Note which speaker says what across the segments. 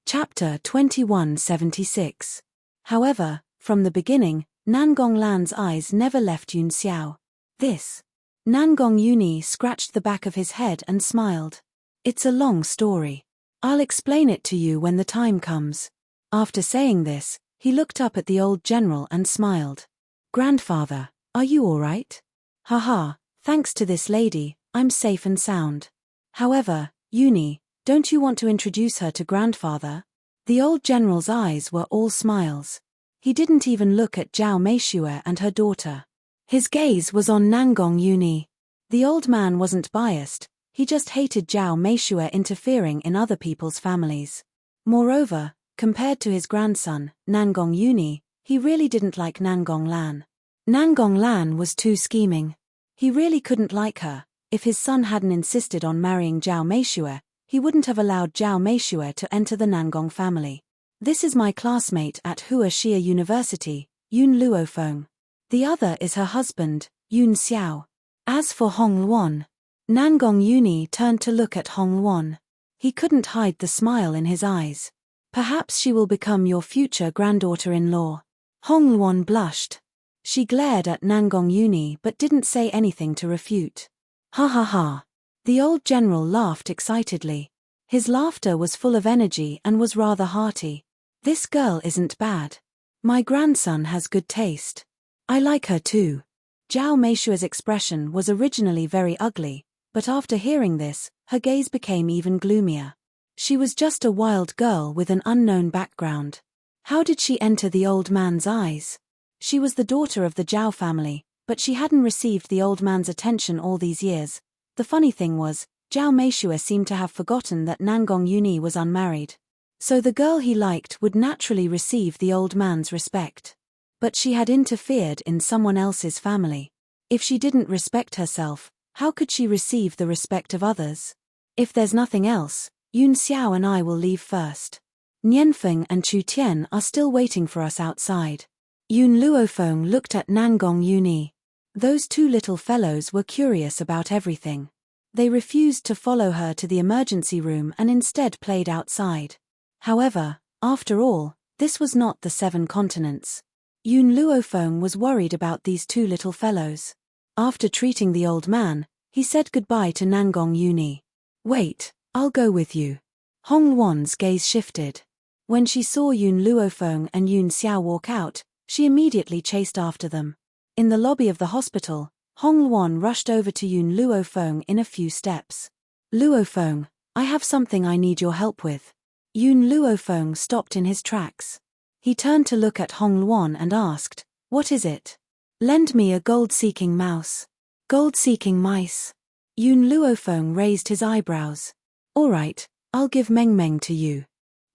Speaker 1: Chapter 2176. However, from the beginning, Nangong Lan's eyes never left Yun Xiao. This. Nangong Yuni scratched the back of his head and smiled. It's a long story. I'll explain it to you when the time comes. After saying this, he looked up at the old general and smiled. Grandfather, are you all right? Haha, thanks to this lady, I'm safe and sound. However, Yuni, don't you want to introduce her to grandfather? The old general's eyes were all smiles. He didn't even look at Zhao Meishue and her daughter. His gaze was on Nangong Yuni. The old man wasn't biased, he just hated Zhao Meishue interfering in other people's families. Moreover, compared to his grandson, Nangong Yuni, he really didn't like Nangong Lan. Nangong Lan was too scheming. He really couldn't like her. If his son hadn't insisted on marrying Zhao Meishue, he wouldn't have allowed Zhao Meishue to enter the Nangong family. This is my classmate at Hua Xia University, Yun Luofeng. The other is her husband, Yun Xiao. As for Hong Luan, Nangong Yuni turned to look at Hong Luan. He couldn't hide the smile in his eyes. Perhaps she will become your future granddaughter-in-law. Hong Luan blushed. She glared at Nangong Yuni but didn't say anything to refute. Ha ha ha. The old general laughed excitedly. His laughter was full of energy and was rather hearty. This girl isn't bad. My grandson has good taste. I like her too. Zhao Meishue's expression was originally very ugly, but after hearing this, her gaze became even gloomier. She was just a wild girl with an unknown background. How did she enter the old man's eyes? She was the daughter of the Zhao family, but she hadn't received the old man's attention all these years. The funny thing was, Zhao Meishue seemed to have forgotten that Nangong Yuni was unmarried. So the girl he liked would naturally receive the old man's respect. But she had interfered in someone else's family. If she didn't respect herself, how could she receive the respect of others? If there's nothing else, Yun Xiao and I will leave first. Nianfeng and Chu Tian are still waiting for us outside. Yun Luofeng looked at Nangong Yuni. Those two little fellows were curious about everything. They refused to follow her to the emergency room and instead played outside. However, after all, this was not the 7 continents. Yun Luofeng was worried about these two little fellows. After treating the old man, he said goodbye to Nangong Yuni. Wait, I'll go with you. Hong Luan's gaze shifted. When she saw Yun Luofeng and Yun Xiao walk out, she immediately chased after them. In the lobby of the hospital, Hong Luan rushed over to Yun Luofeng in a few steps. Luofeng, I have something I need your help with. Yun Luofeng stopped in his tracks. He turned to look at Hong Luan and asked, what is it? Lend me a gold-seeking mouse. Gold-seeking mice. Yun Luofeng raised his eyebrows. All right, I'll give Meng Meng to you.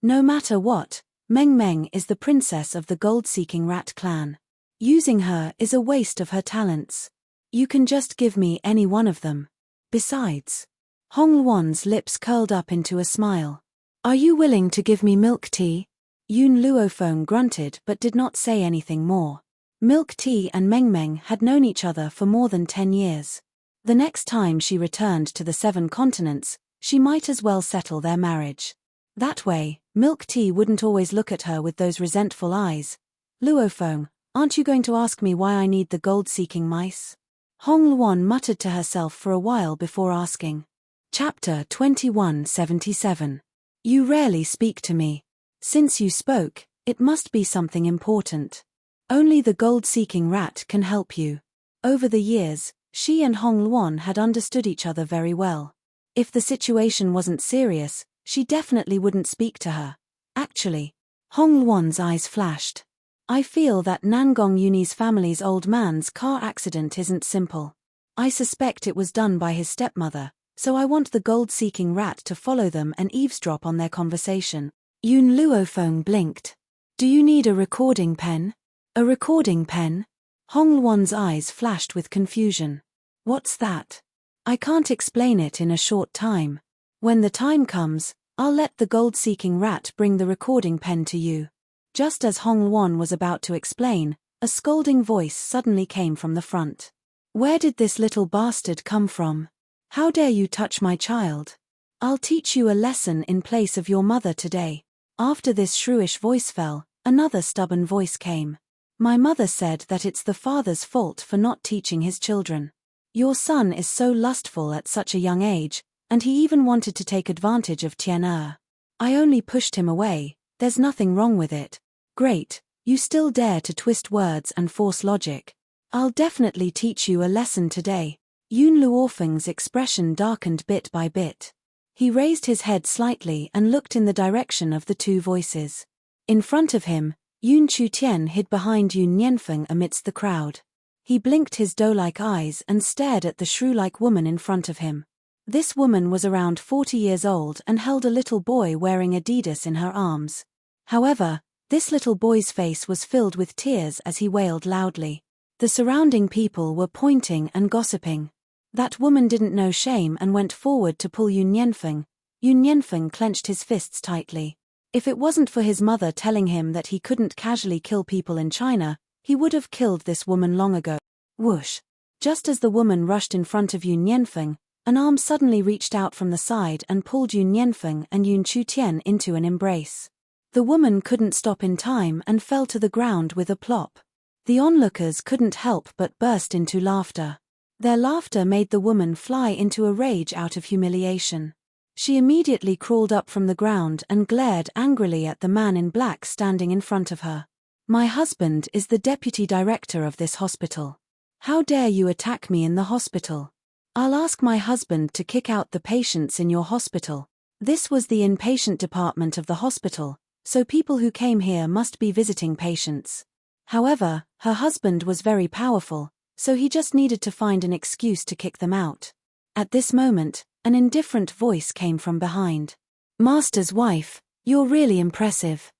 Speaker 1: No matter what, Meng Meng is the princess of the gold-seeking rat clan. Using her is a waste of her talents. You can just give me any one of them. Besides, Hong Luan's lips curled up into a smile. Are you willing to give me milk tea? Yun Luofeng grunted but did not say anything more. Milk tea and Meng Meng had known each other for more than 10 years. The next time she returned to the 7 continents, she might as well settle their marriage. That way, milk tea wouldn't always look at her with those resentful eyes. Luofeng, aren't you going to ask me why I need the gold-seeking mice? Hong Luan muttered to herself for a while before asking. Chapter 2177. You rarely speak to me. Since you spoke, it must be something important. Only the gold-seeking rat can help you. Over the years, she and Hong Luan had understood each other very well. If the situation wasn't serious, she definitely wouldn't speak to her. Actually, Hong Luan's eyes flashed. I feel that Nangong Yuni's family's old man's car accident isn't simple. I suspect it was done by his stepmother, so I want the gold-seeking rat to follow them and eavesdrop on their conversation. Yun Luofeng blinked. Do you need a recording pen? A recording pen? Hong Luan's eyes flashed with confusion. What's that? I can't explain it in a short time. When the time comes, I'll let the gold-seeking rat bring the recording pen to you. Just as Hong Luan was about to explain, a scolding voice suddenly came from the front. Where did this little bastard come from? How dare you touch my child? I'll teach you a lesson in place of your mother today. After this shrewish voice fell, another stubborn voice came. My mother said that it's the father's fault for not teaching his children. Your son is so lustful at such a young age, and he even wanted to take advantage of Tian. I only pushed him away. There's nothing wrong with it. Great, you still dare to twist words and force logic. I'll definitely teach you a lesson today. Yun Luofeng's expression darkened bit by bit. He raised his head slightly and looked in the direction of the two voices. In front of him, Yun Chutian hid behind Yun Nianfeng amidst the crowd. He blinked his doe-like eyes and stared at the shrew-like woman in front of him. This woman was around 40 years old and held a little boy wearing Adidas in her arms. However, this little boy's face was filled with tears as he wailed loudly. The surrounding people were pointing and gossiping. That woman didn't know shame and went forward to pull Yun Nianfeng. Yun Nianfeng clenched his fists tightly. If it wasn't for his mother telling him that he couldn't casually kill people in China, he would have killed this woman long ago. Whoosh! Just as the woman rushed in front of Yun Nianfeng, an arm suddenly reached out from the side and pulled Yun Nianfeng and Yun Chutian into an embrace. The woman couldn't stop in time and fell to the ground with a plop. The onlookers couldn't help but burst into laughter. Their laughter made the woman fly into a rage out of humiliation. She immediately crawled up from the ground and glared angrily at the man in black standing in front of her. My husband is the deputy director of this hospital. How dare you attack me in the hospital? I'll ask my husband to kick out the patients in your hospital. This was the inpatient department of the hospital, so people who came here must be visiting patients. However, her husband was very powerful, so he just needed to find an excuse to kick them out. At this moment, an indifferent voice came from behind. Master's wife, you're really impressive.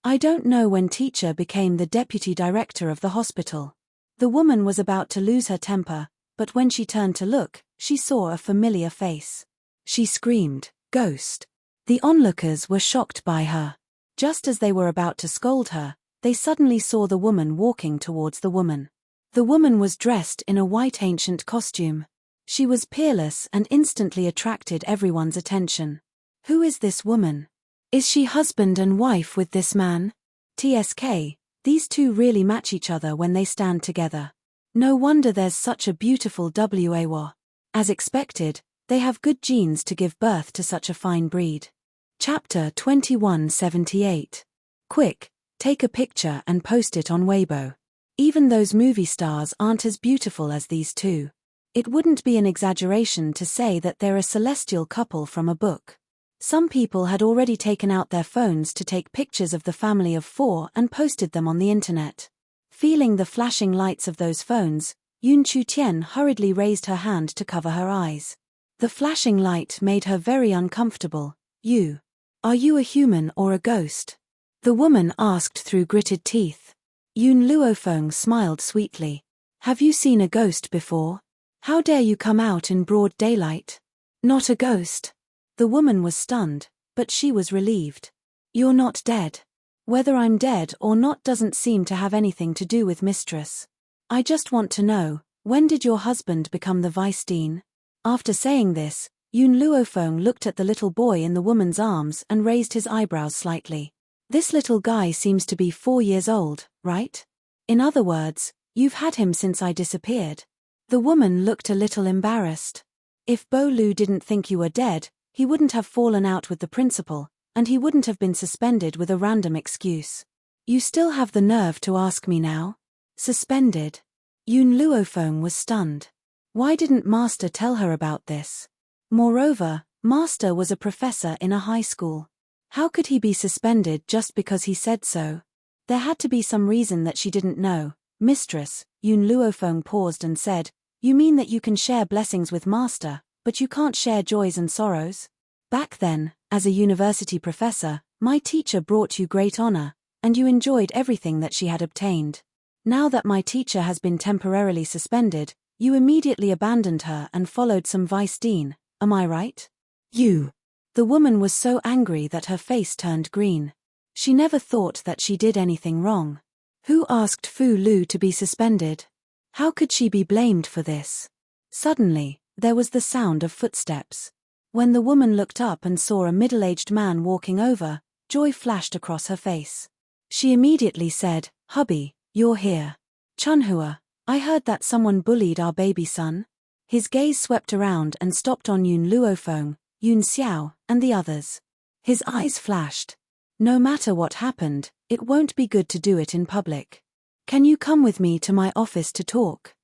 Speaker 1: I don't know when teacher became the deputy director of the hospital. The woman was about to lose her temper, but when she turned to look, she saw a familiar face. She screamed, "Ghost!" The onlookers were shocked by her. Just as they were about to scold her, they suddenly saw the woman walking towards the woman. The woman was dressed in a white ancient costume. She was peerless and instantly attracted everyone's attention. Who is this woman? Is she husband and wife with this man? TSK, these two really match each other when they stand together. No wonder there's such a beautiful WAW. As expected, they have good genes to give birth to such a fine breed. Chapter 2178. Quick, take a picture and post it on Weibo. Even those movie stars aren't as beautiful as these two. It wouldn't be an exaggeration to say that they're a celestial couple from a book. Some people had already taken out their phones to take pictures of the family of four and posted them on the internet. Feeling the flashing lights of those phones, Yun Chutian hurriedly raised her hand to cover her eyes. The flashing light made her very uncomfortable. Are you a human or a ghost? The woman asked through gritted teeth. Yun Luofeng smiled sweetly. Have you seen a ghost before? How dare you come out in broad daylight? Not a ghost. The woman was stunned, but she was relieved. You're not dead. Whether I'm dead or not doesn't seem to have anything to do with Mistress. I just want to know, when did your husband become the vice dean? After saying this, Yun Luofeng looked at the little boy in the woman's arms and raised his eyebrows slightly. This little guy seems to be 4 years old, right? In other words, you've had him since I disappeared. The woman looked a little embarrassed. If Bo Lu didn't think you were dead, he wouldn't have fallen out with the principal, and he wouldn't have been suspended with a random excuse. You still have the nerve to ask me now? Suspended? Yun Luofeng was stunned. Why didn't Master tell her about this? Moreover, Master was a professor in a high school. How could he be suspended just because he said so? There had to be some reason that she didn't know. Mistress, Yun Luofeng paused and said, you mean that you can share blessings with Master, but you can't share joys and sorrows? Back then, as a university professor, my teacher brought you great honor, and you enjoyed everything that she had obtained. Now that my teacher has been temporarily suspended, you immediately abandoned her and followed some vice dean, am I right? You. The woman was so angry that her face turned green. She never thought that she did anything wrong. Who asked Fu Lu to be suspended? How could she be blamed for this? Suddenly, there was the sound of footsteps. When the woman looked up and saw a middle-aged man walking over, joy flashed across her face. She immediately said, "Hubby, you're here. Chunhua, I heard that someone bullied our baby son." His gaze swept around and stopped on Yun Luofeng, Yun Xiao, and the others. His eyes flashed. "No matter what happened, it won't be good to do it in public. Can you come with me to my office to talk?"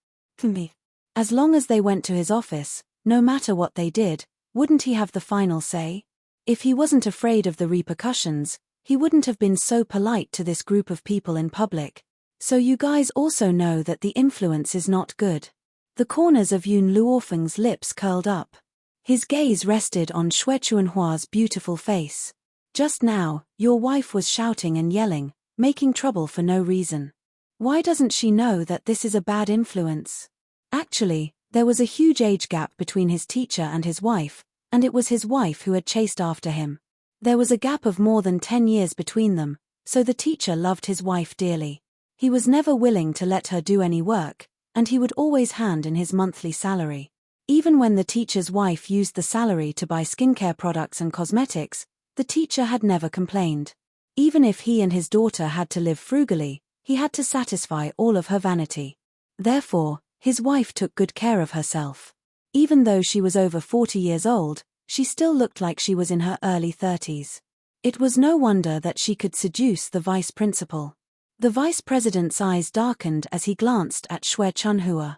Speaker 1: Me. As long as they went to his office, no matter what they did, wouldn't he have the final say? If he wasn't afraid of the repercussions, he wouldn't have been so polite to this group of people in public. So you guys also know that the influence is not good. The corners of Yun Luofeng's lips curled up. His gaze rested on Xue Chuanhua's beautiful face. "Just now, your wife was shouting and yelling, making trouble for no reason. Why doesn't she know that this is a bad influence?" Actually, there was a huge age gap between his teacher and his wife, and it was his wife who had chased after him. There was a gap of more than 10 years between them, so the teacher loved his wife dearly. He was never willing to let her do any work, and he would always hand in his monthly salary. Even when the teacher's wife used the salary to buy skincare products and cosmetics, the teacher had never complained. Even if he and his daughter had to live frugally, he had to satisfy all of her vanity. Therefore, his wife took good care of herself. Even though she was over 40 years old, she still looked like she was in her early 30s. It was no wonder that she could seduce the vice principal. The vice president's eyes darkened as he glanced at Xue Chunhua.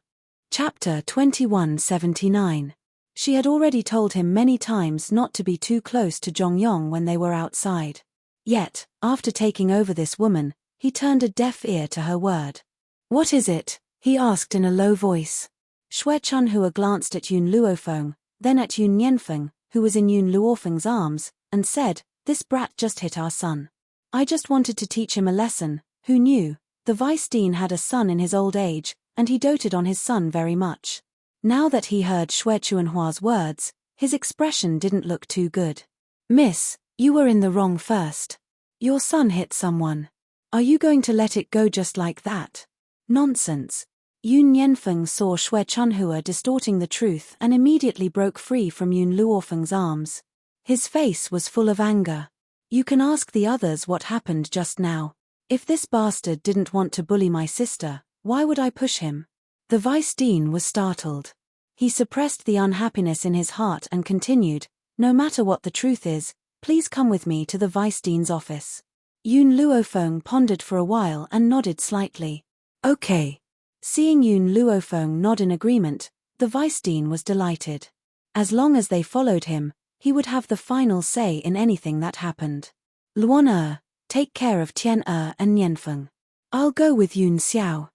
Speaker 1: Chapter 2179. She had already told him many times not to be too close to Zhongyong when they were outside. Yet, after taking over this woman, he turned a deaf ear to her word. "What is it?" he asked in a low voice. Xue Chunhua glanced at Yun Luofeng, then at Yun Nianfeng, who was in Yun Luofeng's arms, and said, "This brat just hit our son. I just wanted to teach him a lesson." Who knew? The vice dean had a son in his old age, and he doted on his son very much. Now that he heard Xue Chuanhua's words, his expression didn't look too good. "Miss, you were in the wrong first. Your son hit someone. Are you going to let it go just like that?" "Nonsense." Yun Nianfeng saw Xue Chunhua distorting the truth and immediately broke free from Yun Luofeng's arms. His face was full of anger. "You can ask the others what happened just now. If this bastard didn't want to bully my sister, why would I push him?" The vice dean was startled. He suppressed the unhappiness in his heart and continued, "No matter what the truth is, please come with me to the vice dean's office." Yun Luofeng pondered for a while and nodded slightly. "Okay." Seeing Yun Luofeng nod in agreement, the vice dean was delighted. As long as they followed him, he would have the final say in anything that happened. "Luan take care of Tian and Nianfeng. I'll go with Yun Xiao."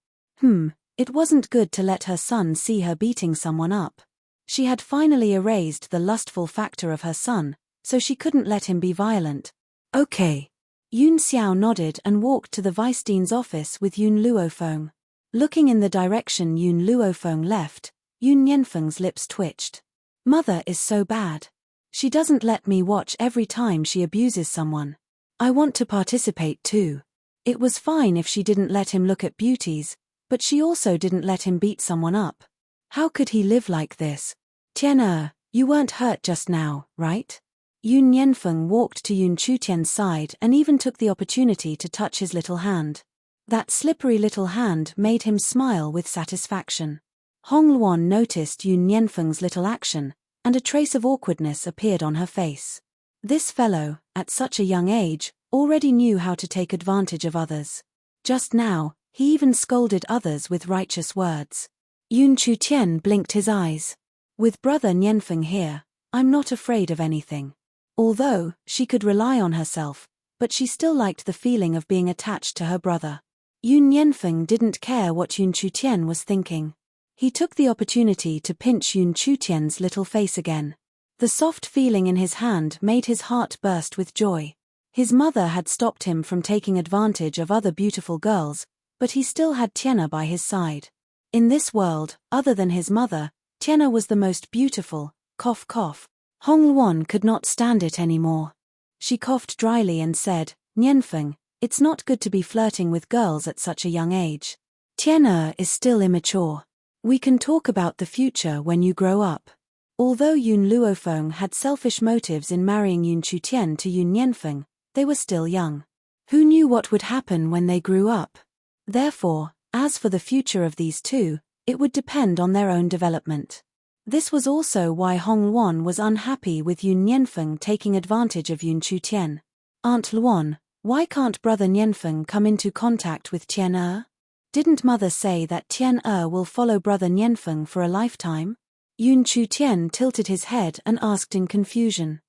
Speaker 1: It wasn't good to let her son see her beating someone up. She had finally erased the lustful factor of her son, so she couldn't let him be violent. "Okay." Yun Xiao nodded and walked to the vice dean's office with Yun Luofeng. Looking in the direction Yun Luofeng left, Yun Nianfeng's lips twitched. "Mother is so bad. She doesn't let me watch every time she abuses someone. I want to participate too." It was fine if she didn't let him look at beauties, but she also didn't let him beat someone up. How could he live like this? "Tian you weren't hurt just now, right?" Yun Nianfeng walked to Yun Chutian's side and even took the opportunity to touch his little hand. That slippery little hand made him smile with satisfaction. Hong Luan noticed Yun Nianfeng's little action, and a trace of awkwardness appeared on her face. This fellow, at such a young age, already knew how to take advantage of others. Just now, he even scolded others with righteous words. Yun Chutian blinked his eyes. "With brother Nianfeng here, I'm not afraid of anything." Although, she could rely on herself, but she still liked the feeling of being attached to her brother. Yun Nianfeng didn't care what Yun Chutian was thinking. He took the opportunity to pinch Yun Chutian's little face again. The soft feeling in his hand made his heart burst with joy. His mother had stopped him from taking advantage of other beautiful girls, but he still had Tiana by his side. In this world, other than his mother, Tiana was the most beautiful. Cough cough. Hong Luan could not stand it anymore. She coughed dryly and said, "Nianfeng, it's not good to be flirting with girls at such a young age. Tiana is still immature. We can talk about the future when you grow up." Although Yun Luofeng had selfish motives in marrying Yun Chutian to Yun Nianfeng, They were still young. Who knew what would happen when they grew up? Therefore, as for the future of these two, it would depend on their own development. This was also why Hong Luan was unhappy with Yun Nianfeng taking advantage of Yun Chutian. Aunt Luan, why can't brother Nianfeng come into contact with Tian? Didn't mother say that Tian will follow brother Nianfeng for a lifetime? Yun Chutian tilted his head and asked in confusion.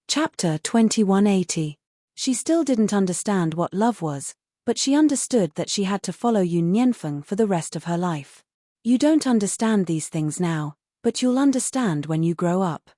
Speaker 1: Chapter 2180. She still didn't understand what love was, but she understood that she had to follow Yun Nianfeng for the rest of her life. You don't understand these things now, but you'll understand when you grow up.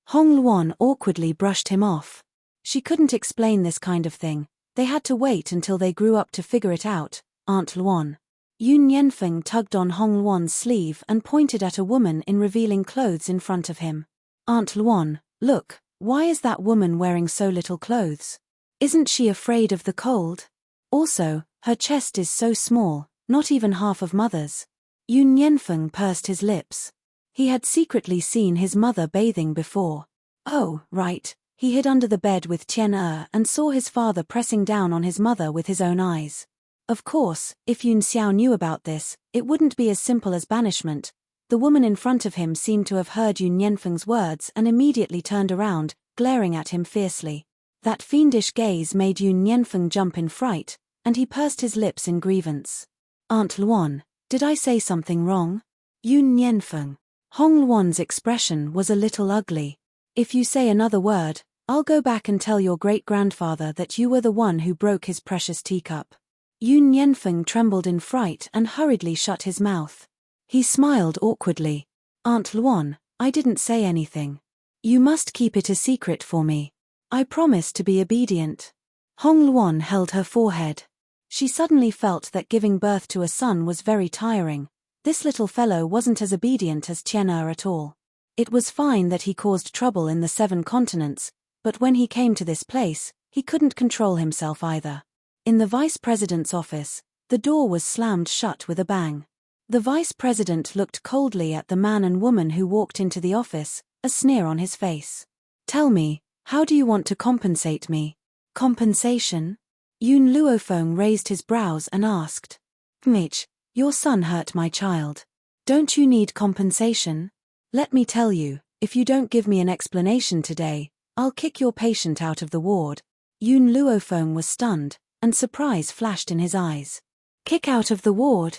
Speaker 1: Hong Luan awkwardly brushed him off. She couldn't explain this kind of thing. They had to wait until they grew up to figure it out. Aunt Luan. Yun Nianfeng tugged on Hong Luan's sleeve and pointed at a woman in revealing clothes in front of him. Aunt Luan, look, why is that woman wearing so little clothes? Isn't she afraid of the cold? Also, her chest is so small, not even half of mother's. Yun Nianfeng pursed his lips. He had secretly seen his mother bathing before. Oh, right, he hid under the bed with Tian and saw his father pressing down on his mother with his own eyes. Of course, if Yun Xiao knew about this, it wouldn't be as simple as banishment. The woman in front of him seemed to have heard Yun Nianfeng's words and immediately turned around, glaring at him fiercely. That fiendish gaze made Yun Nianfeng jump in fright, and he pursed his lips in grievance. Aunt Luan, did I say something wrong? Yun Nianfeng. Hong Luan's expression was a little ugly. If you say another word, I'll go back and tell your great-grandfather that you were the one who broke his precious teacup. Yun Nianfeng trembled in fright and hurriedly shut his mouth. He smiled awkwardly. Aunt Luan, I didn't say anything. You must keep it a secret for me. I promise to be obedient. Hong Luan held her forehead. She suddenly felt that giving birth to a son was very tiring. This little fellow wasn't as obedient as Tian at all. It was fine that he caused trouble in the 7 continents, but when he came to this place, he couldn't control himself either. In the vice president's office, the door was slammed shut with a bang. The vice president looked coldly at the man and woman who walked into the office, a sneer on his face. Tell me, how do you want to compensate me? Compensation? Yun Luofeng raised his brows and asked. Mitch, your son hurt my child. Don't you need compensation? Let me tell you, if you don't give me an explanation today, I'll kick your patient out of the ward. Yun Luofeng was stunned, and surprise flashed in his eyes. Kick out of the ward?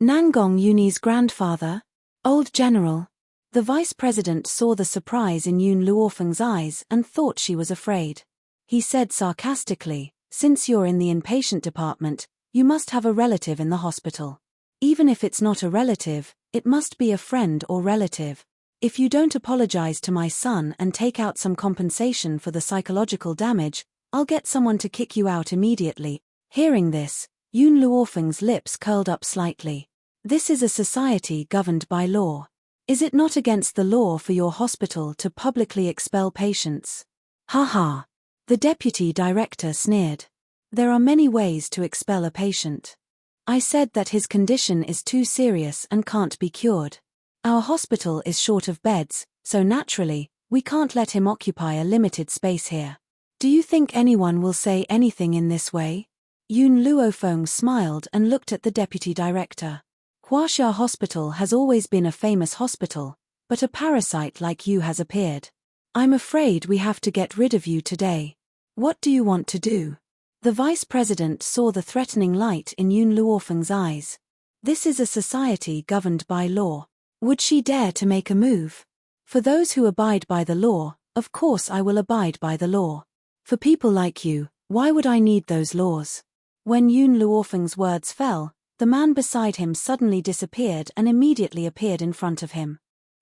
Speaker 1: Nangong Yuni's grandfather? Old general? The vice president saw the surprise in Yun Luofeng's eyes and thought she was afraid. He said sarcastically, since you're in the inpatient department, you must have a relative in the hospital. Even if it's not a relative, it must be a friend or relative. If you don't apologize to my son and take out some compensation for the psychological damage, I'll get someone to kick you out immediately. Hearing this, Yun Luofeng's lips curled up slightly. This is a society governed by law. Is it not against the law for your hospital to publicly expel patients? Ha ha. The deputy director sneered. There are many ways to expel a patient. I said that his condition is too serious and can't be cured. Our hospital is short of beds, so naturally, we can't let him occupy a limited space here. Do you think anyone will say anything in this way? Yun Luofeng smiled and looked at the deputy director. Huaxia Hospital has always been a famous hospital, but a parasite like you has appeared. I'm afraid we have to get rid of you today. What do you want to do? The vice president saw the threatening light in Yun Luofeng's eyes. This is a society governed by law. Would she dare to make a move? For those who abide by the law, of course I will abide by the law. For people like you, why would I need those laws? When Yun Luofeng's words fell, the man beside him suddenly disappeared and immediately appeared in front of him.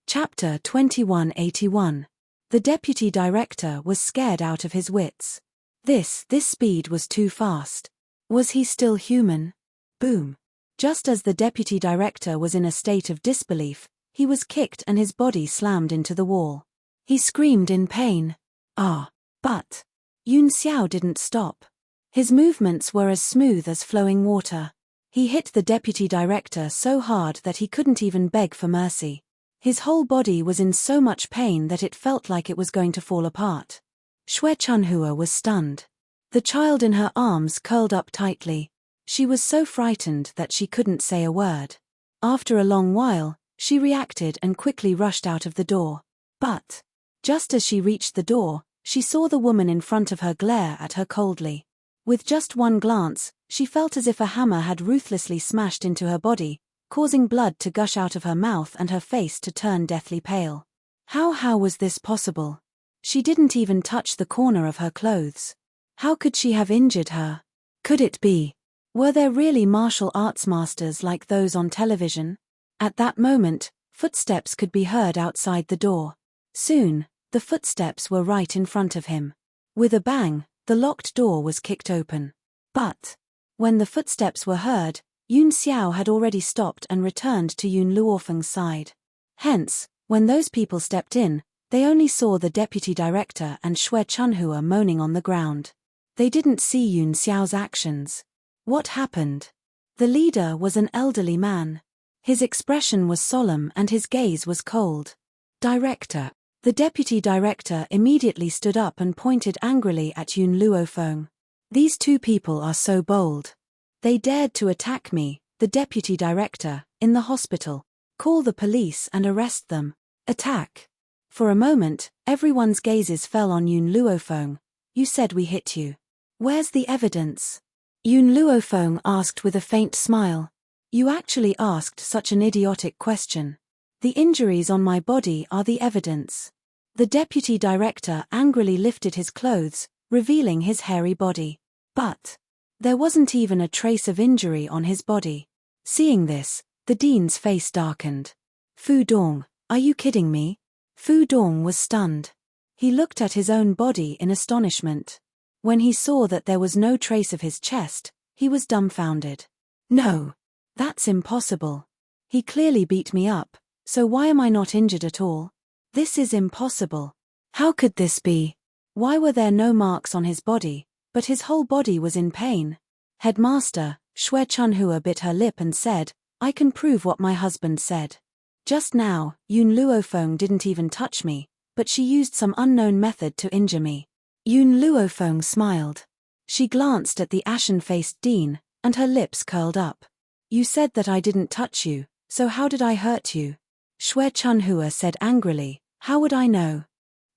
Speaker 1: Chapter 2181. The deputy director was scared out of his wits. This speed was too fast. Was he still human? Boom. Just as the deputy director was in a state of disbelief, he was kicked and his body slammed into the wall. He screamed in pain. But Yun Xiao didn't stop. His movements were as smooth as flowing water. He hit the deputy director so hard that he couldn't even beg for mercy. His whole body was in so much pain that it felt like it was going to fall apart. Xue Chunhua was stunned. The child in her arms curled up tightly. She was so frightened that she couldn't say a word. After a long while, she reacted and quickly rushed out of the door. But, just as she reached the door, she saw the woman in front of her glare at her coldly. With just one glance, she felt as if a hammer had ruthlessly smashed into her body, causing blood to gush out of her mouth and her face to turn deathly pale. How was this possible? She didn't even touch the corner of her clothes. How could she have injured her? Could it be? Were there really martial arts masters like those on television? At that moment, footsteps could be heard outside the door. Soon, the footsteps were right in front of him. With a bang, the locked door was kicked open. But, when the footsteps were heard, Yun Xiao had already stopped and returned to Yun Luofeng's side. Hence, when those people stepped in, they only saw the deputy director and Xue Chunhua moaning on the ground. They didn't see Yun Xiao's actions. What happened? The leader was an elderly man. His expression was solemn and his gaze was cold. Director. The deputy director immediately stood up and pointed angrily at Yun Luofeng. These two people are so bold. They dared to attack me, the deputy director, in the hospital. Call the police and arrest them. Attack. For a moment, everyone's gazes fell on Yun Luofeng. You said we hit you. Where's the evidence? Yun Luofeng asked with a faint smile. You actually asked such an idiotic question. The injuries on my body are the evidence. The deputy director angrily lifted his clothes, revealing his hairy body. But there wasn't even a trace of injury on his body. Seeing this, the dean's face darkened. Fu Dong, are you kidding me? Fu Dong was stunned. He looked at his own body in astonishment. When he saw that there was no trace of his chest, he was dumbfounded. No, that's impossible. He clearly beat me up, so why am I not injured at all? This is impossible. How could this be? Why were there no marks on his body, but his whole body was in pain? Headmaster, Xue Chunhua bit her lip and said, I can prove what my husband said. Just now, Yun Luofeng didn't even touch me, but she used some unknown method to injure me. Yun Luofeng smiled. She glanced at the ashen-faced dean, and her lips curled up. You said that I didn't touch you, so how did I hurt you? Xue Chunhua said angrily, how would I know?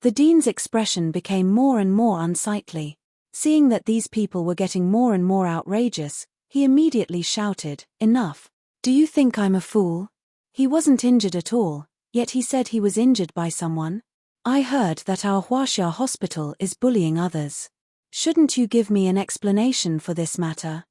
Speaker 1: The dean's expression became more and more unsightly. Seeing that these people were getting more and more outrageous, he immediately shouted, enough. Do you think I'm a fool? He wasn't injured at all, yet he said he was injured by someone. I heard that our Huaxia hospital is bullying others. Shouldn't you give me an explanation for this matter?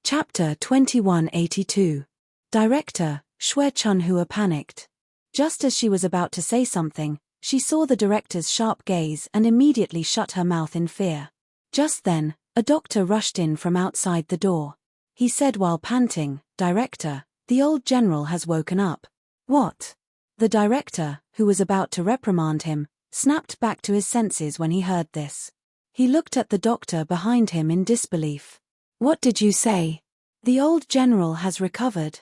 Speaker 1: Chapter 2182. Director, Xue Chunhua panicked. Just as she was about to say something, she saw the director's sharp gaze and immediately shut her mouth in fear. Just then, a doctor rushed in from outside the door. He said while panting, Director, the old general has woken up. What? The director, who was about to reprimand him, snapped back to his senses when he heard this. He looked at the doctor behind him in disbelief. What did you say? The old general has recovered.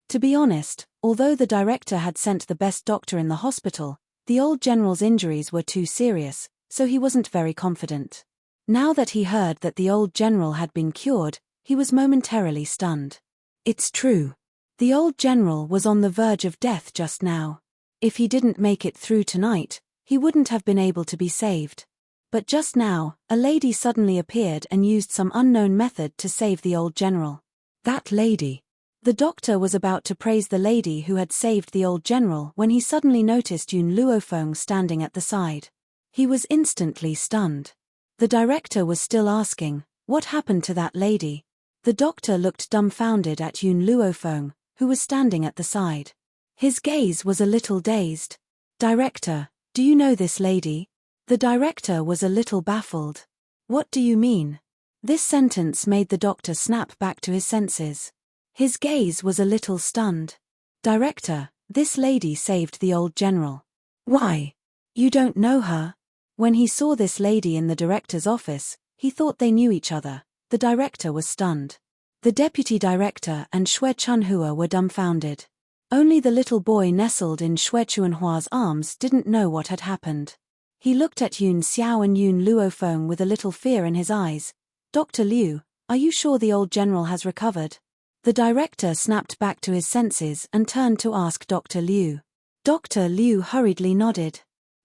Speaker 1: To be honest, although the director had sent the best doctor in the hospital, the old general's injuries were too serious, so he wasn't very confident. Now that he heard that the old general had been cured, he was momentarily stunned. It's true. The old general was on the verge of death just now. If he didn't make it through tonight, he wouldn't have been able to be saved. But just now, a lady suddenly appeared and used some unknown method to save the old general. That lady. The doctor was about to praise the lady who had saved the old general when he suddenly noticed Yun Luofeng standing at the side. He was instantly stunned. The director was still asking, what happened to that lady? The doctor looked dumbfounded at Yun Luofeng, who was standing at the side. His gaze was a little dazed. Director, do you know this lady? The director was a little baffled. What do you mean? This sentence made the doctor snap back to his senses. His gaze was a little stunned. Director, this lady saved the old general. Why? You don't know her? When he saw this lady in the director's office, he thought they knew each other. The director was stunned. The deputy director and Xue Chunhua were dumbfounded. Only the little boy nestled in Xue Chunhua's arms didn't know what had happened. He looked at Yun Xiao and Yun Luofeng with a little fear in his eyes. Dr. Liu, are you sure the old general has recovered? The director snapped back to his senses and turned to ask Dr. Liu. Dr. Liu hurriedly nodded.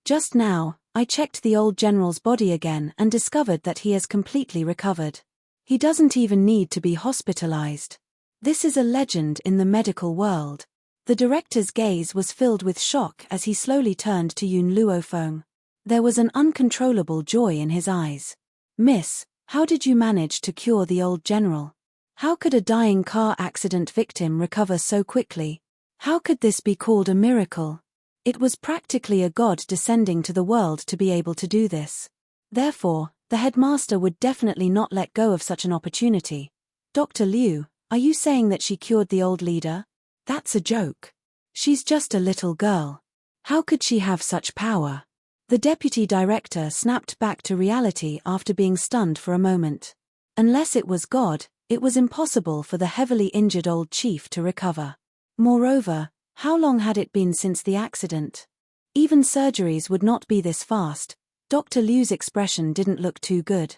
Speaker 1: Just now, I checked the old general's body again and discovered that he has completely recovered. He doesn't even need to be hospitalized. This is a legend in the medical world. The director's gaze was filled with shock as he slowly turned to Yun Luofeng. There was an uncontrollable joy in his eyes. Miss, how did you manage to cure the old general? How could a dying car accident victim recover so quickly? How could this be called a miracle? It was practically a god descending to the world to be able to do this. Therefore, the headmaster would definitely not let go of such an opportunity. Dr. Liu, are you saying that she cured the old leader? That's a joke. She's just a little girl. How could she have such power? The deputy director snapped back to reality after being stunned for a moment. Unless it was God, it was impossible for the heavily injured old chief to recover. Moreover, how long had it been since the accident? Even surgeries would not be this fast. Dr. Liu's expression didn't look too good.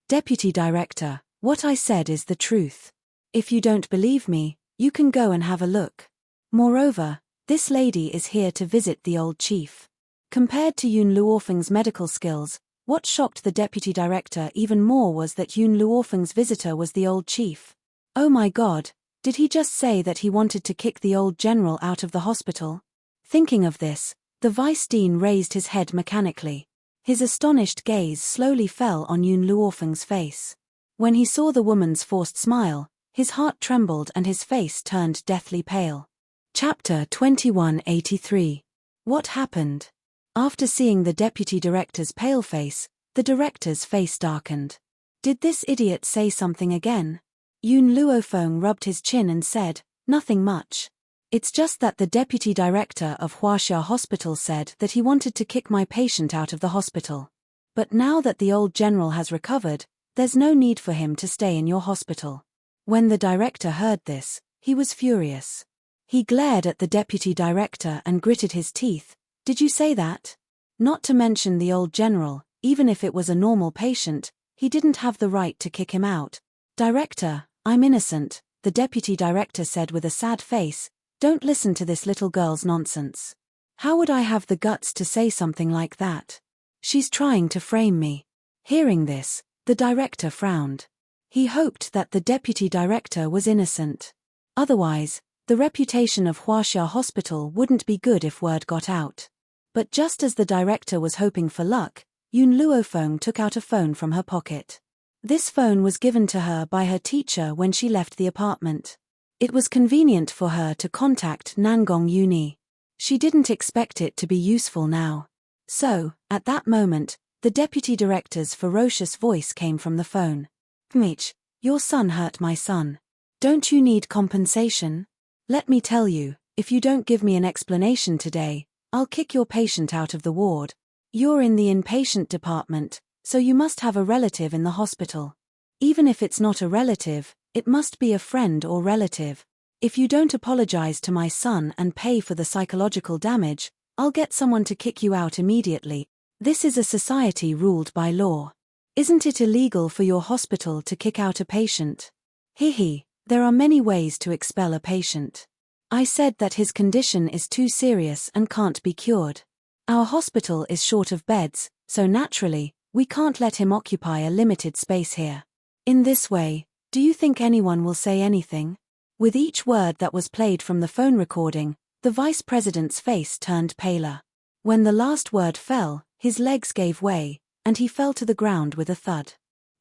Speaker 1: Deputy director, what I said is the truth. If you don't believe me, you can go and have a look. Moreover, this lady is here to visit the old chief. Compared to Yun Luofeng's medical skills, what shocked the deputy director even more was that Yun Luofeng's visitor was the old chief. Oh my god, did he just say that he wanted to kick the old general out of the hospital? Thinking of this, the vice dean raised his head mechanically. His astonished gaze slowly fell on Yun Luofeng's face. When he saw the woman's forced smile, his heart trembled and his face turned deathly pale. Chapter 2183. What happened? After seeing the deputy director's pale face, the director's face darkened. Did this idiot say something again? Yun Luofeng rubbed his chin and said, nothing much. It's just that the deputy director of Huaxia Hospital said that he wanted to kick my patient out of the hospital. But now that the old general has recovered, there's no need for him to stay in your hospital. When the director heard this, he was furious. He glared at the deputy director and gritted his teeth. Did you say that? Not to mention the old general, even if it was a normal patient, he didn't have the right to kick him out. Director, I'm innocent, the deputy director said with a sad face. Don't listen to this little girl's nonsense. How would I have the guts to say something like that? She's trying to frame me. Hearing this, the director frowned. He hoped that the deputy director was innocent. Otherwise, the reputation of Huaxia Hospital wouldn't be good if word got out. But just as the director was hoping for luck, Yun Luofeng took out a phone from her pocket. This phone was given to her by her teacher when she left the apartment. It was convenient for her to contact Nangong Uni. She didn't expect it to be useful now. So, at that moment, the deputy director's ferocious voice came from the phone. Mitch, your son hurt my son. Don't you need compensation? Let me tell you, if you don't give me an explanation today, I'll kick your patient out of the ward. You're in the inpatient department, so you must have a relative in the hospital. Even if it's not a relative, it must be a friend or relative. If you don't apologize to my son and pay for the psychological damage, I'll get someone to kick you out immediately. This is a society ruled by law. Isn't it illegal for your hospital to kick out a patient? Hihi, there are many ways to expel a patient. I said that his condition is too serious and can't be cured. Our hospital is short of beds, so naturally, we can't let him occupy a limited space here. In this way, do you think anyone will say anything? With each word that was played from the phone recording, the vice president's face turned paler. When the last word fell, his legs gave way, and he fell to the ground with a thud.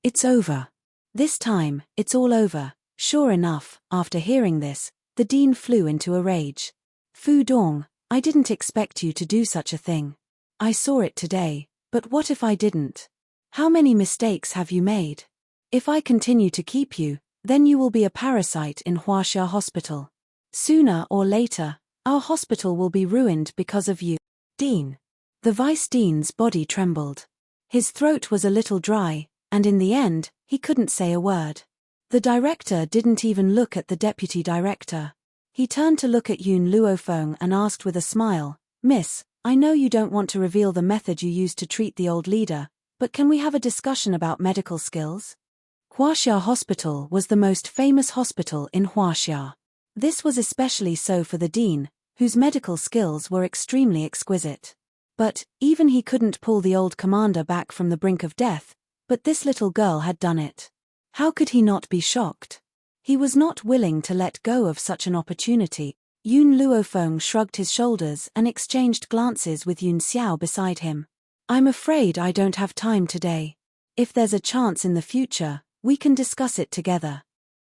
Speaker 1: It's over. This time, it's all over. Sure enough, after hearing this, the dean flew into a rage. Fu Dong, I didn't expect you to do such a thing. I saw it today, but what if I didn't? How many mistakes have you made? If I continue to keep you, then you will be a parasite in Huaxia Hospital. Sooner or later, our hospital will be ruined because of you. Dean. The vice dean's body trembled. His throat was a little dry, and in the end, he couldn't say a word. The director didn't even look at the deputy director. He turned to look at Yun Luofeng and asked with a smile, Miss, I know you don't want to reveal the method you used to treat the old leader, but can we have a discussion about medical skills? Huaxia Hospital was the most famous hospital in Huaxia. This was especially so for the dean, whose medical skills were extremely exquisite. But, even he couldn't pull the old commander back from the brink of death, but this little girl had done it. How could he not be shocked? He was not willing to let go of such an opportunity. Yun Luofeng shrugged his shoulders and exchanged glances with Yun Xiao beside him. I'm afraid I don't have time today. If there's a chance in the future, we can discuss it together.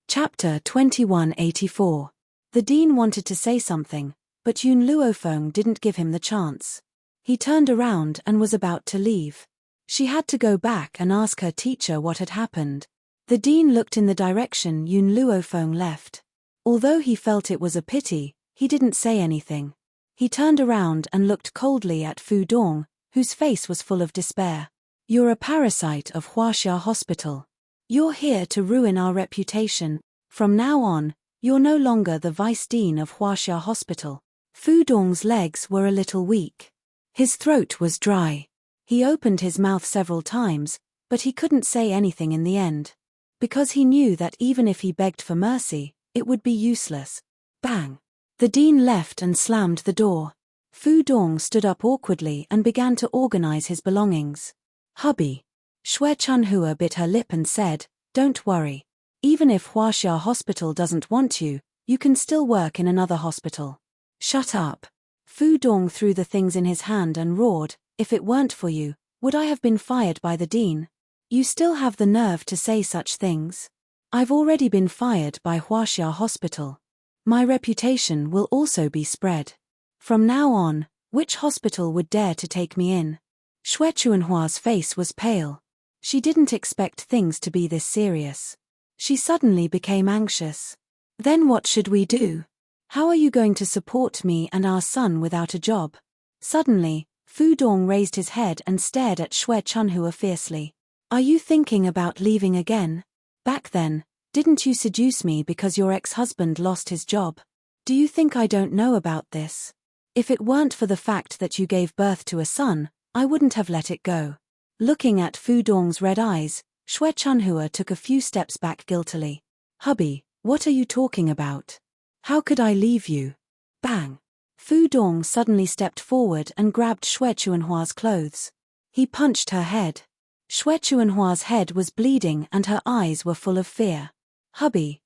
Speaker 1: Chapter 2184. The dean wanted to say something, but Yun Luofeng didn't give him the chance. He turned around and was about to leave. She had to go back and ask her teacher what had happened. The dean looked in the direction Yun Luofeng left. Although he felt it was a pity, he didn't say anything. He turned around and looked coldly at Fu Dong, whose face was full of despair. You're a parasite of Huaxia Hospital. You're here to ruin our reputation. From now on, you're no longer the vice dean of Huaxia Hospital. Fu Dong's legs were a little weak. His throat was dry. He opened his mouth several times, but he couldn't say anything in the end. Because he knew that even if he begged for mercy, it would be useless. Bang! The dean left and slammed the door. Fu Dong stood up awkwardly and began to organize his belongings. Hubby. Xue Chunhua bit her lip and said, don't worry. Even if Huaxia Hospital doesn't want you, you can still work in another hospital. Shut up. Fu Dong threw the things in his hand and roared, if it weren't for you, would I have been fired by the dean? You still have the nerve to say such things? I've already been fired by Huaxia Hospital. My reputation will also be spread. From now on, which hospital would dare to take me in? Xue Chuanhua's face was pale. She didn't expect things to be this serious. She suddenly became anxious. Then what should we do? How are you going to support me and our son without a job? Suddenly, Fu Dong raised his head and stared at Xue Chunhua fiercely. Are you thinking about leaving again? Back then, didn't you seduce me because your ex-husband lost his job? Do you think I don't know about this? If it weren't for the fact that you gave birth to a son, I wouldn't have let it go. Looking at Fu Dong's red eyes, Xue Chunhua took a few steps back guiltily. Hubby, what are you talking about? How could I leave you? Bang! Fu Dong suddenly stepped forward and grabbed Xue Chuanhua's clothes. He punched her head. Xue Chuanhua's head was bleeding and her eyes were full of fear. Hubby,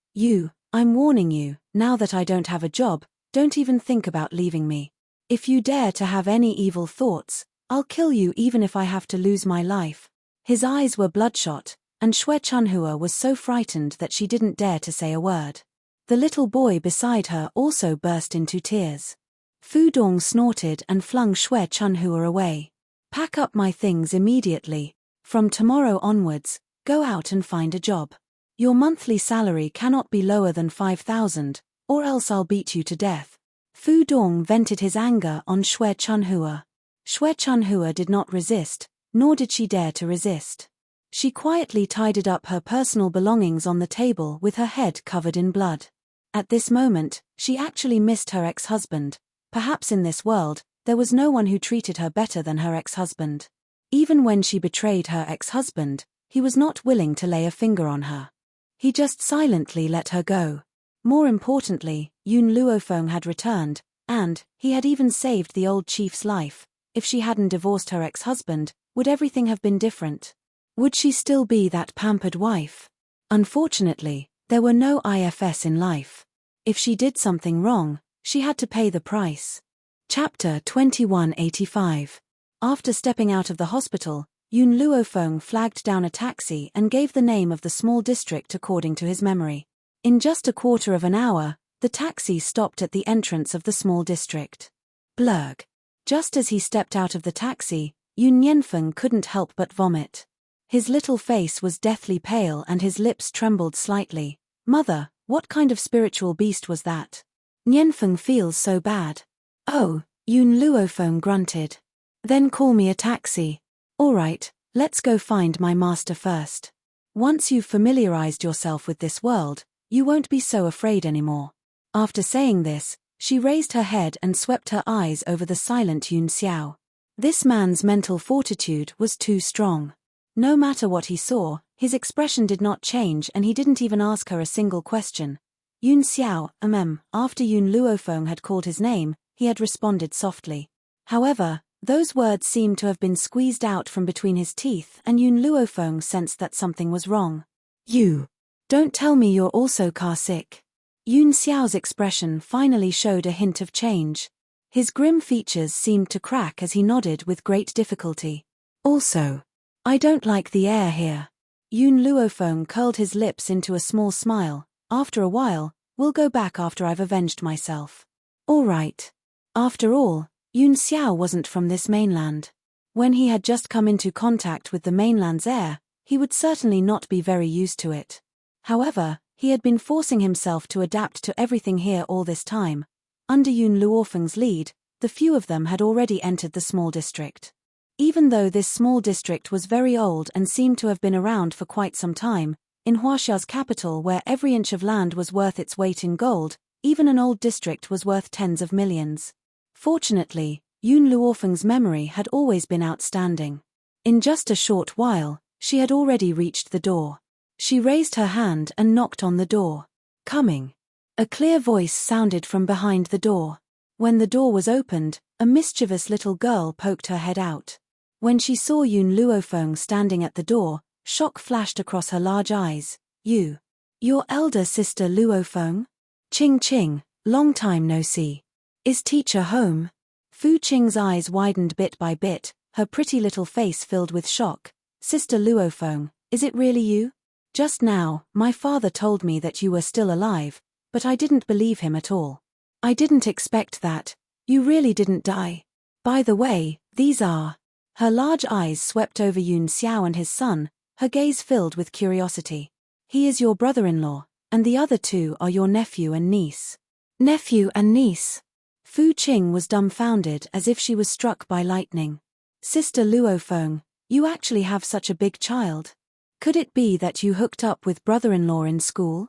Speaker 1: I'm warning you, now that I don't have a job, don't even think about leaving me. If you dare to have any evil thoughts, I'll kill you even if I have to lose my life. His eyes were bloodshot, and Xue Chunhua was so frightened that she didn't dare to say a word. The little boy beside her also burst into tears. Fu Dong snorted and flung Xue Chunhua away. Pack up my things immediately. From tomorrow onwards, go out and find a job. Your monthly salary cannot be lower than 5,000, or else I'll beat you to death. Fu Dong vented his anger on Xue Chunhua. Xue Chunhua did not resist, nor did she dare to resist. She quietly tidied up her personal belongings on the table with her head covered in blood. At this moment, she actually missed her ex-husband. Perhaps in this world, there was no one who treated her better than her ex-husband. Even when she betrayed her ex-husband, he was not willing to lay a finger on her. He just silently let her go. More importantly, Yun Luofeng had returned, and he had even saved the old chief's life. If she hadn't divorced her ex-husband, would everything have been different? Would she still be that pampered wife? Unfortunately, there were no ifs in life. If she did something wrong, she had to pay the price. Chapter 2185. After stepping out of the hospital, Yun Luofeng flagged down a taxi and gave the name of the small district according to his memory. In just a quarter of an hour, the taxi stopped at the entrance of the small district. Blurg. Just as he stepped out of the taxi, Yun Yanfeng couldn't help but vomit. His little face was deathly pale and his lips trembled slightly. Mother, what kind of spiritual beast was that? Yanfeng feels so bad. Oh, Yun Luofeng grunted. Then call me a taxi. All right, let's go find my master first. Once you've familiarized yourself with this world, you won't be so afraid anymore. After saying this, she raised her head and swept her eyes over the silent Yun Xiao. This man's mental fortitude was too strong. No matter what he saw, His expression did not change and he didn't even ask her a single question. Yun Xiao, after Yun Luofeng had called his name, he had responded softly. However, those words seemed to have been squeezed out from between his teeth and Yun Luofeng sensed that something was wrong. You. Don't tell me you're also car sick. Yun Xiao's expression finally showed a hint of change. His grim features seemed to crack as he nodded with great difficulty. Also, I don't like the air here. Yun Luofeng curled his lips into a small smile. After a while, we'll go back after I've avenged myself. All right. After all, Yun Xiao wasn't from this mainland. When he had just come into contact with the mainland's air, he would certainly not be very used to it. However, he had been forcing himself to adapt to everything here all this time. Under Yun Luofeng's lead, the few of them had already entered the small district. Even though this small district was very old and seemed to have been around for quite some time, in Huaxia's capital where every inch of land was worth its weight in gold, even an old district was worth tens of millions. Fortunately, Yun Luofeng's memory had always been outstanding. In just a short while, she had already reached the door. She raised her hand and knocked on the door. Coming. A clear voice sounded from behind the door. When the door was opened, a mischievous little girl poked her head out. When she saw Yun Luofeng standing at the door, shock flashed across her large eyes. Your elder sister Luofeng? Ching Ching, long time no see. Is teacher home? Fu Qing's eyes widened bit by bit, her pretty little face filled with shock. Sister Luofeng, is it really you? Just now, my father told me that you were still alive, but I didn't believe him at all. I didn't expect that. You really didn't die. By the way, these are... Her large eyes swept over Yun Xiao and his son, her gaze filled with curiosity. He is your brother-in-law, and the other two are your nephew and niece. Nephew and niece? Fu Qing was dumbfounded as if she was struck by lightning. Sister Luofeng, you actually have such a big child. Could it be that you hooked up with brother-in-law in school?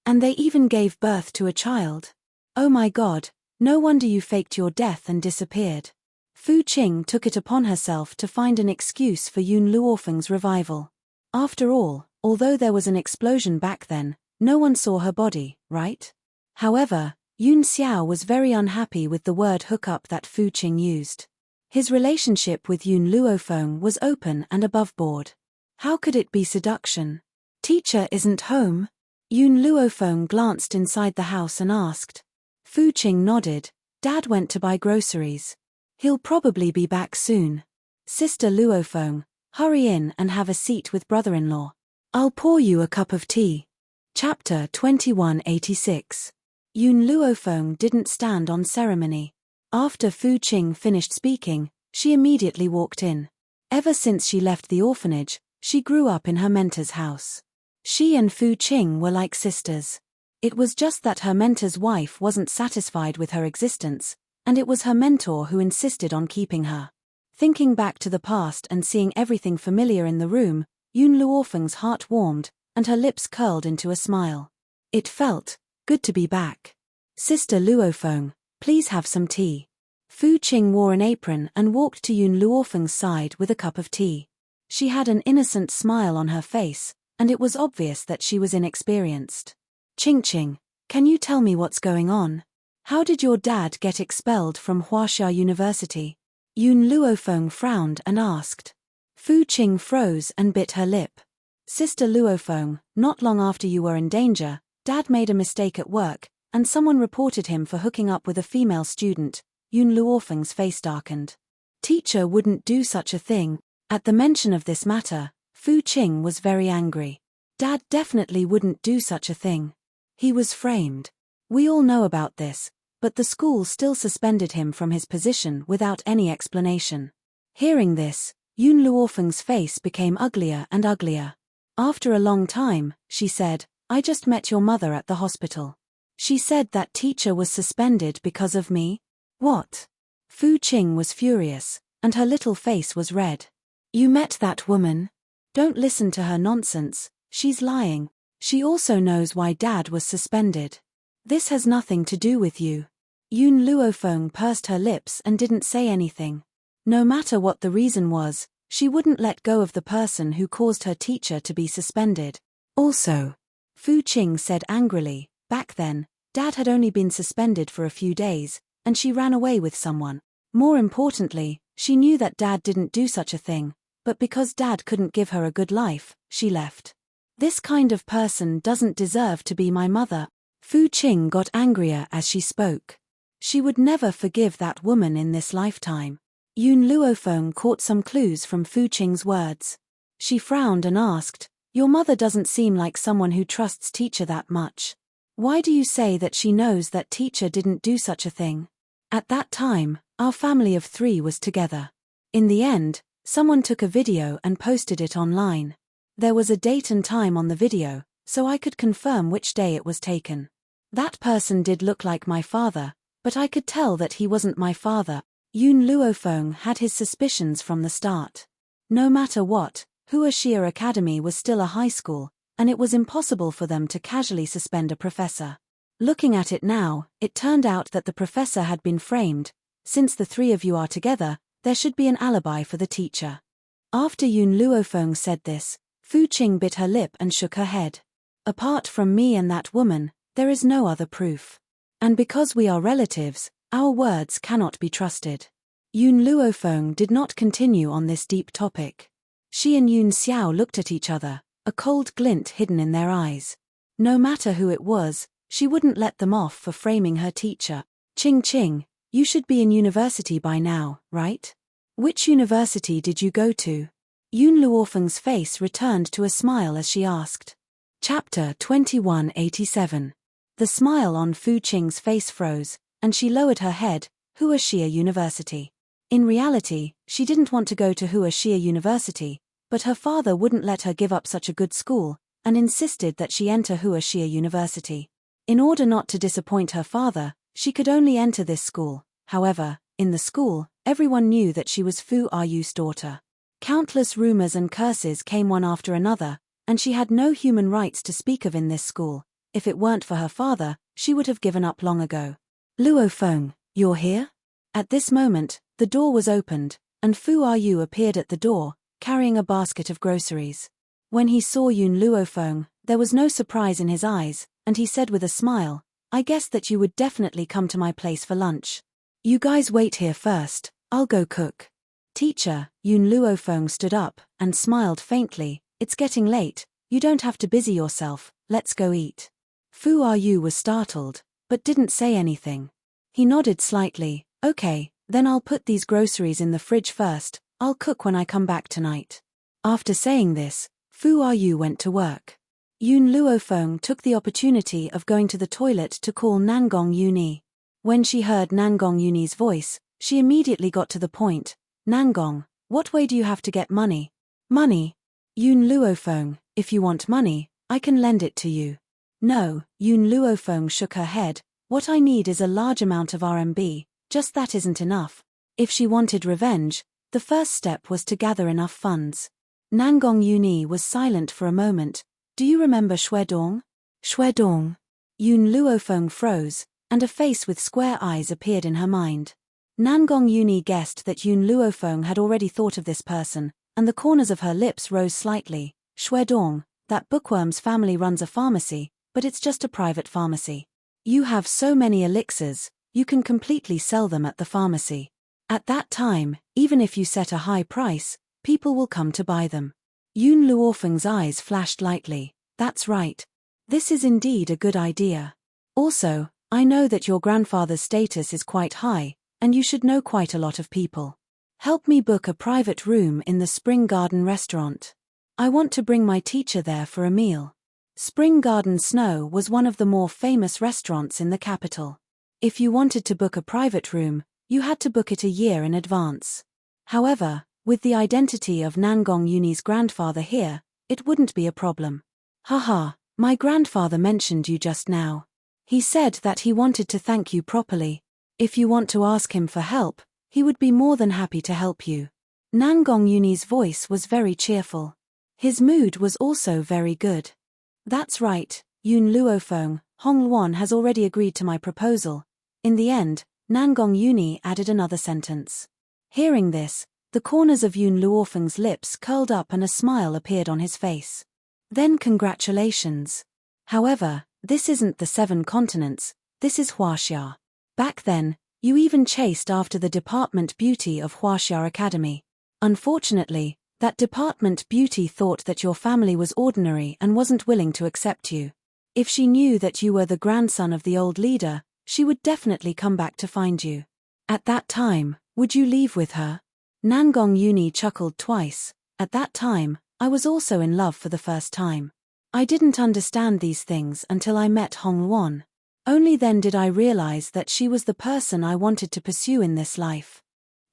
Speaker 1: And they even gave birth to a child? Oh my God, no wonder you faked your death and disappeared. Fu Qing took it upon herself to find an excuse for Yun Luofeng's revival. After all, although there was an explosion back then, no one saw her body, right? However, Yun Xiao was very unhappy with the word hookup that Fu Qing used. His relationship with Yun Luofeng was open and above board. How could it be seduction? Teacher isn't home? Yun Luofeng glanced inside the house and asked. Fu Qing nodded. Dad went to buy groceries. He'll probably be back soon. Sister Luofeng, hurry in and have a seat with brother-in-law. I'll pour you a cup of tea. Chapter 2186. Yun Luofeng didn't stand on ceremony. After Fu Qing finished speaking, she immediately walked in. Ever since she left the orphanage, she grew up in her mentor's house. She and Fu Qing were like sisters. It was just that her mentor's wife wasn't satisfied with her existence, and it was her mentor who insisted on keeping her. Thinking back to the past and seeing everything familiar in the room, Yun Luofeng's heart warmed, and her lips curled into a smile. It felt good to be back. Sister Luofeng, please have some tea. Fu Qing wore an apron and walked to Yun Luofeng's side with a cup of tea. She had an innocent smile on her face, and it was obvious that she was inexperienced. Qing, can you tell me what's going on? How did your dad get expelled from Huaxia University? Yun Luofeng frowned and asked. Fu Qing froze and bit her lip. Sister Luofeng, not long after you were in danger, Dad made a mistake at work, and someone reported him for hooking up with a female student. Yun Luofeng's face darkened. Teacher wouldn't do such a thing. At the mention of this matter, Fu Qing was very angry. Dad definitely wouldn't do such a thing. He was framed. We all know about this, but the school still suspended him from his position without any explanation. Hearing this, Yun Luofeng's face became uglier and uglier. After a long time, she said, I just met your mother at the hospital. She said that teacher was suspended because of me? What? Fu Qing was furious, and her little face was red. You met that woman? Don't listen to her nonsense, she's lying. She also knows why Dad was suspended. This has nothing to do with you. Yun Luofeng pursed her lips and didn't say anything. No matter what the reason was, She wouldn't let go of the person who caused her teacher to be suspended. Also, Fu Qing said angrily, back then, Dad had only been suspended for a few days, and she ran away with someone. More importantly, she knew that Dad didn't do such a thing, but because Dad couldn't give her a good life, she left. This kind of person doesn't deserve to be my mother. Fu Qing got angrier as she spoke. She would never forgive that woman in this lifetime. Yun Luofeng caught some clues from Fu Qing's words. She frowned and asked, "Your mother doesn't seem like someone who trusts teacher that much. Why do you say that she knows that teacher didn't do such a thing?" At that time, our family of 3 was together. In the end, someone took a video and posted it online. There was a date and time on the video, so I could confirm which day it was taken. That person did look like my father, but I could tell that he wasn't my father. Yun Luofeng had his suspicions from the start. No matter what, Huaxia Academy was still a high school, and it was impossible for them to casually suspend a professor. Looking at it now, it turned out that the professor had been framed. Since the 3 of you are together, there should be an alibi for the teacher. After Yun Luofeng said this, Fu Qing bit her lip and shook her head. Apart from me and that woman, there is no other proof. And because we are relatives, our words cannot be trusted. Yun Luofeng did not continue on this deep topic. She and Yun Xiao looked at each other, a cold glint hidden in their eyes. No matter who it was, she wouldn't let them off for framing her teacher. Qing, you should be in university by now, right? Which university did you go to? Yun Luofeng's face returned to a smile as she asked. Chapter 2187. The smile on Fu Qing's face froze, and she lowered her head. Huaxia University. In reality, she didn't want to go to Huaxia University, but her father wouldn't let her give up such a good school, and insisted that she enter Huaxia University. In order not to disappoint her father, she could only enter this school. However, in the school, everyone knew that she was Fu Ru's daughter. Countless rumors and curses came one after another, and she had no human rights to speak of in this school. If it weren't for her father, she would have given up long ago. Luofeng, you're here? At this moment, the door was opened, and Fu Ru appeared at the door, carrying a basket of groceries. When he saw Yun Luofeng, there was no surprise in his eyes, and he said with a smile, "I guessed that you would definitely come to my place for lunch. You guys wait here first, I'll go cook." Teacher, Yun Luofeng stood up, and smiled faintly, "It's getting late, you don't have to busy yourself, let's go eat." Fu Ru was startled, but didn't say anything. He nodded slightly, "Okay, then I'll put these groceries in the fridge first, I'll cook when I come back tonight." After saying this, Fu Ru went to work. Yun Luofeng took the opportunity of going to the toilet to call Nangong Yuni. When she heard Nangong Yuni's voice, she immediately got to the point. "Nangong, what way do you have to get money?" "Money?" Yun Luofeng, "If you want money, I can lend it to you." "No," Yun Luofeng shook her head, "what I need is a large amount of RMB, just that isn't enough." If she wanted revenge, the first step was to gather enough funds. Nangong Yuni was silent for a moment. "Do you remember Shuedong?" "Shuedong?" Yun Luofeng froze, and a face with square eyes appeared in her mind. Nangong Yuni guessed that Yun Luofeng had already thought of this person, and the corners of her lips rose slightly. "Shuedong, that bookworm's family runs a pharmacy, but it's just a private pharmacy. You have so many elixirs, you can completely sell them at the pharmacy. At that time, even if you set a high price, people will come to buy them." Yun Luofeng's eyes flashed lightly. "That's right. This is indeed a good idea. Also, I know that your grandfather's status is quite high, and you should know quite a lot of people. Help me book a private room in the Spring Garden restaurant. I want to bring my teacher there for a meal." Spring Garden Snow was one of the more famous restaurants in the capital. If you wanted to book a private room, you had to book it a year in advance. However, with the identity of Nangong Yuni's grandfather here, it wouldn't be a problem. "Haha, my grandfather mentioned you just now. He said that he wanted to thank you properly. If you want to ask him for help, he would be more than happy to help you." Nangong Yuni's voice was very cheerful. His mood was also very good. "That's right, Yun Luofeng, Hong Luan has already agreed to my proposal." In the end, Nangong Yuni added another sentence. Hearing this, The corners of Yun Luofeng's lips curled up and a smile appeared on his face. Then congratulations. However, this isn't the 7 continents, this is Huaxia. Back then, you even chased after the department beauty of Huaxia Academy. Unfortunately, that department beauty thought that your family was ordinary and wasn't willing to accept you. If she knew that you were the grandson of the old leader, she would definitely come back to find you. At that time, would you leave with her? Nangong Uni chuckled twice. At that time, I was also in love for the first time. I didn't understand these things until I met Hong Luan. Only then did I realize that she was the person I wanted to pursue in this life.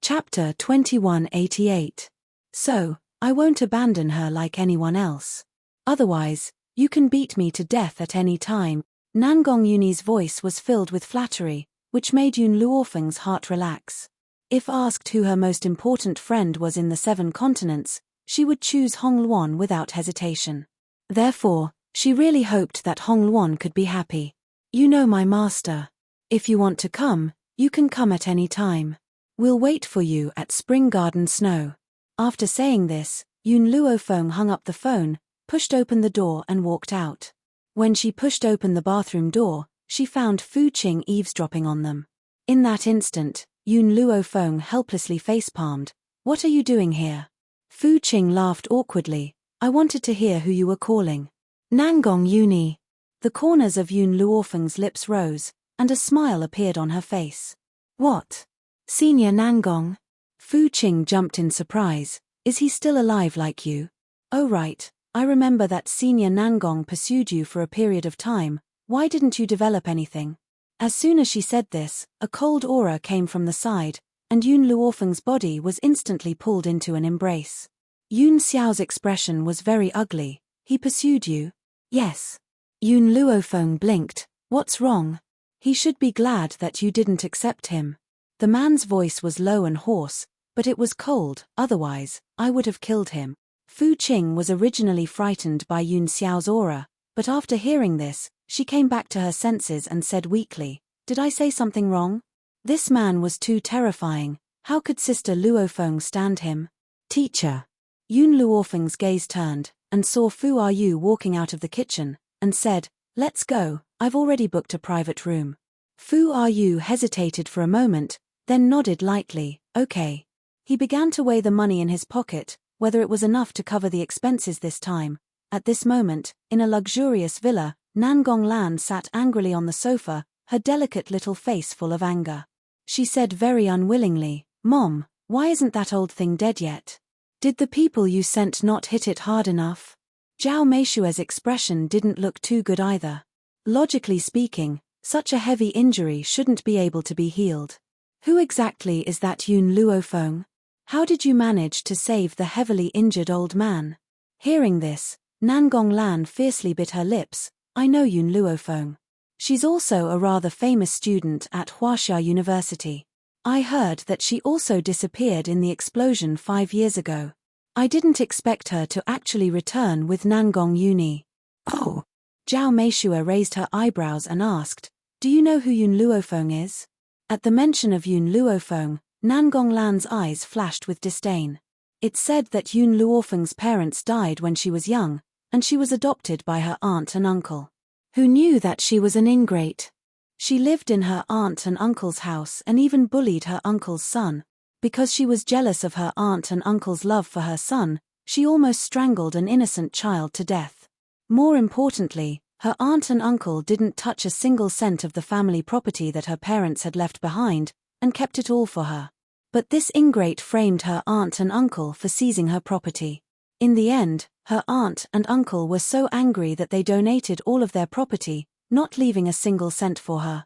Speaker 1: Chapter 2188. So, I won't abandon her like anyone else. Otherwise, you can beat me to death at any time. Nangong Uni's voice was filled with flattery, which made Yun Luofeng's heart relax. If asked who her most important friend was in the 7 continents, she would choose Hong Luan without hesitation. Therefore, she really hoped that Hong Luan could be happy. You know my master. If you want to come, you can come at any time. We'll wait for you at Spring Garden Snow. After saying this, Yun Luofeng hung up the phone, pushed open the door and walked out. When she pushed open the bathroom door, she found Fu Qing eavesdropping on them. In that instant, Yun Luofeng helplessly facepalmed. What are you doing here? Fu Qing laughed awkwardly. I wanted to hear who you were calling. Nangong Uni. The corners of Yun Luofeng's lips rose, and a smile appeared on her face. What? Senior Nangong? Fu Qing jumped in surprise. Is he still alive like you? Oh right, I remember that Senior Nangong pursued you for a period of time. Why didn't you develop anything? As soon as she said this, a cold aura came from the side, and Yun Luofeng's body was instantly pulled into an embrace. Yun Xiao's expression was very ugly. He pursued you? Yes. Yun Luofeng blinked. What's wrong? He should be glad that you didn't accept him. The man's voice was low and hoarse, but it was cold, otherwise, I would have killed him. Fu Qing was originally frightened by Yun Xiao's aura, but after hearing this, she came back to her senses and said weakly, Did I say something wrong? This man was too terrifying. How could Sister Luofeng stand him? Teacher. Yun Luofeng's gaze turned, and saw Fu Yu walking out of the kitchen, and said, Let's go, I've already booked a private room. Fu Yu hesitated for a moment, then nodded lightly, okay. He began to weigh the money in his pocket, whether it was enough to cover the expenses this time. At this moment, in a luxurious villa, Nangong Lan sat angrily on the sofa, her delicate little face full of anger. She said very unwillingly, Mom, why isn't that old thing dead yet? Did the people you sent not hit it hard enough? Zhao Meishue's expression didn't look too good either. Logically speaking, such a heavy injury shouldn't be able to be healed. Who exactly is that Yun Luofeng? How did you manage to save the heavily injured old man? Hearing this, Nangong Lan fiercely bit her lips. I know Yun Luofeng. She's also a rather famous student at Huaxia University. I heard that she also disappeared in the explosion 5 years ago. I didn't expect her to actually return with Nangong Uni. Oh. Zhao Meishue raised her eyebrows and asked, Do you know who Yun Luofeng is? At the mention of Yun Luofeng, Nangong Lan's eyes flashed with disdain. It said that Yun Luofeng's parents died when she was young, and she was adopted by her aunt and uncle. Who knew that she was an ingrate? She lived in her aunt and uncle's house and even bullied her uncle's son. Because she was jealous of her aunt and uncle's love for her son, she almost strangled an innocent child to death. More importantly, her aunt and uncle didn't touch a single cent of the family property that her parents had left behind, and kept it all for her. But this ingrate framed her aunt and uncle for seizing her property. In the end, her aunt and uncle were so angry that they donated all of their property, not leaving a single cent for her.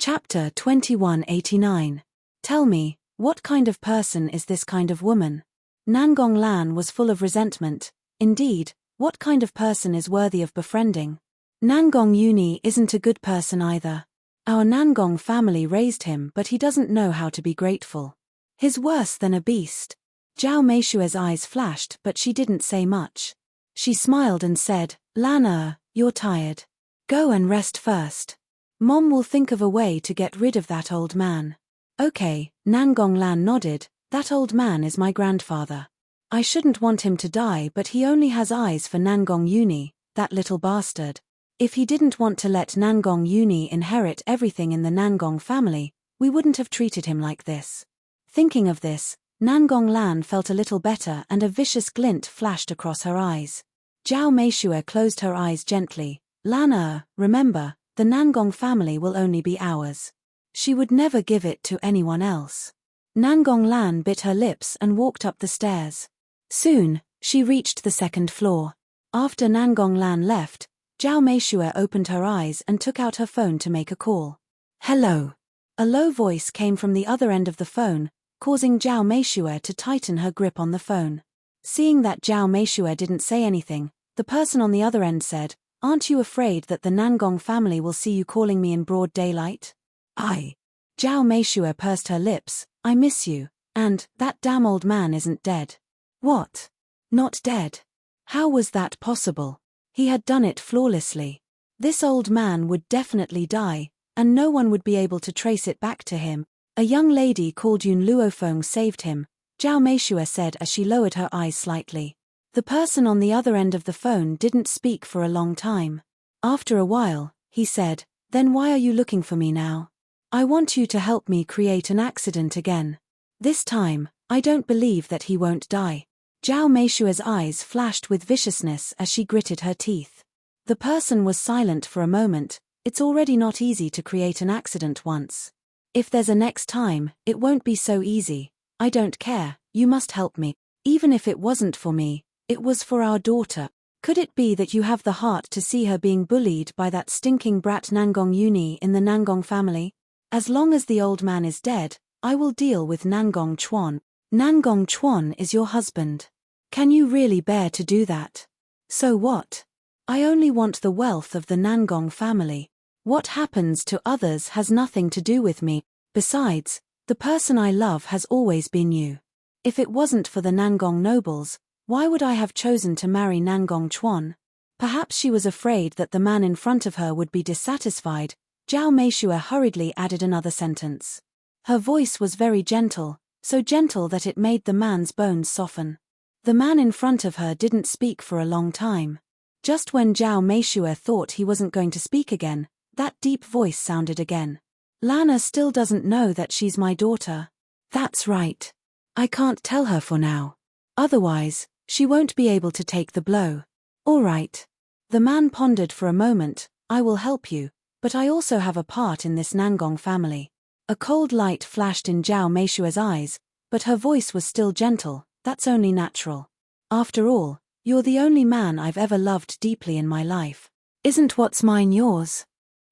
Speaker 1: Chapter 2189. Tell me, what kind of person is this kind of woman? Nangong Lan was full of resentment. Indeed, what kind of person is worthy of befriending? Nangong Uni isn't a good person either. Our Nangong family raised him, but he doesn't know how to be grateful. He's worse than a beast. Zhao Meishue's eyes flashed, but she didn't say much. She smiled and said, Lana, you're tired. Go and rest first. Mom will think of a way to get rid of that old man. Okay, Nangong Lan nodded, That old man is my grandfather. I shouldn't want him to die, but he only has eyes for Nangong Uni, that little bastard. If he didn't want to let Nangong Uni inherit everything in the Nangong family, we wouldn't have treated him like this. Thinking of this, Nangong Lan felt a little better and a vicious glint flashed across her eyes. Zhao Meishue closed her eyes gently. Lan, remember, the Nangong family will only be ours. She would never give it to anyone else. Nangong Lan bit her lips and walked up the stairs. Soon, she reached the second floor. After Nangong Lan left, Zhao Meishue opened her eyes and took out her phone to make a call. Hello. A low voice came from the other end of the phone, causing Zhao Meishue to tighten her grip on the phone. Seeing that Zhao Meishue didn't say anything, the person on the other end said, "Aren't you afraid that the Nangong family will see you calling me in broad daylight?" Zhao Meishue pursed her lips. "I miss you, and that damn old man isn't dead." What? Not dead? How was that possible? He had done it flawlessly. This old man would definitely die, and no one would be able to trace it back to him. A young lady called Yun Luofeng saved him, Zhao Meishue said as she lowered her eyes slightly. The person on the other end of the phone didn't speak for a long time. After a while, he said, "Then why are you looking for me now?" "I want you to help me create an accident again. This time, I don't believe that he won't die." Zhao Meishue's eyes flashed with viciousness as she gritted her teeth. The person was silent for a moment. It's already not easy to create an accident once. If there's a next time, it won't be so easy. I don't care, you must help me. Even if it wasn't for me, it was for our daughter. Could it be that you have the heart to see her being bullied by that stinking brat Nangong Uni in the Nangong family? As long as the old man is dead, I will deal with Nangong Chuan. Nangong Chuan is your husband. Can you really bear to do that? So what? I only want the wealth of the Nangong family. What happens to others has nothing to do with me. Besides, the person I love has always been you. If it wasn't for the Nangong nobles, why would I have chosen to marry Nangong Chuan? Perhaps she was afraid that the man in front of her would be dissatisfied. Zhao Meishue hurriedly added another sentence. Her voice was very gentle, so gentle that it made the man's bones soften. The man in front of her didn't speak for a long time. Just when Zhao Meishue thought he wasn't going to speak again, that deep voice sounded again. "Lana still doesn't know that she's my daughter." "That's right. I can't tell her for now. Otherwise, she won't be able to take the blow." "All right." The man pondered for a moment. "I will help you, but I also have a part in this Nangong family." A cold light flashed in Zhao Meishue's eyes, but her voice was still gentle. "That's only natural. After all, you're the only man I've ever loved deeply in my life. Isn't what's mine yours?"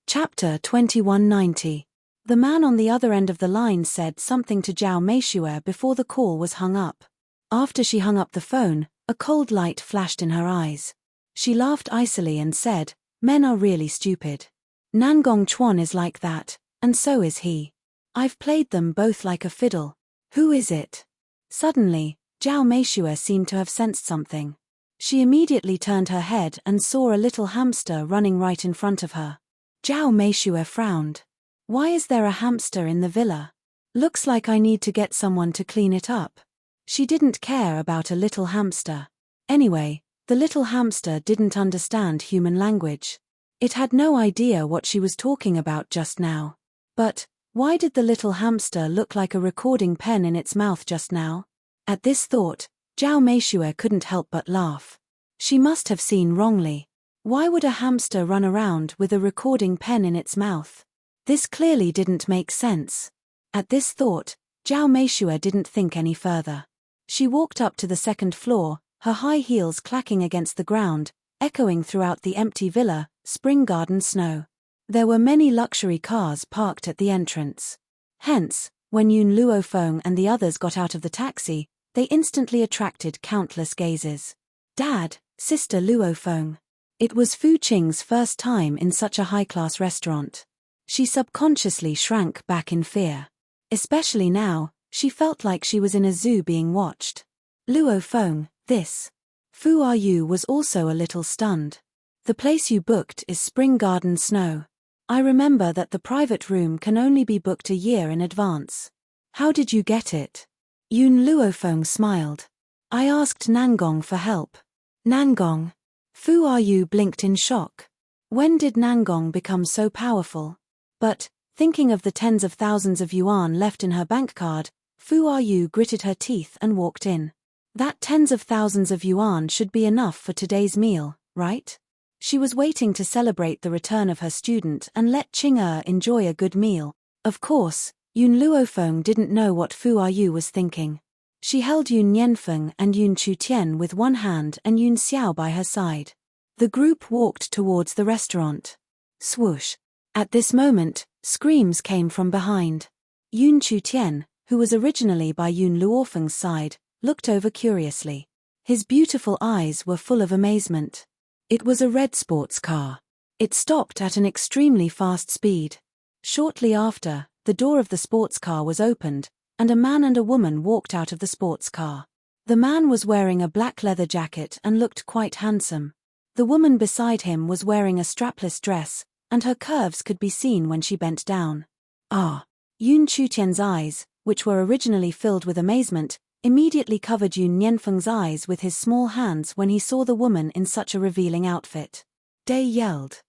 Speaker 1: Chapter 2190. The man on the other end of the line said something to Zhao Meishue before the call was hung up. After she hung up the phone, a cold light flashed in her eyes. She laughed icily and said, "Men are really stupid. Nangong Chuan is like that, and so is he. I've played them both like a fiddle. Who is it?" Suddenly, Zhao Meishue seemed to have sensed something. She immediately turned her head and saw a little hamster running right in front of her. Zhao Meishue frowned. "Why is there a hamster in the villa? Looks like I need to get someone to clean it up." She didn't care about a little hamster. Anyway, the little hamster didn't understand human language. It had no idea what she was talking about just now. But why did the little hamster look like a recording pen in its mouth just now? At this thought, Zhao Meishue couldn't help but laugh. She must have seen wrongly. Why would a hamster run around with a recording pen in its mouth? This clearly didn't make sense. At this thought, Zhao Meishue didn't think any further. She walked up to the second floor, her high heels clacking against the ground, echoing throughout the empty villa, Spring Garden Snow. There were many luxury cars parked at the entrance. Hence, when Yun Luofeng and the others got out of the taxi, they instantly attracted countless gazes. "Dad, Sister Luofeng." It was Fu Qing's first time in such a high-class restaurant. She subconsciously shrank back in fear. Especially now, she felt like she was in a zoo being watched. "Luofeng, this. Fu Are You was also a little stunned. "The place you booked is Spring Garden Snow. I remember that the private room can only be booked a year in advance. How did you get it?" Yun Luofeng smiled. I asked Nangong for help. Nangong. Fu Yu blinked in shock. When did Nangong become so powerful? But, thinking of the tens of thousands of yuan left in her bank card, Fu Yu gritted her teeth and walked in. That tens of thousands of yuan should be enough for today's meal, right? She was waiting to celebrate the return of her student and let Qing enjoy a good meal. Of course, Yun Luofeng didn't know what Fu Yu was thinking. She held Yun Nianfeng and Yun Chutian with one hand and Yun Xiao by her side. The group walked towards the restaurant. Swoosh. At this moment, screams came from behind. Yun Chutian, who was originally by Yun Luofeng's side, looked over curiously. His beautiful eyes were full of amazement. It was a red sports car. It stopped at an extremely fast speed. Shortly after, the door of the sports car was opened, and a man and a woman walked out of the sports car. The man was wearing a black leather jacket and looked quite handsome. The woman beside him was wearing a strapless dress, and her curves could be seen when she bent down. Ah! Yun Chutian's eyes, which were originally filled with amazement, immediately covered Yun Nianfeng's eyes with his small hands when he saw the woman in such a revealing outfit. Day yelled.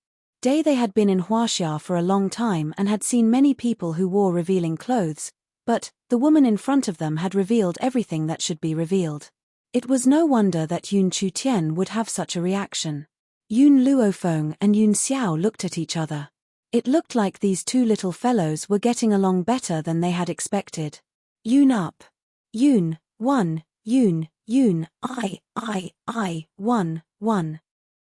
Speaker 1: They had been in Huaxia for a long time and had seen many people who wore revealing clothes, but the woman in front of them had revealed everything that should be revealed. It was no wonder that Yun Chutian would have such a reaction. Yun Luofeng and Yun Xiao looked at each other. It looked like these two little fellows were getting along better than they had expected. Yun up. Yun, 1, Yun, I, 1.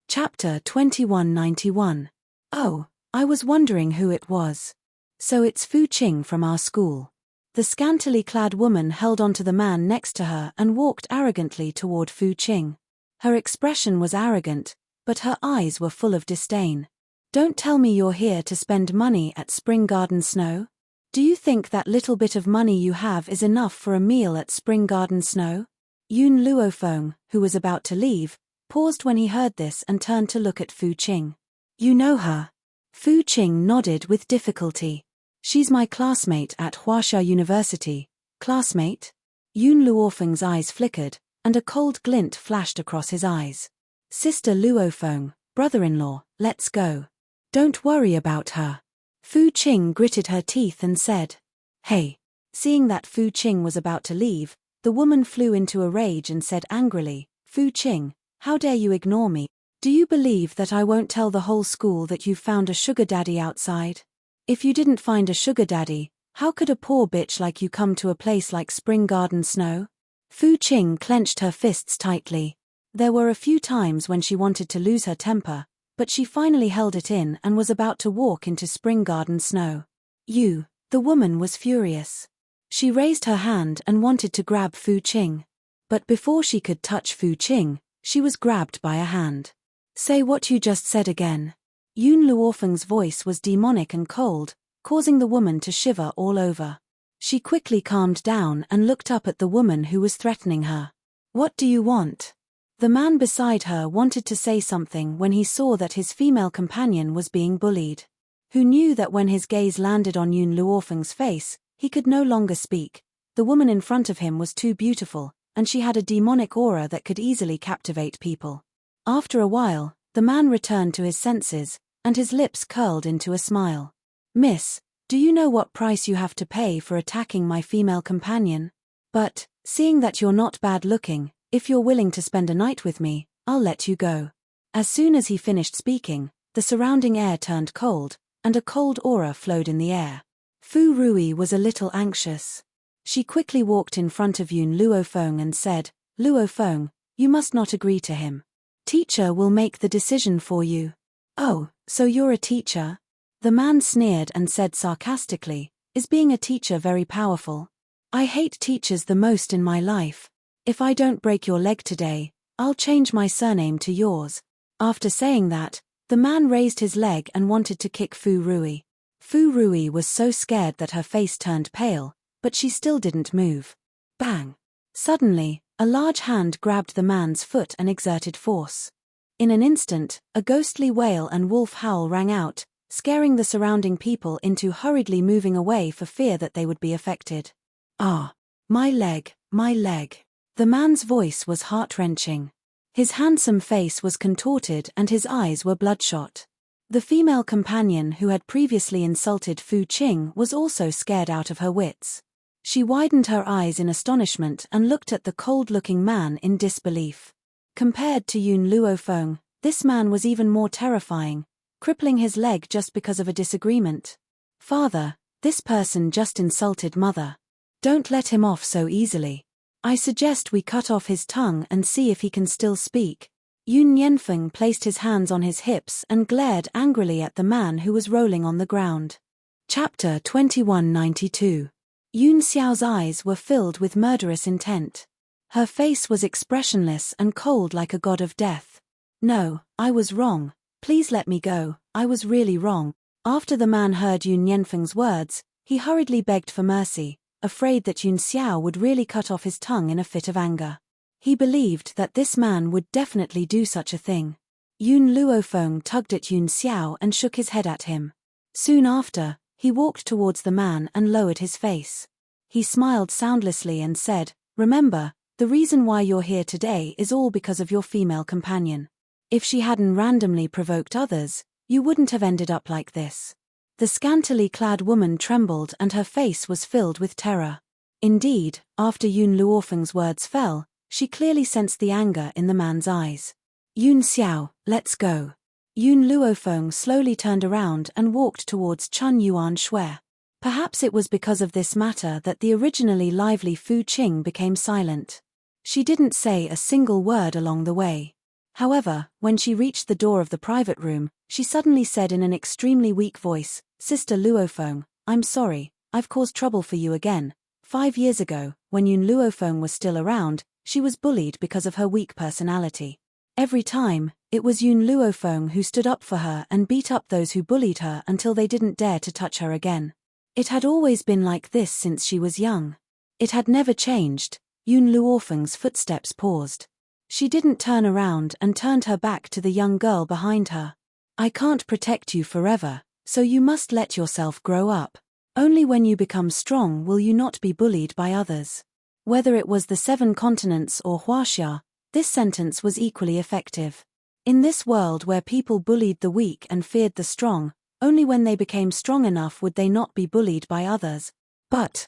Speaker 1: Chapter 2191. Oh, I was wondering who it was. So it's Fu Qing from our school. The scantily clad woman held onto the man next to her and walked arrogantly toward Fu Qing. Her expression was arrogant, but her eyes were full of disdain. Don't tell me you're here to spend money at Spring Garden Snow? Do you think that little bit of money you have is enough for a meal at Spring Garden Snow? Yun Luofeng, who was about to leave, paused when he heard this and turned to look at Fu Qing. You know her? Fu Qing nodded with difficulty. She's my classmate at Huaxia University. Classmate? Yun Luofeng's eyes flickered, and a cold glint flashed across his eyes. Sister Luofeng, brother-in-law, let's go. Don't worry about her. Fu Qing gritted her teeth and said, Hey. Seeing that Fu Qing was about to leave, the woman flew into a rage and said angrily, Fu Qing, how dare you ignore me? Do you believe that I won't tell the whole school that you found a sugar daddy outside? If you didn't find a sugar daddy, how could a poor bitch like you come to a place like Spring Garden Snow? Fu Qing clenched her fists tightly. There were a few times when she wanted to lose her temper, but she finally held it in and was about to walk into Spring Garden Snow. You, the woman was furious. She raised her hand and wanted to grab Fu Qing. But before she could touch Fu Qing, she was grabbed by a hand. Say what you just said again. Yun Luofeng's voice was demonic and cold, causing the woman to shiver all over. She quickly calmed down and looked up at the woman who was threatening her. What do you want? The man beside her wanted to say something when he saw that his female companion was being bullied. Who knew that when his gaze landed on Yun Luofeng's face, he could no longer speak. The woman in front of him was too beautiful, and she had a demonic aura that could easily captivate people. After a while, the man returned to his senses, and his lips curled into a smile. Miss, do you know what price you have to pay for attacking my female companion? But, seeing that you're not bad looking, if you're willing to spend a night with me, I'll let you go. As soon as he finished speaking, the surrounding air turned cold, and a cold aura flowed in the air. Fu Rui was a little anxious. She quickly walked in front of Yun Luofeng and said, Luofeng, you must not agree to him. Teacher will make the decision for you. Oh, so you're a teacher? The man sneered and said sarcastically, Is being a teacher very powerful? I hate teachers the most in my life. If I don't break your leg today, I'll change my surname to yours. After saying that, the man raised his leg and wanted to kick Fu Rui. Fu Rui was so scared that her face turned pale, but she still didn't move. Bang! Suddenly, a large hand grabbed the man's foot and exerted force. In an instant, a ghostly wail and wolf howl rang out, scaring the surrounding people into hurriedly moving away for fear that they would be affected. Ah! My leg, my leg. The man's voice was heart-wrenching. His handsome face was contorted and his eyes were bloodshot. The female companion who had previously insulted Fu Qing was also scared out of her wits. She widened her eyes in astonishment and looked at the cold-looking man in disbelief. Compared to Yun Luofeng, this man was even more terrifying, crippling his leg just because of a disagreement. Father, this person just insulted Mother. Don't let him off so easily. I suggest we cut off his tongue and see if he can still speak. Yun Yanfeng placed his hands on his hips and glared angrily at the man who was rolling on the ground. Chapter 2192. Yun Xiao's eyes were filled with murderous intent. Her face was expressionless and cold like a god of death. No, I was wrong. Please let me go, I was really wrong. After the man heard Yun Yanfeng's words, he hurriedly begged for mercy, afraid that Yun Xiao would really cut off his tongue in a fit of anger. He believed that this man would definitely do such a thing. Yun Luofeng tugged at Yun Xiao and shook his head at him. Soon after, he walked towards the man and lowered his face. He smiled soundlessly and said, "Remember, the reason why you're here today is all because of your female companion. If she hadn't randomly provoked others, you wouldn't have ended up like this." The scantily clad woman trembled and her face was filled with terror. Indeed, after Yun Luofeng's words fell, she clearly sensed the anger in the man's eyes. "Yun Xiao, let's go." Yun Luofeng slowly turned around and walked towards Chun Yuan Shui. Perhaps it was because of this matter that the originally lively Fu Qing became silent. She didn't say a single word along the way. However, when she reached the door of the private room, she suddenly said in an extremely weak voice, "Sister Luofeng, I'm sorry, I've caused trouble for you again. 5 years ago, when Yun Luofeng was still around, she was bullied because of her weak personality. Every time, it was Yun Luofeng who stood up for her and beat up those who bullied her until they didn't dare to touch her again. It had always been like this since she was young. It had never changed." Yun Luofeng's footsteps paused. She didn't turn around and turned her back to the young girl behind her. "I can't protect you forever, so you must let yourself grow up. Only when you become strong will you not be bullied by others." Whether it was the 7 continents or Huaxia, this sentence was equally effective. In this world where people bullied the weak and feared the strong, only when they became strong enough would they not be bullied by others. "But,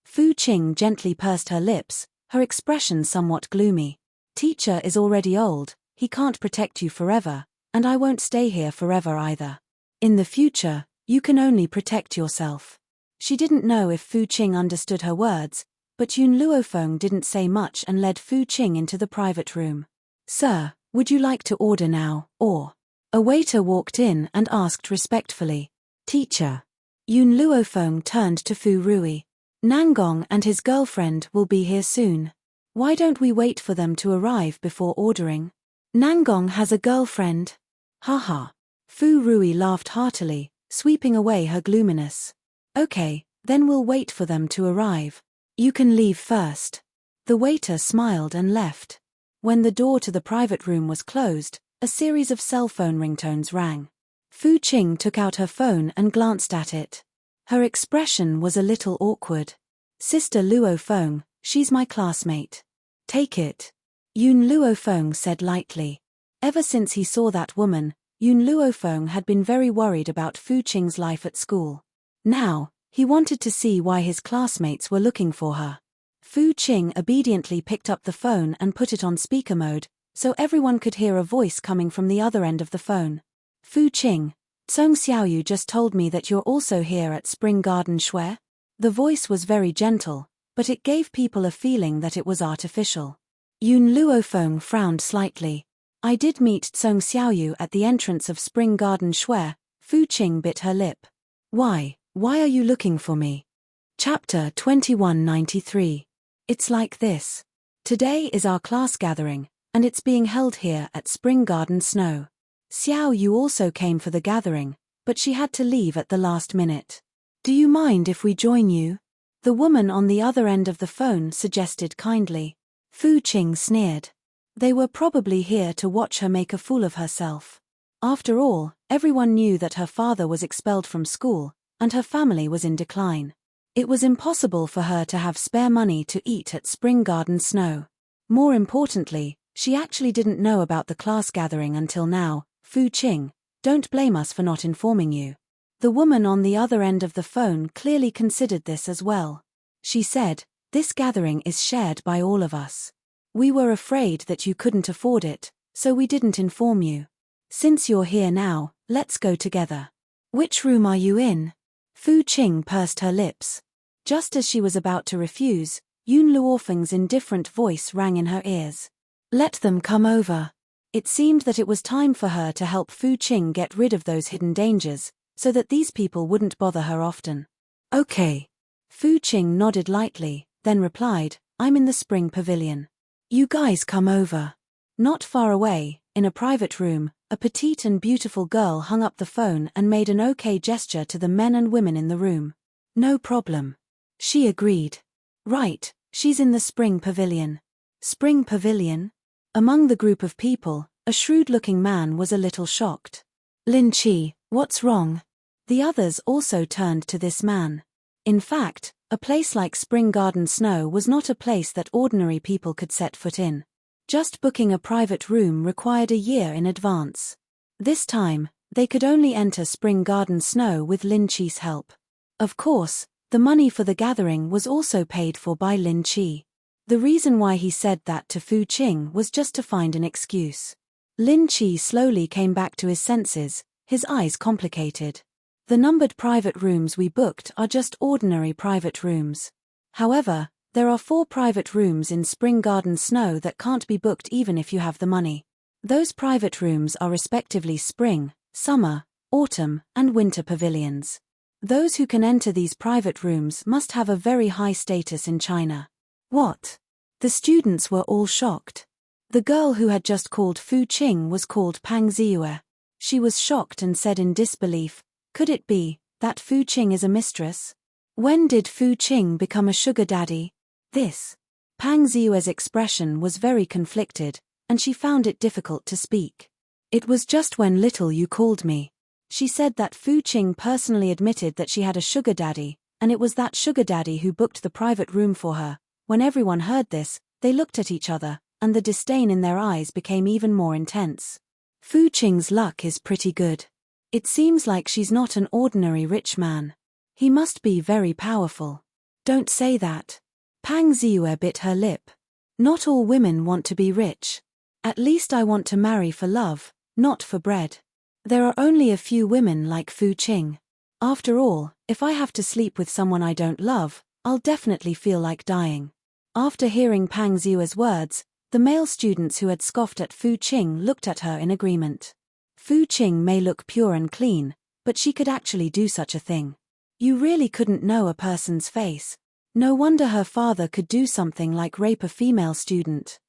Speaker 1: Fu Qing gently pursed her lips, her expression somewhat gloomy. "Teacher is already old, he can't protect you forever, and I won't stay here forever either. In the future, you can only protect yourself." She didn't know if Fu Qing understood her words, but Yun Luofeng didn't say much and led Fu Qing into the private room. "Sir, would you like to order now, or?" A waiter walked in and asked respectfully. "Teacher." Yun Luofeng turned to Fu Rui. "Nangong and his girlfriend will be here soon. Why don't we wait for them to arrive before ordering?" "Nangong has a girlfriend." Haha. Fu Rui laughed heartily, sweeping away her gloominess. "Okay, then we'll wait for them to arrive. You can leave first." The waiter smiled and left. When the door to the private room was closed, a series of cell phone ringtones rang. Fu Qing took out her phone and glanced at it. Her expression was a little awkward. "Sister Luofeng, she's my classmate. Take it." Yun Luofeng said lightly. Ever since he saw that woman, Yun Luofeng had been very worried about Fu Qing's life at school. Now, he wanted to see why his classmates were looking for her. Fu Qing obediently picked up the phone and put it on speaker mode, so everyone could hear a voice coming from the other end of the phone. "Fu Qing, Song Xiaoyu just told me that you're also here at Spring Garden Shui." The voice was very gentle, but it gave people a feeling that it was artificial. Yun Luofeng frowned slightly. "I did meet Song Xiaoyu at the entrance of Spring Garden Shui." Fu Qing bit her lip. Why are you looking for me?" Chapter 2193. It's like this. Today is our class gathering, and it's being held here at Spring Garden Snow. Xiao Yu also came for the gathering, but she had to leave at the last minute. "Do you mind if we join you?" The woman on the other end of the phone suggested kindly. Fu Qing sneered. They were probably here to watch her make a fool of herself. After all, everyone knew that her father was expelled from school, and her family was in decline. It was impossible for her to have spare money to eat at Spring Garden Snow. More importantly, she actually didn't know about the class gathering until now. Fu Qing, don't blame us for not informing you. The woman on the other end of the phone clearly considered this as well. She said, this gathering is shared by all of us. We were afraid that you couldn't afford it, so we didn't inform you. Since you're here now, let's go together. Which room are you in? Fu Qing pursed her lips. Just as she was about to refuse, Yun Luofeng's indifferent voice rang in her ears. Let them come over. It seemed that it was time for her to help Fu Qing get rid of those hidden dangers, so that these people wouldn't bother her often. Okay. Fu Qing nodded lightly, then replied, I'm in the Spring Pavilion. You guys come over. Not far away, in a private room, a petite and beautiful girl hung up the phone and made an okay gesture to the men and women in the room. No problem. She agreed. Right, she's in the Spring Pavilion. Spring Pavilion? Among the group of people, a shrewd-looking man was a little shocked. Lin Chi, what's wrong? The others also turned to this man. In fact, a place like Spring Garden Snow was not a place that ordinary people could set foot in. Just booking a private room required a year in advance. This time, they could only enter Spring Garden Snow with Lin Chi's help. Of course, the money for the gathering was also paid for by Lin Chi. The reason why he said that to Fu Qing was just to find an excuse. Lin Chi slowly came back to his senses, his eyes complicated. The numbered private rooms we booked are just ordinary private rooms. However, there are 4 private rooms in Spring Garden Snow that can't be booked even if you have the money. Those private rooms are respectively spring, summer, autumn, and winter pavilions. Those who can enter these private rooms must have a very high status in China. What? The students were all shocked. The girl who had just called Fu Qing was called Pang Ziyue. She was shocked and said in disbelief, could it be that Fu Qing is a mistress? When did Fu Qing become a sugar daddy? This. Pang Ziyue's expression was very conflicted, and she found it difficult to speak. It was just when little you called me. She said that Fu Qing personally admitted that she had a sugar daddy, and it was that sugar daddy who booked the private room for her. When everyone heard this, they looked at each other, and the disdain in their eyes became even more intense. Fu Qing's luck is pretty good. It seems like she's not an ordinary rich man. He must be very powerful. Don't say that. Pang Ziyue bit her lip. Not all women want to be rich. At least I want to marry for love, not for bread. There are only a few women like Fu Qing. After all, if I have to sleep with someone I don't love, I'll definitely feel like dying. After hearing Pang Ziyue's words, the male students who had scoffed at Fu Qing looked at her in agreement. Fu Qing may look pure and clean, but she could actually do such a thing. You really couldn't know a person's face. No wonder her father could do something like rape a female student.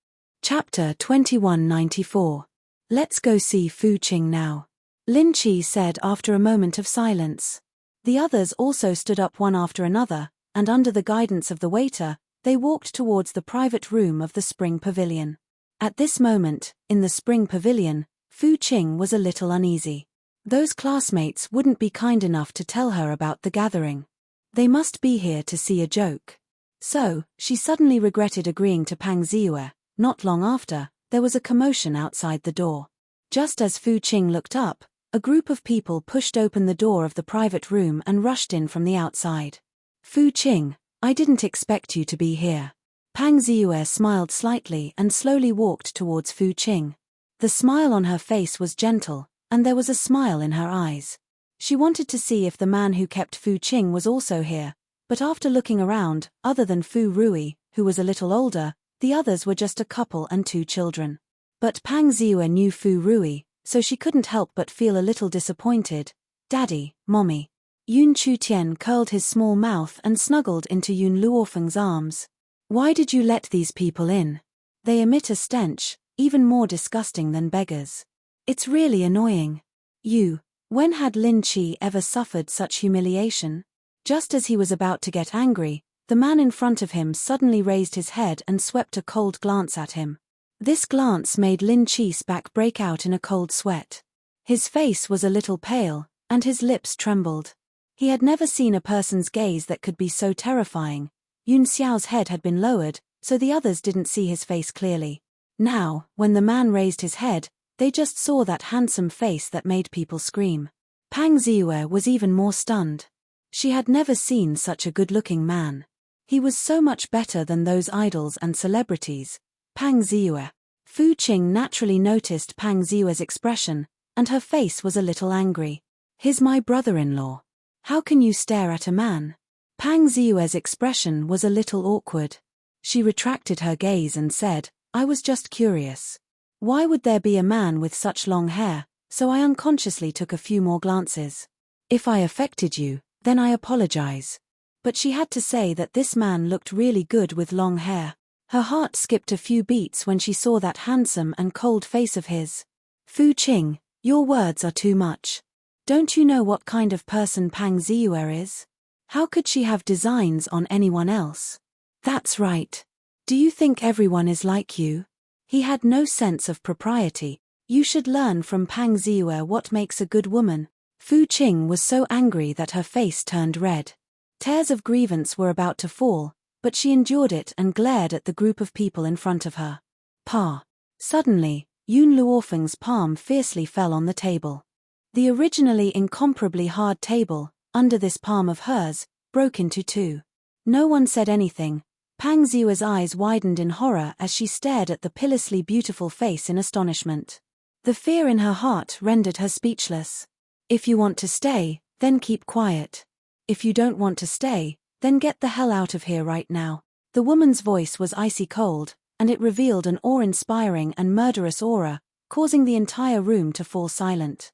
Speaker 1: Chapter 2194. Let's go see Fu Qing now. Lin Chi said after a moment of silence. The others also stood up one after another, and under the guidance of the waiter, they walked towards the private room of the Spring Pavilion. At this moment, in the Spring Pavilion, Fu Qing was a little uneasy. Those classmates wouldn't be kind enough to tell her about the gathering. They must be here to see a joke. So, she suddenly regretted agreeing to Pang Ziyue. Not long after, there was a commotion outside the door. Just as Fu Qing looked up, a group of people pushed open the door of the private room and rushed in from the outside. Fu Qing, I didn't expect you to be here. Pang Ziyue smiled slightly and slowly walked towards Fu Qing. The smile on her face was gentle, and there was a smile in her eyes. She wanted to see if the man who kept Fu Qing was also here, but after looking around, other than Fu Rui, who was a little older, the others were just a couple and 2 children. But Pang Ziyue knew Fu Rui, so she couldn't help but feel a little disappointed. Daddy, Mommy. Yun Chutian curled his small mouth and snuggled into Yun Luofeng's arms. Why did you let these people in? They emit a stench, even more disgusting than beggars. It's really annoying. When had Lin Chi ever suffered such humiliation? Just as he was about to get angry, the man in front of him suddenly raised his head and swept a cold glance at him. This glance made Lin Chi's back break out in a cold sweat. His face was a little pale, and his lips trembled. He had never seen a person's gaze that could be so terrifying. Yun Xiao's head had been lowered, so the others didn't see his face clearly. Now, when the man raised his head, they just saw that handsome face that made people scream. Pang Ziyue was even more stunned. She had never seen such a good-looking man. He was so much better than those idols and celebrities. Pang Ziyue. Fu Qing naturally noticed Pang Ziyue's expression, and her face was a little angry. "He's my brother-in-law. How can you stare at a man?" Pang Ziyue's expression was a little awkward. She retracted her gaze and said, "I was just curious. Why would there be a man with such long hair, so I unconsciously took a few more glances. If I affected you, then I apologize." But she had to say that this man looked really good with long hair. Her heart skipped a few beats when she saw that handsome and cold face of his. "Fu Qing, your words are too much. Don't you know what kind of person Pang Ziyue is? How could she have designs on anyone else?" "That's right. Do you think everyone is like you?" He had no sense of propriety. "You should learn from Pang Ziyue what makes a good woman." Fu Qing was so angry that her face turned red. Tears of grievance were about to fall, but she endured it and glared at the group of people in front of her. "Pa." Suddenly, Yun Luofeng's palm fiercely fell on the table. The originally incomparably hard table, under this palm of hers, broke into two. No one said anything. Pang Ziyue's eyes widened in horror as she stared at the pitilessly beautiful face in astonishment. The fear in her heart rendered her speechless. "If you want to stay, then keep quiet. If you don't want to stay, then get the hell out of here right now." The woman's voice was icy cold, and it revealed an awe-inspiring and murderous aura, causing the entire room to fall silent.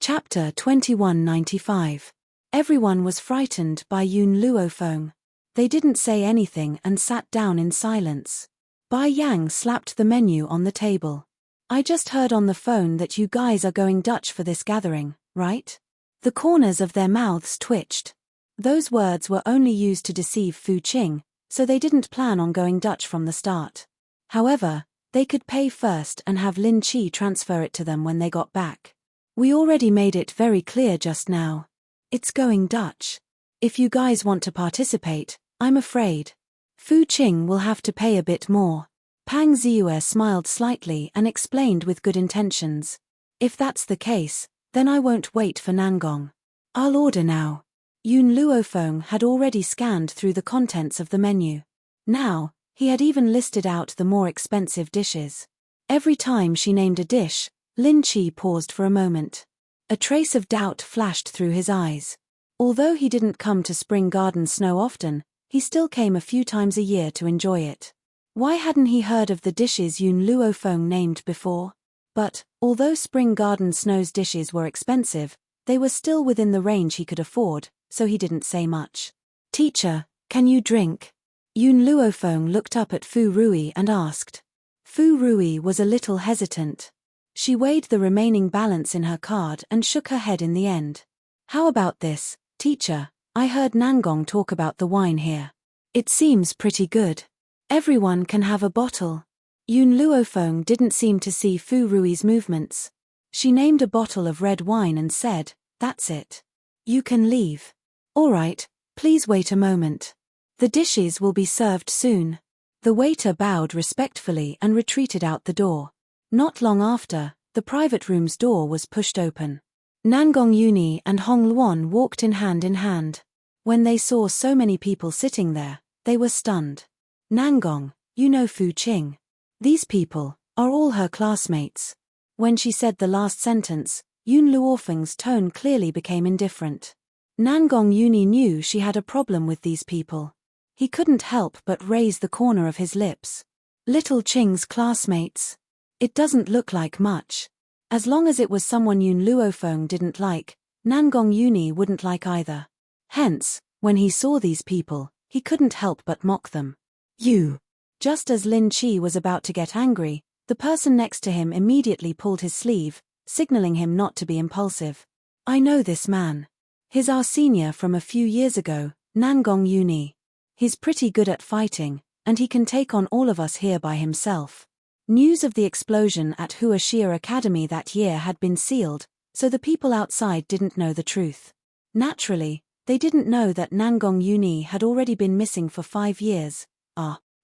Speaker 1: Chapter 2195. Everyone was frightened by Yun Luofeng. They didn't say anything and sat down in silence. Bai Yang slapped the menu on the table. "I just heard on the phone that you guys are going Dutch for this gathering, right?" The corners of their mouths twitched. Those words were only used to deceive Fu Qing, so they didn't plan on going Dutch from the start. However, they could pay first and have Lin Qi transfer it to them when they got back. "We already made it very clear just now. It's going Dutch. If you guys want to participate, I'm afraid Fu Qing will have to pay a bit more." Pang Ziyue smiled slightly and explained with good intentions. "If that's the case, then I won't wait for Nangong. I'll order now." Yun Luofeng had already scanned through the contents of the menu. Now, he had even listed out the more expensive dishes. Every time she named a dish, Lin Qi paused for a moment. A trace of doubt flashed through his eyes. Although he didn't come to Spring Garden Snow often, he still came a few times a year to enjoy it. Why hadn't he heard of the dishes Yun Luofeng named before? But, although Spring Garden Snow's dishes were expensive, they were still within the range he could afford, so he didn't say much. "Teacher, can you drink?" Yun Luofeng looked up at Fu Rui and asked. Fu Rui was a little hesitant. She weighed the remaining balance in her card and shook her head in the end. "How about this, teacher? I heard Nangong talk about the wine here. It seems pretty good. Everyone can have a bottle." Yun Luofeng didn't seem to see Fu Rui's movements. She named a bottle of red wine and said, "That's it. You can leave." "All right, please wait a moment. The dishes will be served soon." The waiter bowed respectfully and retreated out the door. Not long after, the private room's door was pushed open. Nangong Yuni and Hong Luan walked in hand. When they saw so many people sitting there, they were stunned. "Nangong, you know Fu Qing. These people are all her classmates." When she said the last sentence, Yun Luofeng's tone clearly became indifferent. Nangong Yuni knew she had a problem with these people. He couldn't help but raise the corner of his lips. "Little Qing's classmates. It doesn't look like much." As long as it was someone Yun Luofeng didn't like, Nangong Yuni wouldn't like either. Hence, when he saw these people, he couldn't help but mock them. "You." Just as Lin Qi was about to get angry, the person next to him immediately pulled his sleeve, signaling him not to be impulsive. "I know this man. He's our senior from a few years ago, Nangong Yuni. He's pretty good at fighting, and he can take on all of us here by himself." News of the explosion at Huashia Academy that year had been sealed, so the people outside didn't know the truth. Naturally, They didn't know that Nangong Uni had already been missing for 5 years.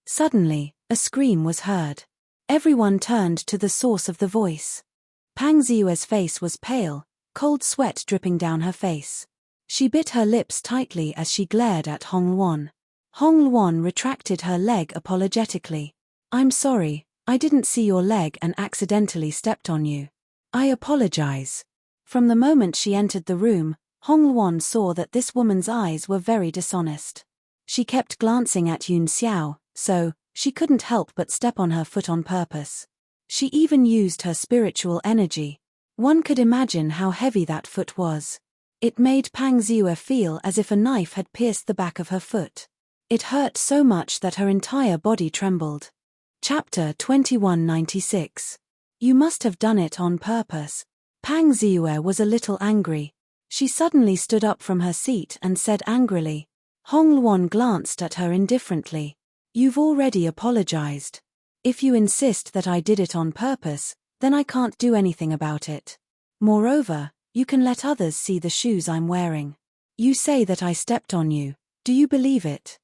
Speaker 1: Suddenly, a scream was heard. Everyone turned to the source of the voice. Pang Ziyue's face was pale, cold sweat dripping down her face. She bit her lips tightly as she glared at Hong Luan. Hong Luan retracted her leg apologetically. "I'm sorry, I didn't see your leg and accidentally stepped on you. I apologize." From the moment she entered the room, Hong Luan saw that this woman's eyes were very dishonest. She kept glancing at Yun Xiao, so she couldn't help but step on her foot on purpose. She even used her spiritual energy. One could imagine how heavy that foot was. It made Pang Ziyue feel as if a knife had pierced the back of her foot. It hurt so much that her entire body trembled. Chapter 2196. You must have done it on purpose. Pang Ziyue was a little angry. She suddenly stood up from her seat and said angrily. Hong Luan glanced at her indifferently. "You've already apologized. If you insist that I did it on purpose, then I can't do anything about it. Moreover, you can let others see the shoes I'm wearing. You say that I stepped on you. Do you believe it?"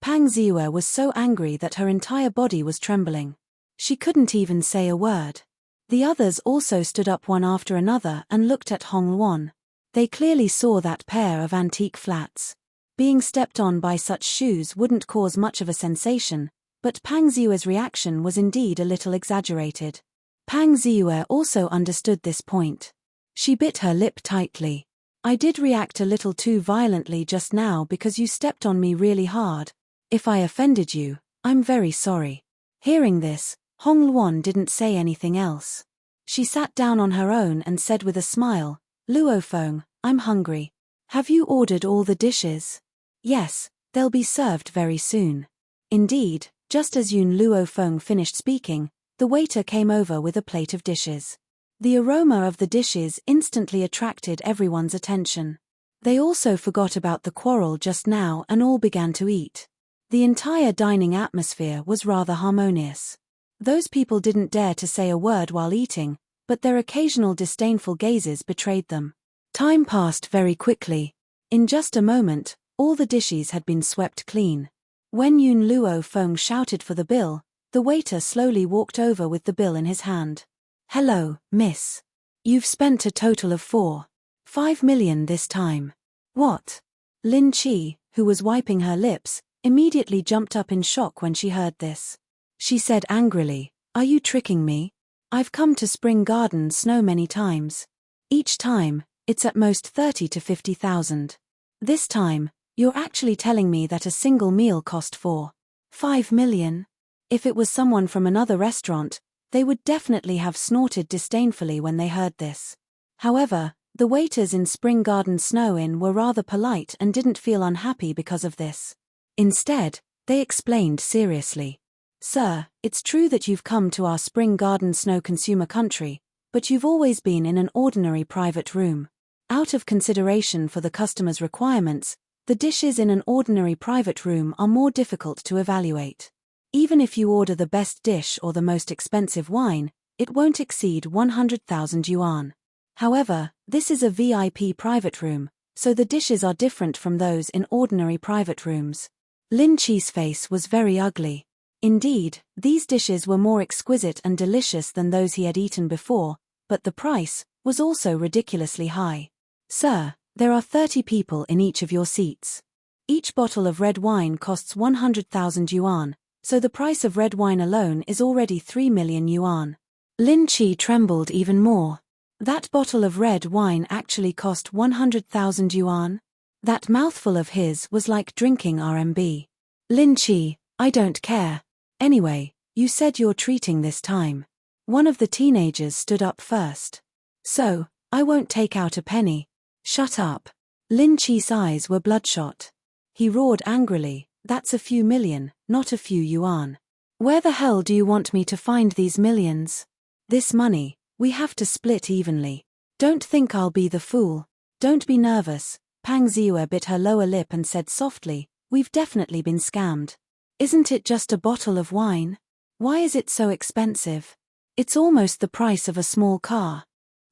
Speaker 1: Pang Ziyue was so angry that her entire body was trembling. She couldn't even say a word. The others also stood up one after another and looked at Hong Luan. They clearly saw that pair of antique flats. Being stepped on by such shoes wouldn't cause much of a sensation, but Pang Ziyue's reaction was indeed a little exaggerated. Pang Ziyue also understood this point. She bit her lip tightly. "I did react a little too violently just now because you stepped on me really hard. If I offended you, I'm very sorry." Hearing this, Hong Luan didn't say anything else. She sat down on her own and said with a smile, "Luo Feng, I'm hungry. Have you ordered all the dishes?" "Yes, they'll be served very soon." Indeed, just as Yun Luo Feng finished speaking, the waiter came over with a plate of dishes. The aroma of the dishes instantly attracted everyone's attention. They also forgot about the quarrel just now and all began to eat. The entire dining atmosphere was rather harmonious. Those people didn't dare to say a word while eating, but their occasional disdainful gazes betrayed them. Time passed very quickly. In just a moment, all the dishes had been swept clean. When Yun Luo Feng shouted for the bill, the waiter slowly walked over with the bill in his hand. "Hello, miss. You've spent a total of 4.5 million this time." "What?" Lin Chi, who was wiping her lips, immediately jumped up in shock when she heard this. She said angrily, "Are you tricking me? I've come to Spring Garden Snow many times. Each time, it's at most 30 to 50,000. This time, you're actually telling me that a single meal cost 4.5 million? If it was someone from another restaurant, they would definitely have snorted disdainfully when they heard this. However, the waiters in Spring Garden Snow Inn were rather polite and didn't feel unhappy because of this. Instead, they explained seriously. "Sir, it's true that you've come to our Spring Garden Snow consumer country, but you've always been in an ordinary private room. Out of consideration for the customer's requirements, the dishes in an ordinary private room are more difficult to evaluate. Even if you order the best dish or the most expensive wine, it won't exceed 100,000 yuan. However, this is a VIP private room, so the dishes are different from those in ordinary private rooms." Lin Chi's face was very ugly. Indeed, these dishes were more exquisite and delicious than those he had eaten before, but the price was also ridiculously high. "Sir, there are 30 people in each of your seats. Each bottle of red wine costs 100,000 yuan, so the price of red wine alone is already 3 million yuan. Lin Chi trembled even more. That bottle of red wine actually cost 100,000 yuan? That mouthful of his was like drinking RMB. "Lin Chi, I don't care. Anyway, you said you're treating this time." One of the teenagers stood up first. "So, I won't take out a penny." "Shut up." Lin Chi's eyes were bloodshot. He roared angrily, "That's a few million, not a few yuan. Where the hell do you want me to find these millions? This money, we have to split evenly. Don't think I'll be the fool. Don't be nervous." Pang Ziyue bit her lower lip and said softly, "We've definitely been scammed. Isn't it just a bottle of wine? Why is it so expensive? It's almost the price of a small car."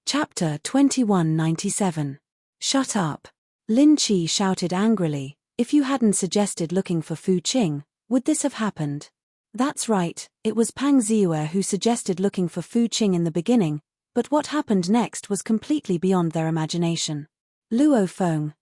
Speaker 1: Chapter 2197. Shut up. Lin Chi shouted angrily, if you hadn't suggested looking for Fu Qing, would this have happened? That's right, it was Pang Ziyue who suggested looking for Fu Qing in the beginning, but what happened next was completely beyond their imagination. Luo Feng,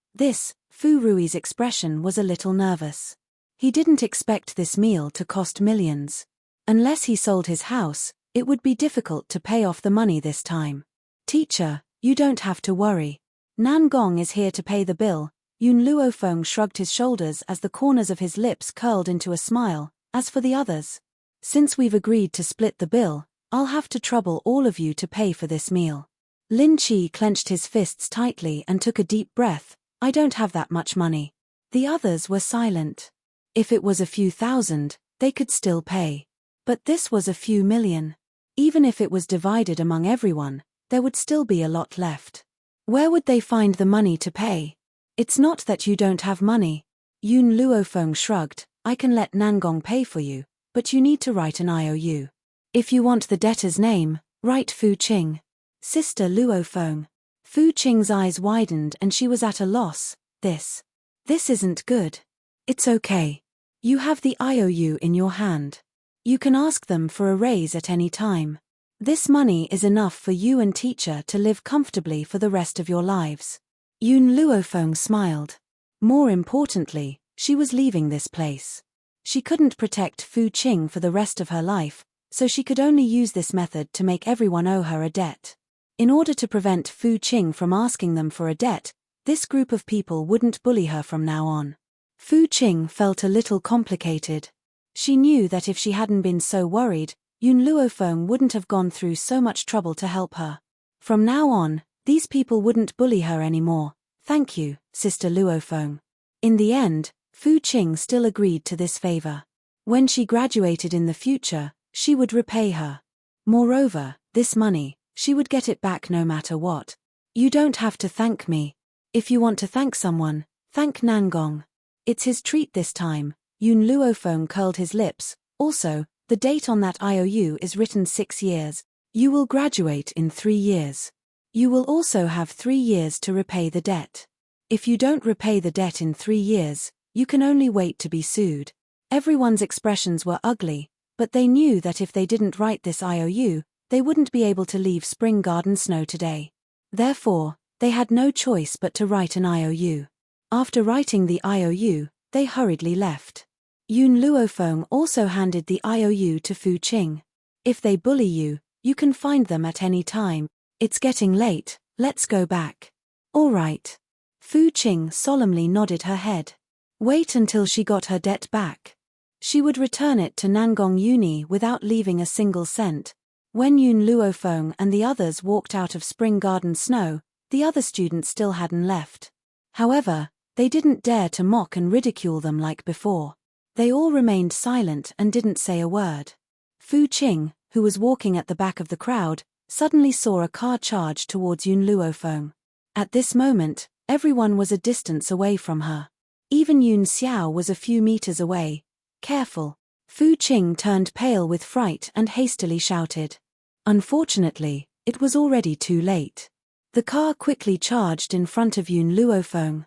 Speaker 1: Fu Rui's expression was a little nervous. He didn't expect this meal to cost millions. Unless he sold his house, it would be difficult to pay off the money this time. Teacher, you don't have to worry. Nan Gong is here to pay the bill. Yun Luo Feng shrugged his shoulders as the corners of his lips curled into a smile. As for the others, since we've agreed to split the bill, I'll have to trouble all of you to pay for this meal. Lin Chi clenched his fists tightly and took a deep breath. I don't have that much money. The others were silent. If it was a few thousand, they could still pay. But this was a few million. Even if it was divided among everyone, there would still be a lot left. Where would they find the money to pay? It's not that you don't have money. Yun Luofeng shrugged. I can let Nangong pay for you, but you need to write an IOU. If you want the debtor's name, write Fu Qing. Sister Luofeng. Fu Qing's eyes widened and she was at a loss. This isn't good. It's okay. You have the IOU in your hand. You can ask them for a raise at any time. This money is enough for you and teacher to live comfortably for the rest of your lives. Yun Luofeng smiled. More importantly, she was leaving this place. She couldn't protect Fu Qing for the rest of her life, so she could only use this method to make everyone owe her a debt. In order to prevent Fu Qing from asking them for a debt, this group of people wouldn't bully her from now on. Fu Qing felt a little complicated. She knew that if she hadn't been so worried, Yun Luofeng wouldn't have gone through so much trouble to help her. From now on, these people wouldn't bully her anymore. Thank you, Sister Luofeng. In the end, Fu Qing still agreed to this favor. When she graduated in the future, she would repay her. Moreover, this money, she would get it back no matter what. You don't have to thank me. If you want to thank someone, thank Nangong. It's his treat this time. Yun Luofeng curled his lips. Also, the date on that IOU is written 6 years. You will graduate in 3 years. You will also have 3 years to repay the debt. If you don't repay the debt in 3 years, you can only wait to be sued. Everyone's expressions were ugly, but they knew that if they didn't write this IOU, they wouldn't be able to leave Spring Garden Snow today. Therefore, they had no choice but to write an IOU. After writing the IOU, they hurriedly left. Yun Luofeng also handed the IOU to Fu Qing. If they bully you, you can find them at any time. It's getting late, let's go back. All right. Fu Qing solemnly nodded her head. Wait until she got her debt back. She would return it to Nangong Uni without leaving a single cent. When Yun Luofeng and the others walked out of Spring Garden Snow, the other students still hadn't left. However, they didn't dare to mock and ridicule them like before. They all remained silent and didn't say a word. Fu Qing, who was walking at the back of the crowd, suddenly saw a car charge towards Yun Luofeng. At this moment, everyone was a distance away from her. Even Yun Xiao was a few meters away. Careful. Fu Qing turned pale with fright and hastily shouted. Unfortunately, it was already too late. The car quickly charged in front of Yun Luofeng.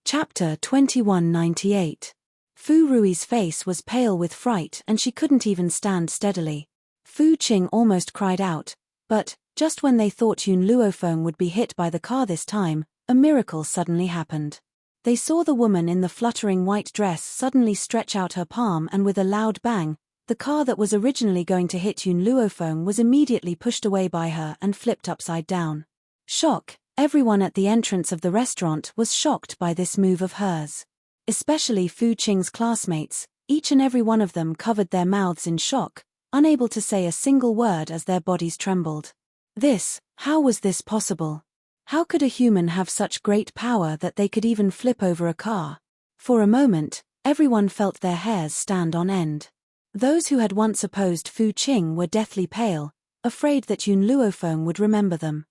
Speaker 1: Chapter 2198. Fu Rui's face was pale with fright and she couldn't even stand steadily. Fu Qing almost cried out, but, just when they thought Yun Luofeng would be hit by the car this time, a miracle suddenly happened. They saw the woman in the fluttering white dress suddenly stretch out her palm and with a loud bang, the car that was originally going to hit Yun Luofeng was immediately pushed away by her and flipped upside down. Shock. Everyone at the entrance of the restaurant was shocked by this move of hers. Especially Fu Qing's classmates, each and every one of them covered their mouths in shock, unable to say a single word as their bodies trembled. How was this possible? How could a human have such great power that they could even flip over a car? For a moment, everyone felt their hairs stand on end. Those who had once opposed Fu Qing were deathly pale, afraid that Yun Luofeng would remember them.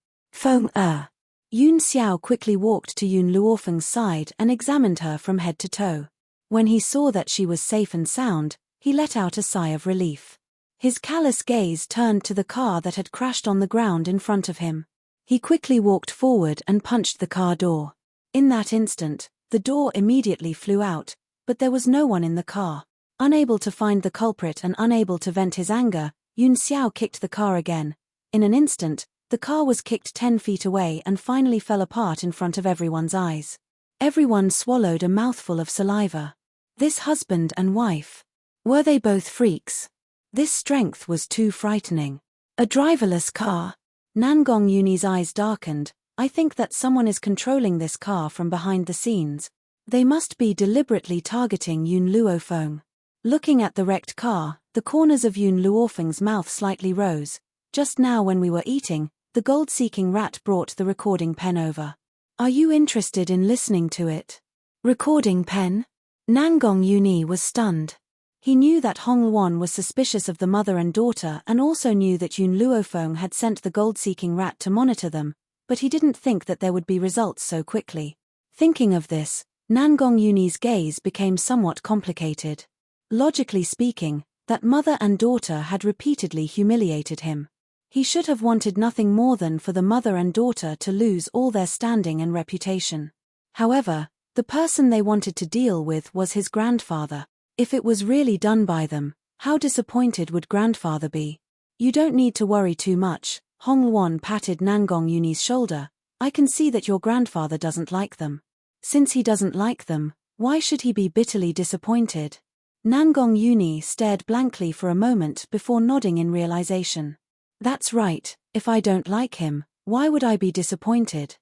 Speaker 1: Yun Xiao quickly walked to Yun Luofeng's side and examined her from head to toe. When he saw that she was safe and sound, he let out a sigh of relief. His callous gaze turned to the car that had crashed on the ground in front of him. He quickly walked forward and punched the car door. In that instant, the door immediately flew out, but there was no one in the car. Unable to find the culprit and unable to vent his anger, Yun Xiao kicked the car again. In an instant, the car was kicked 10 feet away and finally fell apart in front of everyone's eyes. Everyone swallowed a mouthful of saliva. This husband and wife. Were they both freaks? This strength was too frightening. A driverless car. Nangong Yuni's eyes darkened. I think that someone is controlling this car from behind the scenes. They must be deliberately targeting Yun Luofeng. Looking at the wrecked car, the corners of Yun Luofeng's mouth slightly rose. Just now when we were eating, the gold-seeking rat brought the recording pen over. Are you interested in listening to it? Recording pen? Nangong Yuni was stunned. He knew that Hong Luan was suspicious of the mother and daughter and also knew that Yun Luofeng had sent the gold-seeking rat to monitor them, but he didn't think that there would be results so quickly. Thinking of this, Nangong Yuni's gaze became somewhat complicated. Logically speaking, that mother and daughter had repeatedly humiliated him. He should have wanted nothing more than for the mother and daughter to lose all their standing and reputation. However, the person they wanted to deal with was his grandfather. If it was really done by them, how disappointed would grandfather be? You don't need to worry too much, Hong Luan patted Nangong Yuni's shoulder. I can see that your grandfather doesn't like them. Since he doesn't like them, why should he be bitterly disappointed? Nangong Yuni stared blankly for a moment before nodding in realization. That's right, if I don't like him, why would I be disappointed?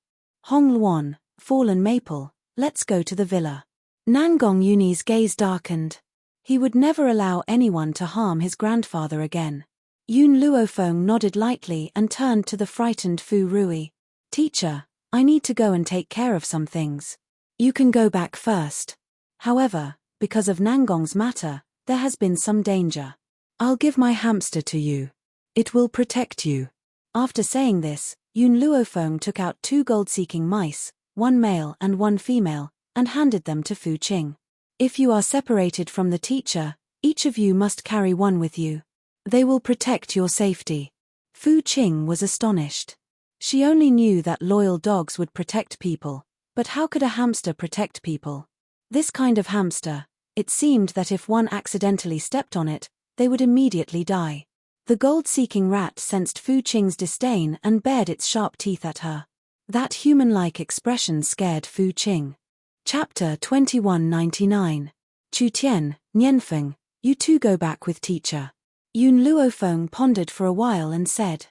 Speaker 1: Hong Luan, fallen maple, let's go to the villa. Nangong Yuni's gaze darkened. He would never allow anyone to harm his grandfather again. Yun Luofeng nodded lightly and turned to the frightened Fu Rui. Teacher, I need to go and take care of some things. You can go back first. However, because of Nangong's matter, there has been some danger. I'll give my hamster to you. It will protect you. After saying this, Yun Luofeng took out 2 gold-seeking mice, 1 male and 1 female, and handed them to Fu Qing. If you are separated from the teacher, each of you must carry one with you. They will protect your safety. Fu Qing was astonished. She only knew that loyal dogs would protect people, but how could a hamster protect people? This kind of hamster, it seemed that if one accidentally stepped on it, they would immediately die. The gold-seeking rat sensed Fu Qing's disdain and bared its sharp teeth at her. That human-like expression scared Fu Qing. Chapter 2199. Chu Tian, Nianfeng, you two go back with teacher. Yun Luofeng pondered for a while and said,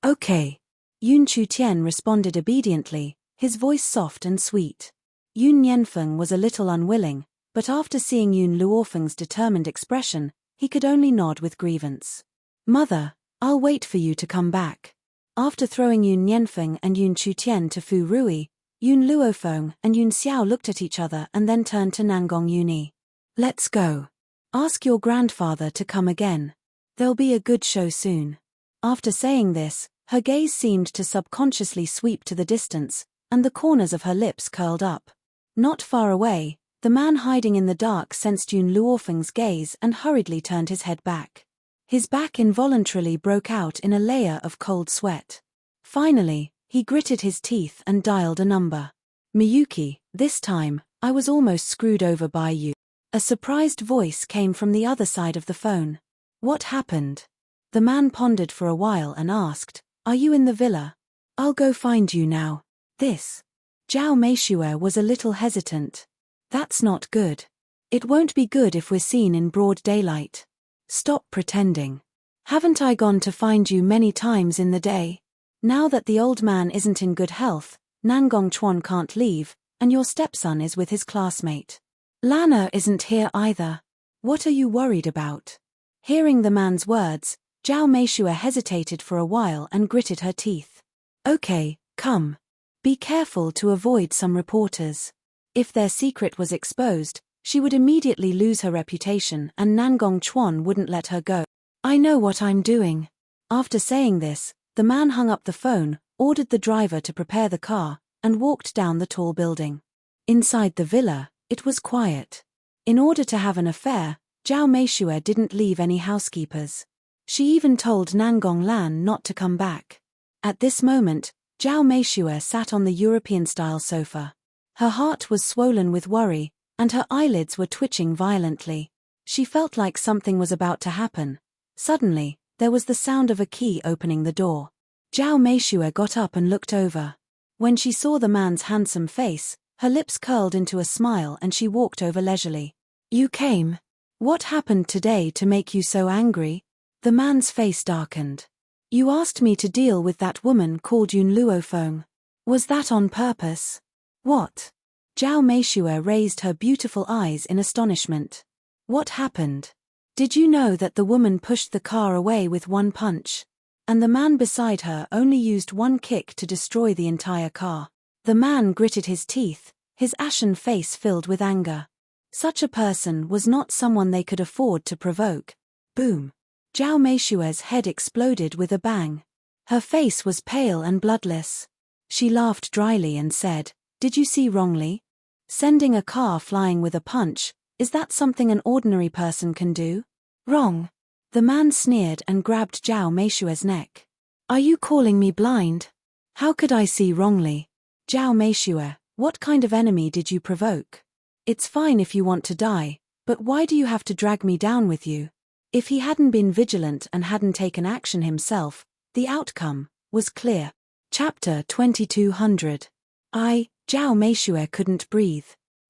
Speaker 1: Okay. Yun Chu Tian responded obediently, his voice soft and sweet. Yun Nianfeng was a little unwilling, but after seeing Yun Luofeng's determined expression, he could only nod with grievance. Mother, I'll wait for you to come back. After throwing Yun Nianfeng and Yun Chu Tian to Fu Rui, Yun Luofeng and Yun Xiao looked at each other and then turned to Nangong Yuni. Let's go. Ask your grandfather to come again. There'll be a good show soon. After saying this, her gaze seemed to subconsciously sweep to the distance, and the corners of her lips curled up. Not far away, the man hiding in the dark sensed Yun Luofeng's gaze and hurriedly turned his head back. His back involuntarily broke out in a layer of cold sweat. Finally, he gritted his teeth and dialed a number. Miyuki, this time, I was almost screwed over by you. A surprised voice came from the other side of the phone. What happened? The man pondered for a while and asked, Are you in the villa? I'll go find you now. This. Zhao Meishue was a little hesitant. That's not good. It won't be good if we're seen in broad daylight. Stop pretending. Haven't I gone to find you many times in the day? Now that the old man isn't in good health, Nangong Chuan can't leave, and your stepson is with his classmate. Lana isn't here either. What are you worried about? Hearing the man's words, Zhao Meishue hesitated for a while and gritted her teeth. Okay, come. Be careful to avoid some reporters. If their secret was exposed, she would immediately lose her reputation and Nangong Chuan wouldn't let her go. I know what I'm doing. After saying this, the man hung up the phone, ordered the driver to prepare the car, and walked down the tall building. Inside the villa, it was quiet. In order to have an affair, Zhao Meishue didn't leave any housekeepers. She even told Nangong Lan not to come back. At this moment, Zhao Meishue sat on the European-style sofa. Her heart was swollen with worry, and her eyelids were twitching violently. She felt like something was about to happen. Suddenly, there was the sound of a key opening the door. Zhao Meishui got up and looked over. When she saw the man's handsome face, her lips curled into a smile and she walked over leisurely. "You came. What happened today to make you so angry?" The man's face darkened. "You asked me to deal with that woman called Yun Luofeng. Was that on purpose?" "What?" Zhao Meishui raised her beautiful eyes in astonishment. "What happened? Did you know that the woman pushed the car away with one punch? And the man beside her only used one kick to destroy the entire car?" The man gritted his teeth, his ashen face filled with anger. Such a person was not someone they could afford to provoke. Boom! Zhao Meishui's head exploded with a bang. Her face was pale and bloodless. She laughed dryly and said, "Did you see wrongly? Sending a car flying with a punch, is that something an ordinary person can do?" "Wrong." The man sneered and grabbed Zhao Meishui's neck. "Are you calling me blind? How could I see wrongly? Zhao Meishui, what kind of enemy did you provoke? It's fine if you want to die, but why do you have to drag me down with you?" If he hadn't been vigilant and hadn't taken action himself, the outcome was clear. Chapter 2200. Zhao Meishui couldn't breathe.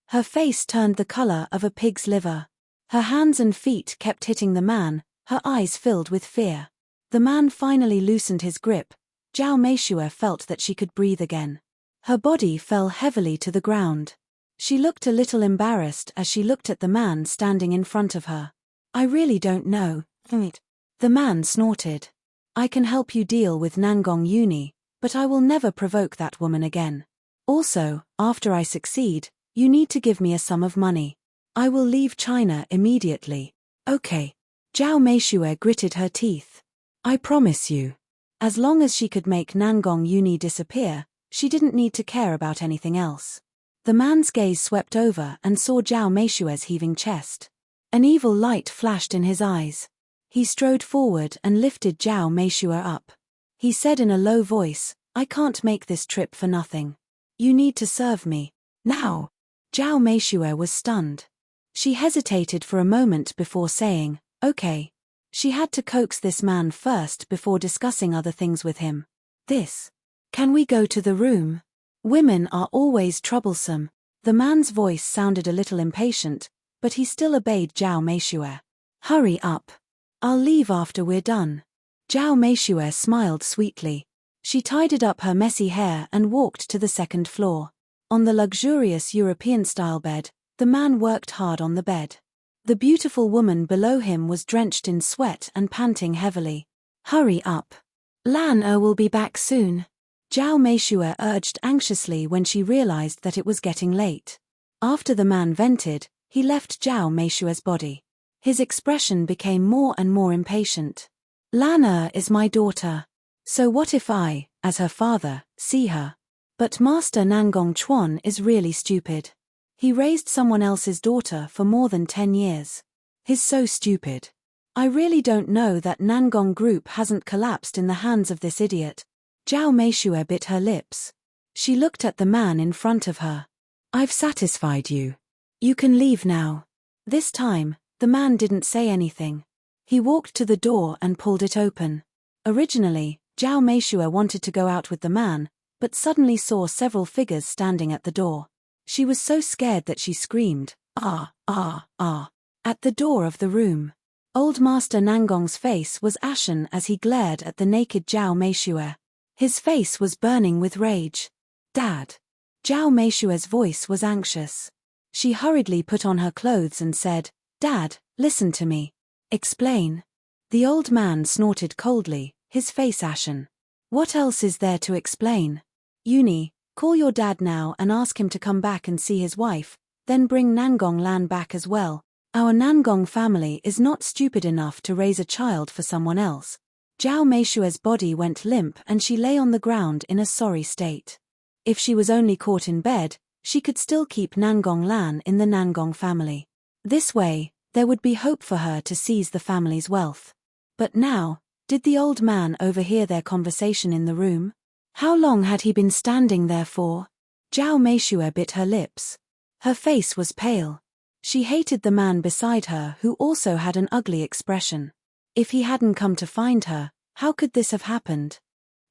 Speaker 1: Her face turned the color of a pig's liver. Her hands and feet kept hitting the man, her eyes filled with fear. The man finally loosened his grip. Zhao Meishui felt that she could breathe again. Her body fell heavily to the ground. She looked a little embarrassed as she looked at the man standing in front of her. "I really don't know." The man snorted. "I can help you deal with Nangong Uni, but I will never provoke that woman again. Also, after I succeed, you need to give me a sum of money. I will leave China immediately." "Okay." Zhao Meishui gritted her teeth. "I promise you." As long as she could make Nangong Uni disappear, she didn't need to care about anything else. The man's gaze swept over and saw Zhao Meishui's heaving chest. An evil light flashed in his eyes. He strode forward and lifted Zhao Meishui up. He said in a low voice, "I can't make this trip for nothing. You need to serve me. Now." Zhao Meishui was stunned. She hesitated for a moment before saying, "Okay." She had to coax this man first before discussing other things with him. Can we go to the room? Women are always troublesome." The man's voice sounded a little impatient, but he still obeyed Zhao Meishui. "Hurry up. I'll leave after we're done." Zhao Meishui smiled sweetly. She tidied up her messy hair and walked to the second floor. On the luxurious European-style bed, the man worked hard on the bed. The beautiful woman below him was drenched in sweat and panting heavily. "Hurry up. Lan will be back soon." Zhao Meishui urged anxiously when she realized that it was getting late. After the man vented, he left Zhao Meishui's body. His expression became more and more impatient. "Lan is my daughter. So what if I, as her father, see her? But Master Nangong Chuan is really stupid. He raised someone else's daughter for more than 10 years. He's so stupid. I really don't know that Nangong Group hasn't collapsed in the hands of this idiot." Zhao Meishui bit her lips. She looked at the man in front of her. "I've satisfied you. You can leave now." This time, the man didn't say anything. He walked to the door and pulled it open. Originally, Zhao Meishui wanted to go out with the man, but suddenly saw several figures standing at the door. She was so scared that she screamed, "Ah, ah, ah," at the door of the room. Old Master Nangong's face was ashen as he glared at the naked Zhao Meishui. His face was burning with rage. "Dad." Zhao Meishui's voice was anxious. She hurriedly put on her clothes and said, "Dad, listen to me. Explain." The old man snorted coldly, his face ashen. "What else is there to explain? Uni, call your dad now and ask him to come back and see his wife, then bring Nangong Lan back as well. Our Nangong family is not stupid enough to raise a child for someone else." Zhao Meishui's body went limp and she lay on the ground in a sorry state. If she was only caught in bed, she could still keep Nangong Lan in the Nangong family. This way, there would be hope for her to seize the family's wealth. But now, did the old man overhear their conversation in the room? How long had he been standing there for? Zhao Meishui bit her lips. Her face was pale. She hated the man beside her who also had an ugly expression. If he hadn't come to find her, how could this have happened?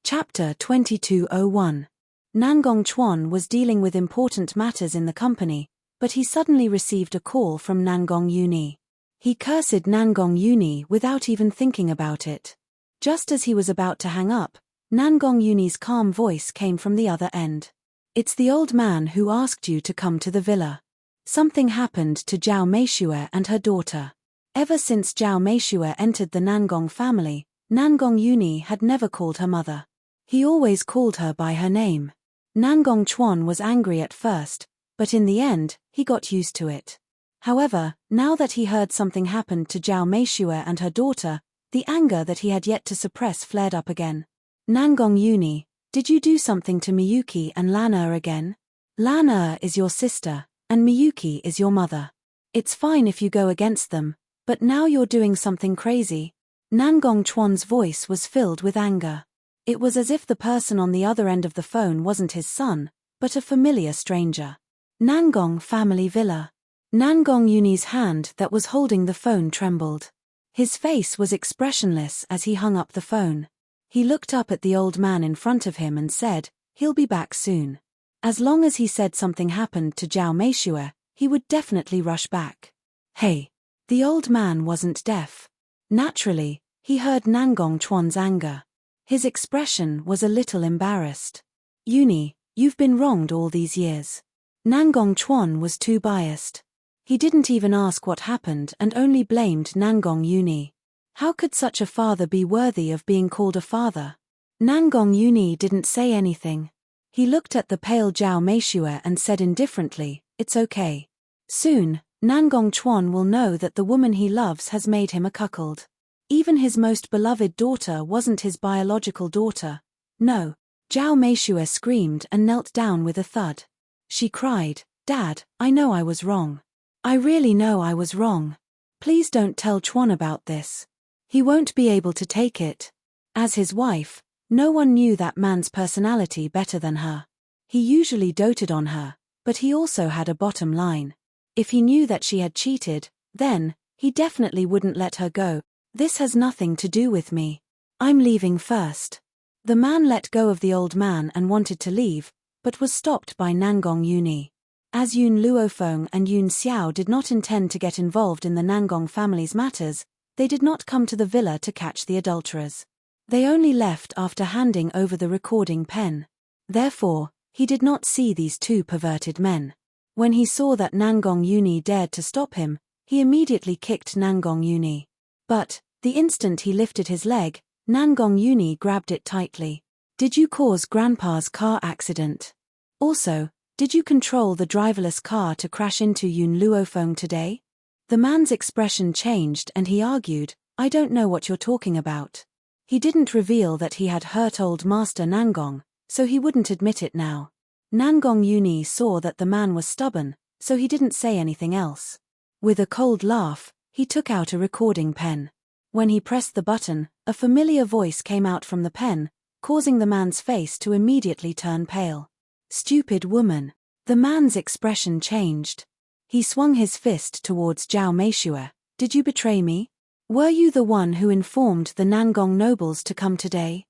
Speaker 1: Chapter 2201. Nangong Chuan was dealing with important matters in the company, but he suddenly received a call from Nangong Yuni. He cursed Nangong Yuni without even thinking about it. Just as he was about to hang up, Nangong Yuni's calm voice came from the other end. "It's the old man who asked you to come to the villa. Something happened to Zhao Meishui and her daughter." Ever since Zhao Meishui entered the Nangong family, Nangong Yuni had never called her mother. He always called her by her name. Nangong Chuan was angry at first, but in the end, he got used to it. However, now that he heard something happened to Zhao Meishui and her daughter, the anger that he had yet to suppress flared up again. "Nangong Yuni, did you do something to Miyuki and Lana again? Lana is your sister, and Miyuki is your mother. It's fine if you go against them, but now you're doing something crazy." Nangong Chuan's voice was filled with anger. It was as if the person on the other end of the phone wasn't his son, but a familiar stranger. Nangong family villa. Nangong Yuni's hand that was holding the phone trembled. His face was expressionless as he hung up the phone. He looked up at the old man in front of him and said, "He'll be back soon." As long as he said something happened to Zhao Meishui, he would definitely rush back. Hey! The old man wasn't deaf. Naturally, he heard Nangong Chuan's anger. His expression was a little embarrassed. "Yuni, you've been wronged all these years." Nangong Chuan was too biased. He didn't even ask what happened and only blamed Nangong Yuni. How could such a father be worthy of being called a father? Nangong Yuni didn't say anything. He looked at the pale Zhao Meishui and said indifferently, "It's okay. Soon, Nangong Chuan will know that the woman he loves has made him a cuckold. Even his most beloved daughter wasn't his biological daughter. No." Zhao Meishui screamed and knelt down with a thud. She cried, "Dad, I know I was wrong. I really know I was wrong. Please don't tell Chuan about this. He won't be able to take it." As his wife, no one knew that man's personality better than her. He usually doted on her, but he also had a bottom line. If he knew that she had cheated, then, he definitely wouldn't let her go. "This has nothing to do with me. I'm leaving first." The man let go of the old man and wanted to leave, but was stopped by Nangong Yuni. As Yun Luofeng and Yun Xiao did not intend to get involved in the Nangong family's matters, they did not come to the villa to catch the adulterers. They only left after handing over the recording pen. Therefore, he did not see these two perverted men. When he saw that Nangong Yuni dared to stop him, he immediately kicked Nangong Yuni. But, the instant he lifted his leg, Nangong Yuni grabbed it tightly. "Did you cause Grandpa's car accident? Also, did you control the driverless car to crash into Yun Luofeng today?" The man's expression changed and he argued, "I don't know what you're talking about." He didn't reveal that he had hurt old Master Nangong, so he wouldn't admit it now. Nangong Yuni saw that the man was stubborn, so he didn't say anything else. With a cold laugh, he took out a recording pen. When he pressed the button, a familiar voice came out from the pen, causing the man's face to immediately turn pale. "Stupid woman." The man's expression changed. He swung his fist towards Zhao Meishui. "Did you betray me? Were you the one who informed the Nangong nobles to come today?"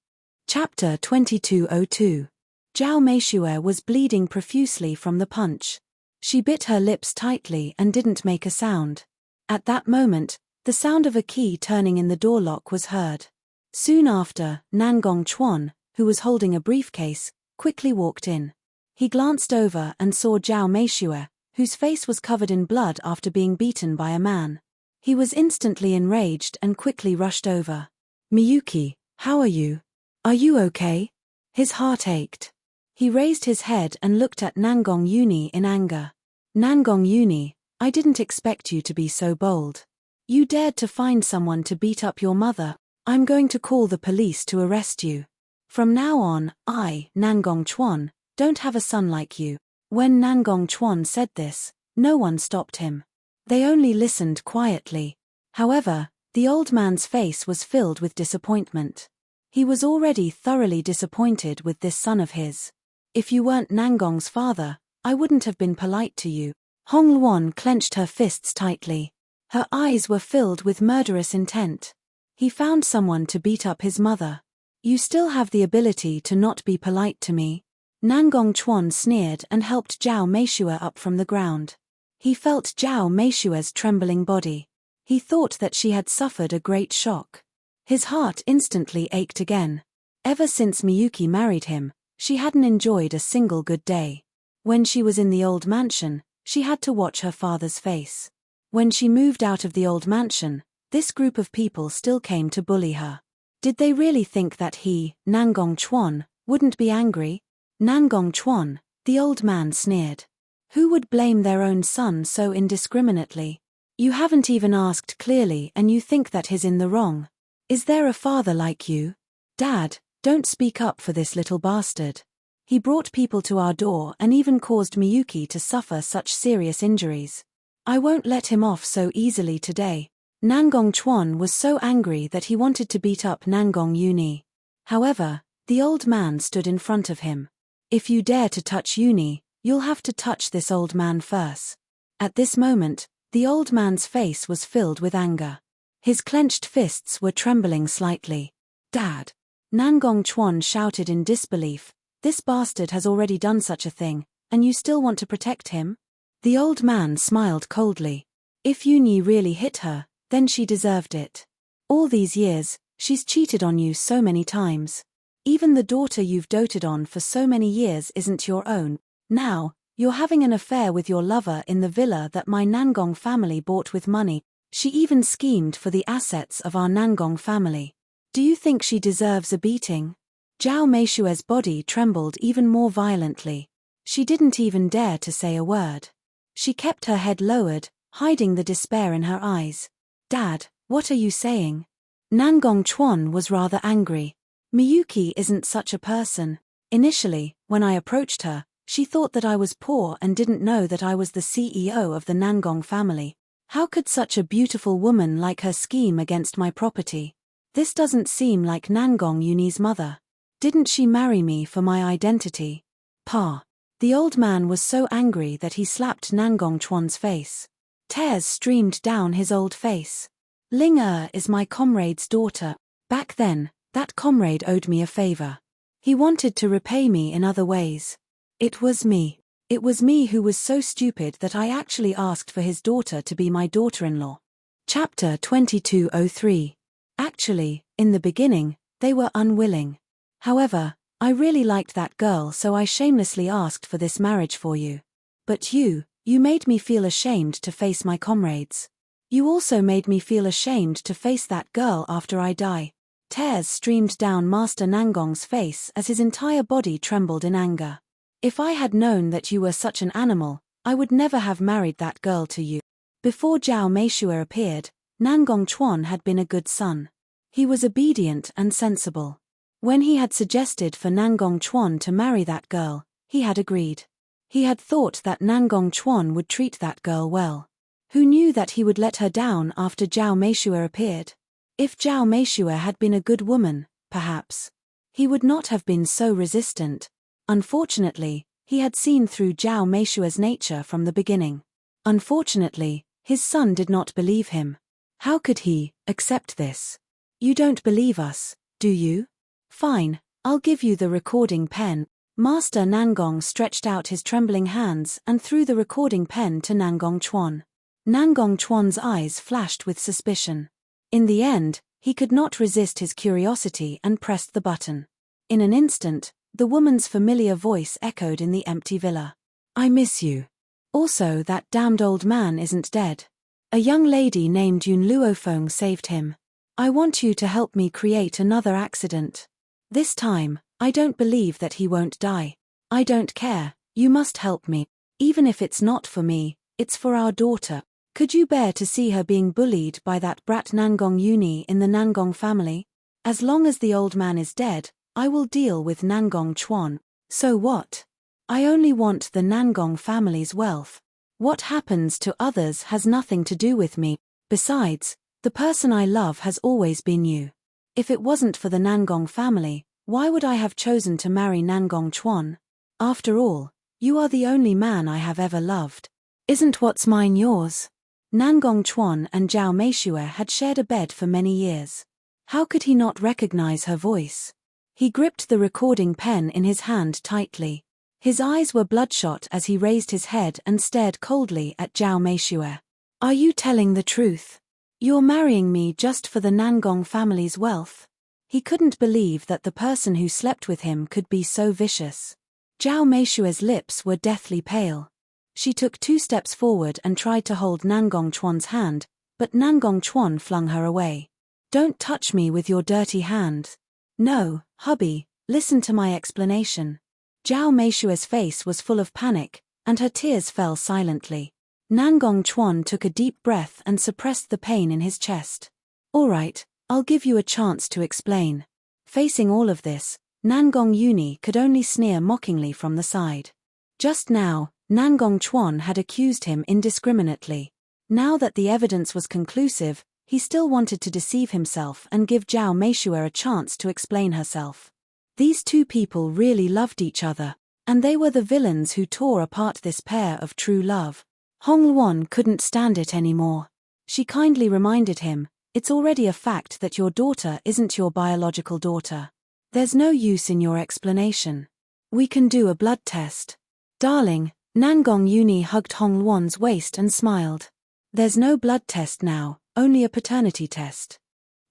Speaker 1: Chapter 2202. Zhao Meishui was bleeding profusely from the punch. She bit her lips tightly and didn't make a sound. At that moment, the sound of a key turning in the door lock was heard. Soon after, Nangong Chuan, who was holding a briefcase, quickly walked in. He glanced over and saw Zhao Meishui, whose face was covered in blood after being beaten by a man. He was instantly enraged and quickly rushed over. "Miyuki, how are you? Are you okay?" His heart ached. He raised his head and looked at Nangong Yuni in anger. "Nangong Yuni, I didn't expect you to be so bold. You dared to find someone to beat up your mother. I'm going to call the police to arrest you. From now on, I, Nangong Chuan, don't have a son like you." When Nangong Chuan said this, no one stopped him. They only listened quietly. However, the old man's face was filled with disappointment. He was already thoroughly disappointed with this son of his. If you weren't Nangong's father, I wouldn't have been polite to you. Hong Luan clenched her fists tightly. Her eyes were filled with murderous intent. He found someone to beat up his mother. You still have the ability to not be polite to me. Nangong Chuan sneered and helped Zhao Meishue up from the ground. He felt Zhao Meishue's trembling body. He thought that she had suffered a great shock. His heart instantly ached again. Ever since Miyuki married him, she hadn't enjoyed a single good day. When she was in the old mansion, she had to watch her father's face. When she moved out of the old mansion, this group of people still came to bully her. Did they really think that he, Nangong Chuan, wouldn't be angry? Nangong Chuan, the old man sneered. Who would blame their own son so indiscriminately? You haven't even asked clearly and you think that he's in the wrong. Is there a father like you? Dad, don't speak up for this little bastard. He brought people to our door and even caused Miyuki to suffer such serious injuries. I won't let him off so easily today. Nangong Chuan was so angry that he wanted to beat up Nangong Uni. However, the old man stood in front of him. If you dare to touch Uni, you'll have to touch this old man first. At this moment, the old man's face was filled with anger. His clenched fists were trembling slightly. Dad! Nangong Chuan shouted in disbelief. This bastard has already done such a thing, and you still want to protect him? The old man smiled coldly. If Uni really hit her, then she deserved it. All these years, she's cheated on you so many times. Even the daughter you've doted on for so many years isn't your own. Now, you're having an affair with your lover in the villa that my Nangong family bought with money. She even schemed for the assets of our Nangong family. Do you think she deserves a beating? Zhao Meishue's body trembled even more violently. She didn't even dare to say a word. She kept her head lowered, hiding the despair in her eyes. Dad, what are you saying? Nangong Chuan was rather angry. Miyuki isn't such a person. Initially, when I approached her, she thought that I was poor and didn't know that I was the CEO of the Nangong family. How could such a beautiful woman like her scheme against my property? This doesn't seem like Nangong Uni's mother. Didn't she marry me for my identity? Pa. The old man was so angry that he slapped Nangong Chuan's face. Tears streamed down his old face. Ling is my comrade's daughter. Back then, that comrade owed me a favor. He wanted to repay me in other ways. It was me. It was me who was so stupid that I actually asked for his daughter to be my daughter-in-law. Chapter 2203. Actually, in the beginning, they were unwilling. However, I really liked that girl, so I shamelessly asked for this marriage for you. But you made me feel ashamed to face my comrades. You also made me feel ashamed to face that girl after I die. Tears streamed down Master Nangong's face as his entire body trembled in anger. If I had known that you were such an animal, I would never have married that girl to you. Before Zhao Meishue appeared, Nangong Chuan had been a good son. He was obedient and sensible. When he had suggested for Nangong Chuan to marry that girl, he had agreed. He had thought that Nangong Chuan would treat that girl well. Who knew that he would let her down after Zhao Meishue appeared? If Zhao Meishue had been a good woman, perhaps he would not have been so resistant. Unfortunately, he had seen through Zhao Meishue's nature from the beginning. Unfortunately, his son did not believe him. How could he accept this? You don't believe us, do you? Fine, I'll give you the recording pen. Master Nangong stretched out his trembling hands and threw the recording pen to Nangong Chuan. Nangong Chuan's eyes flashed with suspicion. In the end, he could not resist his curiosity and pressed the button. In an instant, the woman's familiar voice echoed in the empty villa. I miss you. Also, that damned old man isn't dead. A young lady named Yun Luofeng saved him. I want you to help me create another accident. This time, I don't believe that he won't die. I don't care, you must help me. Even if it's not for me, it's for our daughter. Could you bear to see her being bullied by that brat Nangong Uni in the Nangong family? As long as the old man is dead, I will deal with Nangong Chuan. So what? I only want the Nangong family's wealth. What happens to others has nothing to do with me. Besides, the person I love has always been you. If it wasn't for the Nangong family, why would I have chosen to marry Nangong Chuan? After all, you are the only man I have ever loved. Isn't what's mine yours? Nangong Chuan and Zhao Meishue had shared a bed for many years. How could he not recognize her voice? He gripped the recording pen in his hand tightly. His eyes were bloodshot as he raised his head and stared coldly at Zhao Meishue. Are you telling the truth? You're marrying me just for the Nangong family's wealth? He couldn't believe that the person who slept with him could be so vicious. Zhao Meishue's lips were deathly pale. She took 2 steps forward and tried to hold Nangong Chuan's hand, but Nangong Chuan flung her away. Don't touch me with your dirty hand. No, hubby, listen to my explanation. Zhao Meishue's face was full of panic, and her tears fell silently. Nangong Chuan took a deep breath and suppressed the pain in his chest. All right, I'll give you a chance to explain. Facing all of this, Nangong Uni could only sneer mockingly from the side. Just now, Nangong Chuan had accused him indiscriminately. Now that the evidence was conclusive, he still wanted to deceive himself and give Zhao Meishue a chance to explain herself. These two people really loved each other, and they were the villains who tore apart this pair of true love. Hong Luan couldn't stand it anymore. She kindly reminded him, it's already a fact that your daughter isn't your biological daughter. There's no use in your explanation. We can do a blood test. Darling, Nangong Uni hugged Hong Luan's waist and smiled. There's no blood test now, only a paternity test.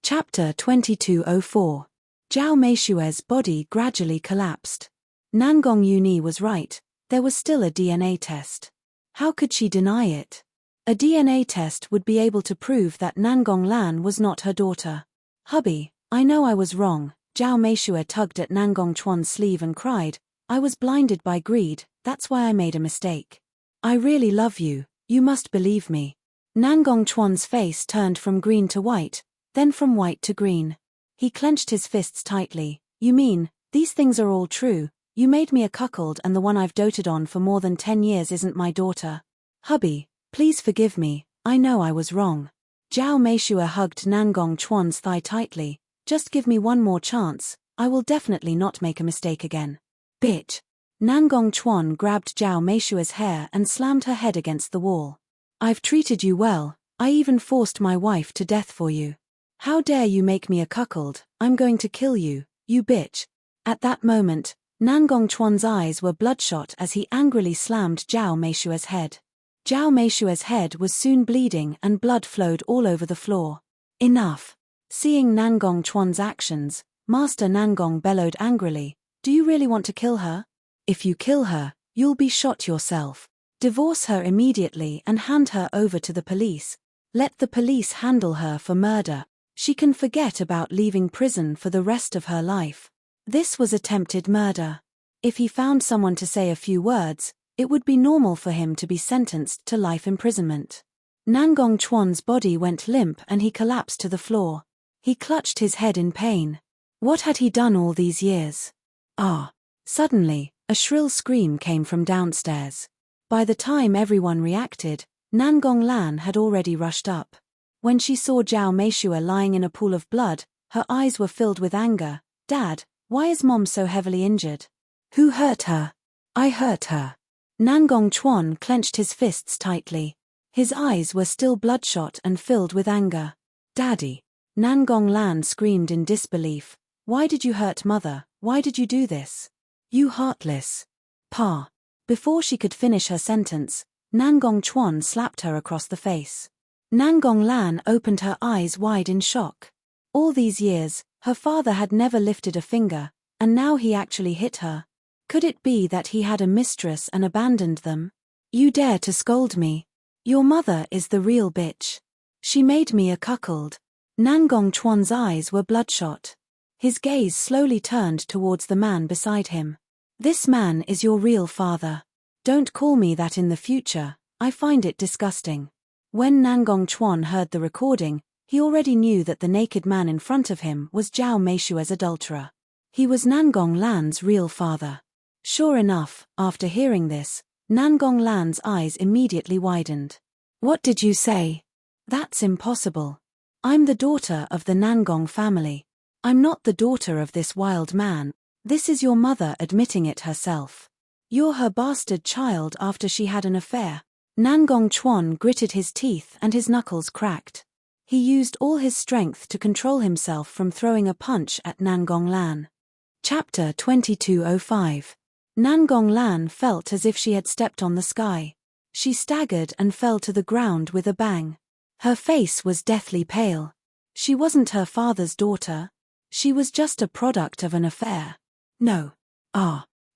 Speaker 1: Chapter 2204. Zhao Meishue's body gradually collapsed. Nangong Uni was right, there was still a DNA test. How could she deny it? A DNA test would be able to prove that Nangong Lan was not her daughter. Hubby, I know I was wrong. Zhao Meishue tugged at Nangong Chuan's sleeve and cried, I was blinded by greed, that's why I made a mistake. I really love you, you must believe me. Nangong Chuan's face turned from green to white, then from white to green. He clenched his fists tightly. You mean, these things are all true? You made me a cuckold and the one I've doted on for more than 10 years isn't my daughter. Hubby, please forgive me, I know I was wrong. Zhao Meishue hugged Nangong Chuan's thigh tightly. Just give me one more chance, I will definitely not make a mistake again. Bitch. Nangong Chuan grabbed Zhao Meishue's hair and slammed her head against the wall. I've treated you well, I even forced my wife to death for you. How dare you make me a cuckold, I'm going to kill you, you bitch. At that moment, Nangong Chuan's eyes were bloodshot as he angrily slammed Zhao Meishue's head. Zhao Meishue's head was soon bleeding and blood flowed all over the floor. Enough. Seeing Nangong Chuan's actions, Master Nangong bellowed angrily, do you really want to kill her? If you kill her, you'll be shot yourself. Divorce her immediately and hand her over to the police. Let the police handle her for murder. She can forget about leaving prison for the rest of her life. This was attempted murder. If he found someone to say a few words, it would be normal for him to be sentenced to life imprisonment. Nangong Chuan's body went limp and he collapsed to the floor. He clutched his head in pain. What had he done all these years? Suddenly, a shrill scream came from downstairs. By the time everyone reacted, Nangong Lan had already rushed up. When she saw Zhao Meishue lying in a pool of blood, her eyes were filled with anger. Dad, why is Mom so heavily injured? Who hurt her? I hurt her. Nangong Chuan clenched his fists tightly. His eyes were still bloodshot and filled with anger. Daddy. Nangong Lan screamed in disbelief. Why did you hurt Mother? Why did you do this? You heartless. Pa. Before she could finish her sentence, Nangong Chuan slapped her across the face. Nangong Lan opened her eyes wide in shock. All these years, her father had never lifted a finger, and now he actually hit her. Could it be that he had a mistress and abandoned them? You dare to scold me? Your mother is the real bitch. She made me a cuckold. Nangong Chuan's eyes were bloodshot. His gaze slowly turned towards the man beside him. This man is your real father. Don't call me that in the future, I find it disgusting. When Nangong Chuan heard the recording, he already knew that the naked man in front of him was Zhao Meishue's adulterer. He was Nangong Lan's real father. Sure enough, after hearing this, Nangong Lan's eyes immediately widened. What did you say? That's impossible. I'm the daughter of the Nangong family. I'm not the daughter of this wild man. This is your mother admitting it herself. You're her bastard child after she had an affair. Nangong Chuan gritted his teeth and his knuckles cracked. He used all his strength to control himself from throwing a punch at Nangong Lan. Chapter 2205. Nangong Lan felt as if she had stepped on the sky. She staggered and fell to the ground with a bang. Her face was deathly pale. She wasn't her father's daughter. She was just a product of an affair. No.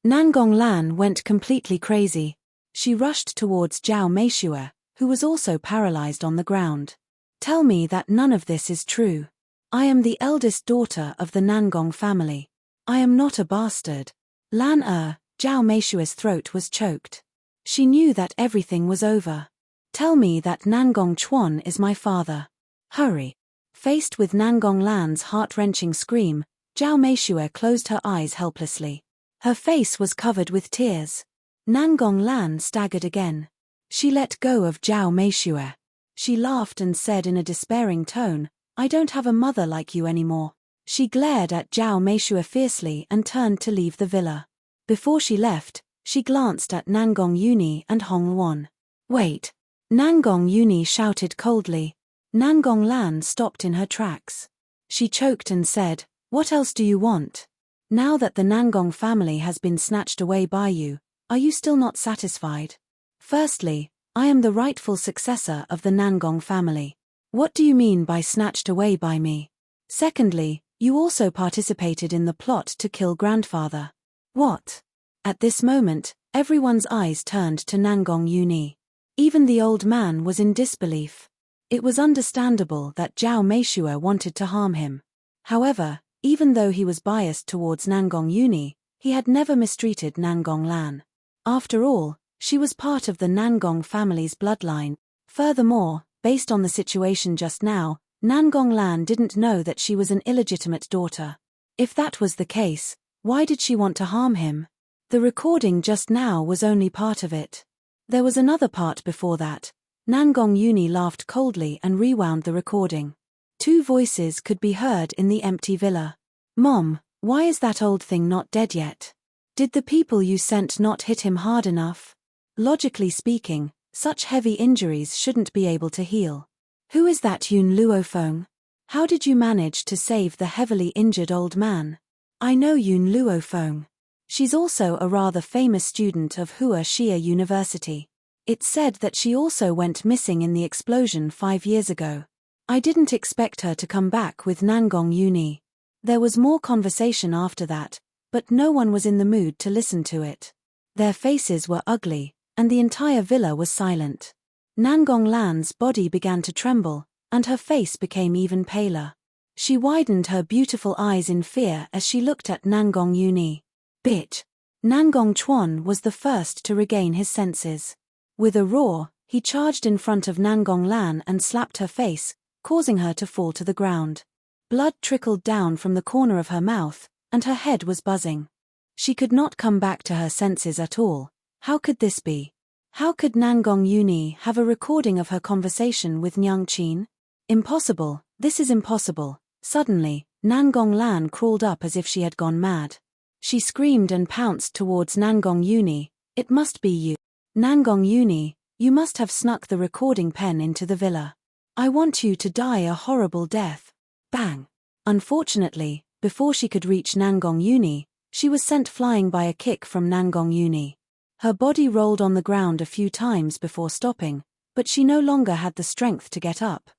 Speaker 1: Nangong Lan went completely crazy. She rushed towards Zhao Meishue, who was also paralyzed on the ground. Tell me that none of this is true. I am the eldest daughter of the Nangong family. I am not a bastard. Zhao Meishue's throat was choked. She knew that everything was over. Tell me that Nangong Chuan is my father. Hurry. Faced with Nangong Lan's heart-wrenching scream, Zhao Meishue closed her eyes helplessly. Her face was covered with tears. Nangong Lan staggered again. She let go of Zhao Meishue. She laughed and said in a despairing tone, I don't have a mother like you anymore. She glared at Zhao Meishue fiercely and turned to leave the villa. Before she left, she glanced at Nangong Yuni and Hong Luan. Wait. Nangong Yuni shouted coldly. Nangong Lan stopped in her tracks. She choked and said, What else do you want? Now that the Nangong family has been snatched away by you, are you still not satisfied? Firstly, I am the rightful successor of the Nangong family. What do you mean by snatched away by me? Secondly, you also participated in the plot to kill grandfather. What? At this moment, everyone's eyes turned to Nangong Yuni. Even the old man was in disbelief. It was understandable that Zhao Meishue wanted to harm him. However, even though he was biased towards Nangong Yuni, he had never mistreated Nangong Lan. After all, she was part of the Nangong family's bloodline. Furthermore, based on the situation just now, Nangong Lan didn't know that she was an illegitimate daughter. If that was the case, why did she want to harm him? The recording just now was only part of it. There was another part before that. Nangong Yuni laughed coldly and rewound the recording. Two voices could be heard in the empty villa. Mom, why is that old thing not dead yet? Did the people you sent not hit him hard enough? Logically speaking, such heavy injuries shouldn't be able to heal. Who is that Yun Luofeng? How did you manage to save the heavily injured old man? I know Yun Luofeng. She's also a rather famous student of Hua Xia University. It's said that she also went missing in the explosion 5 years ago. I didn't expect her to come back with Nangong Yuni. There was more conversation after that, but no one was in the mood to listen to it. Their faces were ugly, and the entire villa was silent. Nangong Lan's body began to tremble, and her face became even paler. She widened her beautiful eyes in fear as she looked at Nangong Yuni. Bitch! Nangong Chuan was the first to regain his senses. With a roar, he charged in front of Nangong Lan and slapped her face, causing her to fall to the ground. Blood trickled down from the corner of her mouth, and her head was buzzing. She could not come back to her senses at all. How could this be? How could Nangong Yuni have a recording of her conversation with Nyang Qin? Impossible, this is impossible. Suddenly, Nangong Lan crawled up as if she had gone mad. She screamed and pounced towards Nangong Yuni. It must be you. Nangong Yuni, you must have snuck the recording pen into the villa. I want you to die a horrible death. Bang! Unfortunately, before she could reach Nangong Yuni, she was sent flying by a kick from Nangong Yuni. Her body rolled on the ground a few times before stopping, but she no longer had the strength to get up.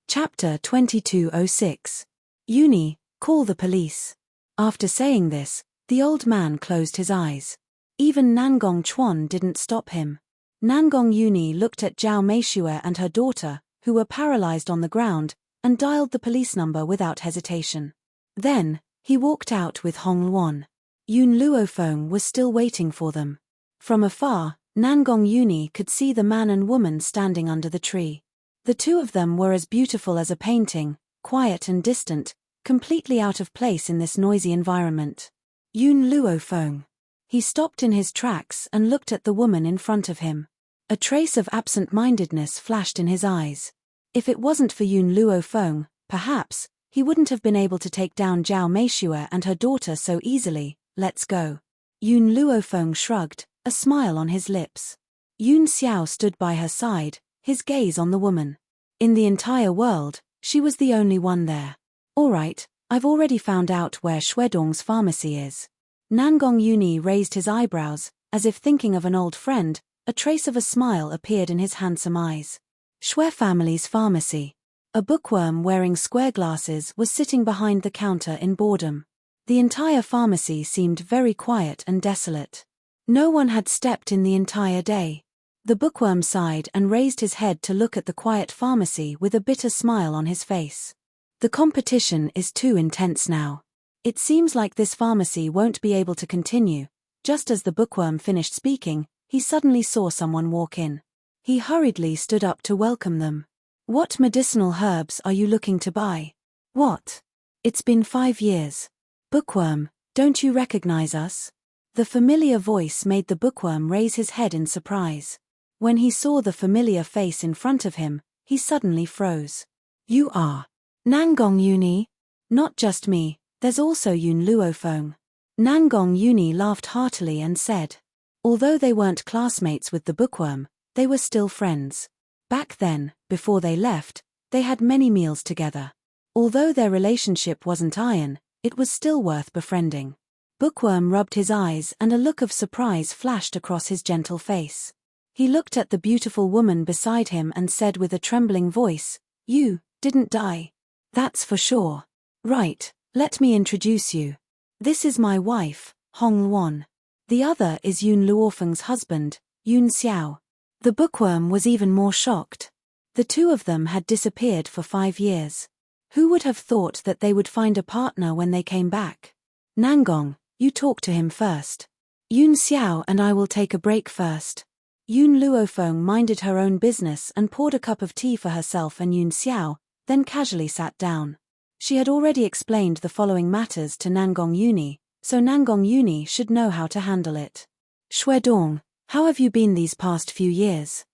Speaker 1: Chapter 2206. Yuni, call the police. After saying this, the old man closed his eyes. Even Nangong Chuan didn't stop him. Nangong Yuni looked at Zhao Meishue and her daughter, who were paralyzed on the ground, and dialed the police number without hesitation. Then, he walked out with Hong Luan. Yun Luofeng was still waiting for them. From afar, Nangong Yuni could see the man and woman standing under the tree. The two of them were as beautiful as a painting, quiet and distant, completely out of place in this noisy environment. Yun Luofeng. He stopped in his tracks and looked at the woman in front of him. A trace of absent-mindedness flashed in his eyes. If it wasn't for Yun Luofeng, perhaps, he wouldn't have been able to take down Zhao Meishue and her daughter so easily. Let's go. Yun Luofeng shrugged, a smile on his lips. Yun Xiao stood by her side, his gaze on the woman. In the entire world, she was the only one there. All right, I've already found out where Shuedong's pharmacy is. Nangong Yuni raised his eyebrows, as if thinking of an old friend. A trace of a smile appeared in his handsome eyes. Shui family's pharmacy. A bookworm wearing square glasses was sitting behind the counter in boredom. The entire pharmacy seemed very quiet and desolate. No one had stepped in the entire day. The bookworm sighed and raised his head to look at the quiet pharmacy with a bitter smile on his face. The competition is too intense now. It seems like this pharmacy won't be able to continue. Just as the bookworm finished speaking, he suddenly saw someone walk in. He hurriedly stood up to welcome them. What medicinal herbs are you looking to buy? What? It's been 5 years. Bookworm, don't you recognize us? The familiar voice made the bookworm raise his head in surprise. When he saw the familiar face in front of him, he suddenly froze. You are Nangong Yuni? Not just me, there's also Yun Luofeng. Nangong Yuni laughed heartily and said. Although they weren't classmates with the bookworm, they were still friends. Back then, before they left, they had many meals together. Although their relationship wasn't iron, it was still worth befriending. Bookworm rubbed his eyes and a look of surprise flashed across his gentle face. He looked at the beautiful woman beside him and said with a trembling voice, You didn't die. That's for sure. Right, let me introduce you. This is my wife, Hong Luan. The other is Yun Luofeng's husband, Yun Xiao. The bookworm was even more shocked. The two of them had disappeared for 5 years. Who would have thought that they would find a partner when they came back? Nangong, you talk to him first. Yun Xiao and I will take a break first. Yun Luofeng minded her own business and poured a cup of tea for herself and Yun Xiao, then casually sat down. She had already explained the following matters to Nangong Yuni, so Nangong Yuni should know how to handle it. Shuedong, how have you been these past few years?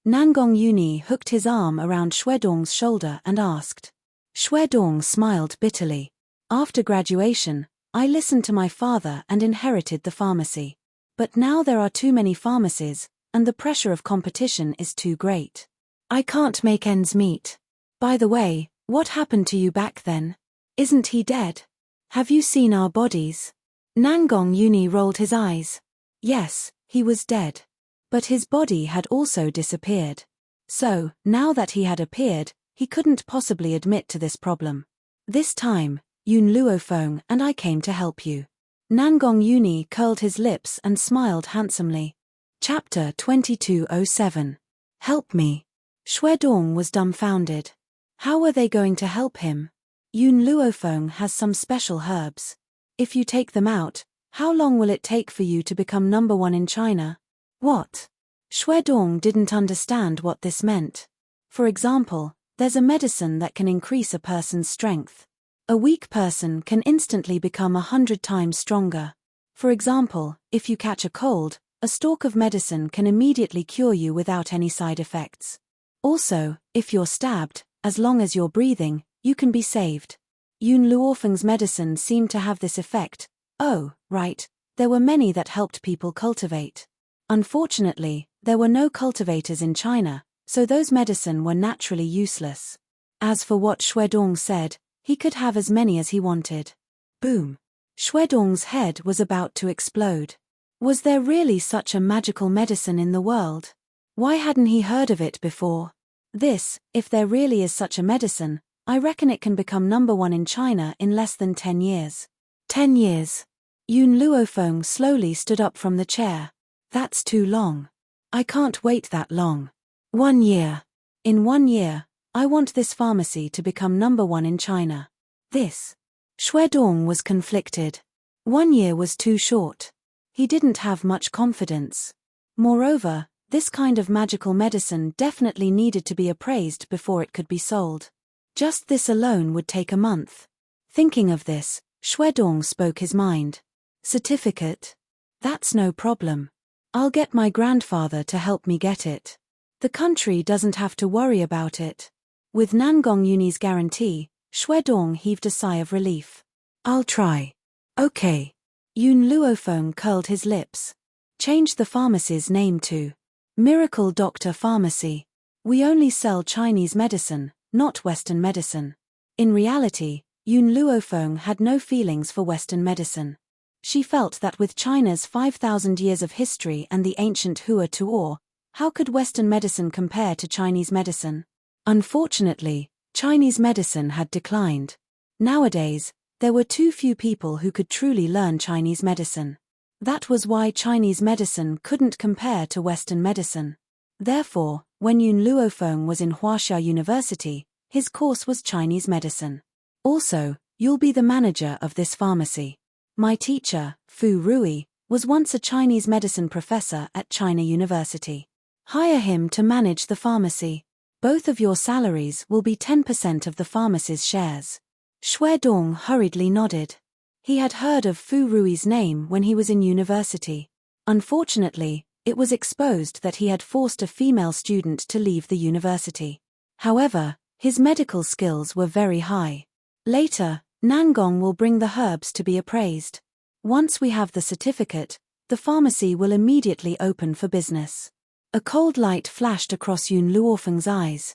Speaker 1: Nangong Yuni hooked his arm around Shuedong's shoulder and asked. Shuedong smiled bitterly. After graduation, I listened to my father and inherited the pharmacy. But now there are too many pharmacies, and the pressure of competition is too great. I can't make ends meet. By the way, what happened to you back then? Isn't he dead? Have you seen our bodies? Nangong Yuni rolled his eyes. Yes, he was dead. But his body had also disappeared. So, now that he had appeared, he couldn't possibly admit to this problem. This time, Yun Luofeng and I came to help you. Nangong Yuni curled his lips and smiled handsomely. Chapter 2207. Help me. Shuedong was dumbfounded. How were they going to help him? Yun Luofeng has some special herbs. If you take them out, how long will it take for you to become number 1 in China? What? Shuedong didn't understand what this meant. For example, there's a medicine that can increase a person's strength. A weak person can instantly become 100 times stronger. For example, if you catch a cold, a stalk of medicine can immediately cure you without any side effects. Also, if you're stabbed, as long as you're breathing, you can be saved. Yun Luofeng's medicine seemed to have this effect. Oh, right, there were many that helped people cultivate. Unfortunately, there were no cultivators in China, so those medicine were naturally useless. As for what Shuedong said, he could have as many as he wanted. Boom. Shuedong's head was about to explode. Was there really such a magical medicine in the world? Why hadn't he heard of it before? This, if there really is such a medicine, I reckon it can become number 1 in China in less than 10 years. 10 years. Yun Luofeng slowly stood up from the chair. That's too long. I can't wait that long. 1 year. In 1 year, I want this pharmacy to become number 1 in China. This. Shuedong was conflicted. 1 year was too short. He didn't have much confidence. Moreover, this kind of magical medicine definitely needed to be appraised before it could be sold. Just this alone would take a month. Thinking of this, Shuedong spoke his mind. Certificate? That's no problem. I'll get my grandfather to help me get it. The country doesn't have to worry about it. With Nangong Yuni's guarantee, Shuedong heaved a sigh of relief. I'll try. Okay. Yun Luofeng curled his lips. Change the pharmacy's name to Miracle Doctor Pharmacy. We only sell Chinese medicine, not Western medicine. In reality, Yun Luofeng had no feelings for Western medicine. She felt that with China's 5,000 years of history and the ancient Hua Tuo, how could Western medicine compare to Chinese medicine? Unfortunately, Chinese medicine had declined. Nowadays, there were too few people who could truly learn Chinese medicine. That was why Chinese medicine couldn't compare to Western medicine. Therefore, when Yun Luofeng was in Huaxia University, his course was Chinese medicine. Also, you'll be the manager of this pharmacy. My teacher, Fu Rui, was once a Chinese medicine professor at China University. Hire him to manage the pharmacy. Both of your salaries will be 10% of the pharmacy's shares. Xue Dong hurriedly nodded. He had heard of Fu Rui's name when he was in university. Unfortunately, it was exposed that he had forced a female student to leave the university. However, his medical skills were very high. Later, Nangong will bring the herbs to be appraised. Once we have the certificate, the pharmacy will immediately open for business. A cold light flashed across Yun Luofeng's eyes.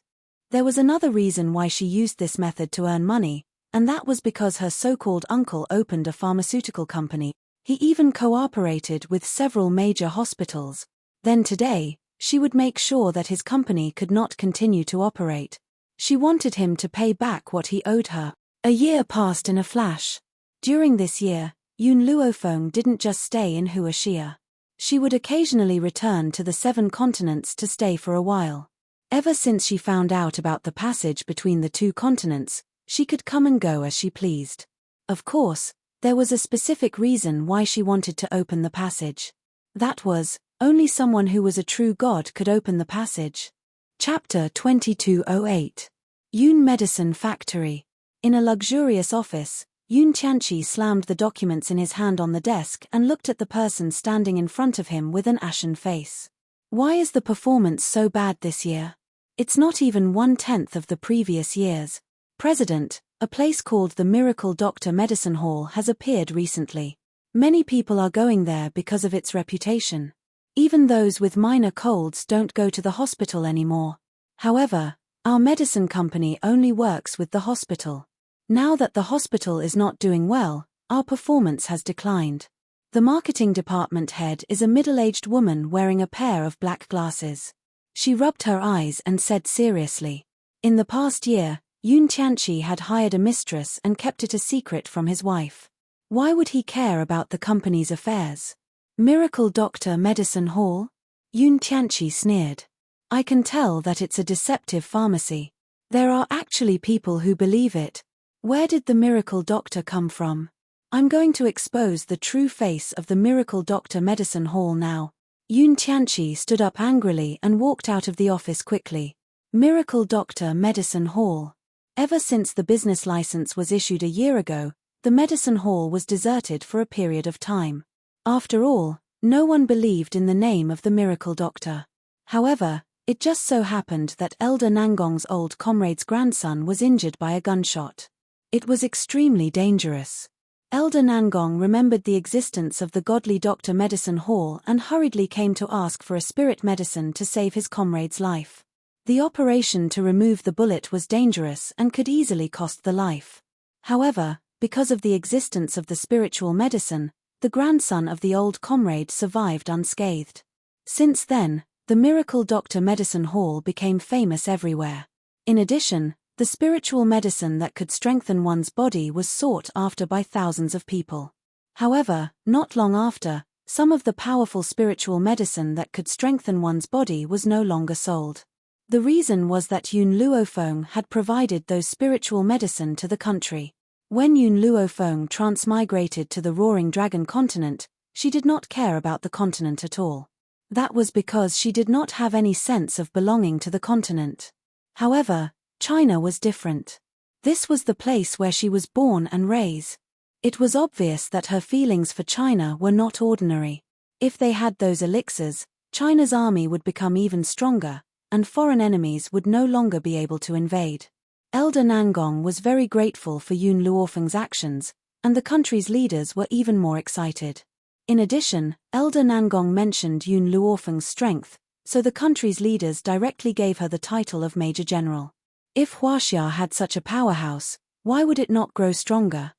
Speaker 1: There was another reason why she used this method to earn money, and that was because her so-called uncle opened a pharmaceutical company. He even cooperated with several major hospitals. Then today, she would make sure that his company could not continue to operate. She wanted him to pay back what he owed her. A year passed in a flash. During this year, Yun Luofeng didn't just stay in Huaxia. She would occasionally return to the 7 continents to stay for a while. Ever since she found out about the passage between the 2 continents, she could come and go as she pleased. Of course, there was a specific reason why she wanted to open the passage. That was, only someone who was a true god could open the passage. Chapter 2208. Yun Medicine Factory. In a luxurious office, Yun Tianqi slammed the documents in his hand on the desk and looked at the person standing in front of him with an ashen face. Why is the performance so bad this year? It's not even 1/10 of the previous years. President, a place called the Miracle Doctor Medicine Hall has appeared recently. Many people are going there because of its reputation. Even those with minor colds don't go to the hospital anymore. However, our medicine company only works with the hospital. Now that the hospital is not doing well, our performance has declined. The marketing department head is a middle-aged woman wearing a pair of black glasses. She rubbed her eyes and said seriously. In the past year, Yun Tianqi had hired a mistress and kept it a secret from his wife. Why would he care about the company's affairs? Miracle Doctor Medicine Hall? Yun Tianqi sneered. I can tell that it's a deceptive pharmacy. There are actually people who believe it. Where did the Miracle Doctor come from? I'm going to expose the true face of the Miracle Doctor Medicine Hall now. Yun Tianqi stood up angrily and walked out of the office quickly. Miracle Doctor Medicine Hall. Ever since the business license was issued a year ago, the medicine hall was deserted for a period of time. After all, no one believed in the name of the Miracle Doctor. However, it just so happened that Elder Nangong's old comrade's grandson was injured by a gunshot. It was extremely dangerous. Elder Nangong remembered the existence of the godly Doctor Medicine Hall and hurriedly came to ask for a spirit medicine to save his comrade's life. The operation to remove the bullet was dangerous and could easily cost the life. However, because of the existence of the spiritual medicine, the grandson of the old comrade survived unscathed. Since then, the Miracle Doctor Medicine Hall became famous everywhere. In addition, the spiritual medicine that could strengthen one's body was sought after by thousands of people. However, not long after, some of the powerful spiritual medicine that could strengthen one's body was no longer sold. The reason was that Yun Luofeng had provided those spiritual medicine to the country. When Yun Luofeng transmigrated to the Roaring Dragon continent, she did not care about the continent at all. That was because she did not have any sense of belonging to the continent. However, China was different. This was the place where she was born and raised. It was obvious that her feelings for China were not ordinary. If they had those elixirs, China's army would become even stronger, and foreign enemies would no longer be able to invade. Elder Nangong was very grateful for Yun Luofeng's actions, and the country's leaders were even more excited. In addition, Elder Nangong mentioned Yun Luofeng's strength, so the country's leaders directly gave her the title of Major General. If Huaxia had such a powerhouse, why would it not grow stronger?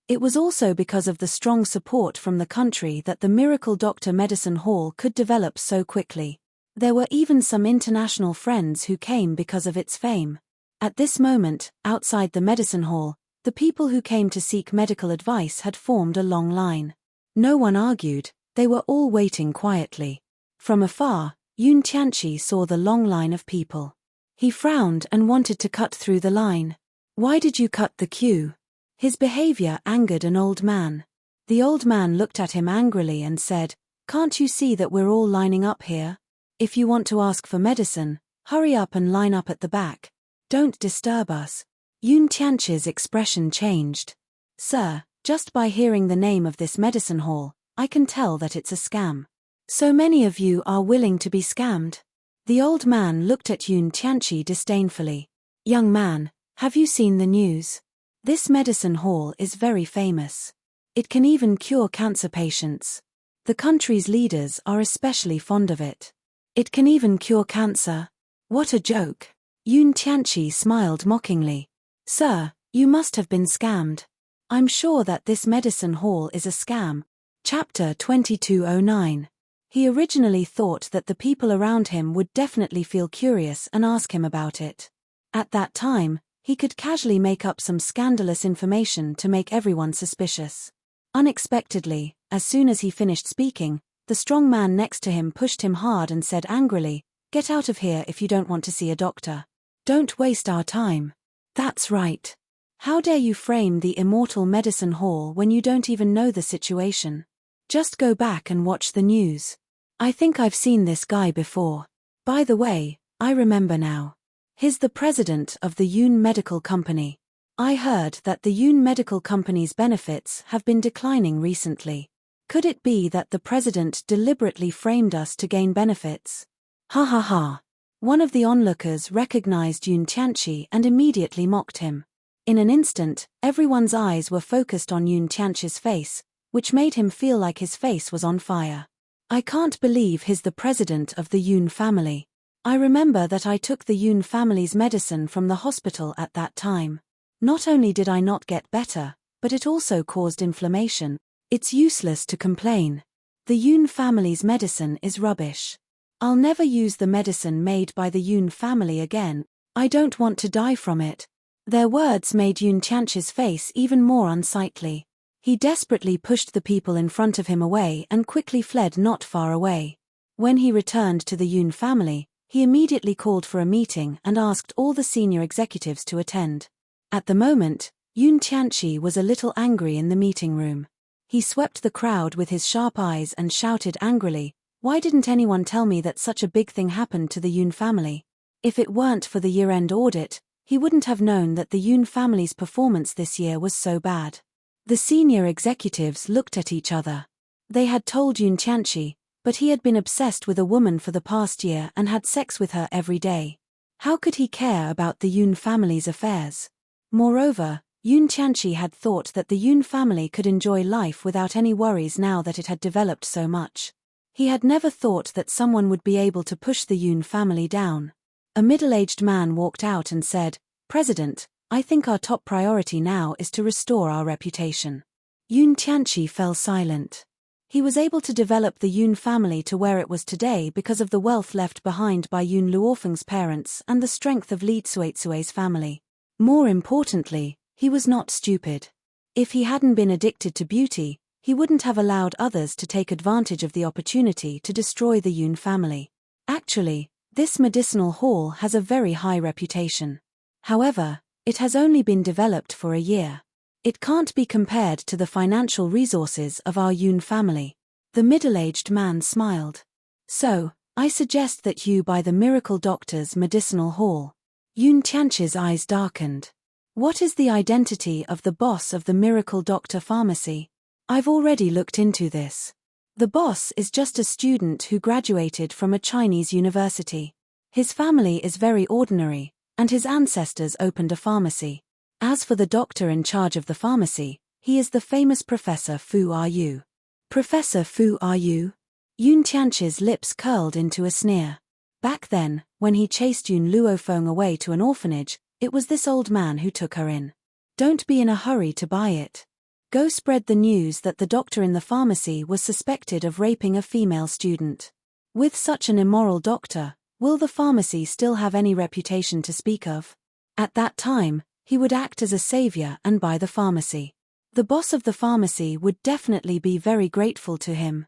Speaker 1: It was also because of the strong support from the country that the Miracle Doctor Medicine Hall could develop so quickly. There were even some international friends who came because of its fame. At this moment, outside the medicine hall, the people who came to seek medical advice had formed a long line. No one argued, they were all waiting quietly. From afar, Yun Tianqi saw the long line of people. He frowned and wanted to cut through the line. Why did you cut the queue? His behavior angered an old man. The old man looked at him angrily and said, "Can't you see that we're all lining up here? If you want to ask for medicine, hurry up and line up at the back. Don't disturb us." Yun Tianqi's expression changed. "Sir, just by hearing the name of this medicine hall, I can tell that it's a scam. So many of you are willing to be scammed?" The old man looked at Yun Tianqi disdainfully. "Young man, have you seen the news? This medicine hall is very famous. It can even cure cancer patients. The country's leaders are especially fond of it. It can even cure cancer. What a joke." Yun Tianqi smiled mockingly. "Sir, you must have been scammed. I'm sure that this medicine hall is a scam." Chapter 2209. He originally thought that the people around him would definitely feel curious and ask him about it. At that time, he could casually make up some scandalous information to make everyone suspicious. Unexpectedly, as soon as he finished speaking, the strong man next to him pushed him hard and said angrily, "Get out of here if you don't want to see a doctor. Don't waste our time." "That's right. How dare you frame the immortal medicine hall when you don't even know the situation? Just go back and watch the news. I think I've seen this guy before. By the way, I remember now. He's the president of the Yun Medical Company. I heard that the Yun Medical Company's benefits have been declining recently. Could it be that the president deliberately framed us to gain benefits?" Ha ha ha. One of the onlookers recognized Yun Tianqi and immediately mocked him. In an instant, everyone's eyes were focused on Yun Tianqi's face, which made him feel like his face was on fire. "I can't believe he's the president of the Yun family. I remember that I took the Yun family's medicine from the hospital at that time. Not only did I not get better, but it also caused inflammation. It's useless to complain. The Yun family's medicine is rubbish. I'll never use the medicine made by the Yun family again. I don't want to die from it." Their words made Yun Tianqi's face even more unsightly. He desperately pushed the people in front of him away and quickly fled not far away. When he returned to the Yun family, he immediately called for a meeting and asked all the senior executives to attend. At the moment, Yun Tianqi was a little angry in the meeting room. He swept the crowd with his sharp eyes and shouted angrily, "Why didn't anyone tell me that such a big thing happened to the Yun family? If it weren't for the year-end audit, he wouldn't have known that the Yun family's performance this year was so bad." The senior executives looked at each other. They had told Yun Tianqi, but he had been obsessed with a woman for the past year and had sex with her every day. How could he care about the Yun family's affairs? Moreover, Yun Tianqi had thought that the Yun family could enjoy life without any worries now that it had developed so much. He had never thought that someone would be able to push the Yun family down. A middle-aged man walked out and said, "President, I think our top priority now is to restore our reputation." Yun Tianqi fell silent. He was able to develop the Yun family to where it was today because of the wealth left behind by Yun Luofeng's parents and the strength of Li Tsuetsue's family. More importantly, he was not stupid. If he hadn't been addicted to beauty, he wouldn't have allowed others to take advantage of the opportunity to destroy the Yun family. Actually, this medicinal hall has a very high reputation. However, it has only been developed for a year. It can't be compared to the financial resources of our Yun family. The middle-aged man smiled. "So, I suggest that you buy the Miracle Doctor's medicinal hall." Yun Tianqi's eyes darkened. "What is the identity of the boss of the Miracle Doctor Pharmacy? I've already looked into this. The boss is just a student who graduated from a Chinese university. His family is very ordinary, and his ancestors opened a pharmacy. As for the doctor in charge of the pharmacy, he is the famous Professor Fu Yu. Professor Fu, are you? Yun Tianqi's lips curled into a sneer. Back then, when he chased Yun Luofeng away to an orphanage, it was this old man who took her in. Don't be in a hurry to buy it. Go spread the news that the doctor in the pharmacy was suspected of raping a female student. With such an immoral doctor, will the pharmacy still have any reputation to speak of? At that time, he would act as a savior and buy the pharmacy. The boss of the pharmacy would definitely be very grateful to him.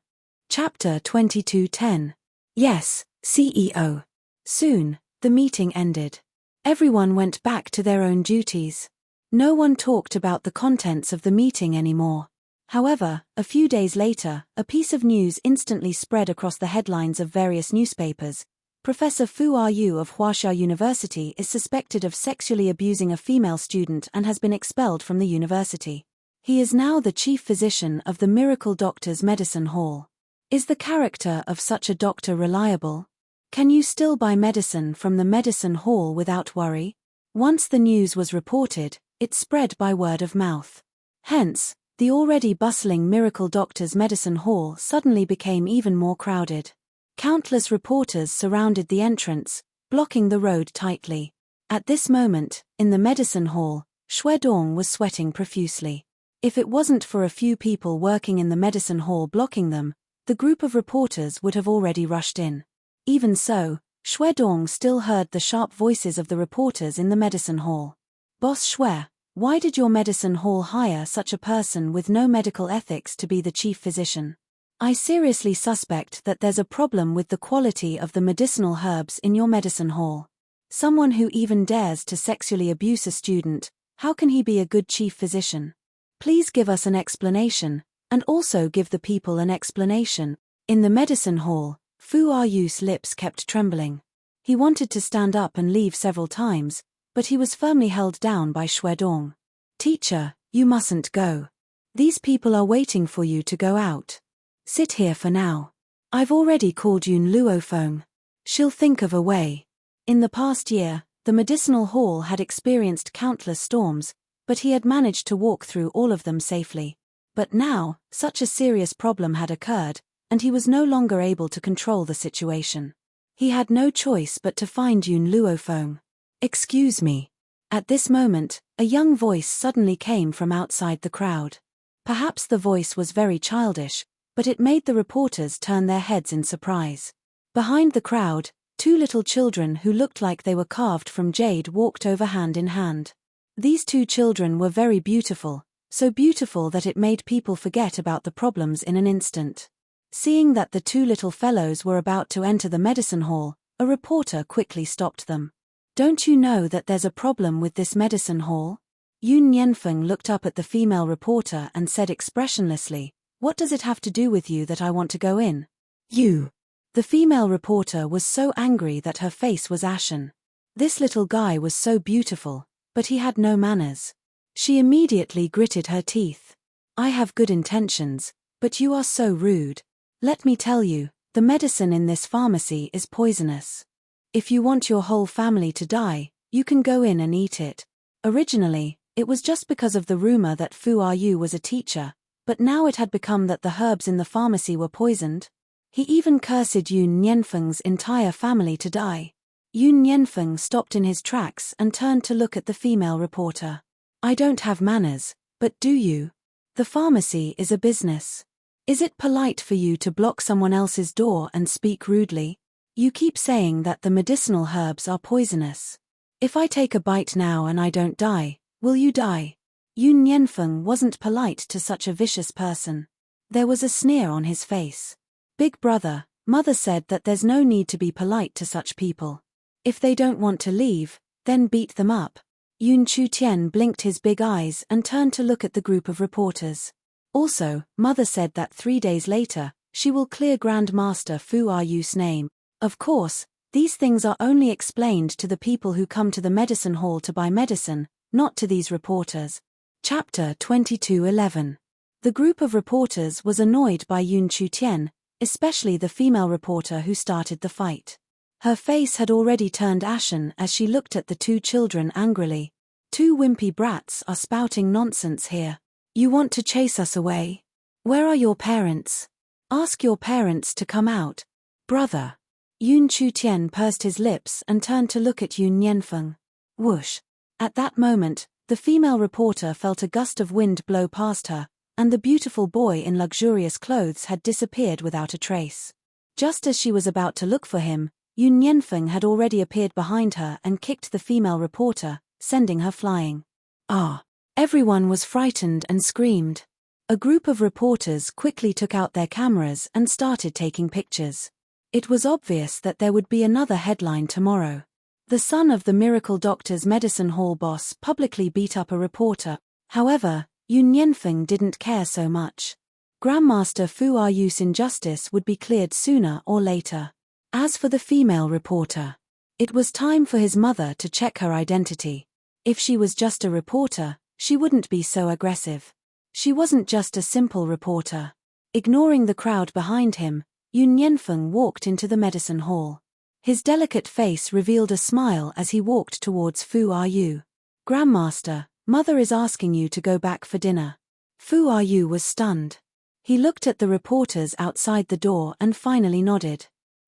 Speaker 1: Chapter 22:10. Yes, CEO. Soon, the meeting ended. Everyone went back to their own duties. No one talked about the contents of the meeting anymore. However, a few days later, a piece of news instantly spread across the headlines of various newspapers. Professor Fu Yu of Huaxia University is suspected of sexually abusing a female student and has been expelled from the university. He is now the chief physician of the Miracle Doctors Medicine Hall. Is the character of such a doctor reliable? Can you still buy medicine from the medicine hall without worry? Once the news was reported, it spread by word of mouth. Hence, the already bustling Miracle Doctors Medicine Hall suddenly became even more crowded. Countless reporters surrounded the entrance, blocking the road tightly. At this moment, in the medicine hall, Xuedong was sweating profusely. If it wasn't for a few people working in the medicine hall blocking them, the group of reporters would have already rushed in. Even so, Xuedong still heard the sharp voices of the reporters in the medicine hall. Boss Xue, why did your medicine hall hire such a person with no medical ethics to be the chief physician? I seriously suspect that there's a problem with the quality of the medicinal herbs in your medicine hall. Someone who even dares to sexually abuse a student, how can he be a good chief physician? Please give us an explanation, and also give the people an explanation. In the medicine hall, Fu Yu's lips kept trembling. He wanted to stand up and leave several times, but he was firmly held down by Xuedong. Teacher, you mustn't go. These people are waiting for you to go out. Sit here for now. I've already called Yun Luofeng. She'll think of a way. In the past year, the medicinal hall had experienced countless storms, but he had managed to walk through all of them safely. But now, such a serious problem had occurred, and he was no longer able to control the situation. He had no choice but to find Yun Luofeng. Excuse me. At this moment, a young voice suddenly came from outside the crowd. Perhaps the voice was very childish, but it made the reporters turn their heads in surprise. Behind the crowd, two little children who looked like they were carved from jade walked over hand in hand. These two children were very beautiful, so beautiful that it made people forget about the problems in an instant. Seeing that the two little fellows were about to enter the medicine hall, a reporter quickly stopped them. Don't you know that there's a problem with this medicine hall? Yun Nianfeng looked up at the female reporter and said expressionlessly, what does it have to do with you that I want to go in? You. The female reporter was so angry that her face was ashen. This little guy was so beautiful, but he had no manners. She immediately gritted her teeth. I have good intentions, but you are so rude. Let me tell you, the medicine in this pharmacy is poisonous. If you want your whole family to die, you can go in and eat it. Originally, it was just because of the rumor that Fu Yu was a teacher, but now it had become that the herbs in the pharmacy were poisoned. He even cursed Yun Nianfeng's entire family to die. Yun Nianfeng stopped in his tracks and turned to look at the female reporter. I don't have manners, but do you? The pharmacy is a business. Is it polite for you to block someone else's door and speak rudely? You keep saying that the medicinal herbs are poisonous. If I take a bite now and I don't die, will you die? Yun Nianfeng wasn't polite to such a vicious person. There was a sneer on his face. Big brother, mother said that there's no need to be polite to such people. If they don't want to leave, then beat them up. Yun Chutian blinked his big eyes and turned to look at the group of reporters. Also, mother said that 3 days later, she will clear Grand Master Fu Yu's name. Of course, these things are only explained to the people who come to the medicine hall to buy medicine, not to these reporters. Chapter 22:11. The group of reporters was annoyed by Yun Chutian, especially the female reporter who started the fight. Her face had already turned ashen as she looked at the two children angrily. Two wimpy brats are spouting nonsense here. You want to chase us away? Where are your parents? Ask your parents to come out. Brother. Yun Chutian pursed his lips and turned to look at Yun Nianfeng. Whoosh. At that moment, the female reporter felt a gust of wind blow past her, and the beautiful boy in luxurious clothes had disappeared without a trace. Just as she was about to look for him, Yun Nianfeng had already appeared behind her and kicked the female reporter, sending her flying. Ah! Everyone was frightened and screamed. A group of reporters quickly took out their cameras and started taking pictures. It was obvious that there would be another headline tomorrow. The son of the miracle doctor's medicine hall boss publicly beat up a reporter. However, Yun Nianfeng didn't care so much. Grandmaster Fu Ayu's injustice would be cleared sooner or later. As for the female reporter, it was time for his mother to check her identity. If she was just a reporter, she wouldn't be so aggressive. She wasn't just a simple reporter. Ignoring the crowd behind him, Yun Nianfeng walked into the medicine hall. His delicate face revealed a smile as he walked towards Fu Ayu. Grandmaster, Mother is asking you to go back for dinner. Fu Ayu was stunned. He looked at the reporters outside the door and finally nodded.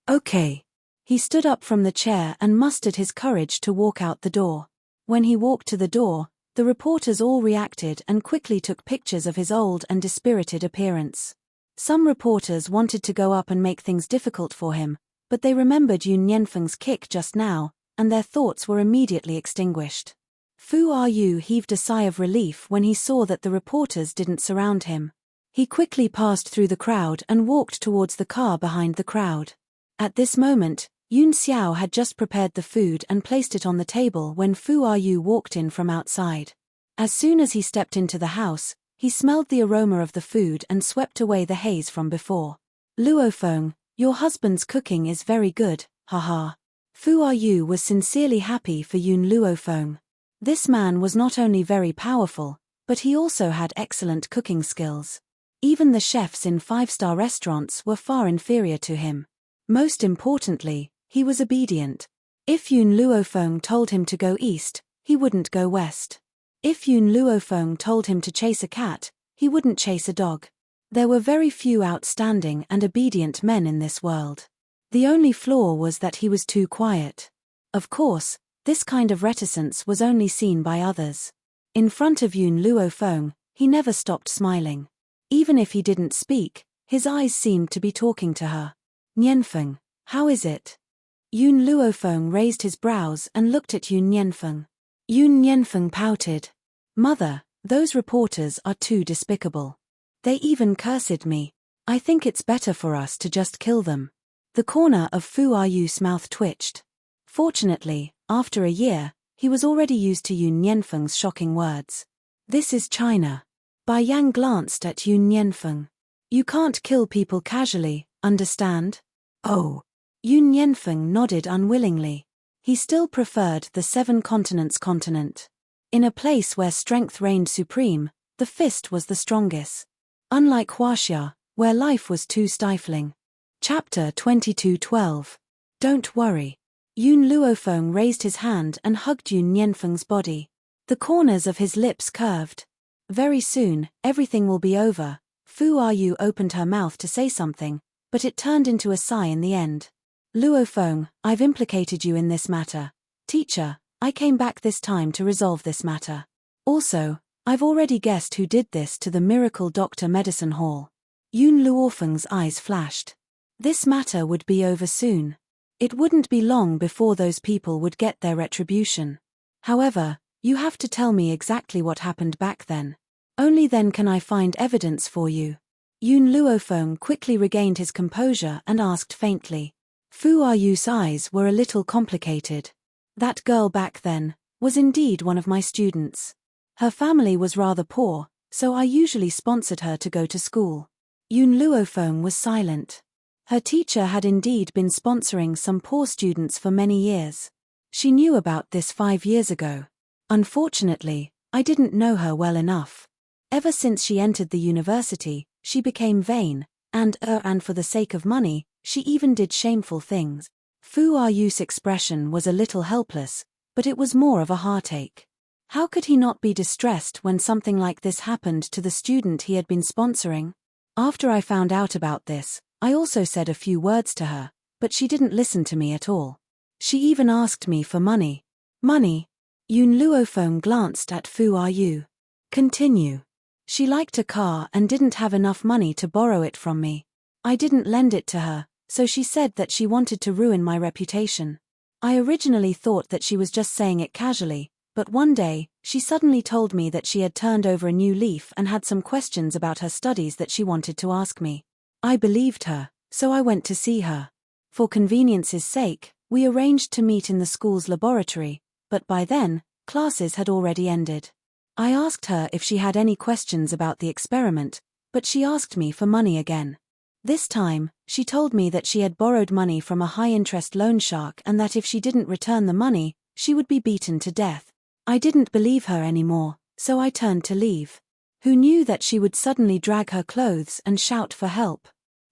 Speaker 1: Okay. He stood up from the chair and mustered his courage to walk out the door. When he walked to the door, the reporters all reacted and quickly took pictures of his old and dispirited appearance. Some reporters wanted to go up and make things difficult for him, but they remembered Yun Nianfeng's kick just now, and their thoughts were immediately extinguished. Fu Ayu heaved a sigh of relief when he saw that the reporters didn't surround him. He quickly passed through the crowd and walked towards the car behind the crowd. At this moment, Yun Xiao had just prepared the food and placed it on the table when Fu Ayu walked in from outside. As soon as he stepped into the house, he smelled the aroma of the food and swept away the haze from before. Luofeng, your husband's cooking is very good, haha. Fu Ayu was sincerely happy for Yun Luofeng. This man was not only very powerful, but he also had excellent cooking skills. Even the chefs in five-star restaurants were far inferior to him. Most importantly, he was obedient. If Yun Luofeng told him to go east, he wouldn't go west. If Yun Luofeng told him to chase a cat, he wouldn't chase a dog. There were very few outstanding and obedient men in this world. The only flaw was that he was too quiet. Of course, this kind of reticence was only seen by others. In front of Yun Luofeng, he never stopped smiling. Even if he didn't speak, his eyes seemed to be talking to her. Nianfeng, how is it? Yun Luofeng raised his brows and looked at Yun Nianfeng. Yun Nianfeng pouted. Mother, those reporters are too despicable. They even cursed me. I think it's better for us to just kill them. The corner of Fu Ayu's mouth twitched. Fortunately, after a year, he was already used to Yun Nianfeng's shocking words. This is China. Bai Yang glanced at Yun Nianfeng. You can't kill people casually, understand? Oh. Yun Nianfeng nodded unwillingly. He still preferred the seven continents continent. In a place where strength reigned supreme, the fist was the strongest. Unlike Huaxia, where life was too stifling. Chapter 22:12. Don't worry. Yun Luofeng raised his hand and hugged Yun Nianfeng's body. The corners of his lips curved. Very soon, everything will be over. Fu Ayu opened her mouth to say something, but it turned into a sigh in the end. Luofeng, I've implicated you in this matter. Teacher, I came back this time to resolve this matter. Also, I've already guessed who did this to the miracle doctor medicine hall. Yun Luofeng's eyes flashed. This matter would be over soon. It wouldn't be long before those people would get their retribution. However, you have to tell me exactly what happened back then. Only then can I find evidence for you. Yun Luofeng quickly regained his composure and asked faintly. Fu Ayu's eyes were a little complicated. That girl back then was indeed one of my students. Her family was rather poor, so I usually sponsored her to go to school. Yun Luofeng was silent. Her teacher had indeed been sponsoring some poor students for many years. She knew about this 5 years ago. Unfortunately, I didn't know her well enough. Ever since she entered the university, she became vain, and for the sake of money, she even did shameful things. Fu Ayu's expression was a little helpless, but it was more of a heartache. How could he not be distressed when something like this happened to the student he had been sponsoring? After I found out about this, I also said a few words to her, but she didn't listen to me at all. She even asked me for money. Money? Yun Luofeng glanced at Fu Yu. Continue. She liked a car and didn't have enough money to borrow it from me. I didn't lend it to her, so she said that she wanted to ruin my reputation. I originally thought that she was just saying it casually, but one day, she suddenly told me that she had turned over a new leaf and had some questions about her studies that she wanted to ask me. I believed her, so I went to see her. For convenience's sake, we arranged to meet in the school's laboratory, but by then, classes had already ended. I asked her if she had any questions about the experiment, but she asked me for money again. This time, she told me that she had borrowed money from a high-interest loan shark and that if she didn't return the money, she would be beaten to death. I didn't believe her anymore, so I turned to leave. Who knew that she would suddenly drag her clothes and shout for help?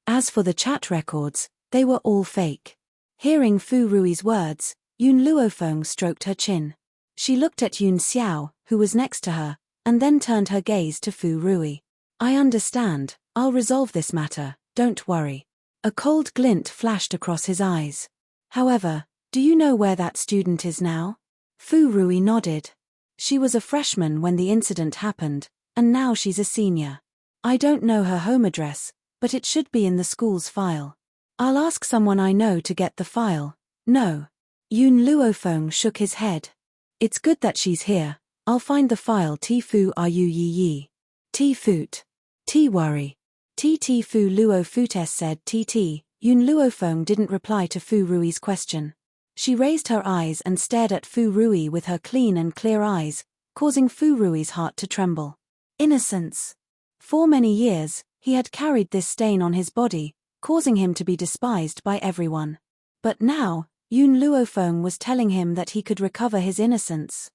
Speaker 1: As for the chat records, they were all fake. Hearing Fu Rui's words, Yun Luofeng stroked her chin. She looked at Yun Xiao, who was next to her, and then turned her gaze to Fu Rui. I understand, I'll resolve this matter, don't worry. A cold glint flashed across his eyes. However, do you know where that student is now? Fu Rui nodded. She was a freshman when the incident happened, and now she's a senior. I don't know her home address, but it should be in the school's file. I'll ask someone I know to get the file. No. Yun Luofeng shook his head. It's good that she's here. I'll find the file. Fu Yu Yi. Foot. Worry. Fu Luo Futes said Yun Luofeng didn't reply to Fu Rui's question. She raised her eyes and stared at Fu Rui with her clean and clear eyes, causing Fu Rui's heart to tremble. Innocence. For many years, he had carried this stain on his body, causing him to be despised by everyone. But now, Yun Luofeng was telling him that he could recover his innocence.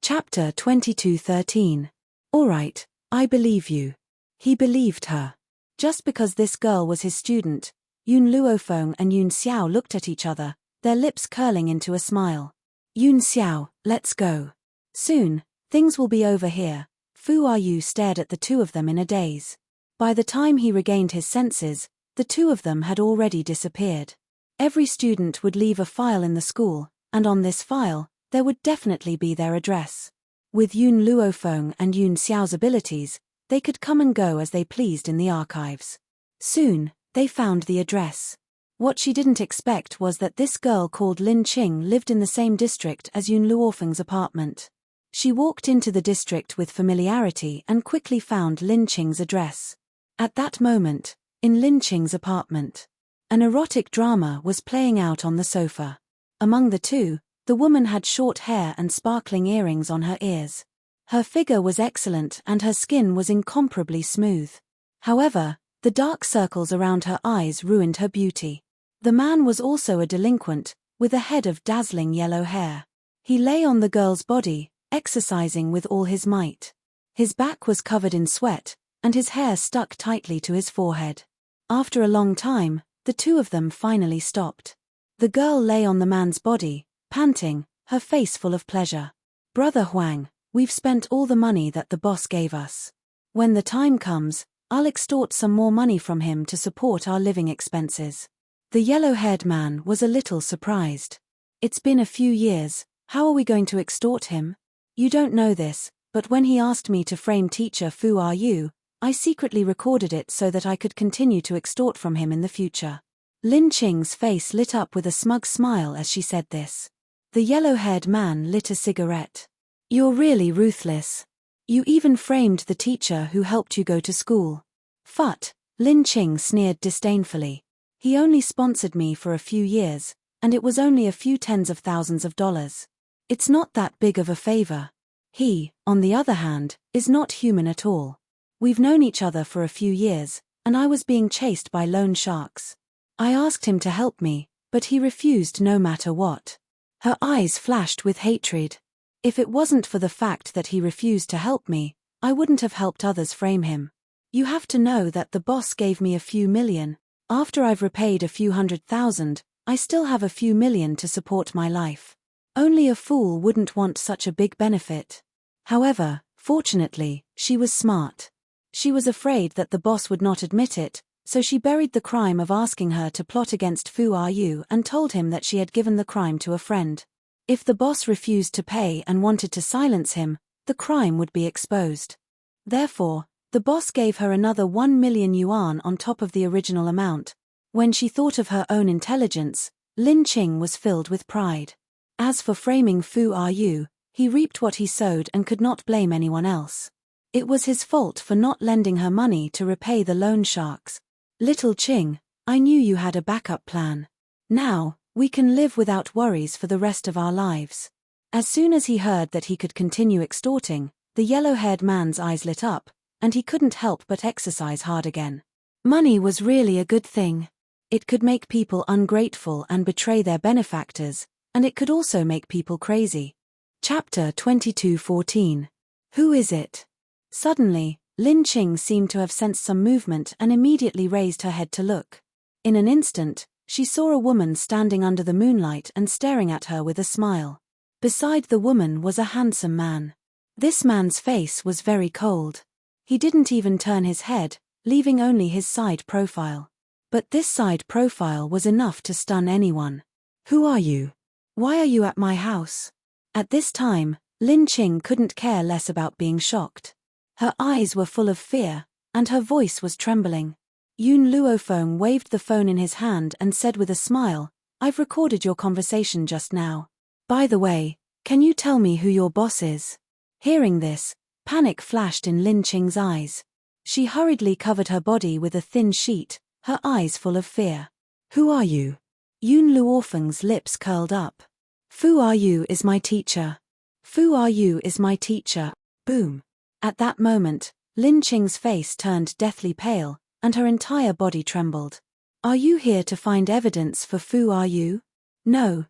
Speaker 1: Chapter 22:13. Alright, I believe you. He believed her. Just because this girl was his student, Yun Luofeng and Yun Xiao looked at each other, their lips curling into a smile. Yun Xiao, let's go. Soon, things will be over here. Fu Yu stared at the two of them in a daze. By the time he regained his senses, the two of them had already disappeared. Every student would leave a file in the school, and on this file, there would definitely be their address. With Yun Luofeng and Yun Xiao's abilities, they could come and go as they pleased in the archives. Soon, they found the address. What she didn't expect was that this girl called Lin Qing lived in the same district as Yun Luofeng's apartment. She walked into the district with familiarity and quickly found Lin Qing's address. At that moment, in Lin Qing's apartment, an erotic drama was playing out on the sofa. Among the two, the woman had short hair and sparkling earrings on her ears. Her figure was excellent and her skin was incomparably smooth. However, the dark circles around her eyes ruined her beauty. The man was also a delinquent, with a head of dazzling yellow hair. He lay on the girl's body, exercising with all his might. His back was covered in sweat, and his hair stuck tightly to his forehead. After a long time, the two of them finally stopped. The girl lay on the man's body, panting, her face full of pleasure. Brother Huang, we've spent all the money that the boss gave us. When the time comes, I'll extort some more money from him to support our living expenses. The yellow-haired man was a little surprised. It's been a few years, how are we going to extort him? You don't know this, but when he asked me to frame teacher Fu Yu, I secretly recorded it so that I could continue to extort from him in the future. Lin Qing's face lit up with a smug smile as she said this. The yellow-haired man lit a cigarette. You're really ruthless. You even framed the teacher who helped you go to school. Phut, Lin Qing sneered disdainfully. He only sponsored me for a few years, and it was only a few tens of thousands of dollars. It's not that big of a favor. He, on the other hand, is not human at all. We've known each other for a few years, and I was being chased by loan sharks. I asked him to help me, but he refused no matter what. Her eyes flashed with hatred. If it wasn't for the fact that he refused to help me, I wouldn't have helped others frame him. You have to know that the boss gave me a few million. After I've repaid a few $100,000, I still have a few million to support my life. Only a fool wouldn't want such a big benefit. However, fortunately, she was smart. She was afraid that the boss would not admit it, so she buried the crime of asking her to plot against Fu Yu and told him that she had given the crime to a friend. If the boss refused to pay and wanted to silence him, the crime would be exposed. Therefore, the boss gave her another 1 million yuan on top of the original amount. When she thought of her own intelligence, Lin Qing was filled with pride. As for framing Fu Yu, he reaped what he sowed and could not blame anyone else. It was his fault for not lending her money to repay the loan sharks. Little Qing, I knew you had a backup plan. Now, we can live without worries for the rest of our lives. As soon as he heard that he could continue extorting, the yellow-haired man's eyes lit up, and he couldn't help but exercise hard again. Money was really a good thing. It could make people ungrateful and betray their benefactors, and it could also make people crazy. Chapter 22:14. Who is it? Suddenly, Lin Qing seemed to have sensed some movement and immediately raised her head to look. In an instant, she saw a woman standing under the moonlight and staring at her with a smile. Beside the woman was a handsome man. This man's face was very cold. He didn't even turn his head, leaving only his side profile. But this side profile was enough to stun anyone. Who are you? Why are you at my house? At this time, Lin Qing couldn't care less about being shocked. Her eyes were full of fear, and her voice was trembling. Yun Luofeng waved the phone in his hand and said with a smile, I've recorded your conversation just now. By the way, can you tell me who your boss is? Hearing this, panic flashed in Lin Qing's eyes. She hurriedly covered her body with a thin sheet, her eyes full of fear. Who are you? Yun Luofeng's lips curled up. Fu Yu is my teacher. Fu Yu is my teacher. Boom. At that moment, Lin Qing's face turned deathly pale, and her entire body trembled. Are you here to find evidence for Fu Yu? No,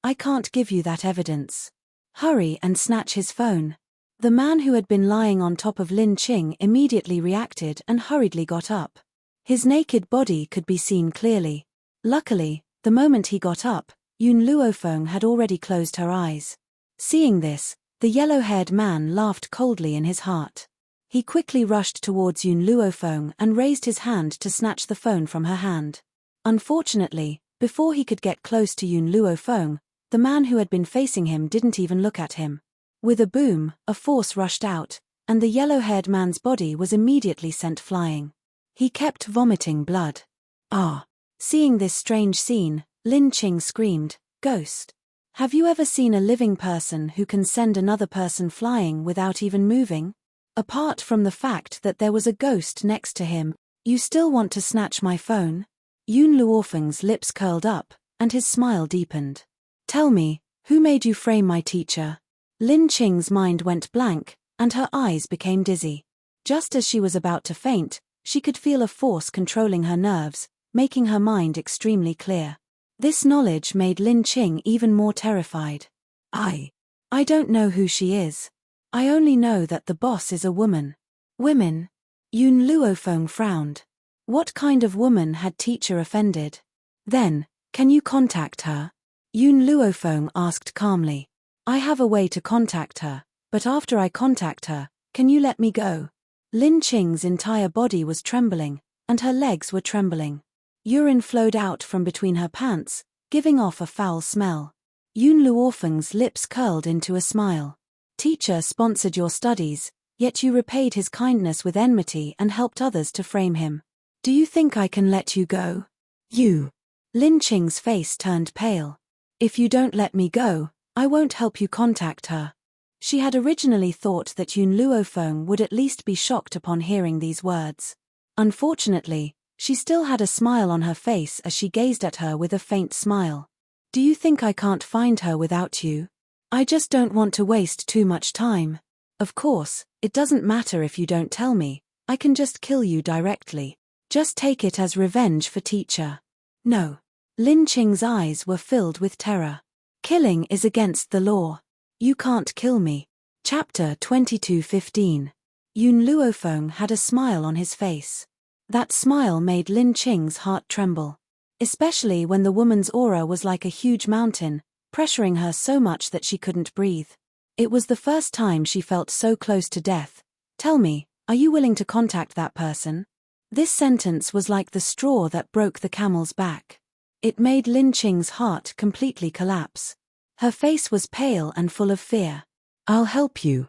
Speaker 1: I can't give you that evidence. Hurry and snatch his phone. The man who had been lying on top of Lin Qing immediately reacted and hurriedly got up. His naked body could be seen clearly. Luckily, the moment he got up, Yun Luofeng had already closed her eyes. Seeing this, the yellow-haired man laughed coldly in his heart. He quickly rushed towards Yun Luofeng and raised his hand to snatch the phone from her hand. Unfortunately, before he could get close to Yun Luofeng, the man who had been facing him didn't even look at him. With a boom, a force rushed out, and the yellow-haired man's body was immediately sent flying. He kept vomiting blood. Ah! Seeing this strange scene, Lin Qing screamed, Ghost! Have you ever seen a living person who can send another person flying without even moving? Apart from the fact that there was a ghost next to him, you still want to snatch my phone? Yun Luofeng's lips curled up, and his smile deepened. Tell me, who made you frame my teacher? Lin Qing's mind went blank, and her eyes became dizzy. Just as she was about to faint, she could feel a force controlling her nerves, making her mind extremely clear. This knowledge made Lin Qing even more terrified. I don't know who she is. I only know that the boss is a woman. Women? Yun Luofeng frowned. What kind of woman had teacher offended? Then, can you contact her? Yun Luofeng asked calmly. I have a way to contact her, but after I contact her, can you let me go? Lin Qing's entire body was trembling, and her legs were trembling. Urine flowed out from between her pants, giving off a foul smell. Yun Luofeng's lips curled into a smile. Teacher sponsored your studies, yet you repaid his kindness with enmity and helped others to frame him. Do you think I can let you go? You. Lin Qing's face turned pale. If you don't let me go, I won't help you contact her. She had originally thought that Yun Luofeng would at least be shocked upon hearing these words. Unfortunately, she still had a smile on her face as she gazed at her with a faint smile. Do you think I can't find her without you? I just don't want to waste too much time. Of course, it doesn't matter if you don't tell me, I can just kill you directly. Just take it as revenge for teacher. No. Lin Qing's eyes were filled with terror. Killing is against the law. You can't kill me. Chapter 22:15. Yun Luofeng had a smile on his face. That smile made Lin Qing's heart tremble. Especially when the woman's aura was like a huge mountain, pressuring her so much that she couldn't breathe. It was the first time she felt so close to death. Tell me, Are you willing to contact that person? This sentence was like the straw that broke the camel's back. It made Lin Qing's heart completely collapse. Her face was pale and full of fear. I'll help you.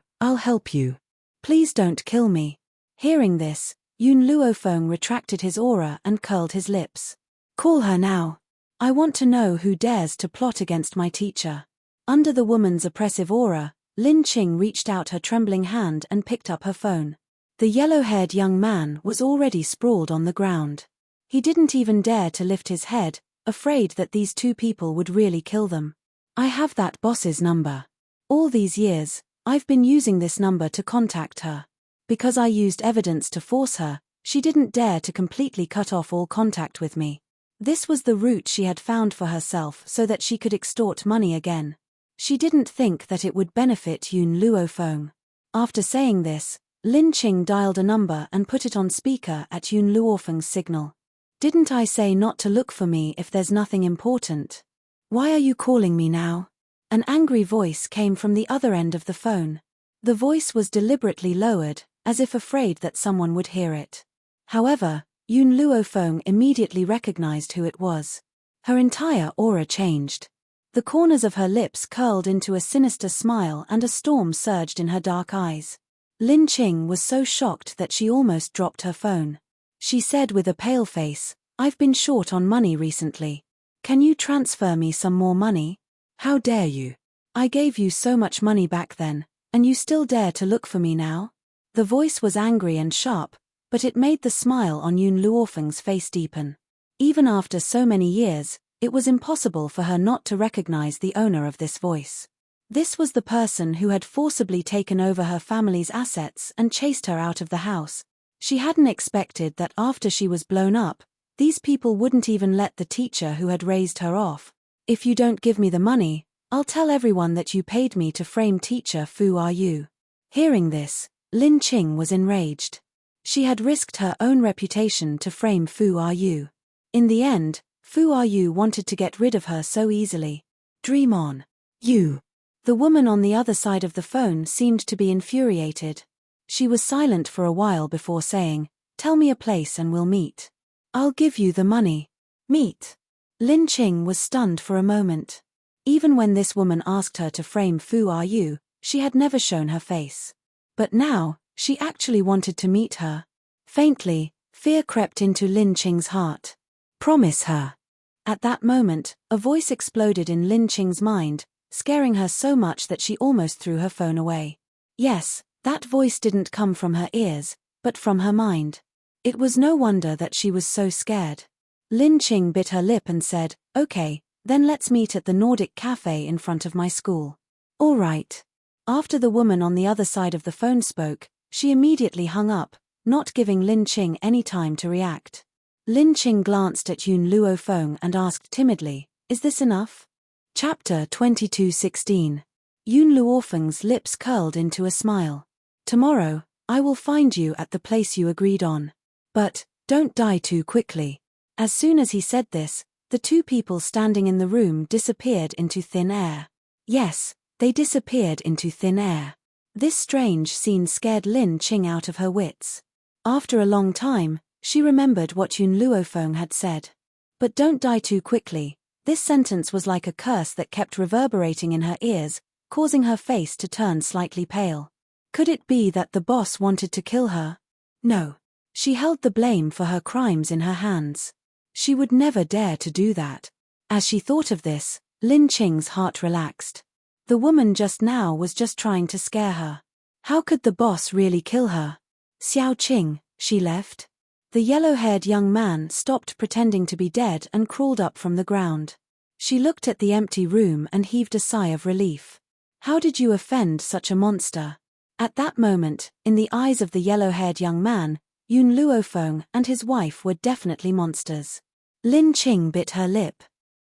Speaker 1: Please don't kill me. Hearing this, Yun Luofeng retracted his aura and curled his lips. Call her now. I want to know who dares to plot against my teacher. Under the woman's oppressive aura, Lin Qing reached out her trembling hand and picked up her phone. The yellow-haired young man was already sprawled on the ground. He didn't even dare to lift his head, afraid that these two people would really kill them. I have that boss's number. All these years, I've been using this number to contact her. Because I used evidence to force her, she didn't dare to completely cut off all contact with me. This was the route she had found for herself so that she could extort money again. She didn't think that it would benefit Yun Luofeng. After saying this, Lin Qing dialed a number and put it on speaker at Yun Luofeng's signal. Didn't I say not to look for me if there's nothing important? Why are you calling me now? An angry voice came from the other end of the phone. The voice was deliberately lowered, as if afraid that someone would hear it. However, Yun Luofeng immediately recognized who it was. Her entire aura changed. The corners of her lips curled into a sinister smile and a storm surged in her dark eyes. Lin Qing was so shocked that she almost dropped her phone. She said with a pale face, I've been short on money recently. Can you transfer me some more money? How dare you? I gave you so much money back then, and you still dare to look for me now? The voice was angry and sharp, but it made the smile on Yun Luofeng's face deepen. Even after so many years, it was impossible for her not to recognize the owner of this voice. This was the person who had forcibly taken over her family's assets and chased her out of the house. She hadn't expected that after she was blown up, these people wouldn't even let the teacher who had raised her off. If you don't give me the money, I'll tell everyone that you paid me to frame teacher Fu Are You. Hearing this, Lin Qing was enraged. She had risked her own reputation to frame Fu Are You. In the end, Fu Are You wanted to get rid of her so easily. Dream on. You. The woman on the other side of the phone seemed to be infuriated. She was silent for a while before saying, Tell me a place and we'll meet. I'll give you the money. Meet. Lin Qing was stunned for a moment. Even when this woman asked her to frame Fu Are You, she had never shown her face. But now, she actually wanted to meet her. Faintly, fear crept into Lin Qing's heart. Promise her. At that moment, a voice exploded in Lin Qing's mind, scaring her so much that she almost threw her phone away. Yes, that voice didn't come from her ears, but from her mind. It was no wonder that she was so scared. Lin Qing bit her lip and said, Okay, then let's meet at the Nordic cafe in front of my school. All right. After the woman on the other side of the phone spoke, she immediately hung up, not giving Lin Qing any time to react. Lin Qing glanced at Yun Luofeng and asked timidly, Is this enough? Chapter 22:16. Yun Luofeng's lips curled into a smile. Tomorrow, I will find you at the place you agreed on. But, don't die too quickly. As soon as he said this, the two people standing in the room disappeared into thin air. Yes, they disappeared into thin air. This strange scene scared Lin Qing out of her wits. After a long time, she remembered what Yun Luofeng had said. But don't die too quickly. This sentence was like a curse that kept reverberating in her ears, causing her face to turn slightly pale. Could it be that the boss wanted to kill her? No. She held the blame for her crimes in her hands. She would never dare to do that. As she thought of this, Lin Qing's heart relaxed. The woman just now was just trying to scare her. How could the boss really kill her? Xiao Qing, she left. The yellow-haired young man stopped pretending to be dead and crawled up from the ground. She looked at the empty room and heaved a sigh of relief. How did you offend such a monster? At that moment, in the eyes of the yellow-haired young man, Yun Luofeng and his wife were definitely monsters. Lin Qing bit her lip.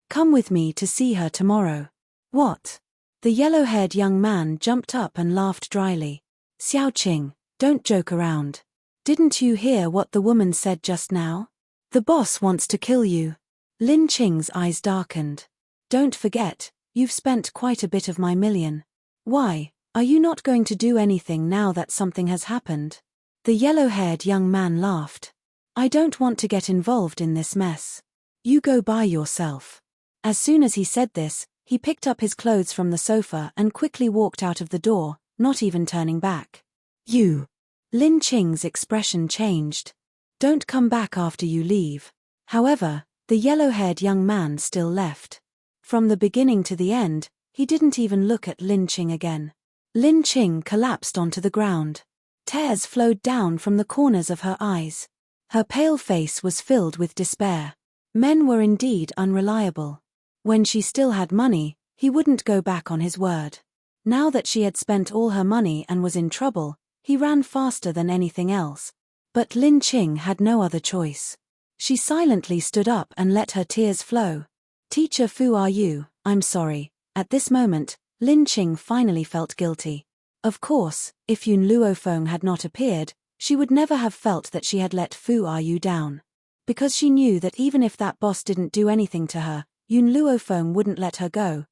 Speaker 1: Come with me to see her tomorrow. What? The yellow-haired young man jumped up and laughed dryly. Xiao Qing, don't joke around. Didn't you hear what the woman said just now? The boss wants to kill you. Lin Qing's eyes darkened. Don't forget, you've spent quite a bit of my million. Why, are you not going to do anything now that something has happened? The yellow-haired young man laughed. I don't want to get involved in this mess. You go by yourself. As soon as he said this, he picked up his clothes from the sofa and quickly walked out of the door, not even turning back. You. Lin Qing's expression changed. Don't come back after you leave. However, the yellow-haired young man still left. From the beginning to the end, he didn't even look at Lin Qing again. Lin Qing collapsed onto the ground. Tears flowed down from the corners of her eyes. Her pale face was filled with despair. Men were indeed unreliable. When she still had money, he wouldn't go back on his word. Now that she had spent all her money and was in trouble, he ran faster than anything else. But Lin Qing had no other choice. She silently stood up and let her tears flow. Teacher Fu, are you? I'm sorry. At this moment, Lin Qing finally felt guilty. Of course, if Yun Luofeng had not appeared, she would never have felt that she had let Fu Yu down. Because she knew that even if that boss didn't do anything to her, Yun Luofeng wouldn't let her go.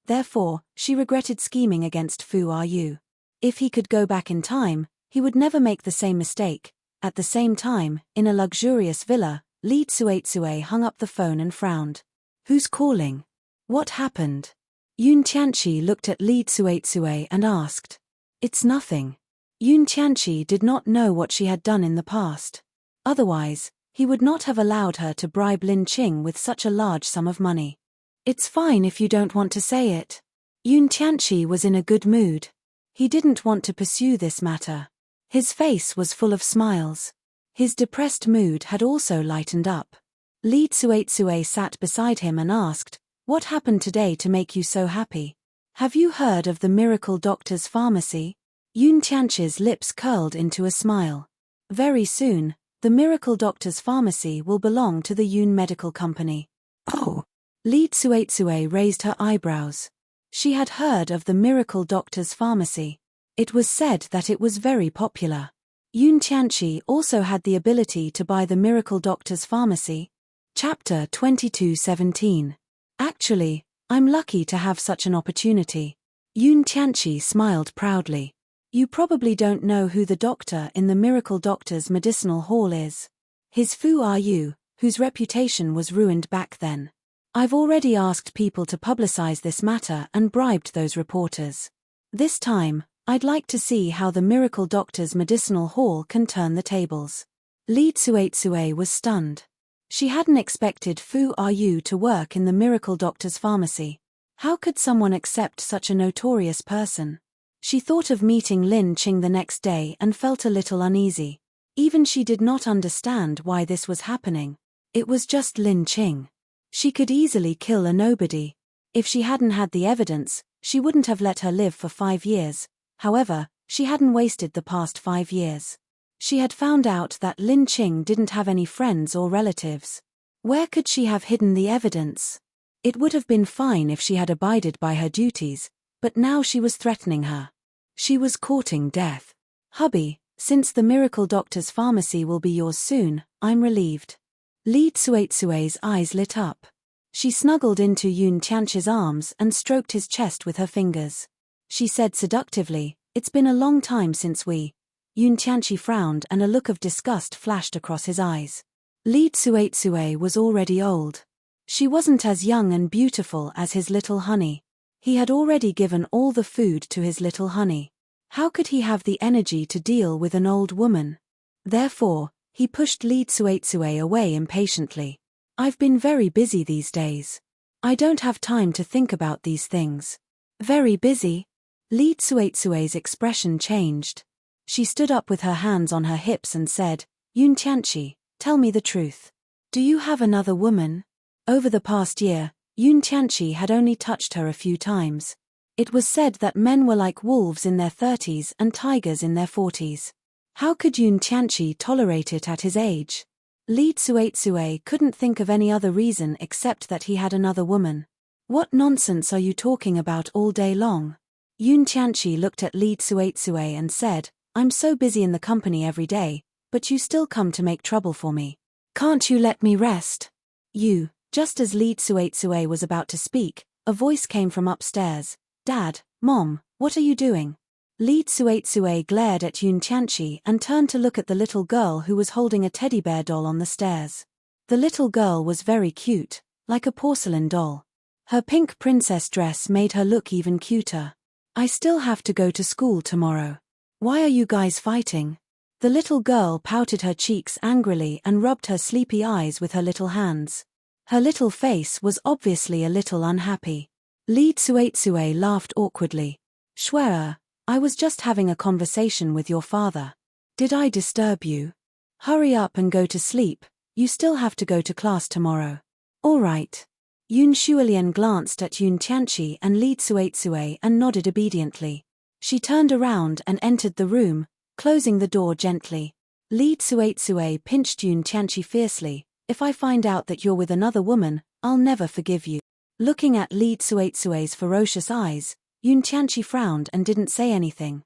Speaker 1: Therefore, she regretted scheming against Fu Yu. If he could go back in time, he would never make the same mistake. At the same time, in a luxurious villa, Li Tsuetsue hung up the phone and frowned. Who's calling? What happened? Yun Tianqi looked at Li Tsuetsue and asked. It's nothing. Yun Tianqi did not know what she had done in the past. Otherwise, he would not have allowed her to bribe Lin Qing with such a large sum of money. It's fine if you don't want to say it. Yun Tianqi was in a good mood. He didn't want to pursue this matter. His face was full of smiles. His depressed mood had also lightened up. Li Tsuetsue sat beside him and asked, what happened today to make you so happy? Have you heard of the Miracle Doctor's Pharmacy? Yun Tianqi's lips curled into a smile. Very soon, the Miracle Doctor's Pharmacy will belong to the Yun Medical Company. Oh! Li Tsuetsue raised her eyebrows. She had heard of the Miracle Doctor's Pharmacy. It was said that it was very popular. Yun Tianqi also had the ability to buy the Miracle Doctor's Pharmacy. Chapter 22:17. Actually, I'm lucky to have such an opportunity. Yun Tianqi smiled proudly. You probably don't know who the doctor in the Miracle Doctor's medicinal hall is. His Fu Yu, whose reputation was ruined back then. I've already asked people to publicize this matter and bribed those reporters. This time, I'd like to see how the Miracle Doctor's medicinal hall can turn the tables. Li Tsuetsue was stunned. She hadn't expected Fu Yu to work in the Miracle Doctor's Pharmacy. How could someone accept such a notorious person? She thought of meeting Lin Qing the next day and felt a little uneasy. Even she did not understand why this was happening. It was just Lin Qing. She could easily kill a nobody. If she hadn't had the evidence, she wouldn't have let her live for 5 years. However, she hadn't wasted the past 5 years. She had found out that Lin Qing didn't have any friends or relatives. Where could she have hidden the evidence? It would have been fine if she had abided by her duties, but now she was threatening her. She was courting death. Hubby, since the Miracle Doctor's Pharmacy will be yours soon, I'm relieved. Li Tsuetsue's eyes lit up. She snuggled into Yun Tianqi's arms and stroked his chest with her fingers. She said seductively, it's been a long time since we. Yun Tianqi frowned and a look of disgust flashed across his eyes. Li Tsuetsue was already old. She wasn't as young and beautiful as his little honey. He had already given all the food to his little honey. How could he have the energy to deal with an old woman? Therefore, he pushed Li Tsuetsue away impatiently. I've been very busy these days. I don't have time to think about these things. Very busy? Li Tsuetsue's expression changed. She stood up with her hands on her hips and said, Yun Tianqi, tell me the truth. Do you have another woman? Over the past year, Yun Tianqi had only touched her a few times. It was said that men were like wolves in their 30s and tigers in their 40s. How could Yun Tianqi tolerate it at his age? Li Tsuetsue couldn't think of any other reason except that he had another woman. What nonsense are you talking about all day long? Yun Tianqi looked at Li Tsuetsue and said, I'm so busy in the company every day, but you still come to make trouble for me. Can't you let me rest? You, just as Li Tsuetsue was about to speak, a voice came from upstairs. Dad, Mom, what are you doing? Li Tsuetsue glared at Yun Tianqi and turned to look at the little girl who was holding a teddy bear doll on the stairs. The little girl was very cute, like a porcelain doll. Her pink princess dress made her look even cuter. I still have to go to school tomorrow. Why are you guys fighting? The little girl pouted her cheeks angrily and rubbed her sleepy eyes with her little hands. Her little face was obviously a little unhappy. Li Tsuetsue laughed awkwardly. Shuer, I was just having a conversation with your father. Did I disturb you? Hurry up and go to sleep, you still have to go to class tomorrow. All right. Yun Shuilian glanced at Yun Tianqi and Li Tsuetsue and nodded obediently. She turned around and entered the room, closing the door gently. Li Tsuetsue pinched Yun Tianqi fiercely. If I find out that you're with another woman, I'll never forgive you. Looking at Li Tsuetsue's ferocious eyes, Yun Tianqi frowned and didn't say anything.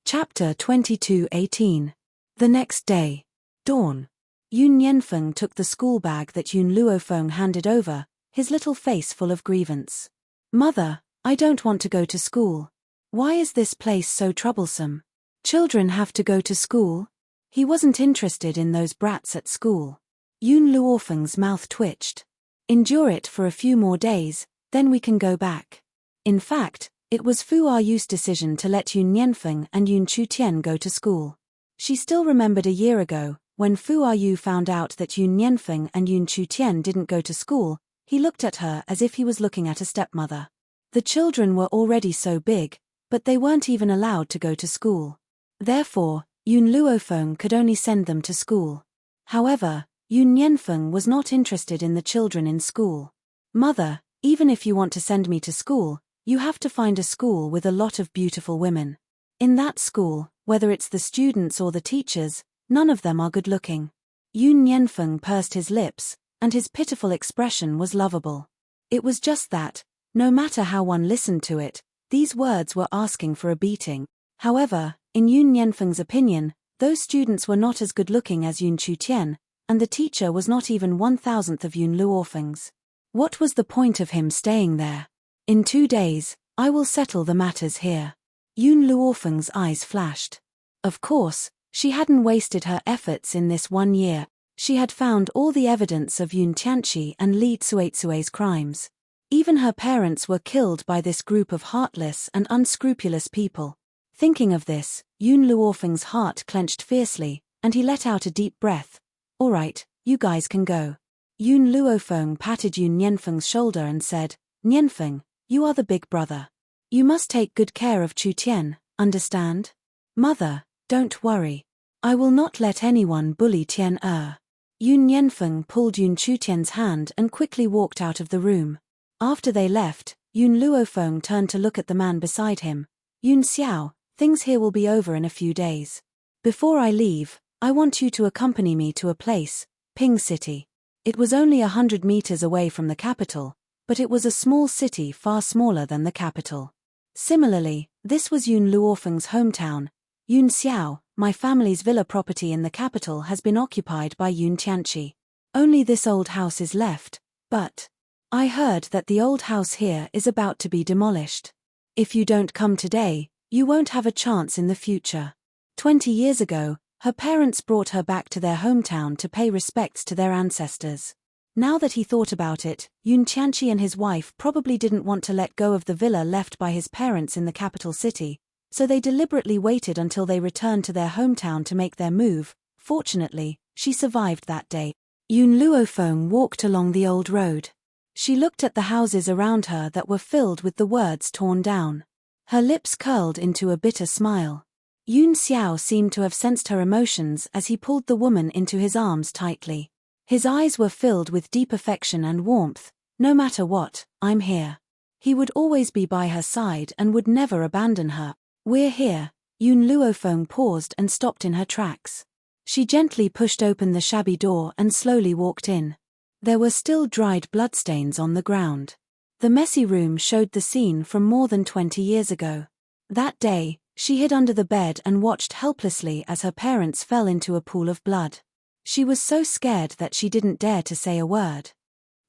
Speaker 1: Chapter 22:18. The next day. Dawn. Yun Yanfeng took the school bag that Yun Luofeng handed over, his little face full of grievance. Mother, I don't want to go to school. Why is this place so troublesome? Children have to go to school? He wasn't interested in those brats at school. Yun Luofeng's mouth twitched. Endure it for a few more days, then we can go back. In fact, it was Fu Ayu's decision to let Yun Yanfeng and Yun Chutian go to school. She still remembered a year ago, when Fu Ayu found out that Yun Yanfeng and Yun Chutian didn't go to school, he looked at her as if he was looking at a stepmother. The children were already so big, but they weren't even allowed to go to school. Therefore, Yun Luofeng could only send them to school. However, Yun Yanfeng was not interested in the children in school. Mother, even if you want to send me to school, you have to find a school with a lot of beautiful women. In that school, whether it's the students or the teachers, none of them are good-looking. Yun Yanfeng pursed his lips, and his pitiful expression was lovable. It was just that, no matter how one listened to it, these words were asking for a beating. However, in Yun Yanfeng's opinion, those students were not as good-looking as Yun Chutian, and the teacher was not even 1,000th of Yun Luofeng's. What was the point of him staying there? In 2 days, I will settle the matters here. Yun Luofeng's eyes flashed. Of course, she hadn't wasted her efforts in this 1 year. She had found all the evidence of Yun Tianqi and Li Tsuetsue's crimes. Even her parents were killed by this group of heartless and unscrupulous people. Thinking of this, Yun Luofeng's heart clenched fiercely, and he let out a deep breath. All right, you guys can go. Yun Luofeng patted Yun Yanfeng's shoulder and said, Yanfeng, you are the big brother. You must take good care of Chutian, understand? Mother, don't worry. I will not let anyone bully Tian-Er. Yun Yanfeng pulled Yun Chutian's hand and quickly walked out of the room. After they left, Yun Luofeng turned to look at the man beside him. Yun Xiao, things here will be over in a few days. Before I leave, I want you to accompany me to a place, Ping City. It was only 100 meters away from the capital, but it was a small city far smaller than the capital. Similarly, this was Yun Luofeng's hometown. Yun Xiao, my family's villa property in the capital has been occupied by Yun Tianqi. Only this old house is left, but I heard that the old house here is about to be demolished. If you don't come today, you won't have a chance in the future. 20 years ago, her parents brought her back to their hometown to pay respects to their ancestors. Now that he thought about it, Yun Tianqi and his wife probably didn't want to let go of the villa left by his parents in the capital city, so they deliberately waited until they returned to their hometown to make their move. Fortunately, she survived that day. Yun Luofeng walked along the old road. She looked at the houses around her that were filled with the words torn down. Her lips curled into a bitter smile. Yun Xiao seemed to have sensed her emotions as he pulled the woman into his arms tightly. His eyes were filled with deep affection and warmth. No matter what, I'm here. He would always be by her side and would never abandon her. We're here. Yun Luofeng paused and stopped in her tracks. She gently pushed open the shabby door and slowly walked in. There were still dried bloodstains on the ground. The messy room showed the scene from more than 20 years ago. That day, she hid under the bed and watched helplessly as her parents fell into a pool of blood. She was so scared that she didn't dare to say a word.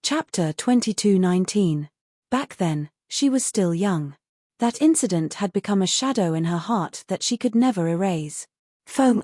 Speaker 1: Chapter 22:19. Back then, she was still young. That incident had become a shadow in her heart that she could never erase. Feng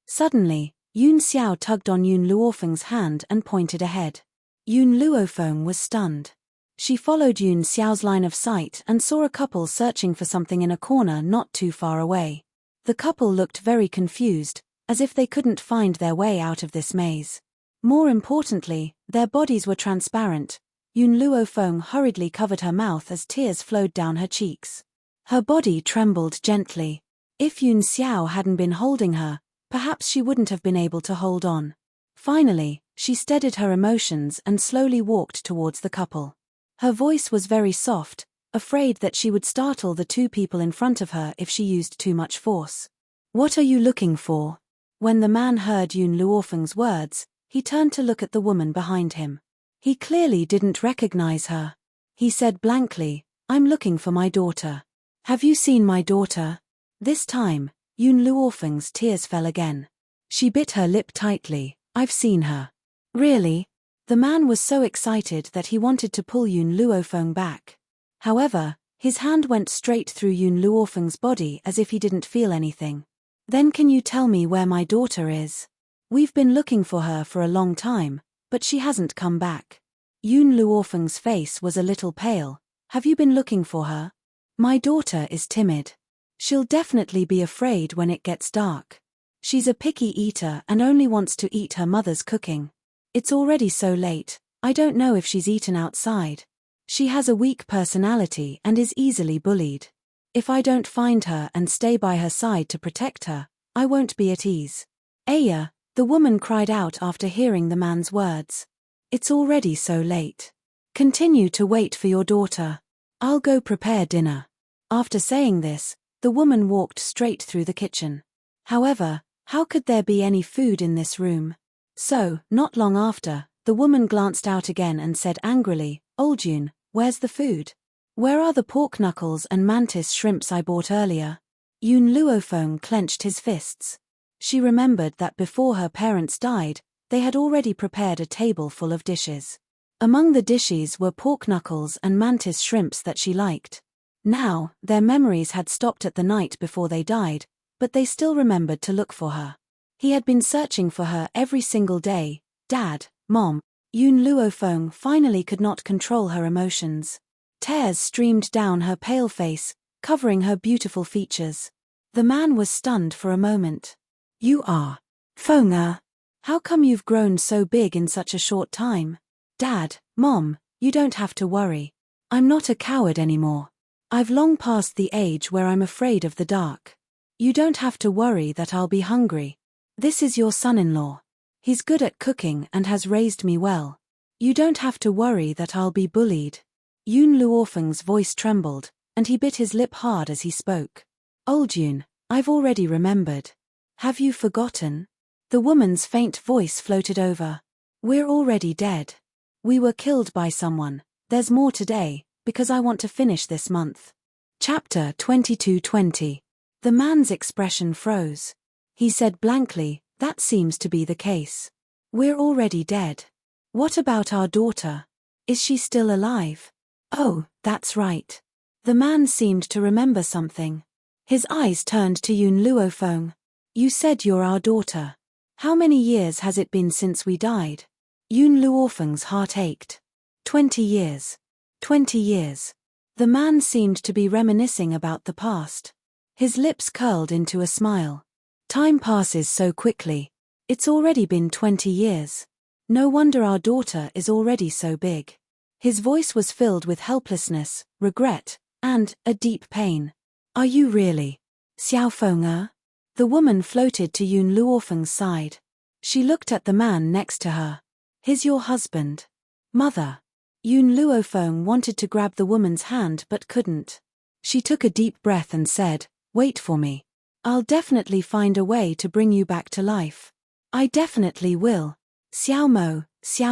Speaker 1: Suddenly, Yun Xiao tugged on Yun Luofeng's hand and pointed ahead. Yun Luofeng was stunned. She followed Yun Xiao's line of sight and saw a couple searching for something in a corner not too far away. The couple looked very confused, as if they couldn't find their way out of this maze. More importantly, their bodies were transparent. Yun Luofeng hurriedly covered her mouth as tears flowed down her cheeks. Her body trembled gently. If Yun Xiao hadn't been holding her, perhaps she wouldn't have been able to hold on. Finally, she steadied her emotions and slowly walked towards the couple. Her voice was very soft, afraid that she would startle the two people in front of her if she used too much force. "What are you looking for?" When the man heard Yun Luofeng's words, he turned to look at the woman behind him. He clearly didn't recognize her. He said blankly, "I'm looking for my daughter." "Have you seen my daughter?" This time, Yun Luofeng's tears fell again. She bit her lip tightly. "I've seen her." "Really?" The man was so excited that he wanted to pull Yun Luofeng back. However, his hand went straight through Yun Luofeng's body as if he didn't feel anything. "Then can you tell me where my daughter is? We've been looking for her for a long time, but she hasn't come back." Yun Luofeng's face was a little pale. "Have you been looking for her?" "My daughter is timid. She'll definitely be afraid when it gets dark. She's a picky eater and only wants to eat her mother's cooking. It's already so late, I don't know if she's eaten outside. She has a weak personality and is easily bullied. If I don't find her and stay by her side to protect her, I won't be at ease." "Aya," the woman cried out after hearing the man's words. "It's already so late. Continue to wait for your daughter. I'll go prepare dinner." After saying this, the woman walked straight through the kitchen. However, how could there be any food in this room? So, not long after, the woman glanced out again and said angrily, "Old Yun, where's the food? Where are the pork knuckles and mantis shrimps I bought earlier?" Yun Luofeng clenched his fists. She remembered that before her parents died, they had already prepared a table full of dishes. Among the dishes were pork knuckles and mantis shrimps that she liked. Now, their memories had stopped at the night before they died, but they still remembered to look for her. He had been searching for her every single day. "Dad, Mom." Yun Luofeng finally could not control her emotions. Tears streamed down her pale face, covering her beautiful features. The man was stunned for a moment. "You are Feng. How come you've grown so big in such a short time?" "Dad, Mom, you don't have to worry. I'm not a coward anymore. I've long passed the age where I'm afraid of the dark. You don't have to worry that I'll be hungry. This is your son-in-law. He's good at cooking and has raised me well. You don't have to worry that I'll be bullied." Yun Luofeng's voice trembled, and he bit his lip hard as he spoke. "Old Yun, I've already remembered. Have you forgotten?" The woman's faint voice floated over. "We're already dead. We were killed by someone. There's more today, because I want to finish this month." Chapter 22:20. The man's expression froze. He said blankly, "That seems to be the case. We're already dead. What about our daughter? Is she still alive?" "Oh, that's right." The man seemed to remember something. His eyes turned to Yun Luofeng. "You said you're our daughter. How many years has it been since we died?" Yun Luofeng's heart ached. 20 years. 20 years. The man seemed to be reminiscing about the past. His lips curled into a smile. "Time passes so quickly. It's already been 20 years. No wonder our daughter is already so big." His voice was filled with helplessness, regret, and a deep pain. "Are you really Xiao Feng?" The woman floated to Yun Luofeng's side. She looked at the man next to her. "He's your husband." "Mother." Yun Luofeng wanted to grab the woman's hand but couldn't. She took a deep breath and said, "Wait for me. I'll definitely find a way to bring you back to life. I definitely will. Xiao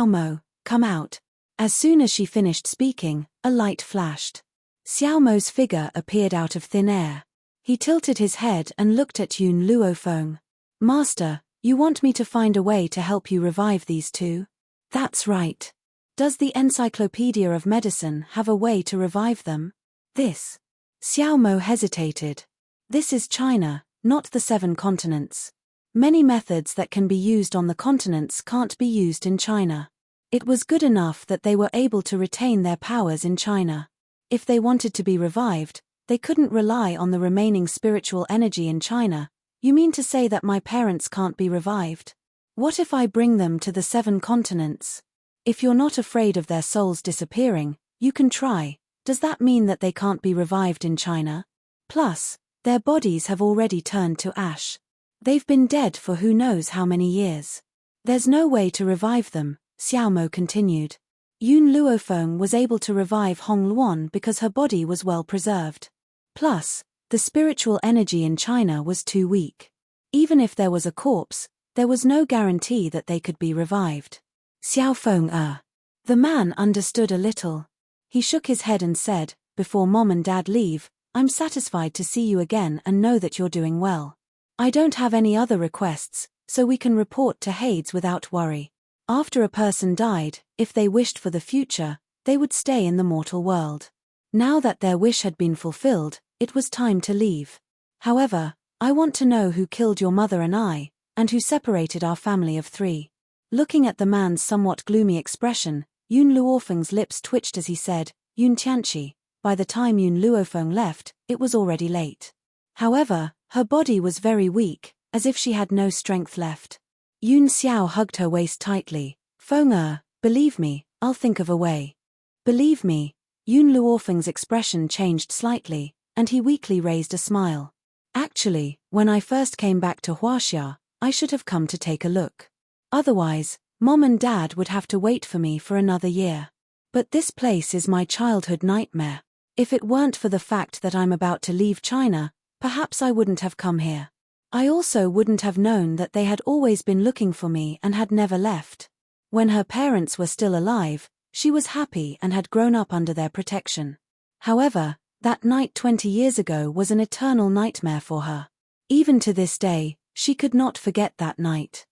Speaker 1: Mo, come out." As soon as she finished speaking, a light flashed. Xiao Mo's figure appeared out of thin air. He tilted his head and looked at Yun Luofeng. "Master, you want me to find a way to help you revive these two?" "That's right. Does the Encyclopedia of Medicine have a way to revive them?" "This." Xiao Mo hesitated. This is China, not the 7 continents. Many methods that can be used on the continents can't be used in China. It was good enough that they were able to retain their powers in China. If they wanted to be revived, they couldn't rely on the remaining spiritual energy in China. You mean to say that my parents can't be revived? What if I bring them to the 7 continents? If you're not afraid of their souls disappearing, you can try. Does that mean that they can't be revived in China? Plus, their bodies have already turned to ash. They've been dead for who knows how many years. There's no way to revive them, Xiao Mo continued. Yun Luofeng was able to revive Hong Luan because her body was well preserved. Plus, the spiritual energy in China was too weak. Even if there was a corpse, there was no guarantee that they could be revived. Xiao Feng. The man understood a little. He shook his head and said, before Mom and Dad leave, I'm satisfied to see you again and know that you're doing well. I don't have any other requests, so we can report to Hades without worry. After a person died, if they wished for the future, they would stay in the mortal world. Now that their wish had been fulfilled, it was time to leave. However, I want to know who killed your mother and I, and who separated our family of 3. Looking at the man's somewhat gloomy expression, Yun Luofeng's lips twitched as he said, Yun Tianqi. By the time Yun Luofeng left, it was already late. However, her body was very weak, as if she had no strength left. Yun Xiao hugged her waist tightly. Feng, believe me, I'll think of a way. Believe me. Yun Luofeng's expression changed slightly, and he weakly raised a smile. Actually, when I first came back to Huaxia, I should have come to take a look. Otherwise, Mom and Dad would have to wait for me for another year. But this place is my childhood nightmare. If it weren't for the fact that I'm about to leave China, perhaps I wouldn't have come here. I also wouldn't have known that they had always been looking for me and had never left. When her parents were still alive, she was happy and had grown up under their protection. However, that night 20 years ago was an eternal nightmare for her. Even to this day, she could not forget that night.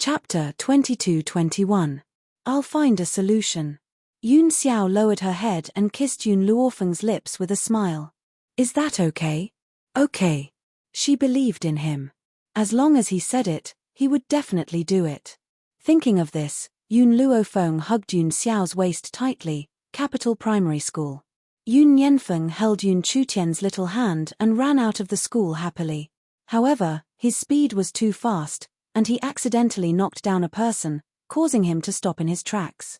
Speaker 1: Chapter 22-21. I'll find a solution. Yun Xiao lowered her head and kissed Yun Luofeng's lips with a smile. Is that okay? Okay. She believed in him. As long as he said it, he would definitely do it. Thinking of this, Yun Luofeng hugged Yun Xiao's waist tightly. Capital Primary School. Yun Yanfeng held Yun Chutian's little hand and ran out of the school happily. However, his speed was too fast, and he accidentally knocked down a person, causing him to stop in his tracks.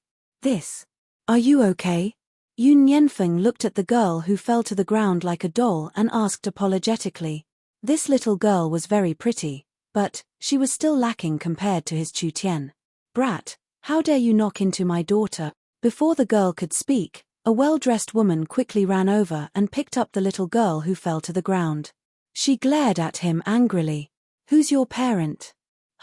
Speaker 1: Are you okay? Yun Yanfeng looked at the girl who fell to the ground like a doll and asked apologetically. This little girl was very pretty, but she was still lacking compared to his Chutian. Brat, how dare you knock into my daughter? Before the girl could speak, a well-dressed woman quickly ran over and picked up the little girl who fell to the ground. She glared at him angrily. Who's your parent?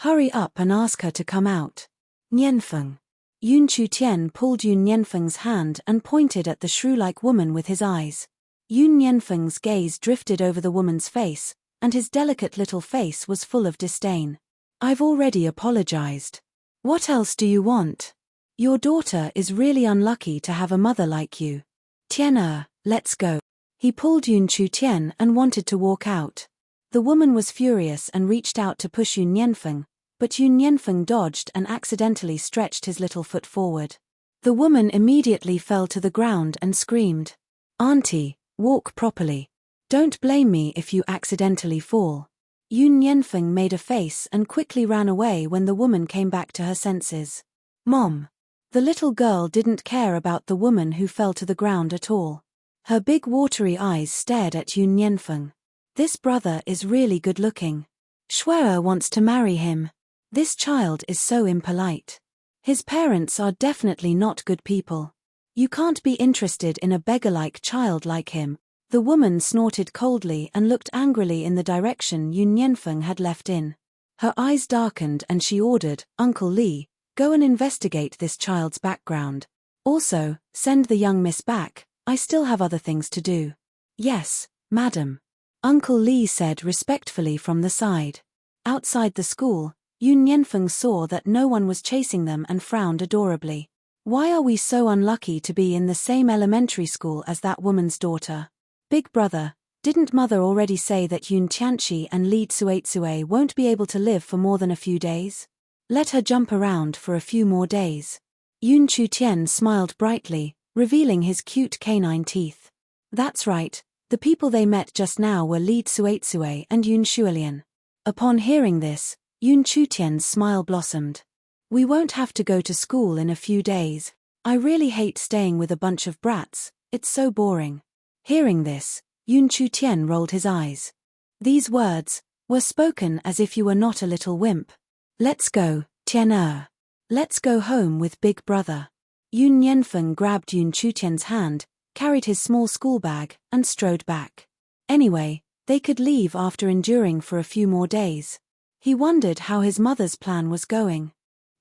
Speaker 1: Hurry up and ask her to come out. Nianfeng. Yun Chutian pulled Yun Nianfeng's hand and pointed at the shrew-like woman with his eyes. Yun Nianfeng's gaze drifted over the woman's face, and his delicate little face was full of disdain. I've already apologized. What else do you want? Your daughter is really unlucky to have a mother like you. Tian'er, let's go. He pulled Yun Chutian and wanted to walk out. The woman was furious and reached out to push Yun Nianfeng, but Yun Nianfeng dodged and accidentally stretched his little foot forward. The woman immediately fell to the ground and screamed. Auntie, walk properly. Don't blame me if you accidentally fall. Yun Nianfeng made a face and quickly ran away when the woman came back to her senses. Mom. The little girl didn't care about the woman who fell to the ground at all. Her big watery eyes stared at Yun Nianfeng. This brother is really good-looking. Shuer wants to marry him. This child is so impolite. His parents are definitely not good people. You can't be interested in a beggar-like child like him. The woman snorted coldly and looked angrily in the direction Yun Nianfeng had left in. Her eyes darkened and she ordered, Uncle Li, go and investigate this child's background. Also, send the young miss back, I still have other things to do. Yes, madam. Uncle Li said respectfully from the side. Outside the school, Yun Nianfeng saw that no one was chasing them and frowned adorably. Why are we so unlucky to be in the same elementary school as that woman's daughter? Big brother, didn't mother already say that Yun Tianchi and Li Tsuetsue won't be able to live for more than a few days? Let her jump around for a few more days. Yun Chutian smiled brightly, revealing his cute canine teeth. That's right, the people they met just now were Li Tsuetsue and Yun Shuilian. Upon hearing this, Yun Chutian's smile blossomed. We won't have to go to school in a few days. I really hate staying with a bunch of brats, it's so boring. Hearing this, Yun Chutian rolled his eyes. These words were spoken as if you were not a little wimp. Let's go, Tian. Let's go home with big brother. Yun Yanfeng grabbed Yun Chutian's hand, carried his small school bag, and strode back. Anyway, they could leave after enduring for a few more days. He wondered how his mother's plan was going.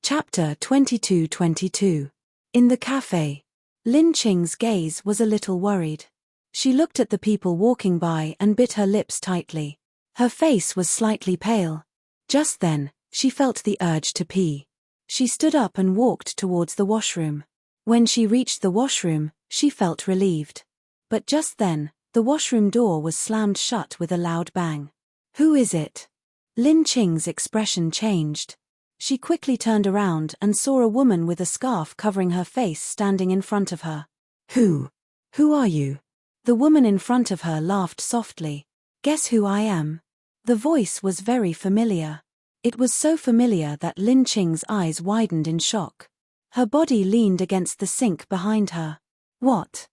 Speaker 1: Chapter 22-22. In the cafe. Lin Qing's gaze was a little worried. She looked at the people walking by and bit her lips tightly. Her face was slightly pale. Just then, she felt the urge to pee. She stood up and walked towards the washroom. When she reached the washroom, she felt relieved. But just then, the washroom door was slammed shut with a loud bang. Who is it? Lin Qing's expression changed. She quickly turned around and saw a woman with a scarf covering her face standing in front of her. Who are you? The woman in front of her laughed softly. Guess who I am? The voice was very familiar. It was so familiar that Lin Qing's eyes widened in shock. Her body leaned against the sink behind her. What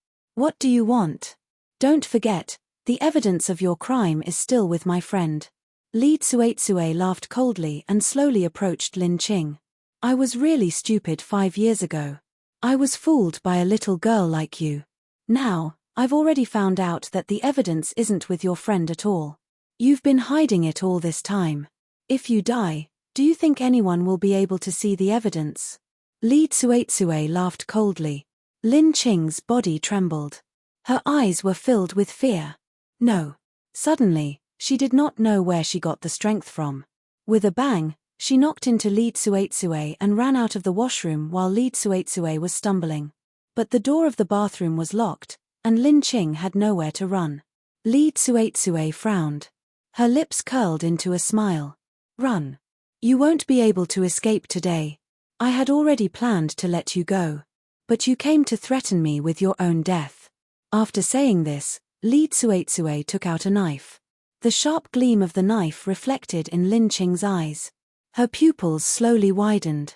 Speaker 1: do you want? Don't forget, the evidence of your crime is still with my friend. Li Tsuetsue laughed coldly and slowly approached Lin Qing. I was really stupid 5 years ago. I was fooled by a little girl like you. Now, I've already found out that the evidence isn't with your friend at all. You've been hiding it all this time. If you die, do you think anyone will be able to see the evidence? Li Tsuetsue laughed coldly. Lin Qing's body trembled. Her eyes were filled with fear. No. Suddenly, she did not know where she got the strength from. With a bang, she knocked into Li Tsuetsue and ran out of the washroom while Li Tsuetsue was stumbling. But the door of the bathroom was locked, and Lin Qing had nowhere to run. Li Tsuetsue frowned. Her lips curled into a smile. Run. You won't be able to escape today. I had already planned to let you go. But you came to threaten me with your own death. After saying this, Li Tsuetsue took out a knife. The sharp gleam of the knife reflected in Lin Qing's eyes. Her pupils slowly widened.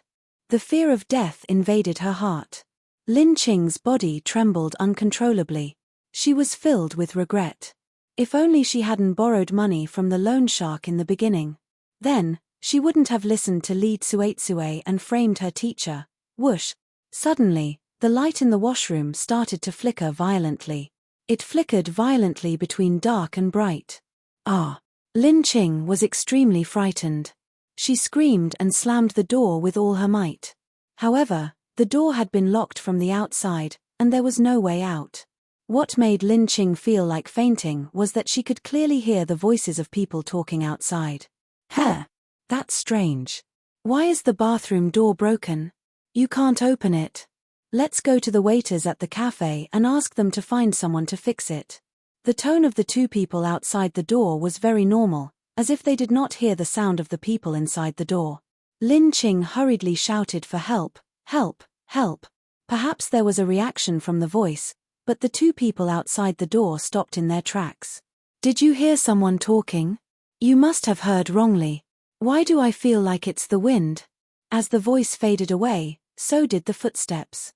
Speaker 1: The fear of death invaded her heart. Lin Qing's body trembled uncontrollably. She was filled with regret. If only she hadn't borrowed money from the loan shark in the beginning. Then, she wouldn't have listened to Li Tsuetsue and framed her teacher. Whoosh! Suddenly, the light in the washroom started to flicker violently. It flickered violently between dark and bright. Ah! Lin Qing was extremely frightened. She screamed and slammed the door with all her might. However, the door had been locked from the outside, and there was no way out. What made Lin Qing feel like fainting was that she could clearly hear the voices of people talking outside. That's strange. Why is the bathroom door broken? You can't open it. Let's go to the waiters at the cafe and ask them to find someone to fix it. The tone of the two people outside the door was very normal, as if they did not hear the sound of the people inside the door. Lin Qing hurriedly shouted for help. Help, help. Perhaps there was a reaction from the voice, but the two people outside the door stopped in their tracks. Did you hear someone talking? You must have heard wrongly. Why do I feel like it's the wind? As the voice faded away, so did the footsteps.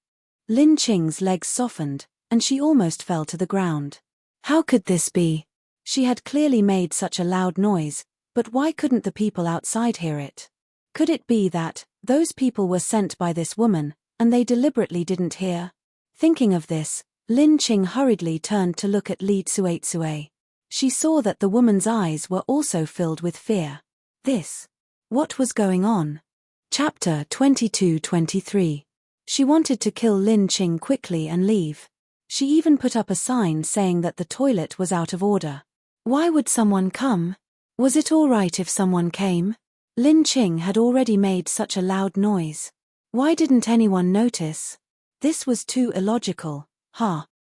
Speaker 1: Lin Qing's legs softened, and she almost fell to the ground. How could this be? She had clearly made such a loud noise, but why couldn't the people outside hear it? Could it be that those people were sent by this woman, and they deliberately didn't hear? Thinking of this, Lin Qing hurriedly turned to look at Li Tsuetsue. She saw that the woman's eyes were also filled with fear. What was going on? Chapter 22-23. She wanted to kill Lin Qing quickly and leave. She even put up a sign saying that the toilet was out of order. Why would someone come? Was it all right if someone came? Lin Qing had already made such a loud noise. Why didn't anyone notice? This was too illogical.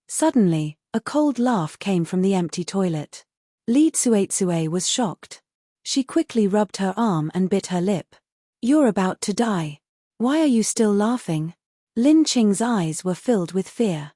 Speaker 1: Suddenly, A cold laugh came from the empty toilet. Li Tsuetsue was shocked. She quickly rubbed her arm and bit her lip. "You're about to die. Why are you still laughing?" Lin Qing's eyes were filled with fear.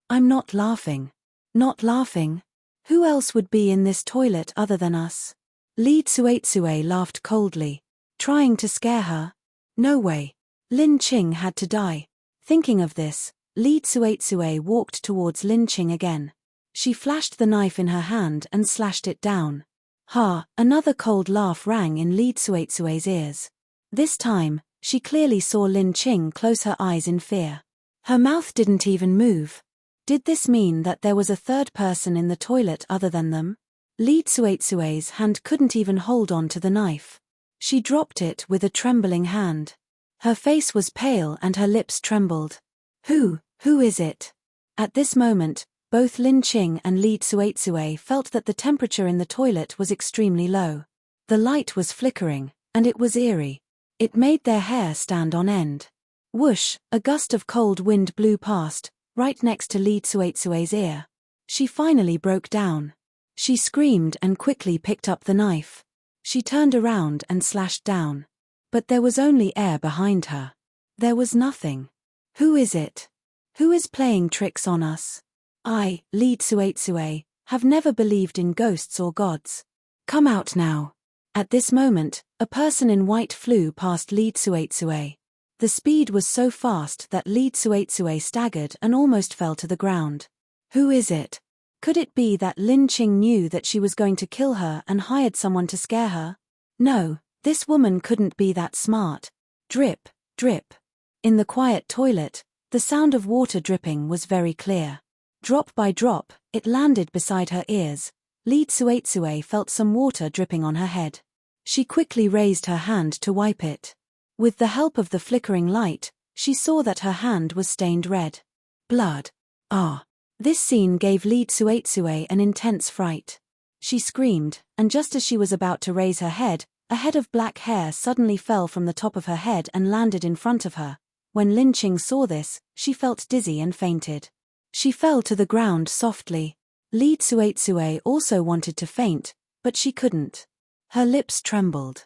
Speaker 1: I'm not laughing. Not laughing? Who else would be in this toilet other than us?" Li Tsuetsue laughed coldly. Trying to scare her? No way. Lin Qing had to die. Thinking of this, Li Tsuetsue walked towards Lin Qing again. She flashed the knife in her hand and slashed it down. Ha! Another cold laugh rang in Li Tsuetsue's ears. This time, she clearly saw Lin Qing close her eyes in fear. Her mouth didn't even move. Did this mean that there was a third person in the toilet other than them? Li Tsuetsue's hand couldn't even hold on to the knife. She dropped it with a trembling hand. Her face was pale and her lips trembled. Who is it? At this moment, both Lin Qing and Li Tsuetsue felt that the temperature in the toilet was extremely low. The light was flickering, and it was eerie. It made their hair stand on end. Whoosh! A gust of cold wind blew past, right next to Li Tsuetsue's ear. She finally broke down. She screamed and quickly picked up the knife. She turned around and slashed down. But there was only air behind her. There was nothing. Who is it? Who is playing tricks on us? I, Li Tsuetsue, have never believed in ghosts or gods. Come out now. At this moment, a person in white flew past Li Tsuetsue. The speed was so fast that Li Tsuetsue staggered and almost fell to the ground. Who is it? Could it be that Lin Qing knew that she was going to kill her and hired someone to scare her? No, this woman couldn't be that smart. Drip, drip. In the quiet toilet, the sound of water dripping was very clear. Drop by drop, it landed beside her ears. Li Tsuetsue felt some water dripping on her head. She quickly raised her hand to wipe it. With the help of the flickering light, she saw that her hand was stained red. Blood. Ah! This scene gave Li Tsuetsue an intense fright. She screamed, and just as she was about to raise her head, a head of black hair suddenly fell from the top of her head and landed in front of her. When Lin Qing saw this, she felt dizzy and fainted. She fell to the ground softly. Li Tsuetsue also wanted to faint, but she couldn't. Her lips trembled.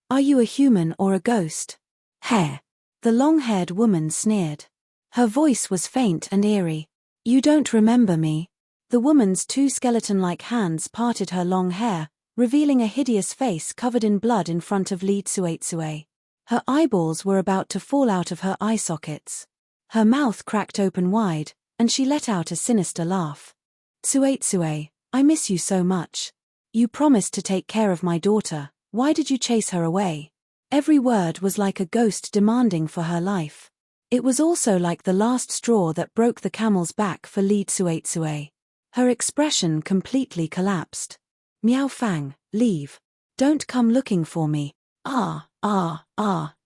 Speaker 1: Are you a human or a ghost? Hair. The long-haired woman sneered. Her voice was faint and eerie. You don't remember me. The woman's two skeleton-like hands parted her long hair, revealing a hideous face covered in blood in front of Li Tsuetsue. Her eyeballs were about to fall out of her eye sockets. Her mouth cracked open wide, and she let out a sinister laugh. Tsuetsue, I miss you so much. You promised to take care of my daughter. Why did you chase her away? Every word was like a ghost demanding for her life. It was also like the last straw that broke the camel's back for Li Tsuetsue. Her expression completely collapsed. Miao Fang, leave. Don't come looking for me.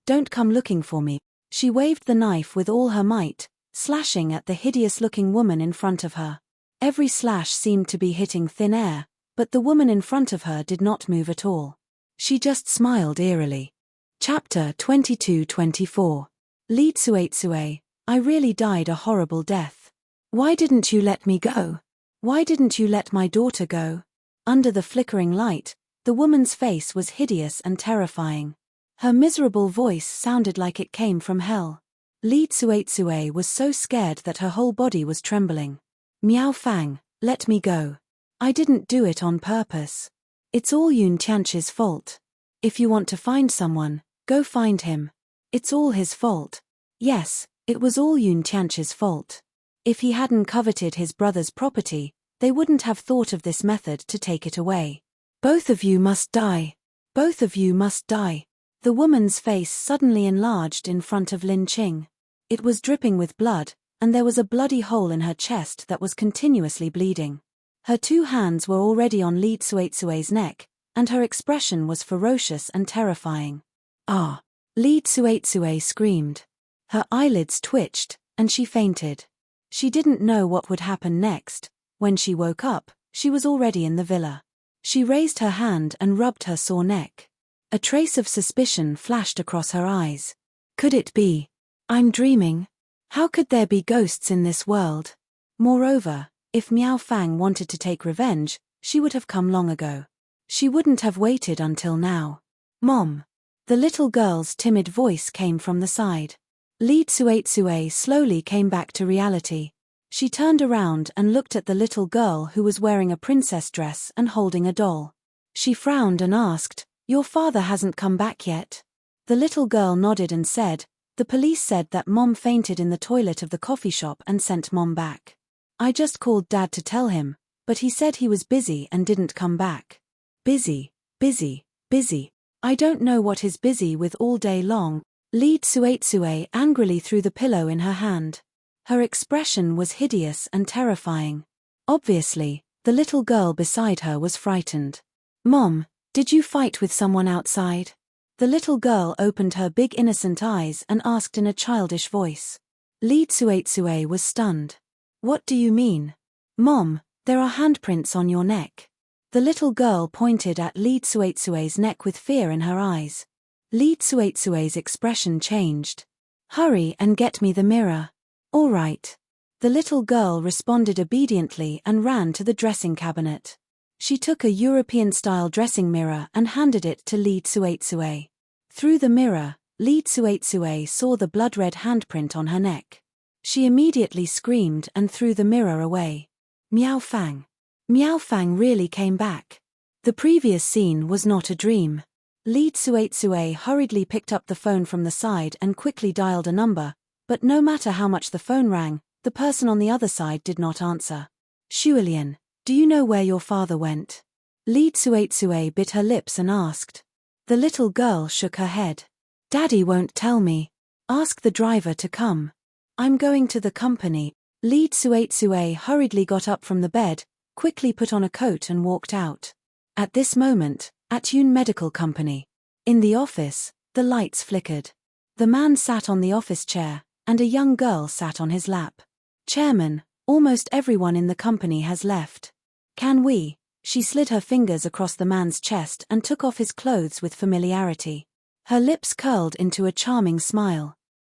Speaker 1: Don't come looking for me. She waved the knife with all her might, slashing at the hideous-looking woman in front of her. Every slash seemed to be hitting thin air, but the woman in front of her did not move at all. She just smiled eerily. Chapter 22-24. Li Tsuetsue, I really died a horrible death. Why didn't you let me go? Why didn't you let my daughter go? Under the flickering light, the woman's face was hideous and terrifying. Her miserable voice sounded like it came from hell. Li Tsuetsue was so scared that her whole body was trembling. Miao Fang, let me go. I didn't do it on purpose. It's all Yun Tianqi's fault. If you want to find someone, go find him. It's all his fault. Yes, it was all Yun Tianqi's fault. If he hadn't coveted his brother's property, they wouldn't have thought of this method to take it away. Both of you must die. Both of you must die. The woman's face suddenly enlarged in front of Lin Qing. It was dripping with blood, and there was a bloody hole in her chest that was continuously bleeding. Her two hands were already on Li Tsuetsue's neck, and her expression was ferocious and terrifying. Ah! Li Tsuetsue screamed. Her eyelids twitched, and she fainted. She didn't know what would happen next. When she woke up, she was already in the villa. She raised her hand and rubbed her sore neck. A trace of suspicion flashed across her eyes. Could it be? I'm dreaming. How could there be ghosts in this world? Moreover, if Miao Fang wanted to take revenge, she would have come long ago. She wouldn't have waited until now. Mom. The little girl's timid voice came from the side. Li Tsuetsue slowly came back to reality. She turned around and looked at the little girl who was wearing a princess dress and holding a doll. She frowned and asked, "Your father hasn't come back yet?" The little girl nodded and said, "The police said that Mom fainted in the toilet of the coffee shop and sent Mom back. I just called Dad to tell him, but he said he was busy and didn't come back." Busy, busy, busy. I don't know what he's busy with all day long. Li Tsuetsue angrily threw the pillow in her hand. Her expression was hideous and terrifying. Obviously, the little girl beside her was frightened. "Mom, did you fight with someone outside?" The little girl opened her big innocent eyes and asked in a childish voice. Li Tsuetsue was stunned. "What do you mean?" "Mom, there are handprints on your neck." The little girl pointed at Li Tsuetsue's neck with fear in her eyes. Li Tsuetsue's expression changed. "Hurry and get me the mirror." "All right." The little girl responded obediently and ran to the dressing cabinet. She took a European-style dressing mirror and handed it to Li Tsuetsue. Through the mirror, Li Tsuetsue saw the blood-red handprint on her neck. She immediately screamed and threw the mirror away. Miao Fang. Miao Fang really came back. The previous scene was not a dream. Li Tsuetsue hurriedly picked up the phone from the side and quickly dialed a number, but no matter how much the phone rang, the person on the other side did not answer. "Shuilian, do you know where your father went?" Li Tsuetsue bit her lips and asked. The little girl shook her head. "Daddy won't tell me. Ask the driver to come. I'm going to the company." Li Tsuetsue hurriedly got up from the bed, quickly put on a coat and walked out. At this moment, at Yun Medical Company. In the office, the lights flickered. The man sat on the office chair, and a young girl sat on his lap. "Chairman, almost everyone in the company has left. Can we?" She slid her fingers across the man's chest and took off his clothes with familiarity. Her lips curled into a charming smile.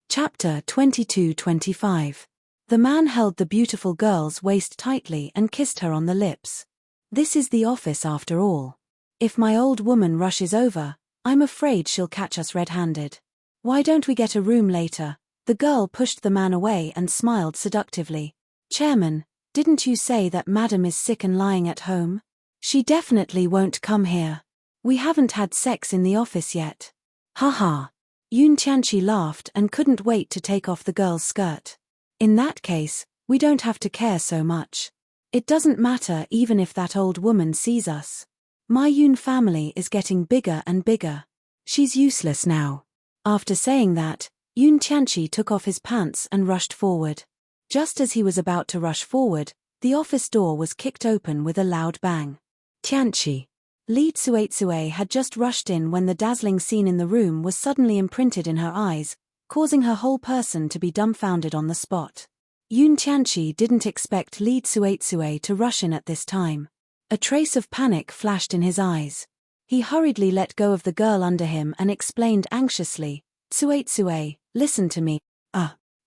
Speaker 1: Chapter 22-25. The man held the beautiful girl's waist tightly and kissed her on the lips. "This is the office after all. If my old woman rushes over, I'm afraid she'll catch us red-handed. Why don't we get a room later?" The girl pushed the man away and smiled seductively. "Chairman, didn't you say that Madam is sick and lying at home? She definitely won't come here. We haven't had sex in the office yet." "Ha ha." Yun Tianqi laughed and couldn't wait to take off the girl's skirt. "In that case, we don't have to care so much. It doesn't matter even if that old woman sees us. My Yun family is getting bigger and bigger. She's useless now." After saying that, Yun Tianqi took off his pants and rushed forward. Just as he was about to rush forward, the office door was kicked open with a loud bang. "Tianqi." Li Tsuetsue had just rushed in when the dazzling scene in the room was suddenly imprinted in her eyes, causing her whole person to be dumbfounded on the spot. Yun Tianqi didn't expect Li Tsuetsue to rush in at this time. A trace of panic flashed in his eyes. He hurriedly let go of the girl under him and explained anxiously, "Tsuetsue, listen to me."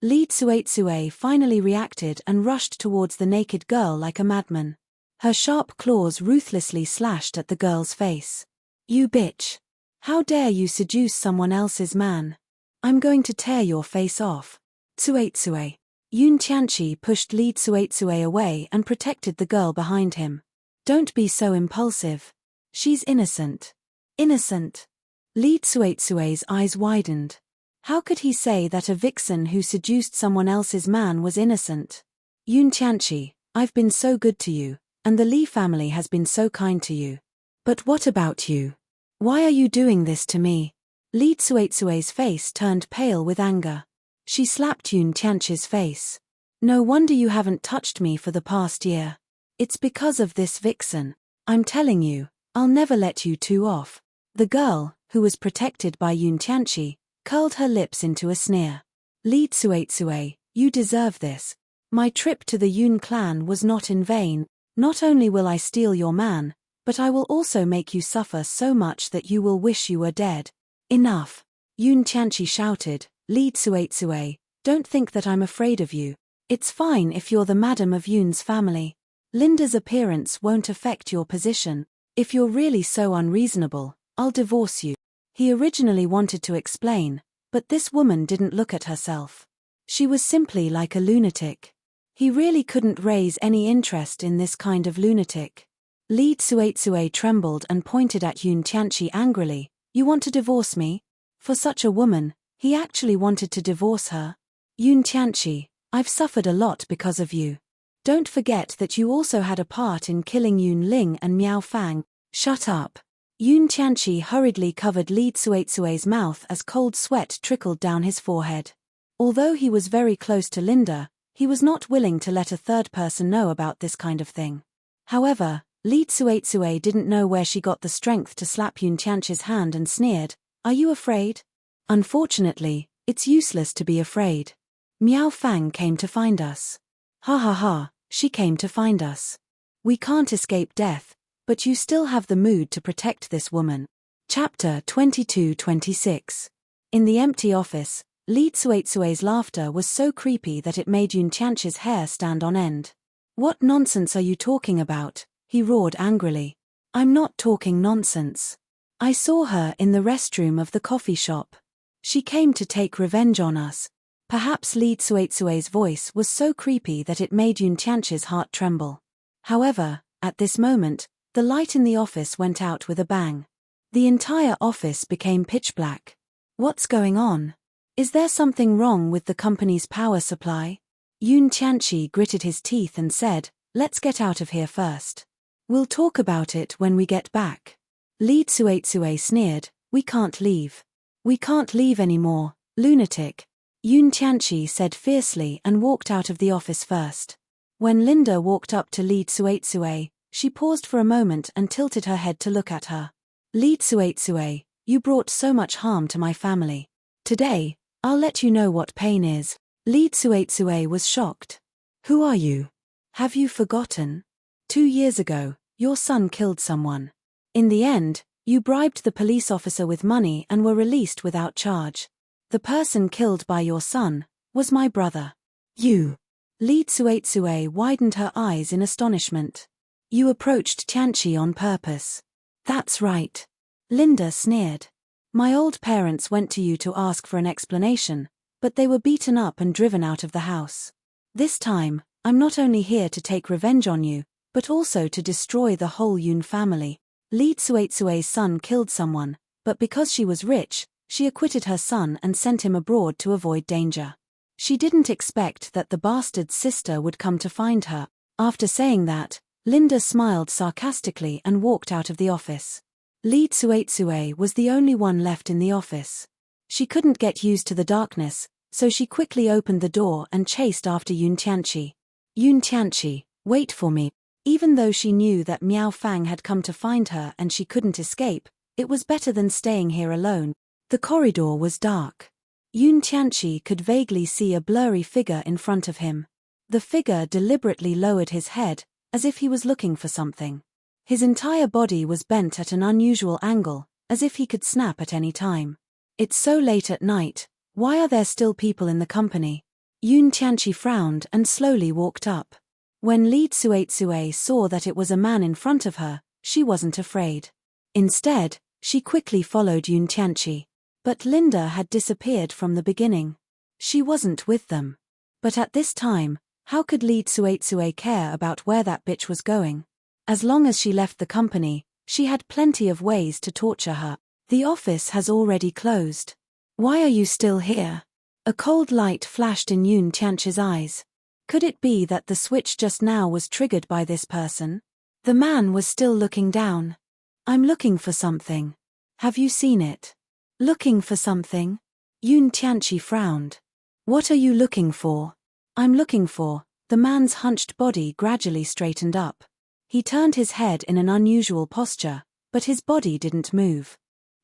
Speaker 1: Li Tsuetsue finally reacted and rushed towards the naked girl like a madman. Her sharp claws ruthlessly slashed at the girl's face. "You bitch! How dare you seduce someone else's man? I'm going to tear your face off." "Tsuetsue." Yun Tianqi pushed Li Tsuetsue away and protected the girl behind him. "Don't be so impulsive. She's innocent." "Innocent?" Li Tsuetsue's eyes widened. How could he say that a vixen who seduced someone else's man was innocent? "Yun Tianqi, I've been so good to you, and the Li family has been so kind to you. But what about you? Why are you doing this to me?" Li Tsuetsue's face turned pale with anger. She slapped Yun Tianqi's face. "No wonder you haven't touched me for the past year. It's because of this vixen. I'm telling you, I'll never let you two off." The girl, who was protected by Yun Tianqi, curled her lips into a sneer. "Li Tsuetsue, you deserve this. My trip to the Yun clan was not in vain. Not only will I steal your man, but I will also make you suffer so much that you will wish you were dead." "Enough!" Yun Tianqi shouted. "Li Tsuetsue, don't think that I'm afraid of you. It's fine if you're the madam of Yoon's family. Linda's appearance won't affect your position. If you're really so unreasonable, I'll divorce you. He originally wanted to explain, but this woman didn't look at herself. She was simply like a lunatic. He really couldn't raise any interest in this kind of lunatic. Lee Tsuetsue trembled and pointed at Yoon Tianchi angrily. You want to divorce me? For such a woman, he actually wanted to divorce her. Yoon Tianchi, I've suffered a lot because of you. Don't forget that you also had a part in killing Yoon Ling and Miao Fang. Shut up. Yoon Tianchi hurriedly covered Lee Tsuetsue's mouth as cold sweat trickled down his forehead. Although he was very close to Linda, he was not willing to let a third person know about this kind of thing. However, Lee Tsuetsue didn't know where she got the strength to slap Yoon Tianchi's hand and sneered, Are you afraid? Unfortunately, it's useless to be afraid. Miao Fang came to find us. Ha ha ha, she came to find us. We can't escape death, but you still have the mood to protect this woman. Chapter 22-26. In the empty office, Lee Tsuetsue's laughter was so creepy that it made Yoon Tianchi's hair stand on end. What nonsense are you talking about? He roared angrily. I'm not talking nonsense. I saw her in the restroom of the coffee shop. She came to take revenge on us. Perhaps Lee Tsuetsue's voice was so creepy that it made Yoon Tianchi's heart tremble. However, at this moment, the light in the office went out with a bang. The entire office became pitch black. What's going on? Is there something wrong with the company's power supply? Yoon Tianchi gritted his teeth and said, Let's get out of here first. We'll talk about it when we get back. Lee Tsuetsue sneered, We can't leave. We can't leave anymore, lunatic. Yoon Tianchi said fiercely and walked out of the office first. When Linda walked up to Lee Tsuetsue, she paused for a moment and tilted her head to look at her. Lee Tsuetsue, you brought so much harm to my family. Today, I'll let you know what pain is. Lee Tsuetsue was shocked. Who are you? Have you forgotten? 2 years ago, your son killed someone. In the end, you bribed the police officer with money and were released without charge. The person killed by your son was my brother. You. Lee Tsuetsue widened her eyes in astonishment. You approached Tianchi on purpose. That's right. Linda sneered. My old parents went to you to ask for an explanation, but they were beaten up and driven out of the house. This time, I'm not only here to take revenge on you, but also to destroy the whole Yoon family. Lee Tsuetsue's son killed someone, but because she was rich, she acquitted her son and sent him abroad to avoid danger. She didn't expect that the bastard's sister would come to find her. After saying that, Linda smiled sarcastically and walked out of the office. Lee Tsuetsue was the only one left in the office. She couldn't get used to the darkness, so she quickly opened the door and chased after Yoon Tianchi. Yoon Tianchi, wait for me. Even though she knew that Miao Fang had come to find her and she couldn't escape, it was better than staying here alone. The corridor was dark. Yoon Tianchi could vaguely see a blurry figure in front of him. The figure deliberately lowered his head, as if he was looking for something. His entire body was bent at an unusual angle, as if he could snap at any time. It's so late at night, why are there still people in the company? Yoon Tianchi frowned and slowly walked up. When Lee Tsuetsue saw that it was a man in front of her, she wasn't afraid. Instead, she quickly followed Yoon Tianchi. But Linda had disappeared from the beginning. She wasn't with them. But at this time, how could Lee Tsuetsue care about where that bitch was going? As long as she left the company, she had plenty of ways to torture her. The office has already closed. Why are you still here? A cold light flashed in Yoon Tianchi's eyes. Could it be that the switch just now was triggered by this person? The man was still looking down. I'm looking for something. Have you seen it? Looking for something? Yoon Tianchi frowned. What are you looking for? I'm looking for. The man's hunched body gradually straightened up. He turned his head in an unusual posture, but his body didn't move.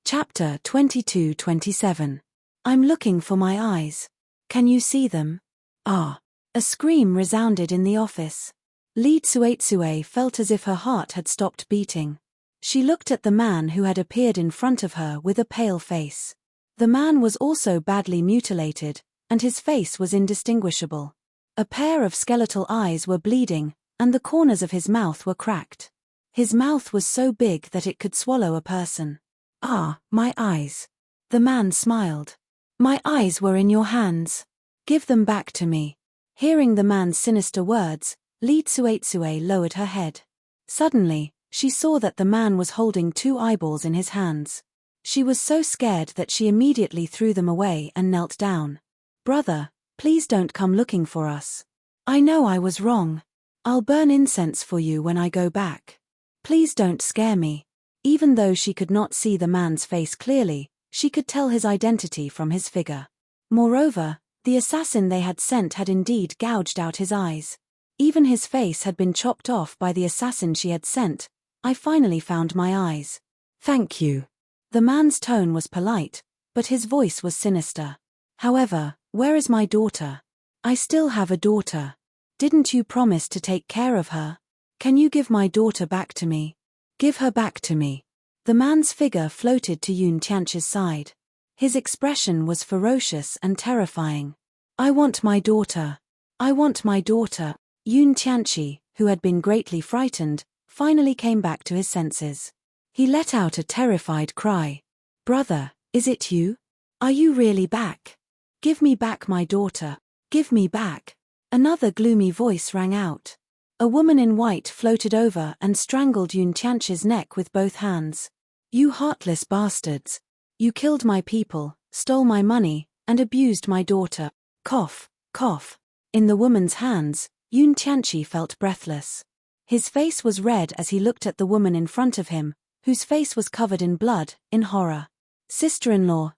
Speaker 1: Chapter 22-27. I'm looking for my eyes. Can you see them? Ah. A scream resounded in the office. Lee Tsuetsue felt as if her heart had stopped beating. She looked at the man who had appeared in front of her with a pale face. The man was also badly mutilated, and his face was indistinguishable. A pair of skeletal eyes were bleeding, and the corners of his mouth were cracked. His mouth was so big that it could swallow a person. "Ah, my eyes." The man smiled. "My eyes were in your hands. Give them back to me." Hearing the man's sinister words, Li Tsuetsue lowered her head. Suddenly, she saw that the man was holding 2 eyeballs in his hands. She was so scared that she immediately threw them away and knelt down. "Brother, please don't come looking for us. I know I was wrong. I'll burn incense for you when I go back. Please don't scare me." Even though she could not see the man's face clearly, she could tell his identity from his figure. Moreover, the assassin they had sent had indeed gouged out his eyes. Even his face had been chopped off by the assassin she had sent. "I finally found my eyes. Thank you." The man's tone was polite, but his voice was sinister. "However, where is my daughter? I still have a daughter. Didn't you promise to take care of her? Can you give my daughter back to me? Give her back to me." The man's figure floated to Yun Tianchi's side. His expression was ferocious and terrifying. "I want my daughter. I want my daughter." Yun Tianchi, who had been greatly frightened, finally came back to his senses. He let out a terrified cry. "Brother, is it you? Are you really back? Give me back my daughter. Give me back." Another gloomy voice rang out. A woman in white floated over and strangled Yun Tianchi's neck with both hands. "You heartless bastards. You killed my people, stole my money, and abused my daughter." Cough, cough. In the woman's hands, Yun Tianchi felt breathless. His face was red as he looked at the woman in front of him, whose face was covered in blood, in horror. Sister-in-law,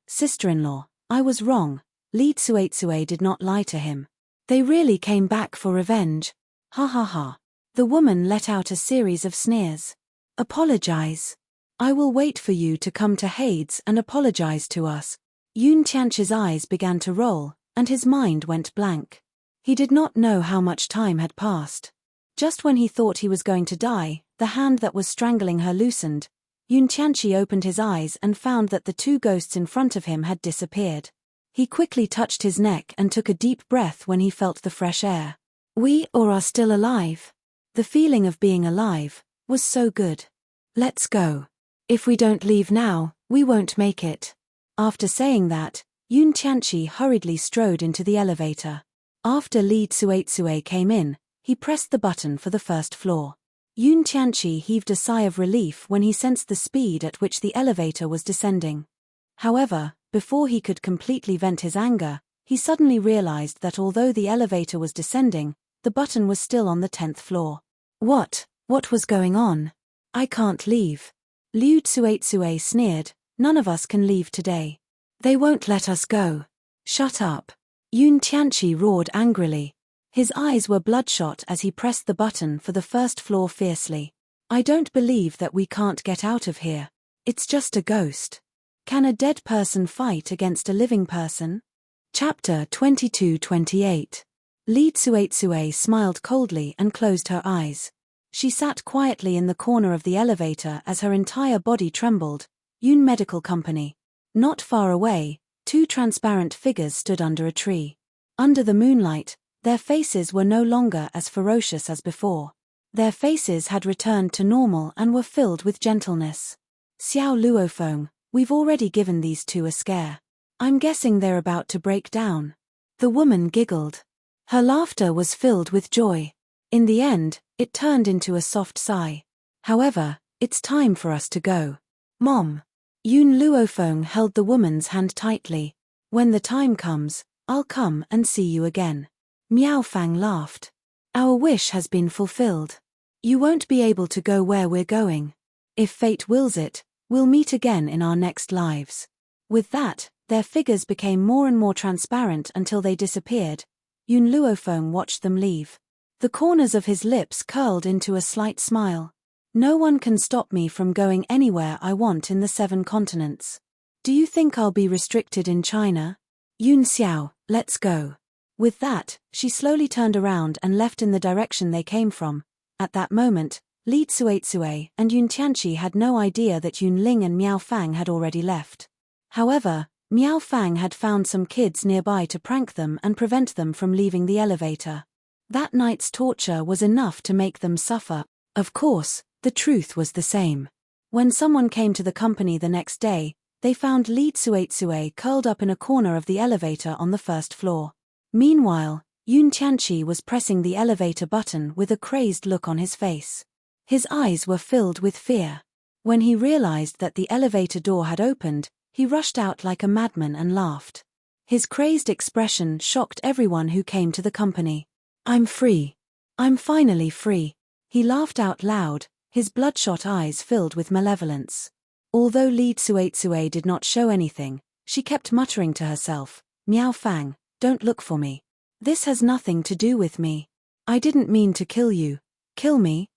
Speaker 1: I was wrong." Li Tsuetsue did not lie to him. "They really came back for revenge. Ha ha ha." The woman let out a series of sneers. "Apologize. I will wait for you to come to Hades and apologize to us." Yun Tianchi's eyes began to roll, and his mind went blank. He did not know how much time had passed. Just when he thought he was going to die, the hand that was strangling her loosened. Yun Tianchi opened his eyes and found that the 2 ghosts in front of him had disappeared. He quickly touched his neck and took a deep breath when he felt the fresh air. "We are still alive." The feeling of being alive was so good. "Let's go. If we don't leave now, we won't make it." After saying that, Yun Tianchi hurriedly strode into the elevator. After Li Tsuetsue came in, he pressed the button for the first floor. Yun Tianchi heaved a sigh of relief when he sensed the speed at which the elevator was descending. However, before he could completely vent his anger, he suddenly realized that although the elevator was descending, the button was still on the 10th floor. What was going on? "I can't leave." Liu Tsuetsue sneered, "None of us can leave today. They won't let us go." "Shut up." Yun Tianchi roared angrily. His eyes were bloodshot as he pressed the button for the first floor fiercely. "I don't believe that we can't get out of here. It's just a ghost. Can a dead person fight against a living person?" Chapter 22-28. Li Tsuetsue smiled coldly and closed her eyes. She sat quietly in the corner of the elevator as her entire body trembled. Yun Medical Company. Not far away, 2 transparent figures stood under a tree. Under the moonlight, their faces were no longer as ferocious as before. Their faces had returned to normal and were filled with gentleness. "Xiao Luofeng, we've already given these 2 a scare. I'm guessing they're about to break down." The woman giggled. Her laughter was filled with joy. In the end, it turned into a soft sigh. "However, it's time for us to go. Mom." Yun Luofeng held the woman's hand tightly. "When the time comes, I'll come and see you again." Miao Fang laughed. "Our wish has been fulfilled. You won't be able to go where we're going. If fate wills it, we'll meet again in our next lives." With that, their figures became more and more transparent until they disappeared. Yun Luofeng watched them leave. The corners of his lips curled into a slight smile. "No one can stop me from going anywhere I want in the 7 continents. Do you think I'll be restricted in China? Yun Xiao, let's go." With that, she slowly turned around and left in the direction they came from. At that moment, Li Tsuetsue and Yun Tianchi had no idea that Yun Ling and Miao Fang had already left. However, Miao Fang had found some kids nearby to prank them and prevent them from leaving the elevator. That night's torture was enough to make them suffer. Of course, the truth was the same. When someone came to the company the next day, they found Lee Tsuetsue curled up in a corner of the elevator on the first floor. Meanwhile, Yoon Tianchi was pressing the elevator button with a crazed look on his face. His eyes were filled with fear. When he realized that the elevator door had opened, he rushed out like a madman and laughed. His crazed expression shocked everyone who came to the company. "I'm free. I'm finally free." He laughed out loud, his bloodshot eyes filled with malevolence. Although Lee Tsuetsue did not show anything, she kept muttering to herself, "Miao Fang, don't look for me. This has nothing to do with me. I didn't mean to kill you. Kill me."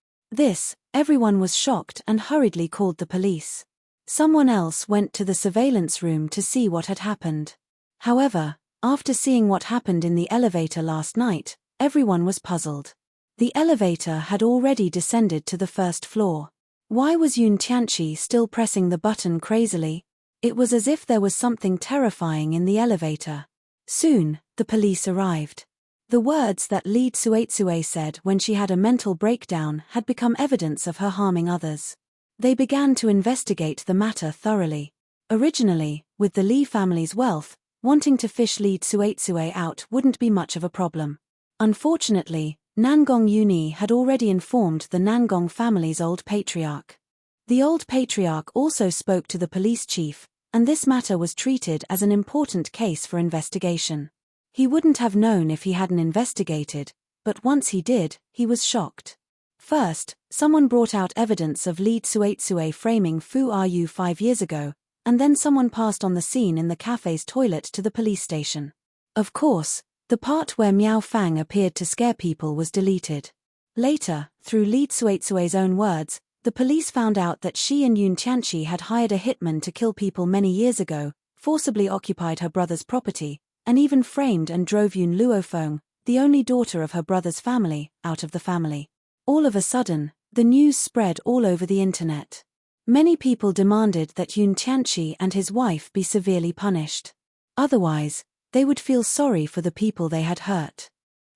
Speaker 1: Everyone was shocked and hurriedly called the police. Someone else went to the surveillance room to see what had happened. However, after seeing what happened in the elevator last night, everyone was puzzled. The elevator had already descended to the first floor. Why was Yoon Tianchi still pressing the button crazily? It was as if there was something terrifying in the elevator. Soon, the police arrived. The words that Lee Tsuetsue said when she had a mental breakdown had become evidence of her harming others. They began to investigate the matter thoroughly. Originally, with the Lee family's wealth, wanting to fish Lee Tsuetsue out wouldn't be much of a problem. Unfortunately, Nangong Uni had already informed the Nangong family's old patriarch. The old patriarch also spoke to the police chief, and this matter was treated as an important case for investigation. He wouldn't have known if he hadn't investigated, but once he did, he was shocked. First, someone brought out evidence of Lee Tsuetsue framing Fu Ryu 5 years ago, and then someone passed on the scene in the cafe's toilet to the police station. Of course, the part where Miao Fang appeared to scare people was deleted. Later, through Lee Tsuetsue's own words, the police found out that she and Yoon Tianchi had hired a hitman to kill people many years ago, forcibly occupied her brother's property, and even framed and drove Yoon Luofeng, the only daughter of her brother's family, out of the family. All of a sudden, the news spread all over the internet. Many people demanded that Yoon Tianchi and his wife be severely punished. Otherwise, they would feel sorry for the people they had hurt.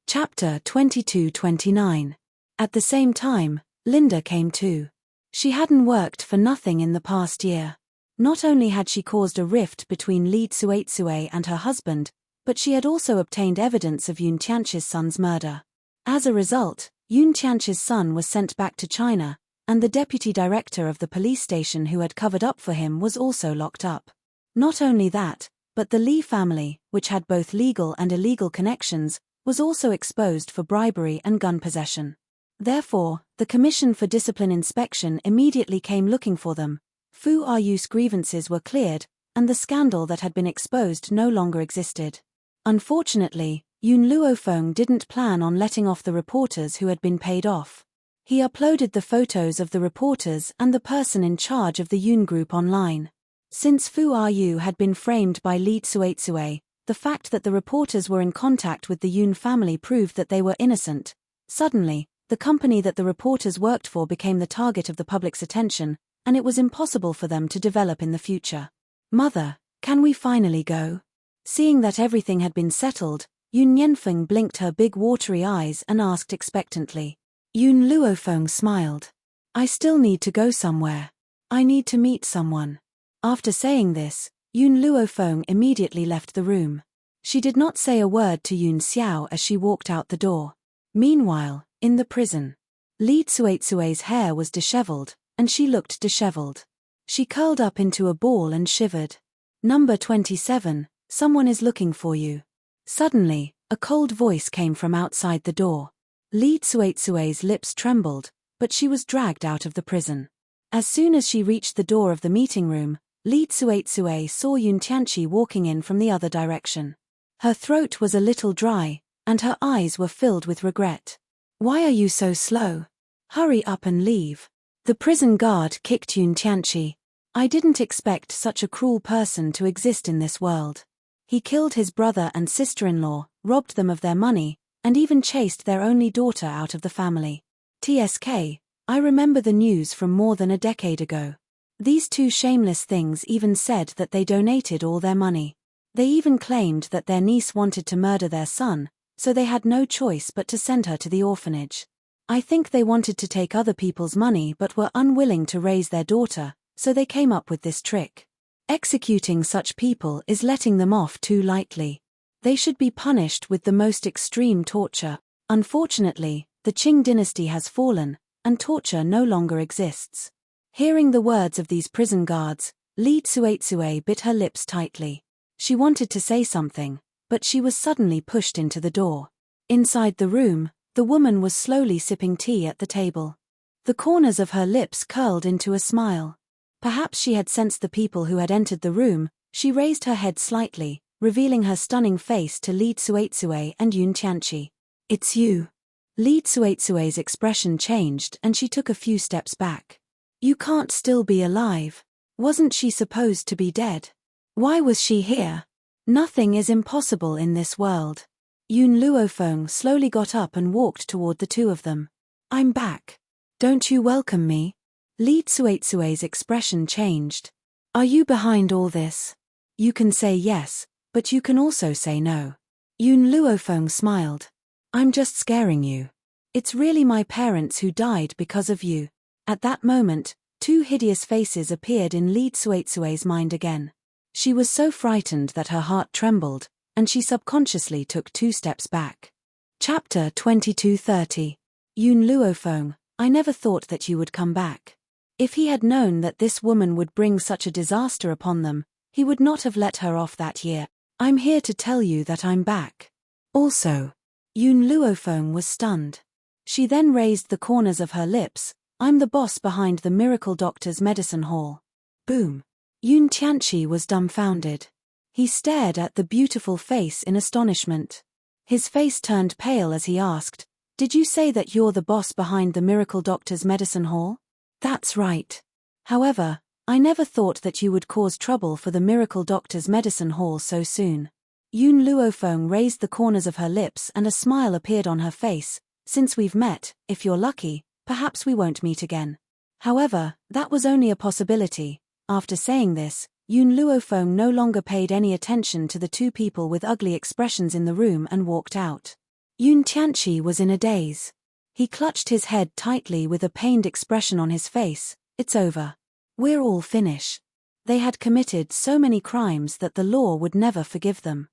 Speaker 1: Chapter 22-29. At the same time, Linda came too. She hadn't worked for nothing in the past year. Not only had she caused a rift between Lee Tsuetsue and her husband, but she had also obtained evidence of Yoon Tianchi's son's murder. As a result, Yoon Tianchi's son was sent back to China, and the deputy director of the police station who had covered up for him was also locked up. Not only that, but the Lee family, which had both legal and illegal connections, was also exposed for bribery and gun possession. Therefore, the Commission for Discipline Inspection immediately came looking for them. Fu Ryu's grievances were cleared, and the scandal that had been exposed no longer existed. Unfortunately, Yoon Luofeng didn't plan on letting off the reporters who had been paid off. He uploaded the photos of the reporters and the person in charge of the Yoon group online. Since Fu Ryu had been framed by Lee Tsuetsue, the fact that the reporters were in contact with the Yoon family proved that they were innocent. Suddenly, the company that the reporters worked for became the target of the public's attention, and it was impossible for them to develop in the future. "Mother, can we finally go?" Seeing that everything had been settled, Yoon Yenfeng blinked her big watery eyes and asked expectantly. Yoon Luofeng smiled. "I still need to go somewhere. I need to meet someone." After saying this, Yoon Luofeng immediately left the room. She did not say a word to Yoon Xiao as she walked out the door. Meanwhile, in the prison, Lee Tsuetsue's hair was disheveled, and she looked disheveled. She curled up into a ball and shivered. "Number 27, someone is looking for you." Suddenly, a cold voice came from outside the door. Lee Tsuetsue's lips trembled, but she was dragged out of the prison. As soon as she reached the door of the meeting room, Lee Tsuetsue saw Yoon Tianchi walking in from the other direction. Her throat was a little dry, and her eyes were filled with regret. "Why are you so slow? Hurry up and leave." The prison guard kicked Yoon Tianchi. "I didn't expect such a cruel person to exist in this world. He killed his brother and sister-in-law, robbed them of their money, and even chased their only daughter out of the family. TSK, I remember the news from more than a decade ago. These two shameless things even said that they donated all their money. They even claimed that their niece wanted to murder their son, so they had no choice but to send her to the orphanage. I think they wanted to take other people's money but were unwilling to raise their daughter, so they came up with this trick. Executing such people is letting them off too lightly. They should be punished with the most extreme torture. Unfortunately, the Qing dynasty has fallen, and torture no longer exists. Hearing the words of these prison guards, Li Tsuetsue bit her lips tightly. She wanted to say something, but she was suddenly pushed into the door. Inside the room, the woman was slowly sipping tea at the table. The corners of her lips curled into a smile. Perhaps she had sensed the people who had entered the room. She raised her head slightly, revealing her stunning face to Li Tsuetsue and Yun Tianqi. "It's you." Li Tsuetsue's expression changed and she took a few steps back. "You can't still be alive. Wasn't she supposed to be dead? Why was she here? Nothing is impossible in this world." Yun Luofeng slowly got up and walked toward the two of them. "I'm back. Don't you welcome me?" Li Tsuetsue's expression changed. "Are you behind all this? You can say yes, but you can also say no." Yun Luofeng smiled. "I'm just scaring you. It's really my parents who died because of you." At that moment, two hideous faces appeared in Li Tsuetsue's mind again. She was so frightened that her heart trembled, and she subconsciously took 2 steps back. Chapter 2230. Yun Luofeng, I never thought that you would come back. If he had known that this woman would bring such a disaster upon them, he would not have let her off that year. I'm here to tell you that I'm back. Also. Yun Luofeng was stunned. She then raised the corners of her lips. I'm the boss behind the Miracle Doctor's medicine hall. Boom. Yun Tianqi was dumbfounded. He stared at the beautiful face in astonishment. His face turned pale as he asked, "Did you say that you're the boss behind the Miracle Doctor's medicine hall?" "That's right. However, I never thought that you would cause trouble for the Miracle Doctor's medicine hall so soon." Yun Luofeng raised the corners of her lips and a smile appeared on her face. "Since we've met, if you're lucky, perhaps we won't meet again." However, that was only a possibility. After saying this, Yun Luofeng no longer paid any attention to the two people with ugly expressions in the room and walked out. Yun Tianqi was in a daze. He clutched his head tightly with a pained expression on his face. It's over. We're all finished. They had committed so many crimes that the law would never forgive them.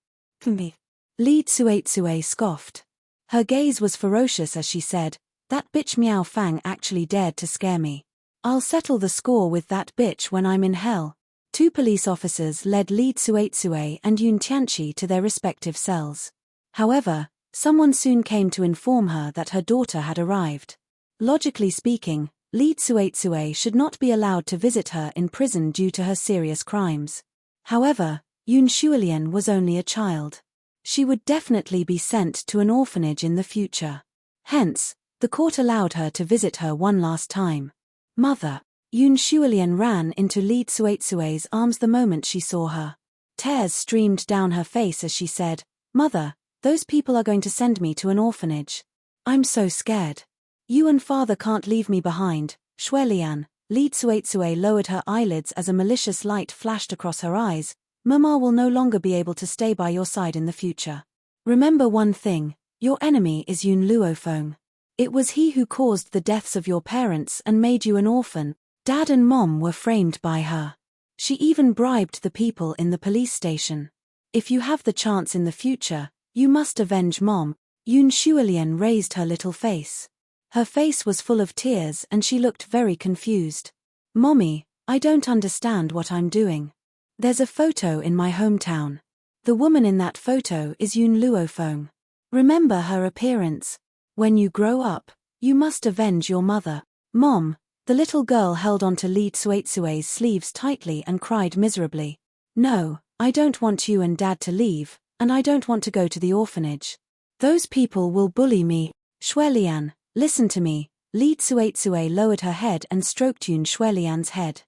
Speaker 1: Li Tsuetsue scoffed. Her gaze was ferocious as she said, "That bitch Miao Fang actually dared to scare me. I'll settle the score with that bitch when I'm in hell." 2 police officers led Li Tsuetsue and Yun Tianqi to their respective cells. However, someone soon came to inform her that her daughter had arrived. Logically speaking, Li Tsuetsue should not be allowed to visit her in prison due to her serious crimes. However, Yun Shuilian was only a child. She would definitely be sent to an orphanage in the future. Hence, the court allowed her to visit her one last time. "Mother." Yun Shuilian ran into Li Tsuetsue's arms the moment she saw her. Tears streamed down her face as she said, "Mother, those people are going to send me to an orphanage. I'm so scared. You and father can't leave me behind." Shuilian. Li Tsuetsue lowered her eyelids as a malicious light flashed across her eyes. "Mama will no longer be able to stay by your side in the future. Remember one thing, your enemy is Yun Luofeng. It was he who caused the deaths of your parents and made you an orphan. Dad and Mom were framed by her. She even bribed the people in the police station. If you have the chance in the future, you must avenge Mom." Yun Shuilian raised her little face. Her face was full of tears and she looked very confused. "Mommy, I don't understand what I'm doing. There's a photo in my hometown. The woman in that photo is Yun Luofeng. Remember her appearance. When you grow up, you must avenge your mother." "Mom." The little girl held onto Li Tsuetsue's sleeves tightly and cried miserably. "No, I don't want you and Dad to leave, and I don't want to go to the orphanage. Those people will bully me." "Shuilian, listen to me." Li Tsuetsue lowered her head and stroked Yun Shuilian's head.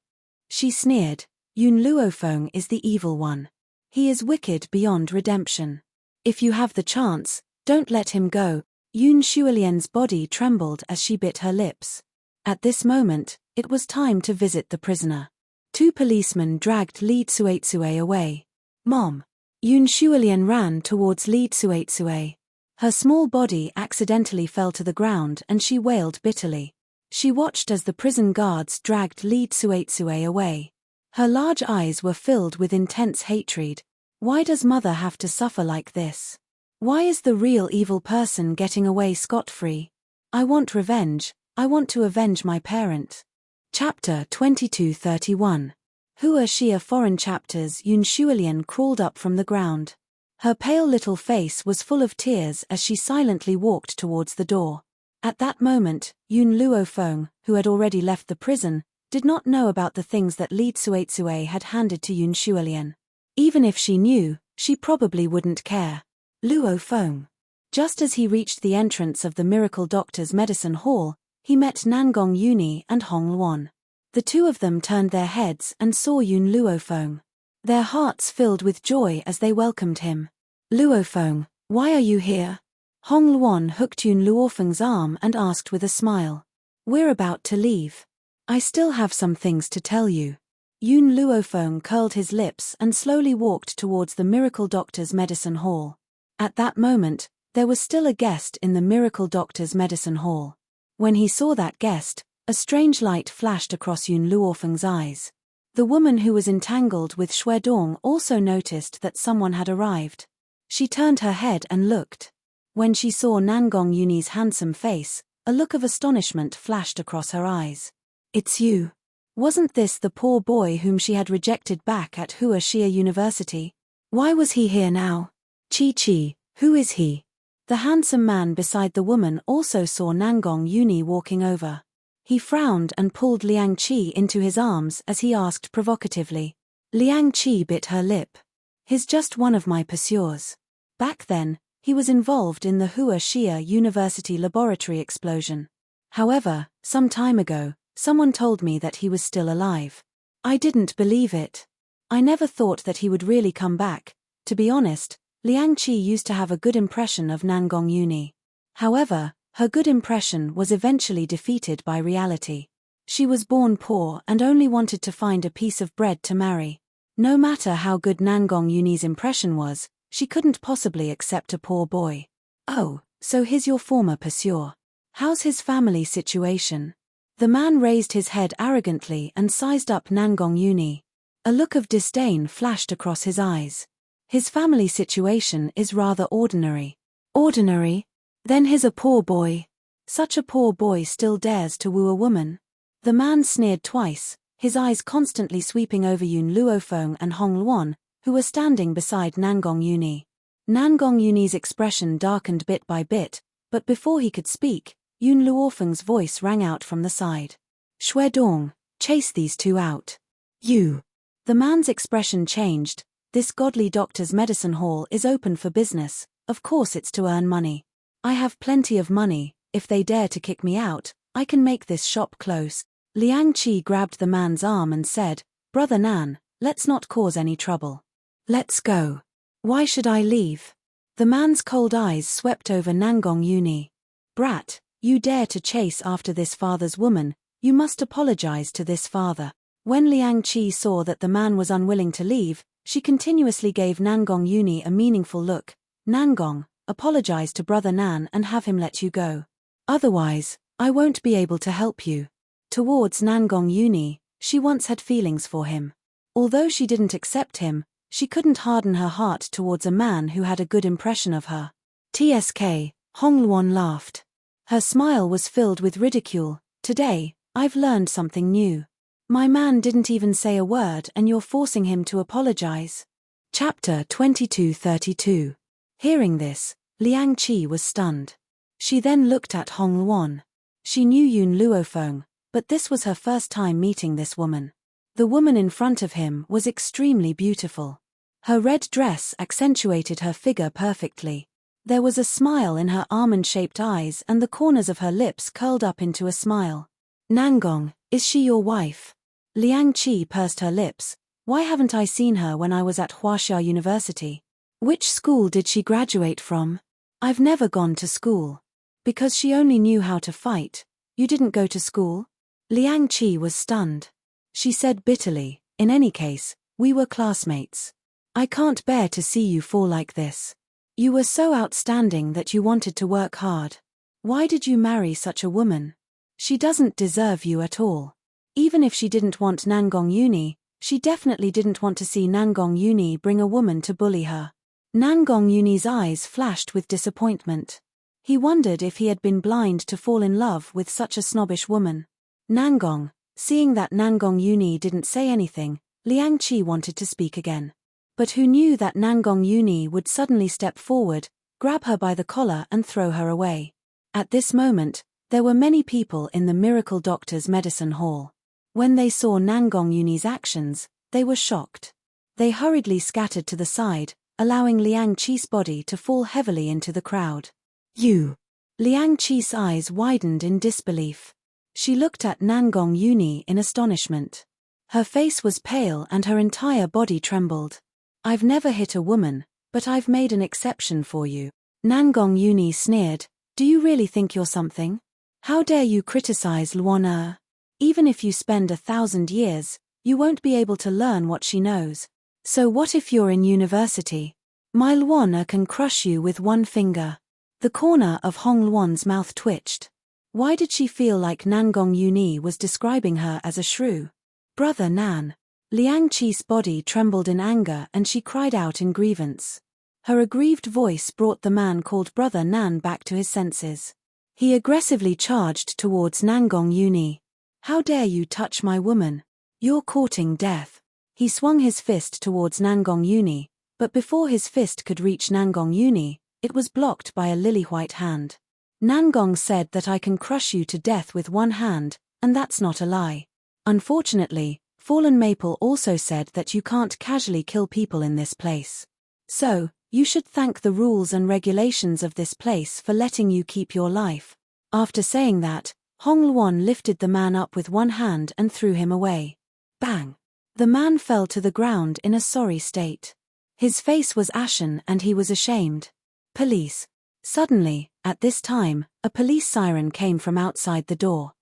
Speaker 1: She sneered, "Yun Luofeng is the evil one. He is wicked beyond redemption. If you have the chance, don't let him go." Yun Shuilian's body trembled as she bit her lips. At this moment, it was time to visit the prisoner. 2 policemen dragged Li Tsuetsue away. "Mom." Yun Shuilian ran towards Li Tsuetsue. Her small body accidentally fell to the ground and she wailed bitterly. She watched as the prison guards dragged Lee Tsuetsue away. Her large eyes were filled with intense hatred. Why does mother have to suffer like this? Why is the real evil person getting away scot-free? I want revenge. I want to avenge my parent. Chapter 2231. Hua Xia Foreign Chapters. Yun Shuilian crawled up from the ground. Her pale little face was full of tears as she silently walked towards the door. At that moment, Yun Luofeng, who had already left the prison, did not know about the things that Li Tsuetsue had handed to Yun Shuilian. Even if she knew, she probably wouldn't care. Luofeng. Just as he reached the entrance of the Miracle Doctor's medicine hall, he met Nangong Yuni and Hong Luan. The two of them turned their heads and saw Yun Luofeng. Their hearts filled with joy as they welcomed him. Luofeng, why are you here? Hong Luan hooked Yun Luofeng's arm and asked with a smile. We're about to leave. I still have some things to tell you. Yun Luofeng curled his lips and slowly walked towards the Miracle Doctor's medicine hall. At that moment, there was still a guest in the Miracle Doctor's medicine hall. When he saw that guest, a strange light flashed across Yun Luofeng's eyes. The woman who was entangled with Xuedong also noticed that someone had arrived. She turned her head and looked. When she saw Nangong Yuni's handsome face, a look of astonishment flashed across her eyes. It's you. Wasn't this the poor boy whom she had rejected back at Hua Xia University? Why was he here now? Chi, who is he? The handsome man beside the woman also saw Nangong Yuni walking over. He frowned and pulled Liang Qi into his arms as he asked provocatively. Liang Qi bit her lip. He's just one of my pursuers. Back then, he was involved in the Hua Xia University laboratory explosion. However, some time ago, someone told me that he was still alive. I didn't believe it. I never thought that he would really come back. To be honest, Liang Qi used to have a good impression of Nangong Yuni. However, her good impression was eventually defeated by reality. She was born poor and only wanted to find a piece of bread to marry. No matter how good Nangong Yuni's impression was, she couldn't possibly accept a poor boy. Oh, so he's your former pursuer. How's his family situation? The man raised his head arrogantly and sized up Nangong Yuni. A look of disdain flashed across his eyes. His family situation is rather ordinary. Ordinary? Then he's a poor boy. Such a poor boy still dares to woo a woman. The man sneered twice, his eyes constantly sweeping over Yun Luofeng and Hong Luan, who were standing beside Nangong Yuni. Nangong Yuni's expression darkened bit by bit, but before he could speak, Yun Luofeng's voice rang out from the side. Xuedong, chase these two out. You. The man's expression changed. This godly doctor's medicine hall is open for business, of course it's to earn money. I have plenty of money, if they dare to kick me out, I can make this shop close. Liang Qi grabbed the man's arm and said, Brother Nan, let's not cause any trouble. Let's go. Why should I leave? The man's cold eyes swept over Nangong Yuni. Brat, you dare to chase after this father's woman, you must apologize to this father. When Liang Qi saw that the man was unwilling to leave, she continuously gave Nangong Yuni a meaningful look. Nangong, apologize to Brother Nan and have him let you go. Otherwise, I won't be able to help you. Towards Nangong Yuni, she once had feelings for him. Although she didn't accept him, she couldn't harden her heart towards a man who had a good impression of her. TSK, Hong Luan laughed. Her smile was filled with ridicule. Today, I've learned something new. My man didn't even say a word and you're forcing him to apologize. Chapter 2232. Hearing this, Liang Qi was stunned. She then looked at Hong Luan. She knew Yun Luofeng, but this was her first time meeting this woman. The woman in front of him was extremely beautiful. Her red dress accentuated her figure perfectly. There was a smile in her almond-shaped eyes and the corners of her lips curled up into a smile. Nangong, is she your wife? Liang Qi pursed her lips. Why haven't I seen her when I was at Huaxia University? Which school did she graduate from? I've never gone to school. Because she only knew how to fight. You didn't go to school? Liang Qi was stunned. She said bitterly, in any case, we were classmates. I can't bear to see you fall like this. You were so outstanding that you wanted to work hard. Why did you marry such a woman? She doesn't deserve you at all. Even if she didn't want Nangong Uni, she definitely didn't want to see Nangong Uni bring a woman to bully her. Nangong Uni's eyes flashed with disappointment. He wondered if he had been blind to fall in love with such a snobbish woman. Nangong, seeing that Nangong Uni didn't say anything, Liang Qi wanted to speak again. But who knew that Nangong Uni would suddenly step forward, grab her by the collar and throw her away. At this moment, there were many people in the miracle doctor's medicine hall. When they saw Nangong Uni's actions, they were shocked. They hurriedly scattered to the side, allowing Liang Qi's body to fall heavily into the crowd. You! Liang Qi's eyes widened in disbelief. She looked at Nangong Uni in astonishment. Her face was pale and her entire body trembled. I've never hit a woman, but I've made an exception for you. Nangong Uni sneered. Do you really think you're something? How dare you criticize Luan? Even if you spend 1,000 years, you won't be able to learn what she knows. So what if you're in university? My Luan can crush you with one finger. The corner of Hong Luan's mouth twitched. Why did she feel like Nangong Uni was describing her as a shrew? Brother Nan. Liang Qi's body trembled in anger and she cried out in grievance. Her aggrieved voice brought the man called Brother Nan back to his senses. He aggressively charged towards Nangong Uni. How dare you touch my woman? You're courting death. He swung his fist towards Nangong Uni, but before his fist could reach Nangong Uni, it was blocked by a lily-white hand. Nangong said that I can crush you to death with one hand, and that's not a lie. Unfortunately, Fallen Maple also said that you can't casually kill people in this place. So, you should thank the rules and regulations of this place for letting you keep your life. After saying that, Hong Luan lifted the man up with one hand and threw him away. Bang! The man fell to the ground in a sorry state. His face was ashen and he was ashamed. Police. Suddenly, at this time, a police siren came from outside the door.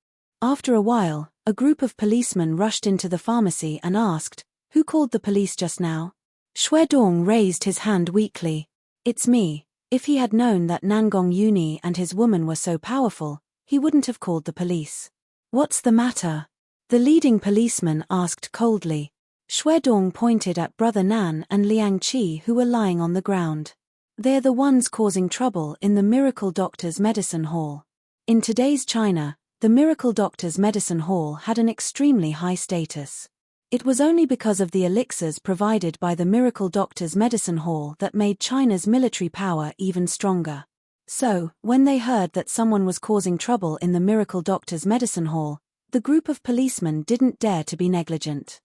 Speaker 1: After a while, a group of policemen rushed into the pharmacy and asked, "Who called the police just now?" Shui Dong raised his hand weakly. "It's me." If he had known that Nangong Uni and his woman were so powerful, he wouldn't have called the police. "What's the matter?" the leading policeman asked coldly. Shui Dong pointed at Brother Nan and Liang Qi who were lying on the ground. They're the ones causing trouble in the Miracle Doctor's Medicine Hall. In today's China, the Miracle Doctor's Medicine Hall had an extremely high status. It was only because of the elixirs provided by the Miracle Doctor's Medicine Hall that made China's military power even stronger. So, when they heard that someone was causing trouble in the Miracle Doctor's Medicine Hall, the group of policemen didn't dare to be negligent.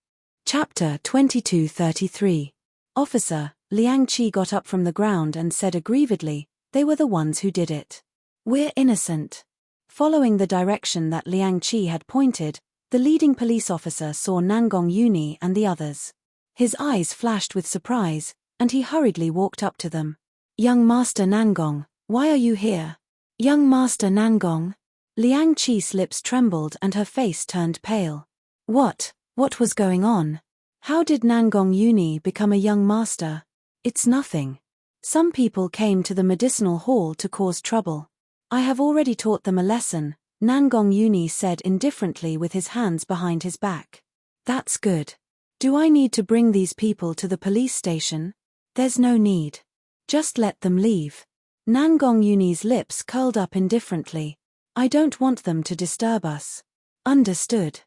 Speaker 1: Chapter 2233. Officer, Liang Qi got up from the ground and said aggrievedly, "They were the ones who did it. We're innocent." Following the direction that Liang Qi had pointed, the leading police officer saw Nangong Uni and the others. His eyes flashed with surprise, and he hurriedly walked up to them. "Young Master Nangong, why are you here?" "Young Master Nangong?" Liang Qi's lips trembled and her face turned pale. What was going on? How did Nangong Uni become a young master? "It's nothing. Some people came to the medicinal hall to cause trouble. I have already taught them a lesson," Nangong Uni said indifferently with his hands behind his back. "That's good. Do I need to bring these people to the police station?" "There's no need. Just let them leave." Nangong Uni's lips curled up indifferently. "I don't want them to disturb us." "Understood."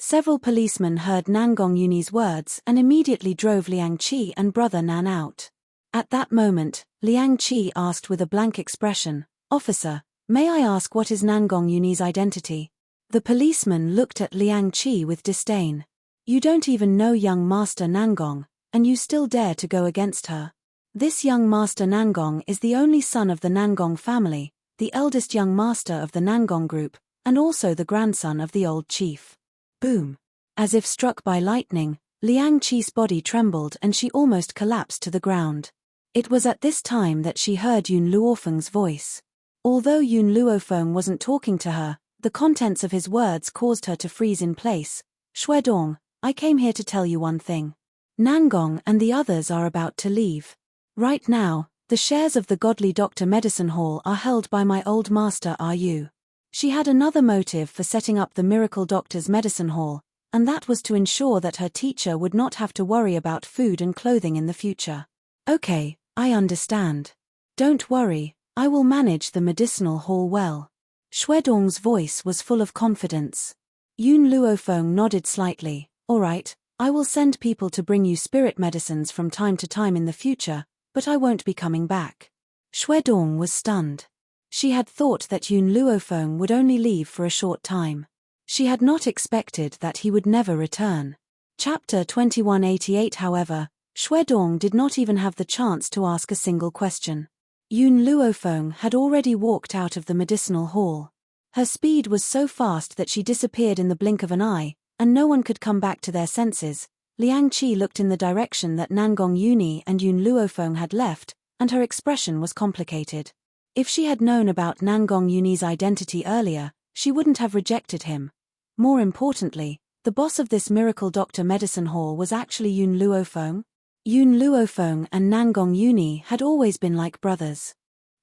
Speaker 1: Several policemen heard Nangong Uni's words and immediately drove Liang Qi and Brother Nan out. At that moment, Liang Qi asked with a blank expression, "Officer, may I ask what is Nangong Uni's identity?" The policeman looked at Liang Qi with disdain. "You don't even know young Master Nangong, and you still dare to go against her. This young Master Nangong is the only son of the Nangong family, the eldest young master of the Nangong group, and also the grandson of the old chief." Boom! As if struck by lightning, Liang Qi's body trembled and she almost collapsed to the ground. It was at this time that she heard Yun Luofeng's voice. Although Yun Luofeng wasn't talking to her, the contents of his words caused her to freeze in place. "Shui Dong, I came here to tell you one thing. Nangong and the others are about to leave. Right now, The shares of the Godly Doctor Medicine Hall are held by my old master Ru. She had another motive for setting up the Miracle Doctor's Medicine Hall, and that was to ensure that her teacher would not have to worry about food and clothing in the future. Okay, I understand. Don't worry, I will manage the medicinal hall well. Shuedong's voice was full of confidence. Yun Luofeng nodded slightly. All right, I will send people to bring you spirit medicines from time to time in the future, but I won't be coming back. Shuedong was stunned. She had thought that Yun Luofeng would only leave for a short time. She had not expected that he would never return. Chapter 2188. However, Shuedong did not even have the chance to ask a single question. Yun Luofeng had already walked out of the medicinal hall. Her speed was so fast that she disappeared in the blink of an eye, and no one could come back to their senses. Liang Qi looked in the direction that Nangong Yuni and Yun Luofeng had left, and her expression was complicated. If she had known about Nangong Yuni's identity earlier, she wouldn't have rejected him. More importantly, the boss of this Miracle Doctor Medicine Hall was actually Yun Luofeng. Yun Luofeng and Nangong Yuni had always been like brothers.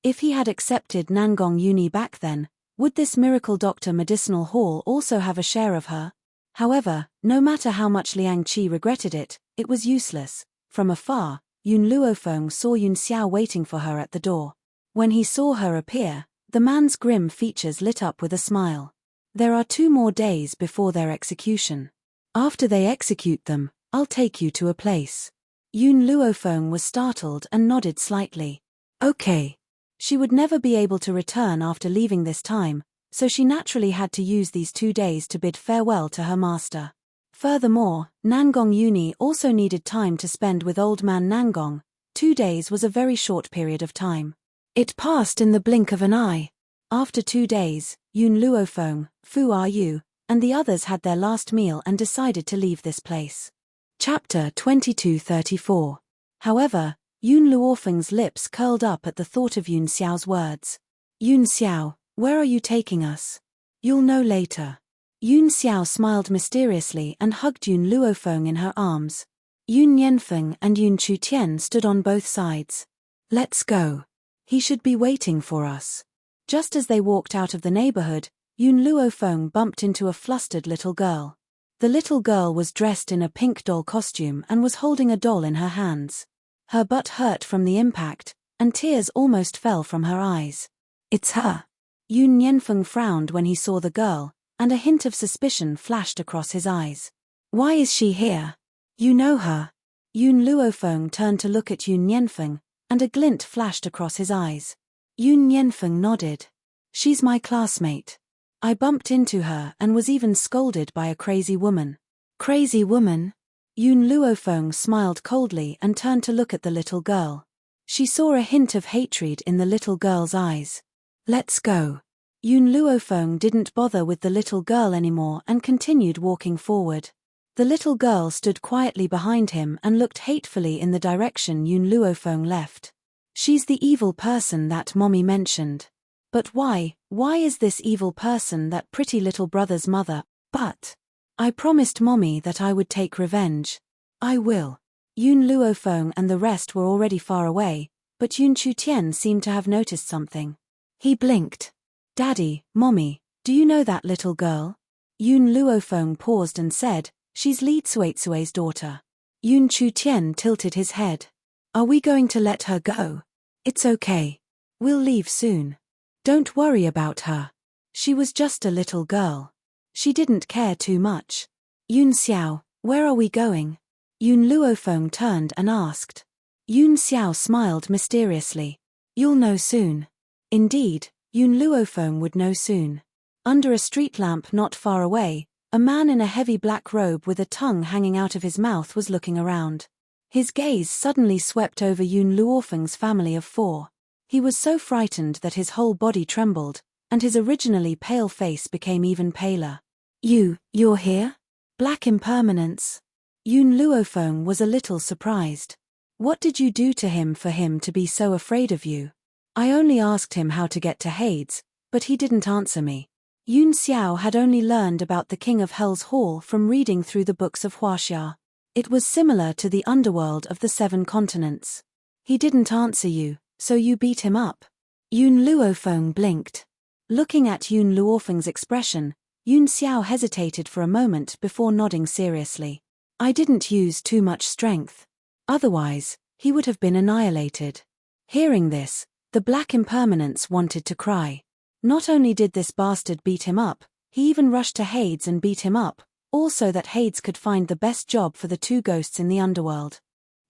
Speaker 1: If he had accepted Nangong Yuni back then, would this Miracle Doctor Medicinal Hall also have a share of her? However, no matter how much Liang Qi regretted it, it was useless. From afar, Yun Luofeng saw Yun Xiao waiting for her at the door. When he saw her appear, the man's grim features lit up with a smile. There are 2 more days before their execution. After they execute them, I'll take you to a place. Yun Luofeng was startled and nodded slightly. Okay. She would never be able to return after leaving this time, so she naturally had to use these 2 days to bid farewell to her master. Furthermore, Nangong Yuni also needed time to spend with old man Nangong. 2 days was a very short period of time. It passed in the blink of an eye. After 2 days, Yun Luofeng, Fu Ru, and the others had their last meal and decided to leave this place. Chapter 2234. However, Yun Luofeng's lips curled up at the thought of Yun Xiao's words. Yun Xiao, where are you taking us? You'll know later. Yun Xiao smiled mysteriously and hugged Yun Luofeng in her arms. Yun Yanfeng and Yun Chutian stood on both sides. Let's go. He should be waiting for us. Just as they walked out of the neighborhood, Yun Luofeng bumped into a flustered little girl. The little girl was dressed in a pink doll costume and was holding a doll in her hands. Her butt hurt from the impact, and tears almost fell from her eyes. It's her. Yun Yanfeng frowned when he saw the girl, and a hint of suspicion flashed across his eyes. Why is she here? You know her. Yun Luofeng turned to look at Yun Yanfeng, and a glint flashed across his eyes. Yun Yanfeng nodded. She's my classmate. I bumped into her and was even scolded by a crazy woman. Crazy woman? Yun Luofeng smiled coldly and turned to look at the little girl. She saw a hint of hatred in the little girl's eyes. Let's go. Yun Luofeng didn't bother with the little girl anymore and continued walking forward. The little girl stood quietly behind him and looked hatefully in the direction Yun Luofeng left. She's the evil person that Mommy mentioned. But why is this evil person that pretty little brother's mother? But I promised Mommy that I would take revenge. I will. Yun Luofeng and the rest were already far away, but Yun Chutian seemed to have noticed something. He blinked. Daddy, Mommy, do you know that little girl? Yun Luofeng paused and said, she's Li Tsuetsue's daughter. Yun Chutian tilted his head. Are we going to let her go? It's okay. We'll leave soon. Don't worry about her. She was just a little girl. She didn't care too much. Yun Xiao, where are we going? Yun Luofeng turned and asked. Yun Xiao smiled mysteriously. You'll know soon. Indeed, Yun Luofeng would know soon. Under a street lamp not far away, a man in a heavy black robe with a tongue hanging out of his mouth was looking around. His gaze suddenly swept over Yun Luofeng's family of 4. He was so frightened that his whole body trembled, and his originally pale face became even paler. You're here? Black impermanence. Yun Luofeng was a little surprised. What did you do to him for him to be so afraid of you? I only asked him how to get to Hades, but he didn't answer me. Yun Xiao had only learned about the King of Hell's Hall from reading through the books of Huaxia. It was similar to the underworld of the 7 continents. He didn't answer you, So you beat him up? Yun Luofeng blinked. Looking at Yun Luofeng's expression, Yun Xiao hesitated for a moment before nodding seriously. I didn't use too much strength. Otherwise, he would have been annihilated. Hearing this, the Black Impermanence wanted to cry. Not only did this bastard beat him up, he even rushed to Hades and beat him up, also that Hades could find the best job for the two ghosts in the underworld.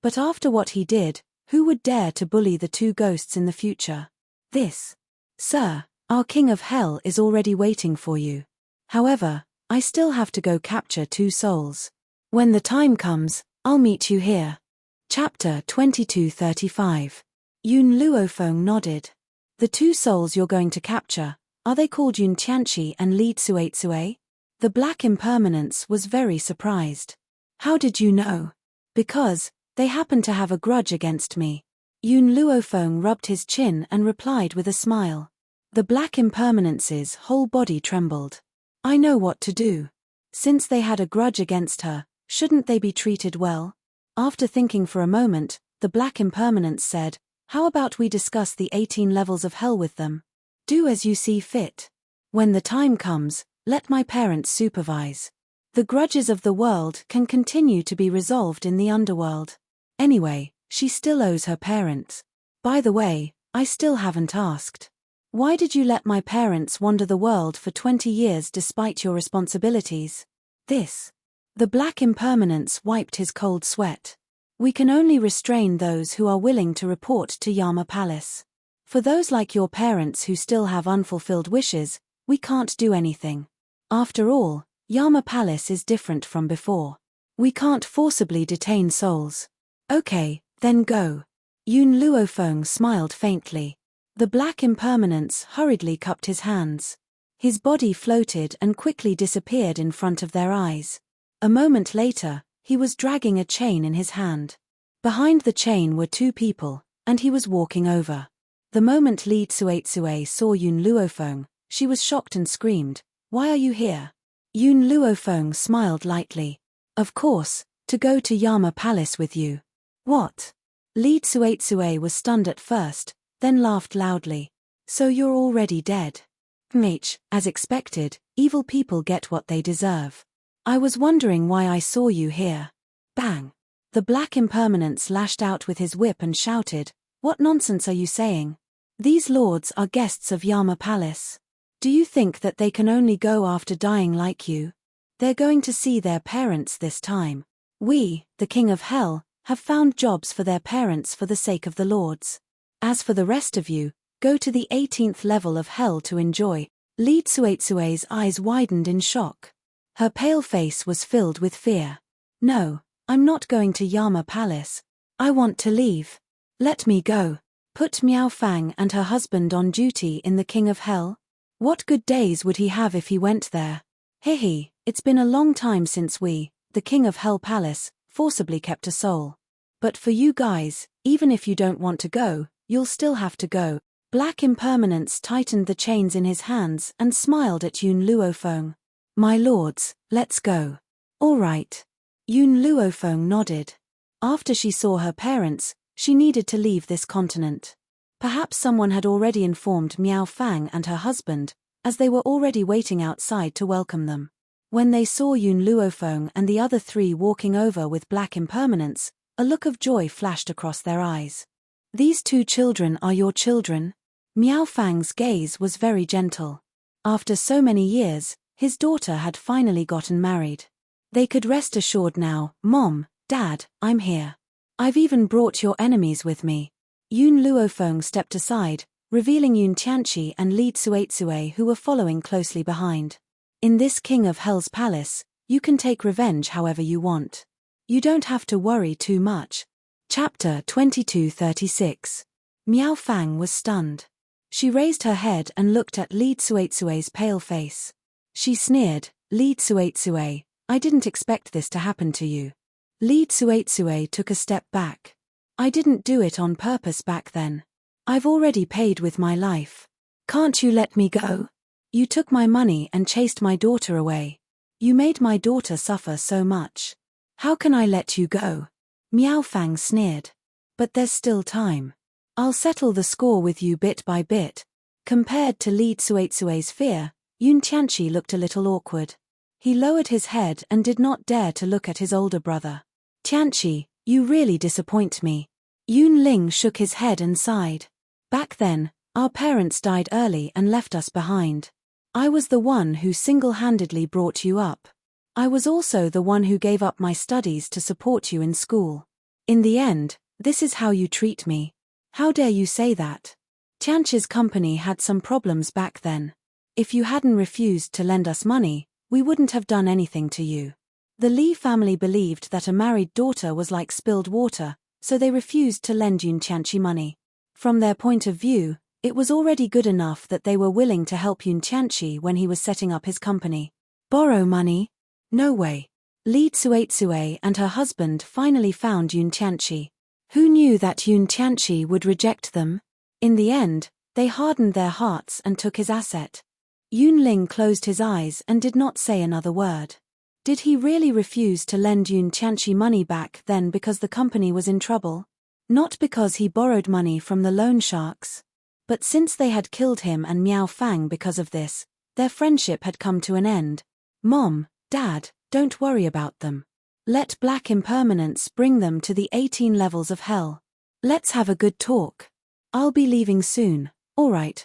Speaker 1: But after what he did, who would dare to bully the two ghosts in the future? This. Sir, our King of Hell is already waiting for you. However, I still have to go capture 2 souls. When the time comes, I'll meet you here. Chapter 2235. Yun Luofeng nodded. The 2 souls you're going to capture, are they called Yun Tianqi and Li Tsuetsue? The Black Impermanence was very surprised. How did you know? Because, they happen to have a grudge against me. Yun Luofeng rubbed his chin and replied with a smile. The Black Impermanence's whole body trembled. I know what to do. Since they had a grudge against her, shouldn't they be treated well? After thinking for a moment, the Black Impermanence said, how about we discuss the 18 levels of hell with them? Do as you see fit. When the time comes, let my parents supervise. The grudges of the world can continue to be resolved in the underworld. Anyway, she still owes her parents. By the way, I still haven't asked. Why did you let my parents wander the world for 20 years despite your responsibilities? This. The Black Impermanence wiped his cold sweat. We can only restrain those who are willing to report to Yama Palace. For those like your parents who still have unfulfilled wishes, we can't do anything. After all, Yama Palace is different from before. We can't forcibly detain souls. Okay, then go. Yun Luofeng smiled faintly. The Black Impermanence hurriedly cupped his hands. His body floated and quickly disappeared in front of their eyes. A moment later, he was dragging a chain in his hand. Behind the chain were 2 people, and he was walking over. The moment Li Tsuetsue saw Yun Luofeng, she was shocked and screamed, "Why are you here?" Yun Luofeng smiled lightly. Of course, to go to Yama Palace with you. What? Li Tsuetsue was stunned at first, then laughed loudly. So you're already dead. As expected, evil people get what they deserve. I was wondering why I saw you here. Bang! The Black Impermanence lashed out with his whip and shouted, what nonsense are you saying? These lords are guests of Yama Palace. Do you think that they can only go after dying like you? They're going to see their parents this time. We, the King of Hell, have found jobs for their parents for the sake of the lords. As for the rest of you, go to the 18th level of hell to enjoy. Li Tsuetsue's eyes widened in shock. Her pale face was filled with fear. No, I'm not going to Yama Palace. I want to leave. Let me go. Put Miao Fang and her husband on duty in the King of Hell? What good days would he have if he went there? Hehe, it's been a long time since we, the King of Hell Palace, forcibly kept a soul. But for you guys, even if you don't want to go, you'll still have to go. Black Impermanence tightened the chains in his hands and smiled at Yun Luofeng. My lords, let's go. All right. Yun Luofeng nodded. After she saw her parents, she needed to leave this continent. Perhaps someone had already informed Miao Fang and her husband, as they were already waiting outside to welcome them. When they saw Yun Luofeng and the other 3 walking over with Black Impermanence, a look of joy flashed across their eyes. These 2 children are your children? Miao Fang's gaze was very gentle. After so many years, his daughter had finally gotten married. They could rest assured now, Mom, Dad, I'm here. I've even brought your enemies with me. Yun Luofeng stepped aside, revealing Yun Tianqi and Li Tsuetsue who were following closely behind. In this King of Hell's palace, you can take revenge however you want. You don't have to worry too much. Chapter 2236. Miao Fang was stunned. She raised her head and looked at Li Tsuetsue's pale face. She sneered, Li Tsuetsue, I didn't expect this to happen to you. Li Tsuetsue took a step back. I didn't do it on purpose back then. I've already paid with my life. Can't you let me go? You took my money and chased my daughter away. You made my daughter suffer so much. How can I let you go? Miao Fang sneered. But there's still time. I'll settle the score with you bit by bit. Compared to Li Tsuetsue's fear, Yun Tianqi looked a little awkward. He lowered his head and did not dare to look at his older brother. Tianqi, you really disappoint me. Yun Ling shook his head and sighed. Back then, our parents died early and left us behind. I was the one who single-handedly brought you up. I was also the one who gave up my studies to support you in school. In the end, this is how you treat me. How dare you say that? Tianqi's company had some problems back then. If you hadn't refused to lend us money, we wouldn't have done anything to you. The Li family believed that a married daughter was like spilled water, so they refused to lend Yun Tianqi money. From their point of view, it was already good enough that they were willing to help Yun Tianqi when he was setting up his company. Borrow money? No way. Li Tsuetsue and her husband finally found Yun Tianqi. Who knew that Yun Tianqi would reject them? In the end, they hardened their hearts and took his asset. Yun Ling closed his eyes and did not say another word. Did he really refuse to lend Yun Tianqi money back then because the company was in trouble? Not because he borrowed money from the loan sharks. But since they had killed him and Miao Fang because of this, their friendship had come to an end. Mom, Dad, don't worry about them. Let black impermanence bring them to the 18 levels of hell. Let's have a good talk. I'll be leaving soon. All right.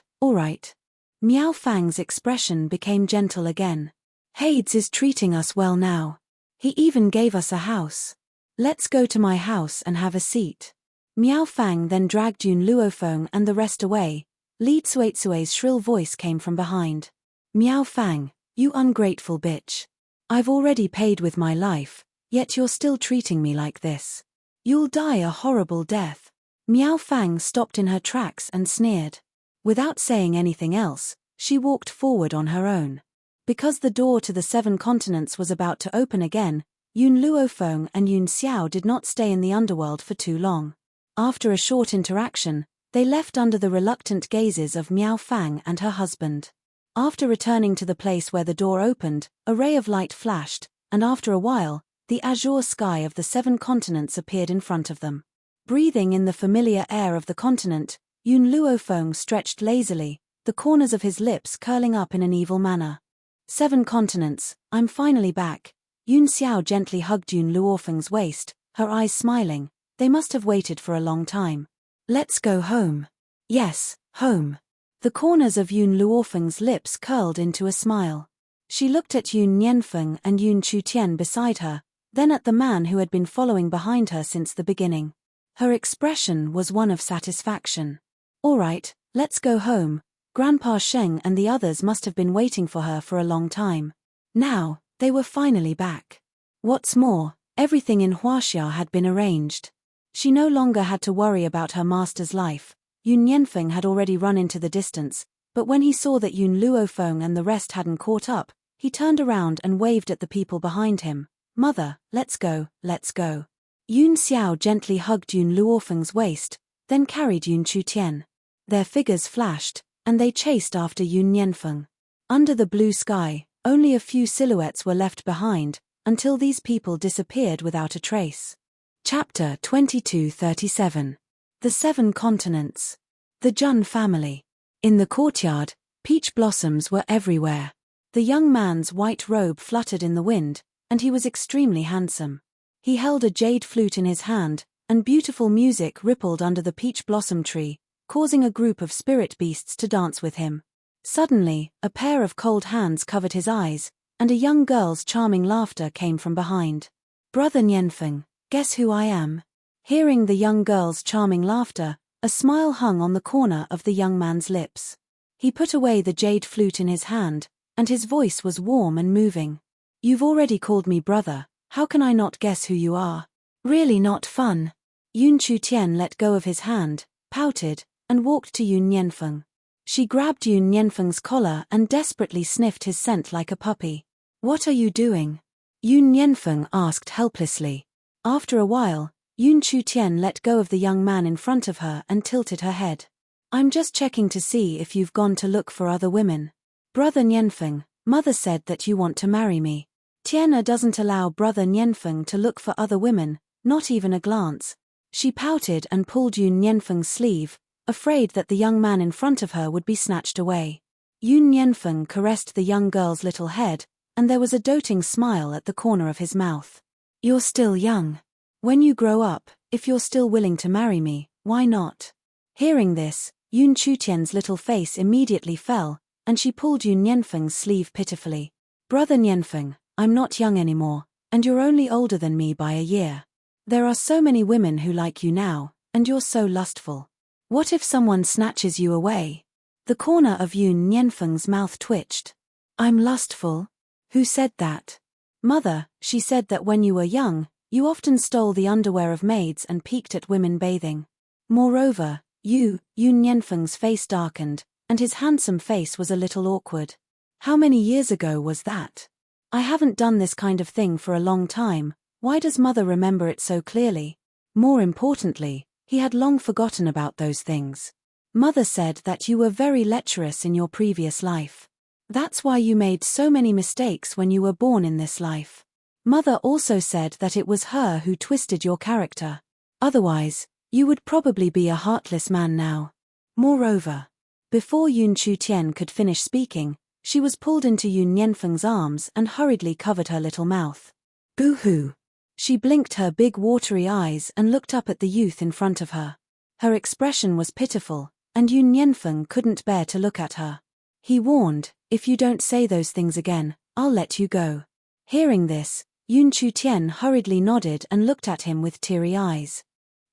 Speaker 1: Miao Fang's expression became gentle again. Hades is treating us well now. He even gave us a house. Let's go to my house and have a seat. Miao Fang then dragged Yun Luofeng and the rest away. Li Tsuetsue's shrill voice came from behind. Miao Fang, you ungrateful bitch. I've already paid with my life, yet you're still treating me like this. You'll die a horrible death. Miao Fang stopped in her tracks and sneered. Without saying anything else, she walked forward on her own. Because the door to the 7 continents was about to open again, Yun Luofeng and Yun Xiao did not stay in the underworld for too long. After a short interaction, they left under the reluctant gazes of Miao Fang and her husband. After returning to the place where the door opened, a ray of light flashed, and after a while, the azure sky of the 7 continents appeared in front of them. Breathing in the familiar air of the continent, Yun Luofeng stretched lazily, the corners of his lips curling up in an evil manner. 7 continents, I'm finally back. Yun Xiao gently hugged Yun Luofeng's waist, her eyes smiling. They must have waited for a long time. Let's go home. Yes, home. The corners of Yun Luofeng's lips curled into a smile. She looked at Yun Nianfeng and Yun Chutian beside her, then at the man who had been following behind her since the beginning. Her expression was one of satisfaction. All right, let's go home. Grandpa Sheng and the others must have been waiting for her for a long time. Now, they were finally back. What's more, everything in Huaxia had been arranged. She no longer had to worry about her master's life. Yun Nianfeng had already run into the distance, but when he saw that Yun Luofeng and the rest hadn't caught up, he turned around and waved at the people behind him. Mother, let's go, let's go. Yun Xiao gently hugged Yun Luofeng's waist, then carried Yun Chutian. Their figures flashed, and they chased after Yun Nianfeng. Under the blue sky, only a few silhouettes were left behind, until these people disappeared without a trace. Chapter 2237. The 7 Continents. The Jun family. In the courtyard, peach blossoms were everywhere. The young man's white robe fluttered in the wind, and he was extremely handsome. He held a jade flute in his hand, and beautiful music rippled under the peach blossom tree, causing a group of spirit beasts to dance with him. Suddenly, a pair of cold hands covered his eyes, and a young girl's charming laughter came from behind. Brother Nianfeng, guess who I am? Hearing the young girl's charming laughter, a smile hung on the corner of the young man's lips. He put away the jade flute in his hand, and his voice was warm and moving. You've already called me brother, how can I not guess who you are? Really not fun. Yun Chutian let go of his hand, pouted, and walked to Yun Nianfeng. She grabbed Yun Nianfeng's collar and desperately sniffed his scent like a puppy. What are you doing? Yun Nianfeng asked helplessly. After a while, Yun Chutian let go of the young man in front of her and tilted her head. I'm just checking to see if you've gone to look for other women. Brother Nianfeng, Mother said that you want to marry me. Tiana doesn't allow Brother Nianfeng to look for other women, not even a glance. She pouted and pulled Yun Nianfeng's sleeve, afraid that the young man in front of her would be snatched away. Yun Nianfeng caressed the young girl's little head, and there was a doting smile at the corner of his mouth. "You're still young. When you grow up, if you're still willing to marry me, why not?" Hearing this, Yun Chutian's little face immediately fell, and she pulled Yun Nianfeng's sleeve pitifully. "Brother Nianfeng, I'm not young anymore, and you're only older than me by a year. There are so many women who like you now, and you're so lustful. What if someone snatches you away?" The corner of Yun Nianfeng's mouth twitched. "I'm lustful? Who said that?" "Mother, she said that when you were young, you often stole the underwear of maids and peeked at women bathing. Moreover, Yun Nianfeng's face darkened, and his handsome face was a little awkward. "How many years ago was that? I haven't done this kind of thing for a long time. Why does mother remember it so clearly?" More importantly, he had long forgotten about those things. "Mother said that you were very lecherous in your previous life. That's why you made so many mistakes when you were born in this life. Mother also said that it was her who twisted your character. Otherwise, you would probably be a heartless man now." Moreover, before Yun Chutian could finish speaking, she was pulled into Yun Nianfeng's arms and hurriedly covered her little mouth. "Boo-hoo." She blinked her big watery eyes and looked up at the youth in front of her. Her expression was pitiful, and Yun Nianfeng couldn't bear to look at her. He warned, "If you don't say those things again, I'll let you go." Hearing this, Yun Chutian hurriedly nodded and looked at him with teary eyes.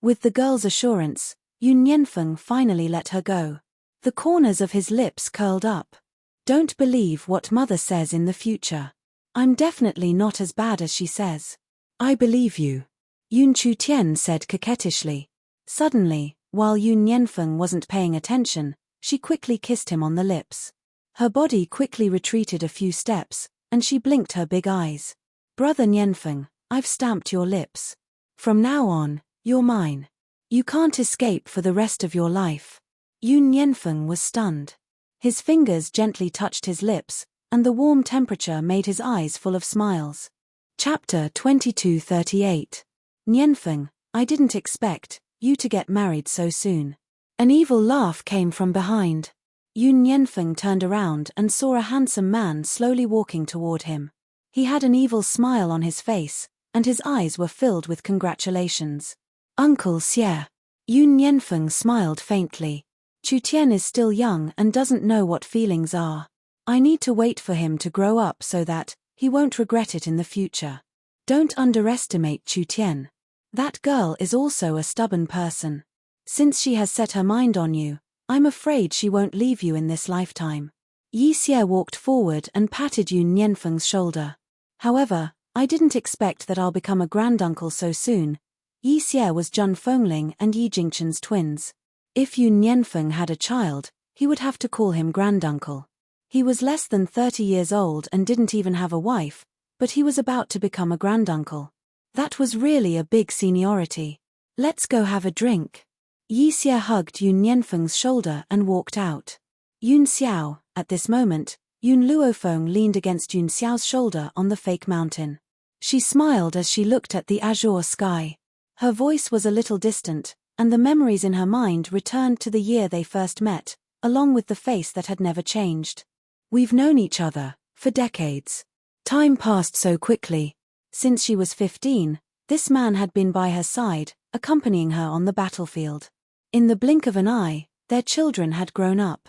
Speaker 1: With the girl's assurance, Yun Nianfeng finally let her go. The corners of his lips curled up. "Don't believe what mother says in the future. I'm definitely not as bad as she says." "I believe you," Yun Chutian said coquettishly. Suddenly, while Yun Nianfeng wasn't paying attention, she quickly kissed him on the lips. Her body quickly retreated a few steps, and she blinked her big eyes. "Brother Nianfeng, I've stamped your lips. From now on, you're mine. You can't escape for the rest of your life." Yun Nianfeng was stunned. His fingers gently touched his lips, and the warm temperature made his eyes full of smiles. Chapter 2238. "Nianfeng, I didn't expect you to get married so soon." An evil laugh came from behind. Yun Nianfeng turned around and saw a handsome man slowly walking toward him. He had an evil smile on his face, and his eyes were filled with congratulations. "Uncle Xie." Yun Nianfeng smiled faintly. "Chutian is still young and doesn't know what feelings are. I need to wait for him to grow up so that he won't regret it in the future. Don't underestimate Chutian. That girl is also a stubborn person. Since she has set her mind on you, I'm afraid she won't leave you in this lifetime." Yi Xie walked forward and patted Yun Nianfeng's shoulder. "However, I didn't expect that I'll become a granduncle so soon." Yi Xie was Zhun Fengling and Yi Jingchen's twins. If Yun Nianfeng had a child, he would have to call him granduncle. He was less than 30 years old and didn't even have a wife, but he was about to become a granduncle. That was really a big seniority. "Let's go have a drink." Yi Xie hugged Yun Nianfeng's shoulder and walked out. Yun Xiao, at this moment, Yun Luofeng leaned against Yun Xiao's shoulder on the fake mountain. She smiled as she looked at the azure sky. Her voice was a little distant, and the memories in her mind returned to the year they first met, along with the face that had never changed. "We've known each other for decades. Time passed so quickly. Since she was 15, this man had been by her side, accompanying her on the battlefield. In the blink of an eye, their children had grown up.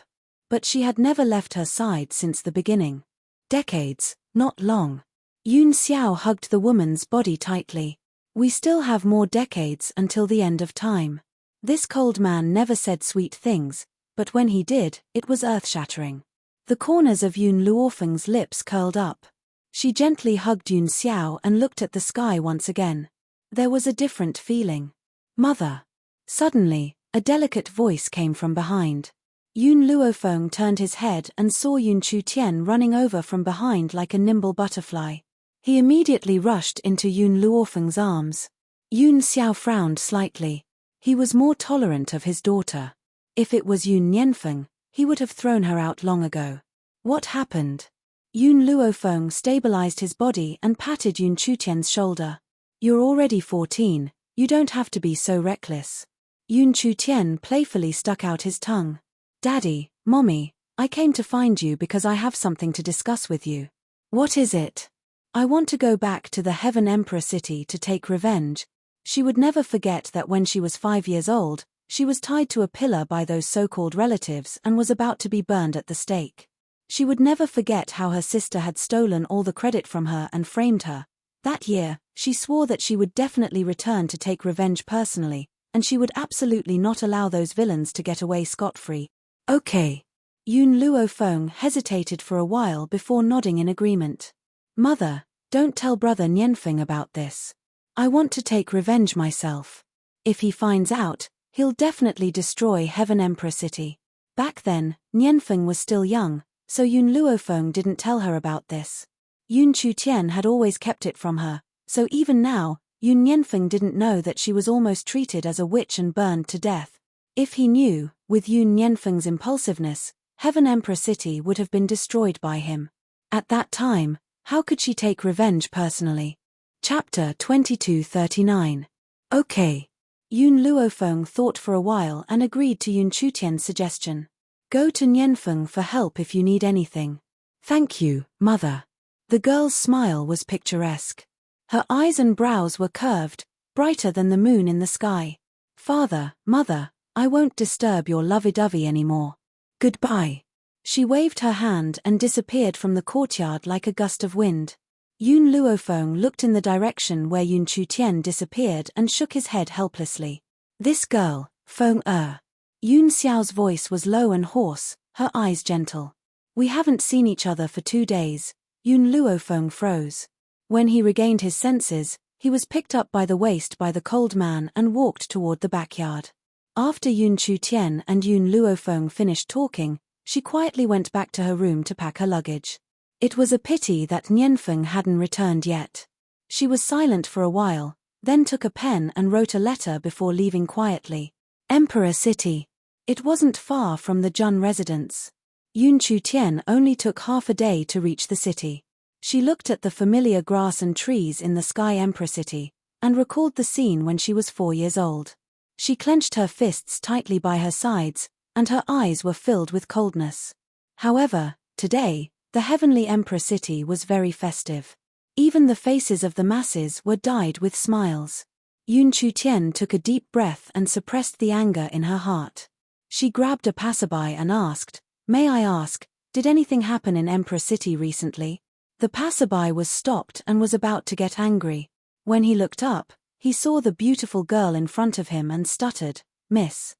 Speaker 1: But she had never left her side since the beginning. Decades, not long." Yun Xiao hugged the woman's body tightly. "We still have more decades until the end of time." This cold man never said sweet things, but when he did, it was earth-shattering. The corners of Yun Luofeng's lips curled up. She gently hugged Yun Xiao and looked at the sky once again. There was a different feeling. "Mother." Suddenly, a delicate voice came from behind. Yun Luofeng turned his head and saw Yun Chutian running over from behind like a nimble butterfly. He immediately rushed into Yun Luofeng's arms. Yun Xiao frowned slightly. He was more tolerant of his daughter. If it was Yun Nianfeng, he would have thrown her out long ago. "What happened?" Yun Luofeng stabilized his body and patted Yun Chutian's shoulder. "You're already 14, You don't have to be so reckless. Yun Chu-tien playfully stuck out his tongue. Daddy, Mommy, I came to find you because I have something to discuss with you. What is it? I want to go back to the Heaven Emperor City to take revenge. She would never forget that when she was 5 years old, she was tied to a pillar by those so-called relatives and was about to be burned at the stake. She would never forget how her sister had stolen all the credit from her and framed her. That year, she swore that she would definitely return to take revenge personally, and she would absolutely not allow those villains to get away scot-free. Okay. Yun Luofeng hesitated for a while before nodding in agreement. Mother, don't tell brother Nianfeng about this. I want to take revenge myself. If he finds out, he'll definitely destroy Heaven Emperor City. Back then, Nianfeng was still young, so Yun Luofeng didn't tell her about this. Yun Chu-tien had always kept it from her, so even now, Yun Nianfeng didn't know that she was almost treated as a witch and burned to death. If he knew, with Yun Nianfeng's impulsiveness, Heaven Emperor City would have been destroyed by him. At that time, how could she take revenge personally? Chapter 2239. Okay. Yun Luofeng thought for a while and agreed to Yun Chu-tien's suggestion. Go to Nianfeng for help if you need anything. Thank you, Mother. The girl's smile was picturesque. Her eyes and brows were curved, brighter than the moon in the sky. Father, Mother, I won't disturb your lovey-dovey anymore. Goodbye. She waved her hand and disappeared from the courtyard like a gust of wind. Yun Luofeng looked in the direction where Yun Chu-tien disappeared and shook his head helplessly. This girl, Feng Er. Yun Xiao's voice was low and hoarse, her eyes gentle. We haven't seen each other for 2 days. Yun Luofeng froze. When he regained his senses, he was picked up by the waist by the cold man and walked toward the backyard. After Yun Chu-tien and Yun Luofeng finished talking, she quietly went back to her room to pack her luggage. It was a pity that Nianfeng hadn't returned yet. She was silent for a while, then took a pen and wrote a letter before leaving quietly. Emperor City. It wasn't far from the Jun residence. Yun Chu-tien only took half a day to reach the city. She looked at the familiar grass and trees in the Sky Emperor City, and recalled the scene when she was 4 years old. She clenched her fists tightly by her sides, and her eyes were filled with coldness. However, today, the heavenly Emperor City was very festive. Even the faces of the masses were dyed with smiles. Yun Chu-tien took a deep breath and suppressed the anger in her heart. She grabbed a passerby and asked, "May I ask, did anything happen in Emperor City recently?" The passerby was stopped and was about to get angry. When he looked up, he saw the beautiful girl in front of him and stuttered, Miss,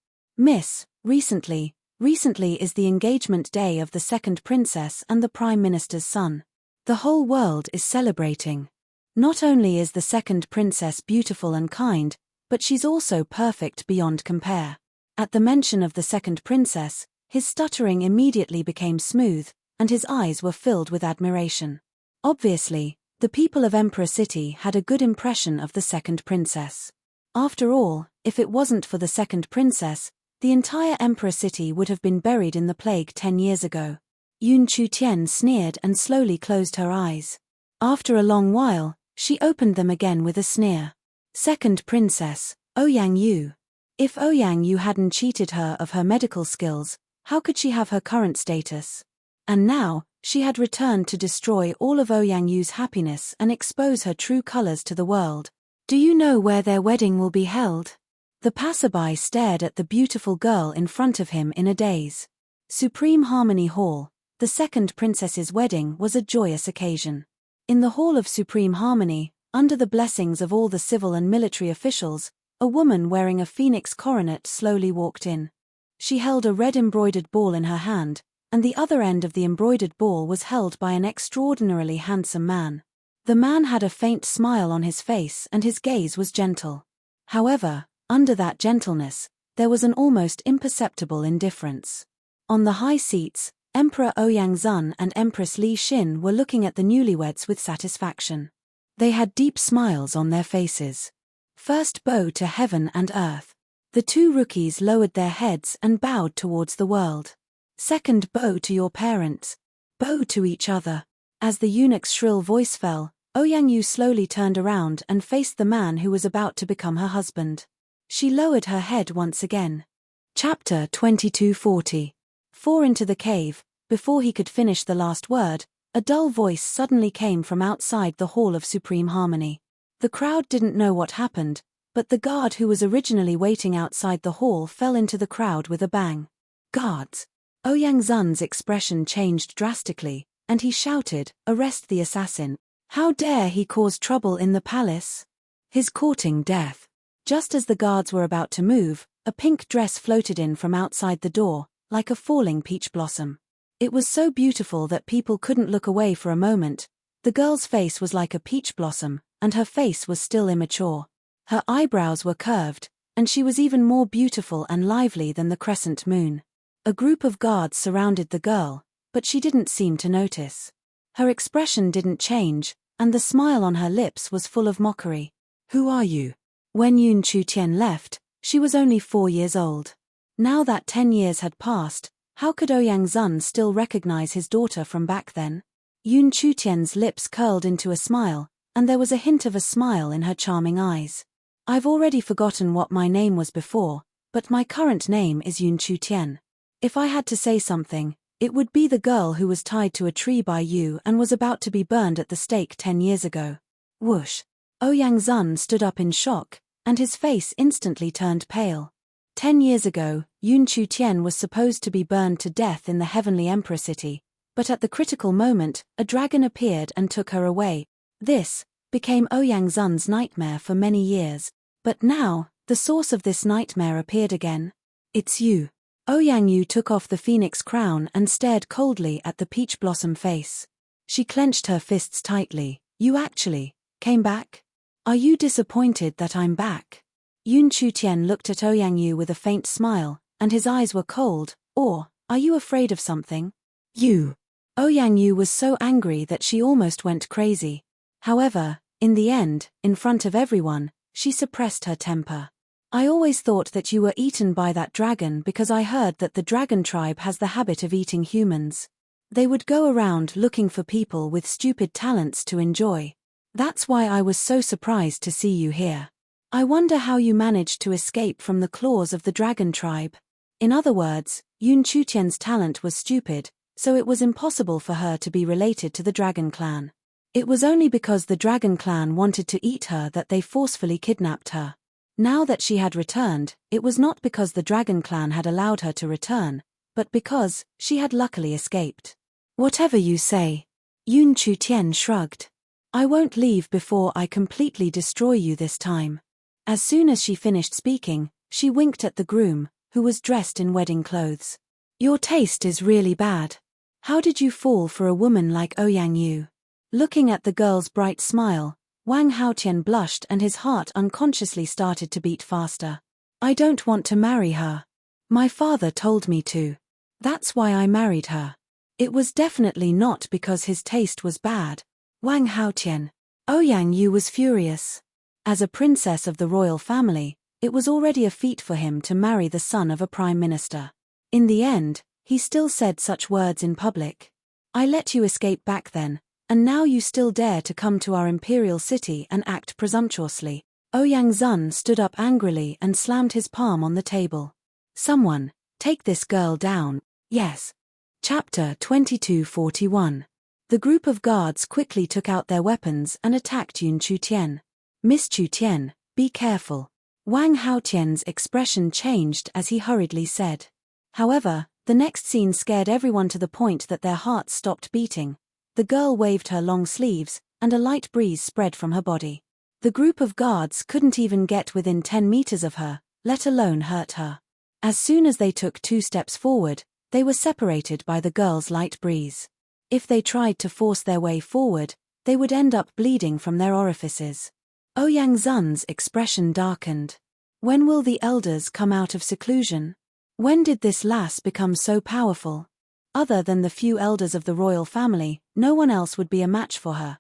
Speaker 1: recently is the engagement day of the second princess and the Prime Minister's son. The whole world is celebrating. Not only is the second princess beautiful and kind, but she's also perfect beyond compare." At the mention of the second princess, his stuttering immediately became smooth, and his eyes were filled with admiration. Obviously, the people of Emperor City had a good impression of the second princess. After all, if it wasn't for the second princess, the entire Emperor City would have been buried in the plague 10 years ago. Yun Chu-tien sneered and slowly closed her eyes. After a long while, she opened them again with a sneer. Second princess, Ouyang Yu. If Ouyang Yu hadn't cheated her of her medical skills, how could she have her current status? And now, she had returned to destroy all of Ouyang Yu's happiness and expose her true colors to the world. Do you know where their wedding will be held? The passerby stared at the beautiful girl in front of him in a daze. Supreme Harmony Hall. The second princess's wedding was a joyous occasion. In the Hall of Supreme Harmony, under the blessings of all the civil and military officials, a woman wearing a phoenix coronet slowly walked in. She held a red embroidered ball in her hand, and the other end of the embroidered ball was held by an extraordinarily handsome man. The man had a faint smile on his face and his gaze was gentle. However, under that gentleness, there was an almost imperceptible indifference. On the high seats, Emperor Ouyang Zun and Empress Li Xin were looking at the newlyweds with satisfaction. They had deep smiles on their faces. First bow to heaven and earth. The two rookies lowered their heads and bowed towards the world. Second bow to your parents. Bow to each other. As the eunuch's shrill voice fell, Ouyang Yu slowly turned around and faced the man who was about to become her husband. She lowered her head once again. Chapter 2240. Into the cave. Before he could finish the last word, a dull voice suddenly came from outside the Hall of Supreme Harmony. The crowd didn't know what happened, but the guard who was originally waiting outside the hall fell into the crowd with a bang. Guards! Ouyang Zun's expression changed drastically, and he shouted, "Arrest the assassin! How dare he cause trouble in the palace? He's courting death." Just as the guards were about to move, a pink dress floated in from outside the door, like a falling peach blossom. It was so beautiful that people couldn't look away for a moment. The girl's face was like a peach blossom, and her face was still immature. Her eyebrows were curved, and she was even more beautiful and lively than the crescent moon. A group of guards surrounded the girl, but she didn't seem to notice. Her expression didn't change, and the smile on her lips was full of mockery. "Who are you?" When Yun Chutian left, she was only 4 years old. Now that 10 years had passed, how could Ouyang Zun still recognize his daughter from back then? Yun Chutian's lips curled into a smile, and there was a hint of a smile in her charming eyes. "I've already forgotten what my name was before, but my current name is Yun Chutian. If I had to say something, it would be the girl who was tied to a tree by you and was about to be burned at the stake 10 years ago." Whoosh! Ouyang Zun stood up in shock, and his face instantly turned pale. 10 years ago, Yun Chutian was supposed to be burned to death in the Heavenly Emperor City, but at the critical moment, a dragon appeared and took her away. This became Ouyang Zun's nightmare for many years, but now, the source of this nightmare appeared again. "It's you." Ouyang Yu took off the phoenix crown and stared coldly at the peach blossom face. She clenched her fists tightly. "You actually came back? Are you disappointed that I'm back?" Yun Chutian looked at Ouyang Yu with a faint smile, and his eyes were cold. "Or, are you afraid of something?" "You." Ouyang Yu was so angry that she almost went crazy. However, in the end, in front of everyone, she suppressed her temper. "I always thought that you were eaten by that dragon because I heard that the dragon tribe has the habit of eating humans. They would go around looking for people with stupid talents to enjoy. That's why I was so surprised to see you here. I wonder how you managed to escape from the claws of the dragon tribe." In other words, Yun Chutian's talent was stupid, so it was impossible for her to be related to the dragon clan. It was only because the dragon clan wanted to eat her that they forcefully kidnapped her. Now that she had returned, it was not because the dragon clan had allowed her to return, but because she had luckily escaped. "Whatever you say." Yun Chutian shrugged. "I won't leave before I completely destroy you this time." As soon as she finished speaking, she winked at the groom, who was dressed in wedding clothes. "Your taste is really bad. How did you fall for a woman like Ouyang Yu?" Looking at the girl's bright smile, Wang Haotian blushed and his heart unconsciously started to beat faster. "I don't want to marry her. My father told me to. That's why I married her. It was definitely not because his taste was bad." Wang Haotian. Ouyang Yu was furious. As a princess of the royal family, it was already a feat for him to marry the son of a prime minister. In the end, he still said such words in public. "I let you escape back then, and now you still dare to come to our imperial city and act presumptuously." Ouyang Zun stood up angrily and slammed his palm on the table. "Someone, take this girl down." "Yes." Chapter 2241. The group of guards quickly took out their weapons and attacked Yun Chutian. "Miss Chutian, be careful." Wang Haotian's expression changed as he hurriedly said. However, the next scene scared everyone to the point that their hearts stopped beating. The girl waved her long sleeves, and a light breeze spread from her body. The group of guards couldn't even get within 10 meters of her, let alone hurt her. As soon as they took 2 steps forward, they were separated by the girl's light breeze. If they tried to force their way forward, they would end up bleeding from their orifices. Ouyang Zun's expression darkened. When will the elders come out of seclusion? When did this lass become so powerful? Other than the few elders of the royal family, no one else would be a match for her.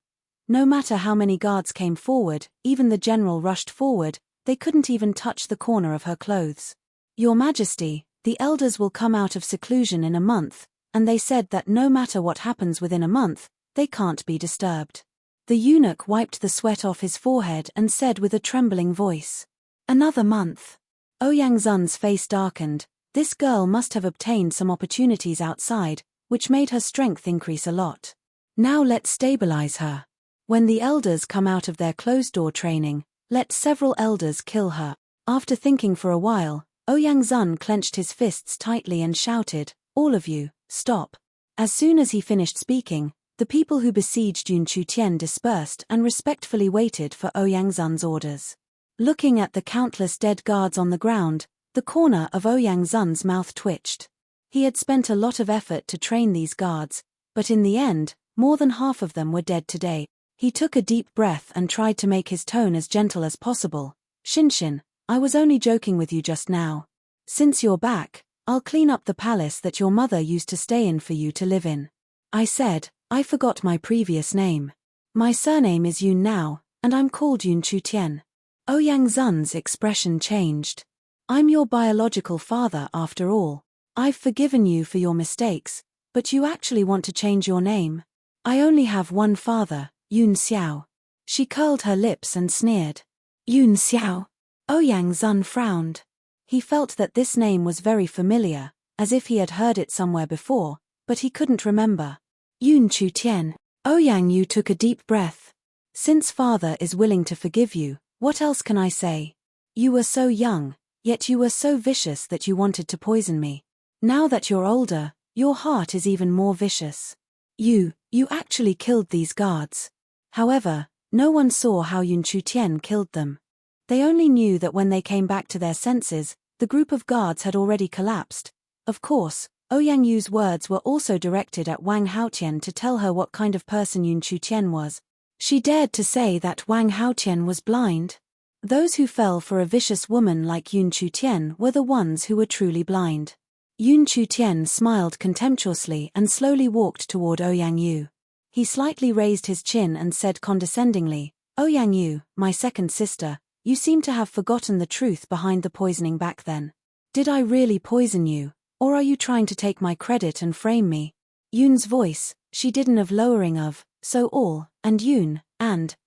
Speaker 1: No matter how many guards came forward, even the general rushed forward, they couldn't even touch the corner of her clothes. "Your Majesty, the elders will come out of seclusion in a month, and they said that no matter what happens within a month, they can't be disturbed. The eunuch wiped the sweat off his forehead and said with a trembling voice, "Another month." Ouyang Zun's face darkened. This girl must have obtained some opportunities outside, which made her strength increase a lot. Now let's stabilize her. When the elders come out of their closed-door training, let several elders kill her. After thinking for a while, Ouyang Zun clenched his fists tightly and shouted, "All of you, stop." As soon as he finished speaking, the people who besieged Yun Chutian dispersed and respectfully waited for Ouyang Zun's orders. Looking at the countless dead guards on the ground, the corner of Ouyang Zun's mouth twitched. He had spent a lot of effort to train these guards, but in the end, more than half of them were dead today. He took a deep breath and tried to make his tone as gentle as possible. "Shinshin, I was only joking with you just now. Since you're back, I'll clean up the palace that your mother used to stay in for you to live in." I said, "I forgot my previous name. My surname is Yun now, and I'm called Yun Chutian." Ouyang Zun's expression changed. "I'm your biological father after all. I've forgiven you for your mistakes, but you actually want to change your name? I only have one father, Yun Xiao." She curled her lips and sneered. "Yun Xiao?" Ouyang Zun frowned. He felt that this name was very familiar, as if he had heard it somewhere before, but he couldn't remember. "Yun Chutian." Ouyang Yu took a deep breath. "Since father is willing to forgive you, what else can I say? You were so young, yet you were so vicious that you wanted to poison me. Now that you're older, your heart is even more vicious. You actually killed these guards." However, no one saw how Yun Chutian killed them. They only knew that when they came back to their senses, the group of guards had already collapsed. Of course, Ouyang Yu's words were also directed at Wang Haotian to tell her what kind of person Yun Chutian was. She dared to say that Wang Haotian was blind. Those who fell for a vicious woman like Yun Chutian were the ones who were truly blind. Yun Chutian smiled contemptuously and slowly walked toward Ouyang Yu. He slightly raised his chin and said condescendingly, "Ouyang Yu, my second sister, you seem to have forgotten the truth behind the poisoning back then. Did I really poison you, or are you trying to take my credit and frame me?" Yun's voice, she didn't have lowering of, "So all, and Yun, and.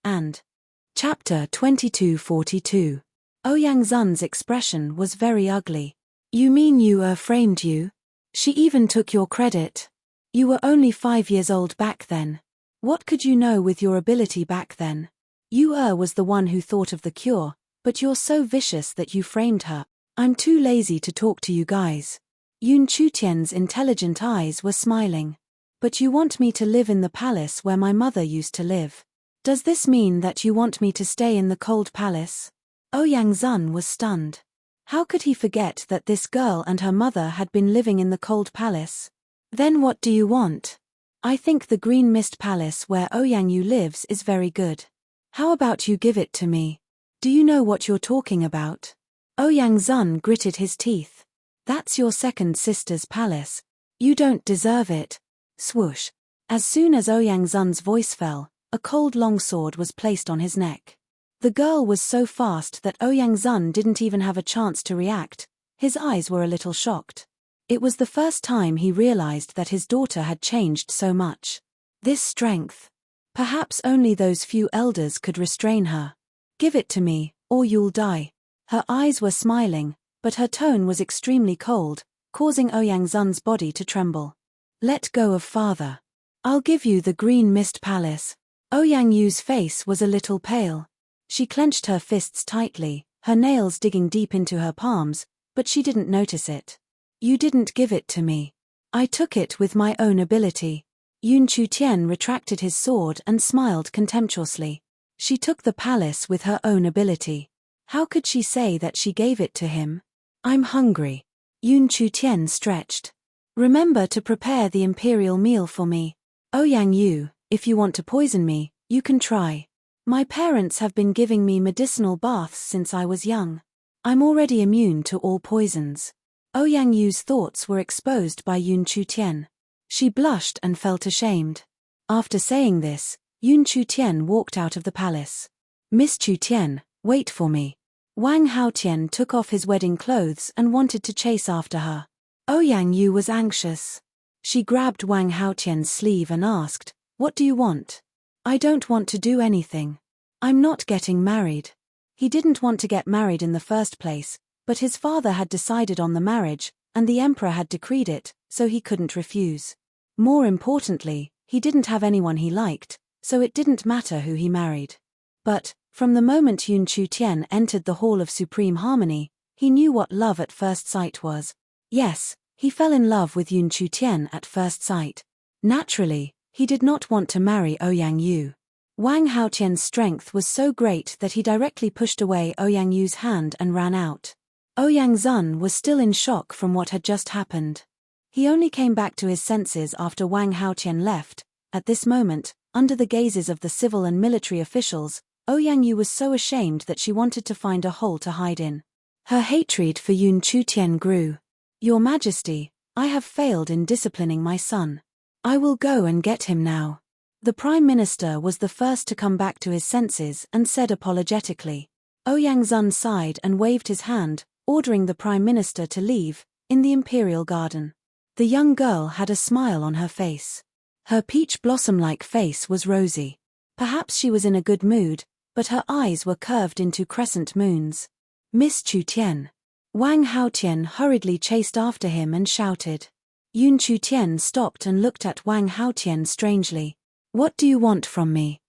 Speaker 1: Chapter 2242. Ouyang Zun's expression was very ugly. "You mean Yu framed you? She even took your credit. You were only 5 years old back then. What could you know with your ability back then? Yu was the one who thought of the cure, but you're so vicious that you framed her. I'm too lazy to talk to you guys." Yun Chutian's intelligent eyes were smiling. "But you want me to live in the palace where my mother used to live. Does this mean that you want me to stay in the cold palace?" Ouyang Zun was stunned. How could he forget that this girl and her mother had been living in the cold palace? "Then what do you want?" "I think the Green Mist Palace where Ouyang Yu lives is very good. How about you give it to me? Do you know what you're talking about?" Ouyang Zun gritted his teeth. "That's your second sister's palace. You don't deserve it." Swoosh. As soon as Ouyang Zun's voice fell, a cold longsword was placed on his neck. The girl was so fast that Ouyang Zun didn't even have a chance to react. His eyes were a little shocked. It was the first time he realized that his daughter had changed so much. This strength. Perhaps only those few elders could restrain her. "Give it to me, or you'll die." Her eyes were smiling, but her tone was extremely cold, causing Ouyang Zun's body to tremble. "Let go of father. I'll give you the Green Mist Palace." Ouyang Yu's face was a little pale. She clenched her fists tightly, her nails digging deep into her palms, but she didn't notice it. "You didn't give it to me. I took it with my own ability." Yun Chutian retracted his sword and smiled contemptuously. She took the palace with her own ability. How could she say that she gave it to him? "I'm hungry." Yun Chutian stretched. "Remember to prepare the imperial meal for me. Ouyang Yu, if you want to poison me, you can try. My parents have been giving me medicinal baths since I was young. I'm already immune to all poisons." Ouyang Yu's thoughts were exposed by Yun Chutian. She blushed and felt ashamed. After saying this, Yun Chutian walked out of the palace. "Miss Chutian, wait for me." Wang Haotian took off his wedding clothes and wanted to chase after her. Ouyang Yu was anxious. She grabbed Wang Haotian's sleeve and asked, "What do you want?" I don't want to do anything. I'm not getting married. He didn't want to get married in the first place, but his father had decided on the marriage, and the emperor had decreed it, so he couldn't refuse. More importantly, he didn't have anyone he liked, so it didn't matter who he married. But, from the moment Yun Chu-tien entered the Hall of Supreme Harmony, he knew what love at first sight was. Yes, he fell in love with Yun Chu-tien at first sight. Naturally, he did not want to marry Ouyang Yu. Wang Haotian's strength was so great that he directly pushed away Ouyang Yu's hand and ran out. Ouyang Zun was still in shock from what had just happened. He only came back to his senses after Wang Haotian left. At this moment, under the gazes of the civil and military officials, Ouyang Yu was so ashamed that she wanted to find a hole to hide in. Her hatred for Yun Chu-tien grew. Your Majesty, I have failed in disciplining my son. I will go and get him now. The Prime Minister was the first to come back to his senses and said apologetically. Ouyang Zun sighed and waved his hand, ordering the Prime Minister to leave, in the imperial garden. The young girl had a smile on her face. Her peach blossom-like face was rosy. Perhaps she was in a good mood, but her eyes were curved into crescent moons. Miss Chu-tien. Wang Haotian hurriedly chased after him and shouted. Yun Chu-tien stopped and looked at Wang Haotian strangely. What do you want from me?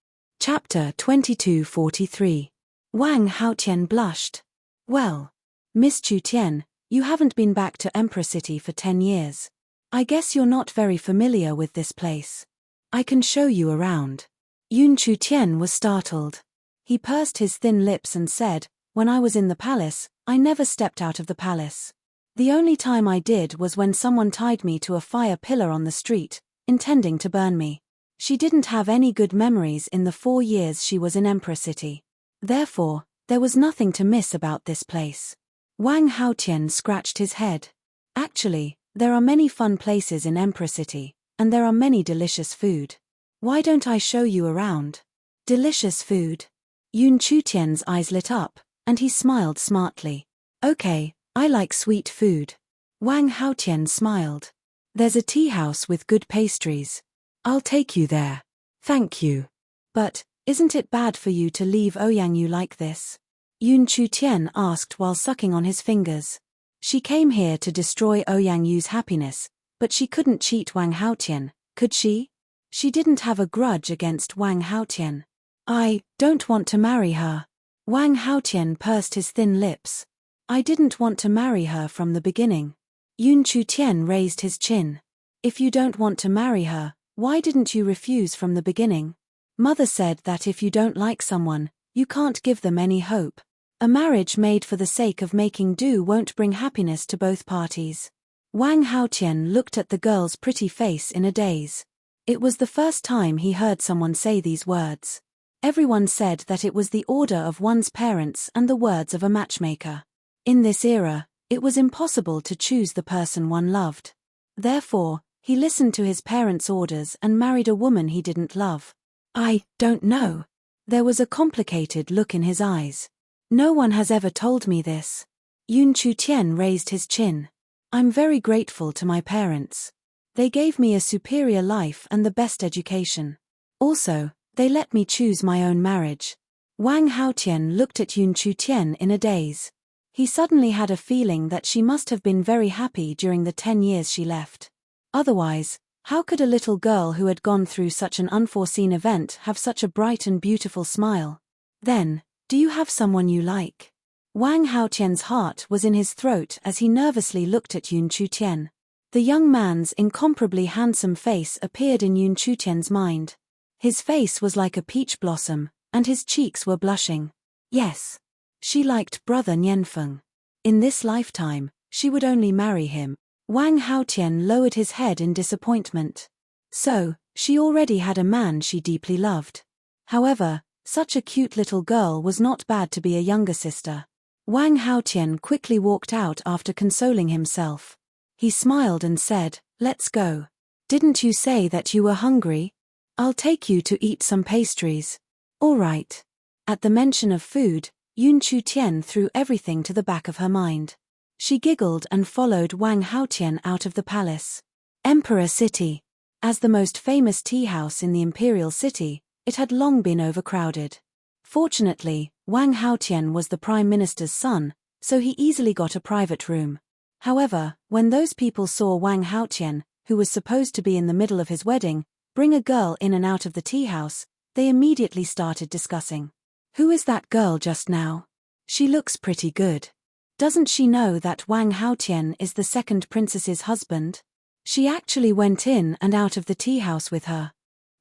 Speaker 1: Chapter 2243. Wang Haotian blushed. Well, Miss Chu-tien, you haven't been back to Emperor City for 10 years. I guess you're not very familiar with this place. I can show you around. Yun Chu-tien was startled. He pursed his thin lips and said, when I was in the palace, I never stepped out of the palace. The only time I did was when someone tied me to a fire pillar on the street, intending to burn me. She didn't have any good memories in the 4 years she was in Emperor City. Therefore, there was nothing to miss about this place. Wang Haotian scratched his head. Actually, there are many fun places in Emperor City, and there are many delicious food. Why don't I show you around? Delicious food. Yun Chu-tien's eyes lit up, and he smiled smartly. Okay, I like sweet food. Wang Haotian smiled. There's a tea house with good pastries. I'll take you there. Thank you. But, isn't it bad for you to leave Ouyang Yu like this? Yun Chu-tien asked while sucking on his fingers. She came here to destroy Ouyang Yu's happiness, but she couldn't cheat Wang Haotian, could she? She didn't have a grudge against Wang Haotian. I don't want to marry her. Wang Haotian pursed his thin lips. I didn't want to marry her from the beginning. Yun Chu-tien raised his chin. If you don't want to marry her, why didn't you refuse from the beginning? Mother said that if you don't like someone, you can't give them any hope. A marriage made for the sake of making do won't bring happiness to both parties. Wang Haotian looked at the girl's pretty face in a daze. It was the first time he heard someone say these words. Everyone said that it was the order of one's parents and the words of a matchmaker. In this era, it was impossible to choose the person one loved. Therefore, he listened to his parents' orders and married a woman he didn't love. I don't know. There was a complicated look in his eyes. No one has ever told me this. Yun Chu-tien raised his chin. I'm very grateful to my parents. They gave me a superior life and the best education. Also, they let me choose my own marriage. Wang Haotian looked at Yun Chu-tien in a daze. He suddenly had a feeling that she must have been very happy during the 10 years she left. Otherwise, how could a little girl who had gone through such an unforeseen event have such a bright and beautiful smile? Then, do you have someone you like? Wang Haotian's heart was in his throat as he nervously looked at Yun Chu-tien. The young man's incomparably handsome face appeared in Yun Chu-tien's mind. His face was like a peach blossom, and his cheeks were blushing. Yes. She liked brother Nianfeng. In this lifetime, she would only marry him. Wang Haotian lowered his head in disappointment. So, she already had a man she deeply loved. However, such a cute little girl was not bad to be a younger sister. Wang Haotian quickly walked out after consoling himself. He smiled and said, "Let's go. Didn't you say that you were hungry? I'll take you to eat some pastries." All right. At the mention of food, Yun Chu-tien threw everything to the back of her mind. She giggled and followed Wang Haotian out of the palace. Emperor City. As the most famous tea house in the imperial city, It had long been overcrowded. Fortunately, Wang Haotian was the Prime Minister's son, so he easily got a private room. However, when those people saw Wang Haotian, who was supposed to be in the middle of his wedding, bring a girl in and out of the tea house, they immediately started discussing. Who is that girl just now? She looks pretty good. Doesn't she know that Wang Haotian is the second princess's husband? She actually went in and out of the tea house with her.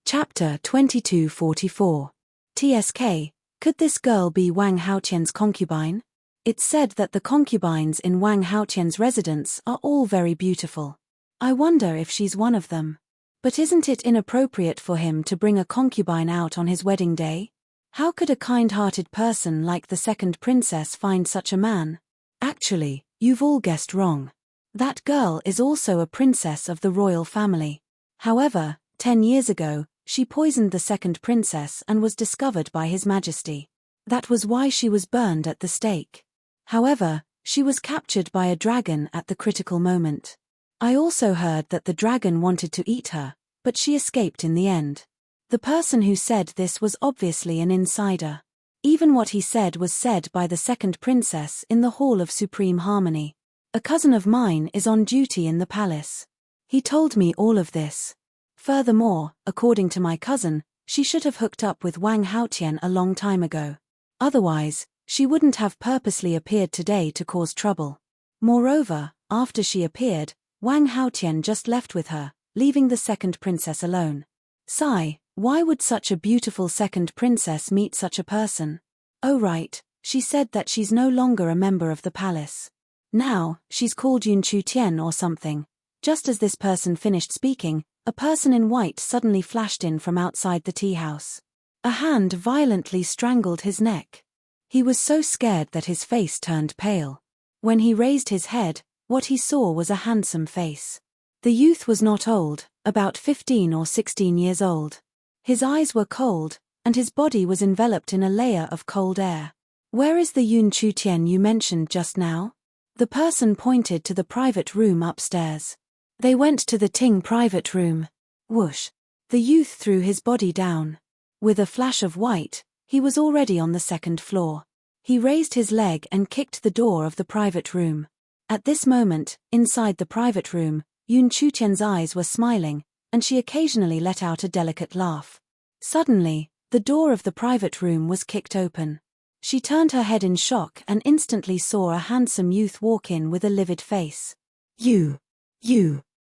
Speaker 1: Chapter 2244. TSK, could this girl be Wang Haotian's concubine? It's said that the concubines in Wang Haotian's residence are all very beautiful. I wonder if she's one of them. But isn't it inappropriate for him to bring a concubine out on his wedding day? How could a kind-hearted person like the second princess find such a man? Actually, you've all guessed wrong. That girl is also a princess of the royal family. However, 10 years ago, she poisoned the second princess and was discovered by His Majesty. That was why she was burned at the stake. However, she was captured by a dragon at the critical moment. I also heard that the dragon wanted to eat her, but she escaped in the end. The person who said this was obviously an insider. Even what he said was said by the second princess in the Hall of Supreme Harmony. A cousin of mine is on duty in the palace. He told me all of this. Furthermore, according to my cousin, she should have hooked up with Wang Haotian a long time ago. Otherwise, she wouldn't have purposely appeared today to cause trouble. Moreover, after she appeared, Wang Haotian just left with her, leaving the second princess alone. Sigh, why would such a beautiful second princess meet such a person? Oh right, she said that she's no longer a member of the palace. Now, she's called Yun Chu Tian or something. Just as this person finished speaking, a person in white suddenly flashed in from outside the tea house. A hand violently strangled his neck. He was so scared that his face turned pale. When he raised his head, what he saw was a handsome face. The youth was not old, about 15 or 16 years old. His eyes were cold, and his body was enveloped in a layer of cold air. Where is the Yun Chu Tian you mentioned just now? The person pointed to the private room upstairs. They went to the Ting private room. Whoosh. The youth threw his body down. With a flash of white, he was already on the second floor. He raised his leg and kicked the door of the private room. At this moment, inside the private room, Yun Chu Tian's eyes were smiling, and she occasionally let out a delicate laugh. Suddenly, the door of the private room was kicked open. She turned her head in shock and instantly saw a handsome youth walk in with a livid face. You.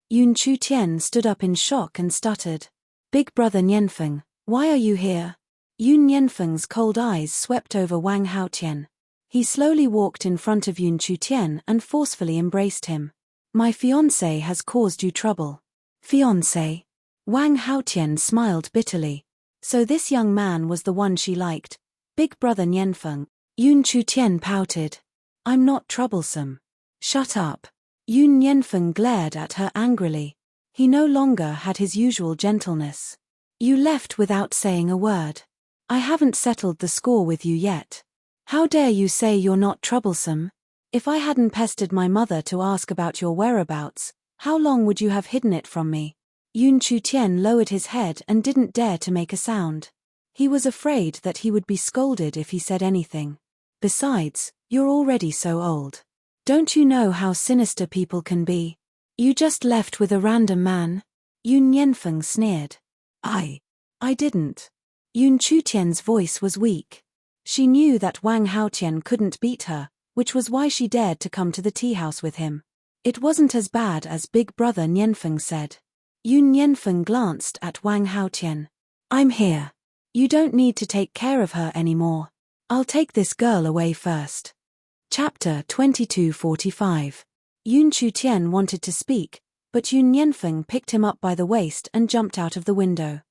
Speaker 1: Yun Chu Tian stood up in shock and stuttered. Big brother Nianfeng, why are you here? Yun Nianfeng's cold eyes swept over Wang Haotian. He slowly walked in front of Yun Chu Tian and forcefully embraced him. My fiancé has caused you trouble. Fiancé? Wang Haotian smiled bitterly. So this young man was the one she liked. Big brother Nianfeng. Yun Chu Tian pouted. I'm not troublesome. Shut up. Yun Nianfeng glared at her angrily. He no longer had his usual gentleness. You left without saying a word. I haven't settled the score with you yet. How dare you say you're not troublesome? If I hadn't pestered my mother to ask about your whereabouts, how long would you have hidden it from me? Yun Chu Tian lowered his head and didn't dare to make a sound. He was afraid that he would be scolded if he said anything. Besides, you're already so old. Don't you know how sinister people can be? You just left with a random man? Yun Nianfeng sneered. I didn't. Yun Chu Tian's voice was weak. She knew that Wang Haotian couldn't beat her, which was why she dared to come to the tea house with him. It wasn't as bad as big brother Nianfeng said. Yun Nianfeng glanced at Wang Haotian. I'm here. You don't need to take care of her anymore. I'll take this girl away first. Chapter 2245. Yun Chu Tian wanted to speak, but Yun Nianfeng picked him up by the waist and jumped out of the window.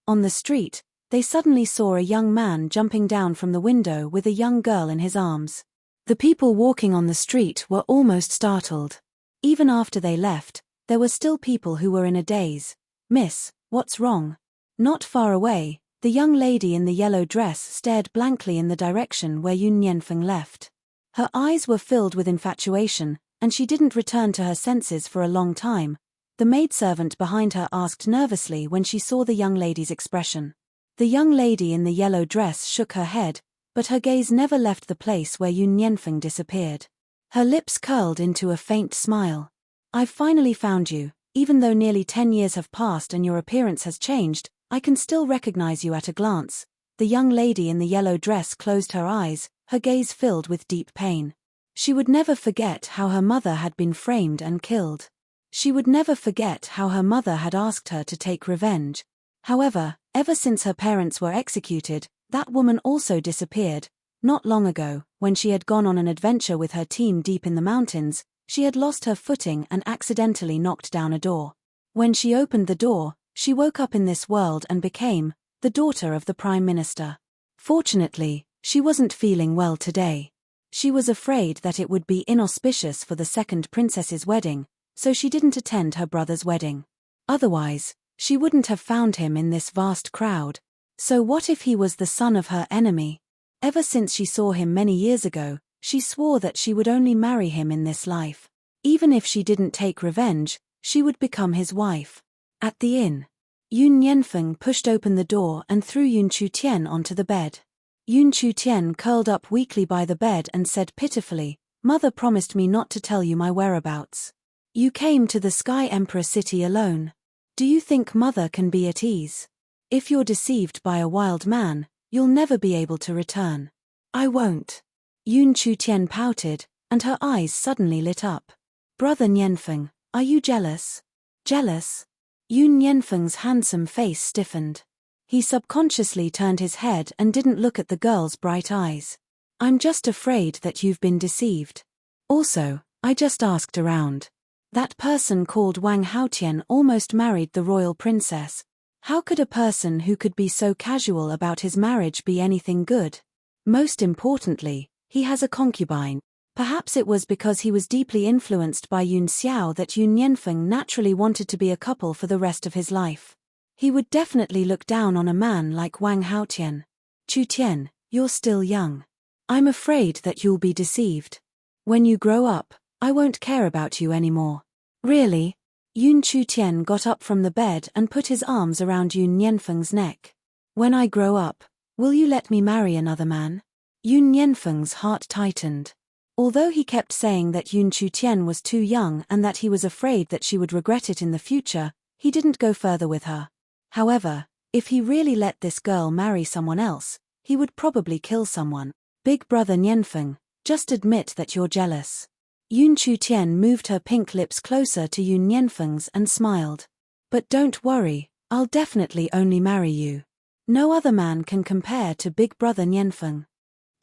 Speaker 1: On the street, they suddenly saw a young man jumping down from the window with a young girl in his arms. The people walking on the street were almost startled. Even after they left, there were still people who were in a daze. Miss, what's wrong? Not far away, the young lady in the yellow dress stared blankly in the direction where Yun Nianfeng left. Her eyes were filled with infatuation, and she didn't return to her senses for a long time. The maidservant behind her asked nervously when she saw the young lady's expression. The young lady in the yellow dress shook her head, but her gaze never left the place where Yun Nianfeng disappeared. Her lips curled into a faint smile. I've finally found you. Even though nearly 10 years have passed and your appearance has changed, I can still recognize you at a glance. The young lady in the yellow dress closed her eyes, her gaze filled with deep pain. She would never forget how her mother had been framed and killed. She would never forget how her mother had asked her to take revenge. However, ever since her parents were executed, that woman also disappeared. Not long ago, when she had gone on an adventure with her team deep in the mountains, she had lost her footing and accidentally knocked down a door. When she opened the door, she woke up in this world and became the daughter of the Prime Minister. Fortunately, she wasn't feeling well today. She was afraid that it would be inauspicious for the second princess's wedding, so she didn't attend her brother's wedding. Otherwise, she wouldn't have found him in this vast crowd. So what if he was the son of her enemy? Ever since she saw him many years ago, she swore that she would only marry him in this life. Even if she didn't take revenge, she would become his wife. At the inn, Yun Nianfeng pushed open the door and threw Yun Chutian onto the bed. Yun Chutian curled up weakly by the bed and said pitifully, "Mother promised me not to tell you my whereabouts. You came to the Sky Emperor city alone. Do you think Mother can be at ease? If you're deceived by a wild man, you'll never be able to return." "I won't." Yun Chutian pouted, and her eyes suddenly lit up. "Brother Nianfeng, are you jealous?" "Jealous?" Yun Nianfeng's handsome face stiffened. He subconsciously turned his head and didn't look at the girl's bright eyes. "I'm just afraid that you've been deceived. Also, I just asked around. That person called Wang Haotian almost married the royal princess. How could a person who could be so casual about his marriage be anything good? Most importantly, he has a concubine." Perhaps it was because he was deeply influenced by Yun Xiao that Yun Nianfeng naturally wanted to be a couple for the rest of his life. He would definitely look down on a man like Wang Haotian. "Chutian, you're still young. I'm afraid that you'll be deceived. When you grow up, I won't care about you anymore." "Really?" Yun Chutian got up from the bed and put his arms around Yun Nianfeng's neck. "When I grow up, will you let me marry another man?" Yun Nianfeng's heart tightened. Although he kept saying that Yun Chutian was too young and that he was afraid that she would regret it in the future, he didn't go further with her. However, if he really let this girl marry someone else, he would probably kill someone. "Big brother Nianfeng, just admit that you're jealous." Yun Chutian moved her pink lips closer to Yun Nianfeng's and smiled. "But don't worry, I'll definitely only marry you. No other man can compare to big brother Nianfeng."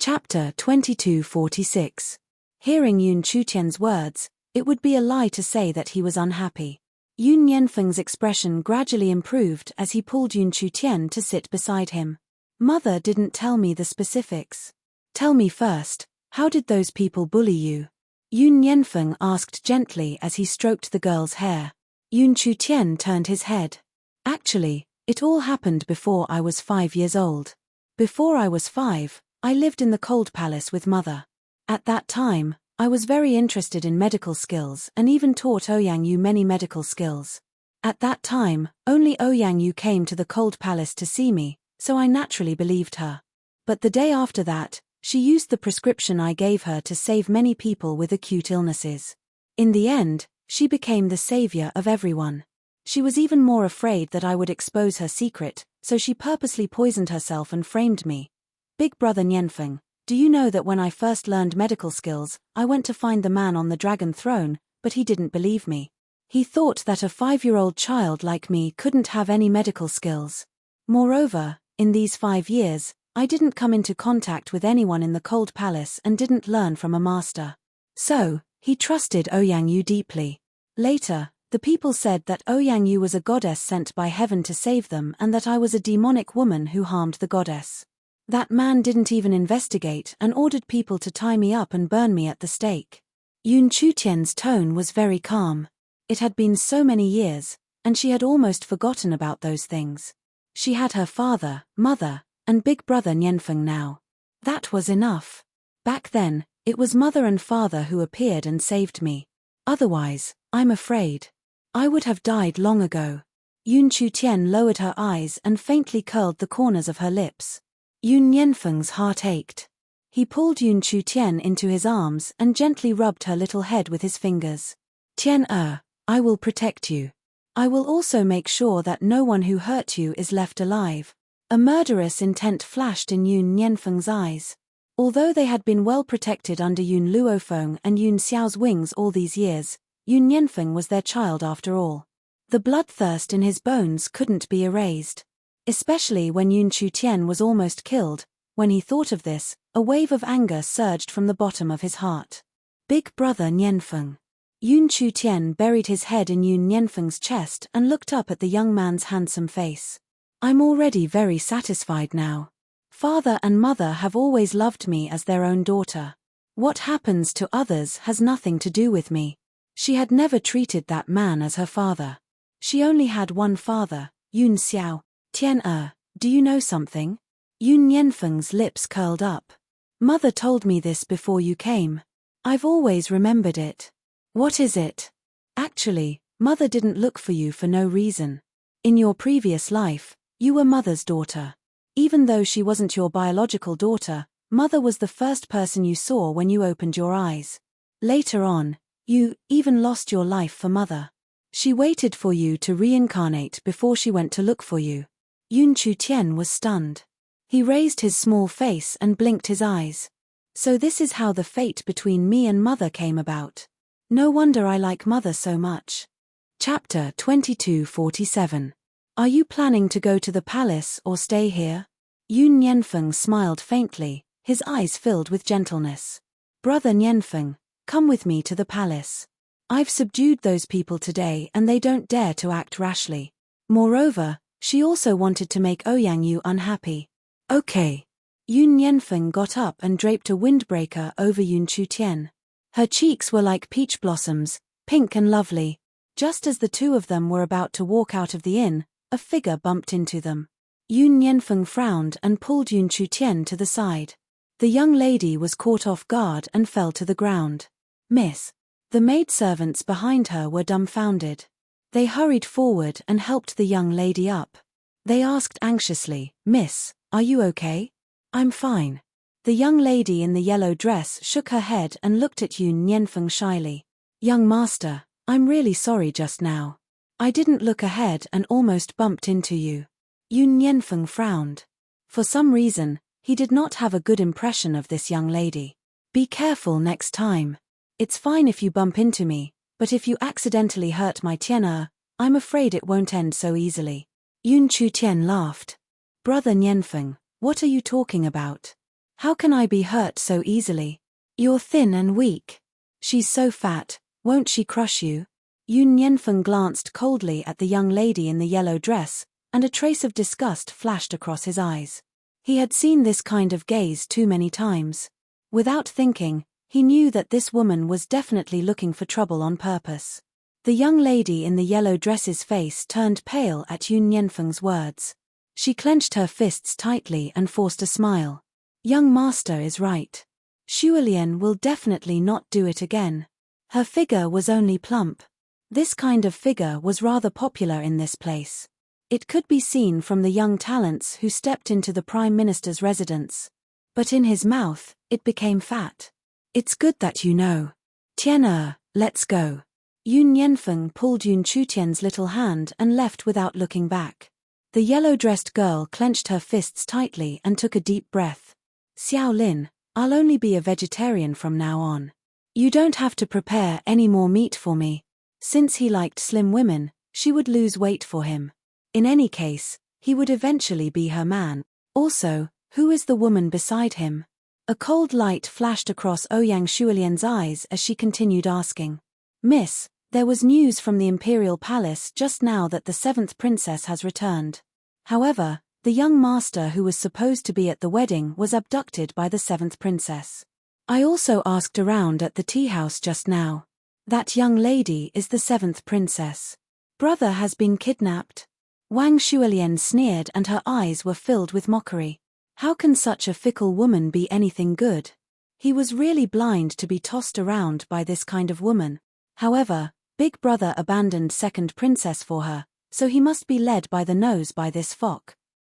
Speaker 1: Chapter 2246. Hearing Yun Chutian's words, it would be a lie to say that he was unhappy. Yun Nianfeng's expression gradually improved as he pulled Yun Chutian to sit beside him. "Mother didn't tell me the specifics. Tell me first, how did those people bully you?" Yun Nianfeng asked gently as he stroked the girl's hair. Yun Chutian turned his head. "Actually, it all happened before I was 5 years old. Before I was 5, I lived in the Cold Palace with Mother. At that time, I was very interested in medical skills and even taught Ouyang Yu many medical skills. At that time, only Ouyang Yu came to the Cold Palace to see me, so I naturally believed her. But the day after that, she used the prescription I gave her to save many people with acute illnesses. In the end, she became the savior of everyone. She was even more afraid that I would expose her secret, so she purposely poisoned herself and framed me. Big brother Nianfeng, do you know that when I first learned medical skills, I went to find the man on the dragon throne, but he didn't believe me. He thought that a 5-year-old child like me couldn't have any medical skills. Moreover, in these 5 years, I didn't come into contact with anyone in the Cold Palace and didn't learn from a master. So, he trusted Ouyang Yu deeply. Later, the people said that Ouyang Yu was a goddess sent by heaven to save them and that I was a demonic woman who harmed the goddess. That man didn't even investigate and ordered people to tie me up and burn me at the stake." Yun Chutian's tone was very calm. It had been so many years, and she had almost forgotten about those things. She had her father, mother, and big brother Nianfeng now. That was enough. Back then, it was mother and father who appeared and saved me. Otherwise, I'm afraid I would have died long ago. Yun Chu-tien lowered her eyes and faintly curled the corners of her lips. Yun Nianfeng's heart ached. He pulled Yun Chu-tien into his arms and gently rubbed her little head with his fingers. Tian-er, I will protect you. I will also make sure that no one who hurt you is left alive. A murderous intent flashed in Yun Nianfeng's eyes. Although they had been well protected under Yun Luofeng and Yun Xiao's wings all these years, Yun Nianfeng was their child after all. The bloodthirst in his bones couldn't be erased. Especially when Yun Chu-tien was almost killed. When he thought of this, a wave of anger surged from the bottom of his heart. Big brother Nianfeng. Yun Chu-tien buried his head in Yun Nianfeng's chest and looked up at the young man's handsome face. I'm already very satisfied now. Father and mother have always loved me as their own daughter. What happens to others has nothing to do with me. She had never treated that man as her father. She only had one father, Yun Xiao. Tian-er, do you know something? Yun Nianfeng's lips curled up. Mother told me this before you came. I've always remembered it. What is it? Actually, mother didn't look for you for no reason. In your previous life, you were mother's daughter. Even though she wasn't your biological daughter, mother was the first person you saw when you opened your eyes. Later on, you even lost your life for mother. She waited for you to reincarnate before she went to look for you. Yun Chu-tien was stunned. He raised his small face and blinked his eyes. So this is how the fate between me and mother came about. No wonder I like mother so much. Chapter 2247. Are you planning to go to the palace or stay here? Yun Nianfeng smiled faintly, his eyes filled with gentleness. Brother Nianfeng, come with me to the palace. I've subdued those people today and they don't dare to act rashly. Moreover, she also wanted to make Ouyang Yu unhappy. Okay. Yun Nianfeng got up and draped a windbreaker over Yun Chu-tien. Her cheeks were like peach blossoms, pink and lovely. Just as the two of them were about to walk out of the inn, a figure bumped into them. Yun Nianfeng frowned and pulled Yun Chu-tien to the side. The young lady was caught off guard and fell to the ground. Miss. The maidservants behind her were dumbfounded. They hurried forward and helped the young lady up. They asked anxiously, Miss, are you okay? I'm fine. The young lady in the yellow dress shook her head and looked at Yun Nianfeng shyly. Young master, I'm really sorry just now. I didn't look ahead and almost bumped into you. Yun Nianfeng frowned. For some reason, he did not have a good impression of this young lady. Be careful next time. It's fine if you bump into me, but if you accidentally hurt my Tian-er, I'm afraid it won't end so easily. Yun Chu-tien laughed. Brother Nianfeng, what are you talking about? How can I be hurt so easily? You're thin and weak. She's so fat, won't she crush you? Yun Nianfeng glanced coldly at the young lady in the yellow dress, and a trace of disgust flashed across his eyes. He had seen this kind of gaze too many times. Without thinking, he knew that this woman was definitely looking for trouble on purpose. The young lady in the yellow dress's face turned pale at Yun Nianfeng's words. She clenched her fists tightly and forced a smile. Young master is right. Shualian will definitely not do it again. Her figure was only plump. This kind of figure was rather popular in this place. It could be seen from the young talents who stepped into the Prime Minister's residence. But in his mouth, it became fat. It's good that you know. Tian-er, let's go. Yun Nianfeng pulled Yun Chu-tien's little hand and left without looking back. The yellow-dressed girl clenched her fists tightly and took a deep breath. Xiao Lin, I'll only be a vegetarian from now on. You don't have to prepare any more meat for me. Since he liked slim women, she would lose weight for him. In any case, he would eventually be her man. Also, who is the woman beside him? A cold light flashed across Ouyang Shualian's eyes as she continued asking. Miss, there was news from the Imperial Palace just now that the 7th princess has returned. However, the young master who was supposed to be at the wedding was abducted by the 7th princess. I also asked around at the tea house just now. That young lady is the 7th princess. Brother has been kidnapped. Wang Shualian sneered and her eyes were filled with mockery. How can such a fickle woman be anything good? He was really blind to be tossed around by this kind of woman. However, Big Brother abandoned 2nd princess for her, so he must be led by the nose by this fox.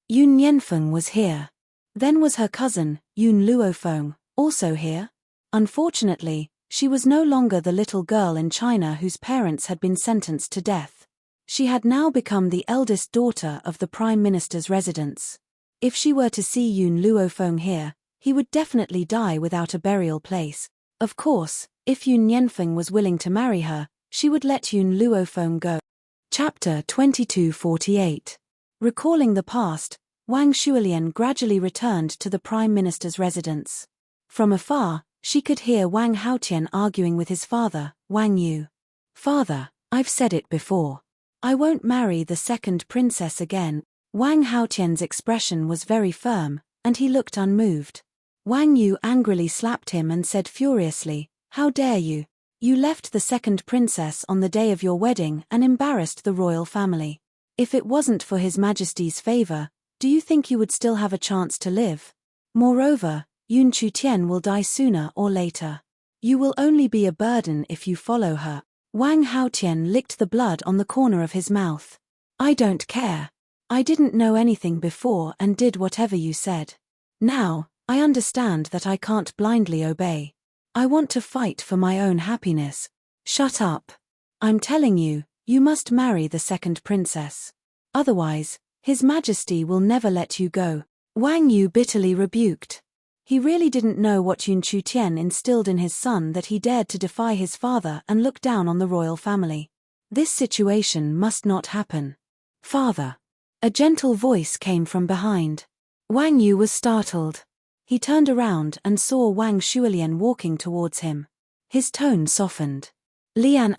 Speaker 1: Yun Nianfeng was here. Then was her cousin, Yun Luofeng, also here? Unfortunately, she was no longer the little girl in China whose parents had been sentenced to death. She had now become the eldest daughter of the Prime Minister's residence. If she were to see Yun Luofeng here, he would definitely die without a burial place. Of course, if Yun Nianfeng was willing to marry her, she would let Yun Luofeng go. Chapter 2248. Recalling the past, Wang Shuilian gradually returned to the Prime Minister's residence. From afar, she could hear Wang Haotian arguing with his father, Wang Yu. "Father, I've said it before. I won't marry the second princess again." Wang Haotian's expression was very firm, and he looked unmoved. Wang Yu angrily slapped him and said furiously, "How dare you? You left the second princess on the day of your wedding and embarrassed the royal family. If it wasn't for His Majesty's favor, do you think you would still have a chance to live? Moreover, Yun Chutian will die sooner or later. You will only be a burden if you follow her." Wang Haotian licked the blood on the corner of his mouth. "I don't care. I didn't know anything before and did whatever you said. Now, I understand that I can't blindly obey. I want to fight for my own happiness." "Shut up. I'm telling you, you must marry the second princess. Otherwise, His Majesty will never let you go." Wang Yu bitterly rebuked. He really didn't know what Yun Chutian instilled in his son that he dared to defy his father and look down on the royal family. This situation must not happen. "Father." A gentle voice came from behind. Wang Yu was startled. He turned around and saw Wang Shuilian walking towards him. His tone softened. "Lian,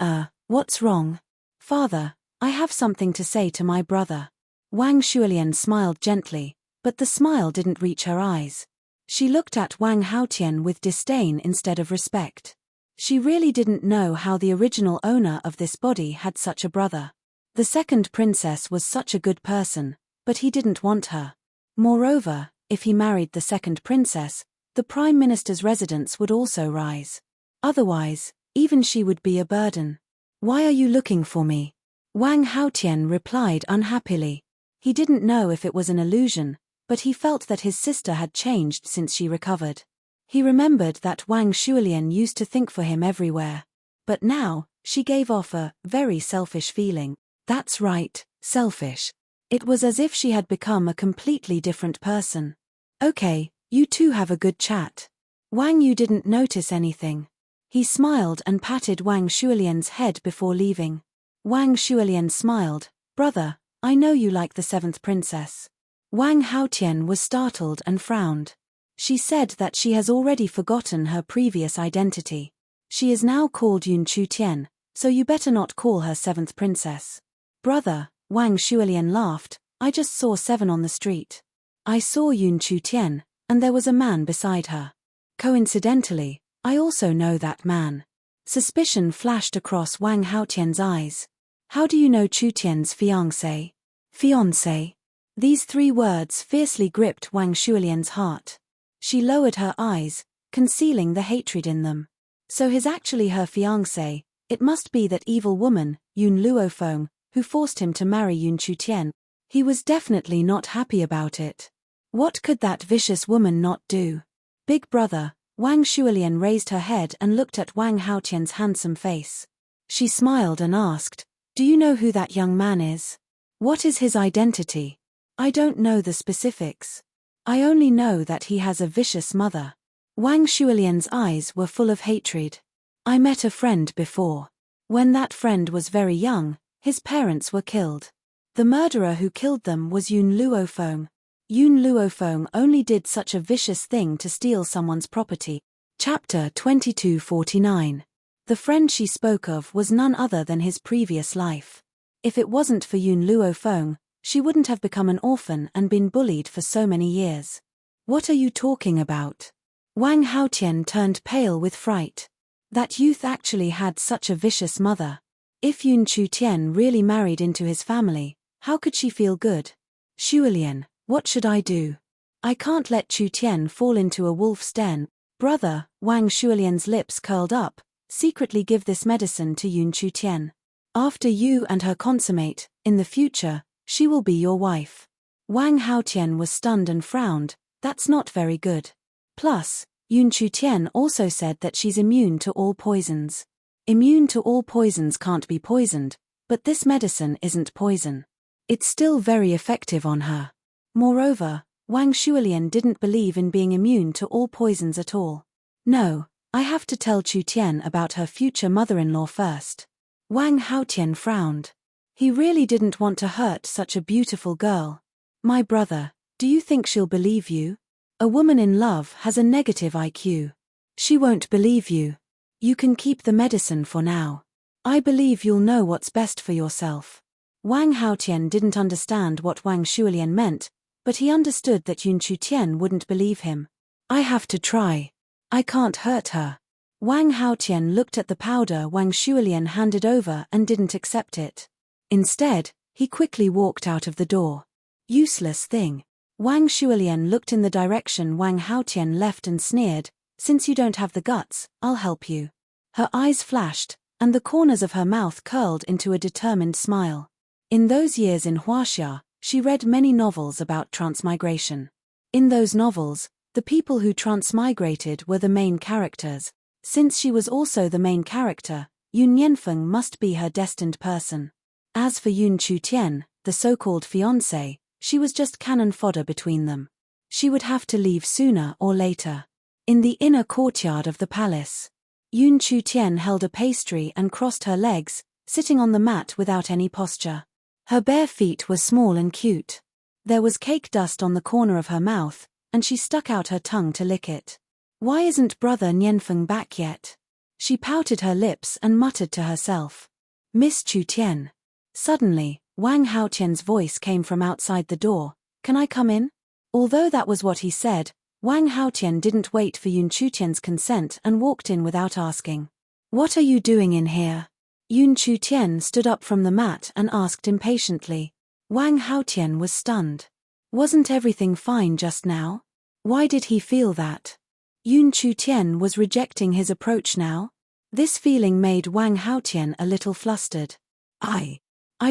Speaker 1: what's wrong?" "Father, I have something to say to my brother." Wang Shuilian smiled gently, but the smile didn't reach her eyes. She looked at Wang Haotian with disdain instead of respect. She really didn't know how the original owner of this body had such a brother. The second princess was such a good person, but he didn't want her. Moreover, if he married the second princess, the Prime Minister's residence would also rise. Otherwise, even she would be a burden. "Why are you looking for me?" Wang Haotian replied unhappily. He didn't know if it was an illusion, but he felt that his sister had changed since she recovered. He remembered that Wang Shuilian used to think for him everywhere. But now, she gave off a very selfish feeling. That's right, selfish. It was as if she had become a completely different person. "Okay, you two have a good chat." Wang Yu didn't notice anything. He smiled and patted Wang Shuilian's head before leaving. Wang Shuilian smiled. "Brother, I know you like the seventh princess." Wang Haotian was startled and frowned. She said that she has already forgotten her previous identity. She is now called Yun Chutian, so you better not call her seventh princess. "Brother," Wang Shuilian laughed, "I just saw 7 on the street. I saw Yun Chutian, and there was a man beside her. Coincidentally, I also know that man." Suspicion flashed across Wang Haotian's eyes. "How do you know Chutian's fiancé?" "Fiancé?" These 3 words fiercely gripped Wang Shuilian's heart. She lowered her eyes, concealing the hatred in them. So he's actually her fiancé. It must be that evil woman, Yun Luofeng, who forced him to marry Yun Chutian. He was definitely not happy about it. What could that vicious woman not do? "Big brother," Wang Shuilian raised her head and looked at Wang Haotian's handsome face. She smiled and asked, "Do you know who that young man is? What is his identity?" "I don't know the specifics. I only know that he has a vicious mother." Wang Shuilian's eyes were full of hatred. "I met a friend before. When that friend was very young, his parents were killed. The murderer who killed them was Yun Luofeng. Yun Luofeng only did such a vicious thing to steal someone's property." Chapter 2249. The friend she spoke of was none other than his previous life. If it wasn't for Yun Luofeng, she wouldn't have become an orphan and been bullied for so many years. "What are you talking about?" Wang Haotian turned pale with fright. That youth actually had such a vicious mother. If Yun Chutian really married into his family, how could she feel good? "Shuilian, what should I do? I can't let Chutian fall into a wolf's den." "Brother," Wang Shuilian's lips curled up, "secretly give this medicine to Yun Chutian. After you and her consummate, in the future, she will be your wife. Wang Haotian was stunned and frowned. That's not very good. Plus, Yun Chutian also said that she's immune to all poisons. Immune to all poisons can't be poisoned, but this medicine isn't poison. It's still very effective on her. Moreover, Wang Shuilian didn't believe in being immune to all poisons at all. No, I have to tell Chutian about her future mother-in-law first. Wang Haotian frowned. He really didn't want to hurt such a beautiful girl. My brother, do you think she'll believe you? A woman in love has a negative IQ. She won't believe you. You can keep the medicine for now. I believe you'll know what's best for yourself. Wang Haotian didn't understand what Wang Shuilian meant, but he understood that Yun Chutian wouldn't believe him. I have to try. I can't hurt her. Wang Haotian looked at the powder Wang Shuilian handed over and didn't accept it. Instead, he quickly walked out of the door. Useless thing. Wang Shuilian looked in the direction Wang Haotian left and sneered, since you don't have the guts, I'll help you. Her eyes flashed, and the corners of her mouth curled into a determined smile. In those years in Huaxia, she read many novels about transmigration. In those novels, the people who transmigrated were the main characters. Since she was also the main character, Yun Yanfeng must be her destined person. As for Yun Chutian, the so-called fiancé, she was just cannon fodder between them. She would have to leave sooner or later. In the inner courtyard of the palace, Yun Chutian held a pastry and crossed her legs, sitting on the mat without any posture. Her bare feet were small and cute. There was cake dust on the corner of her mouth, and she stuck out her tongue to lick it. Why isn't brother Nianfeng back yet? She pouted her lips and muttered to herself. Miss Chutian. Suddenly, Wang Haotian's voice came from outside the door. Can I come in? Although that was what he said, Wang Haotian didn't wait for Yun Chutian's consent and walked in without asking. What are you doing in here? Yun Chutian stood up from the mat and asked impatiently. Wang Haotian was stunned. Wasn't everything fine just now? Why did he feel that? Yun Chutian was rejecting his approach now? This feeling made Wang Haotian a little flustered. I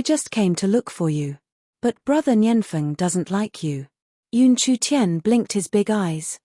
Speaker 1: just came to look for you. But brother Nianfeng doesn't like you. Yun Chutian blinked his big eyes.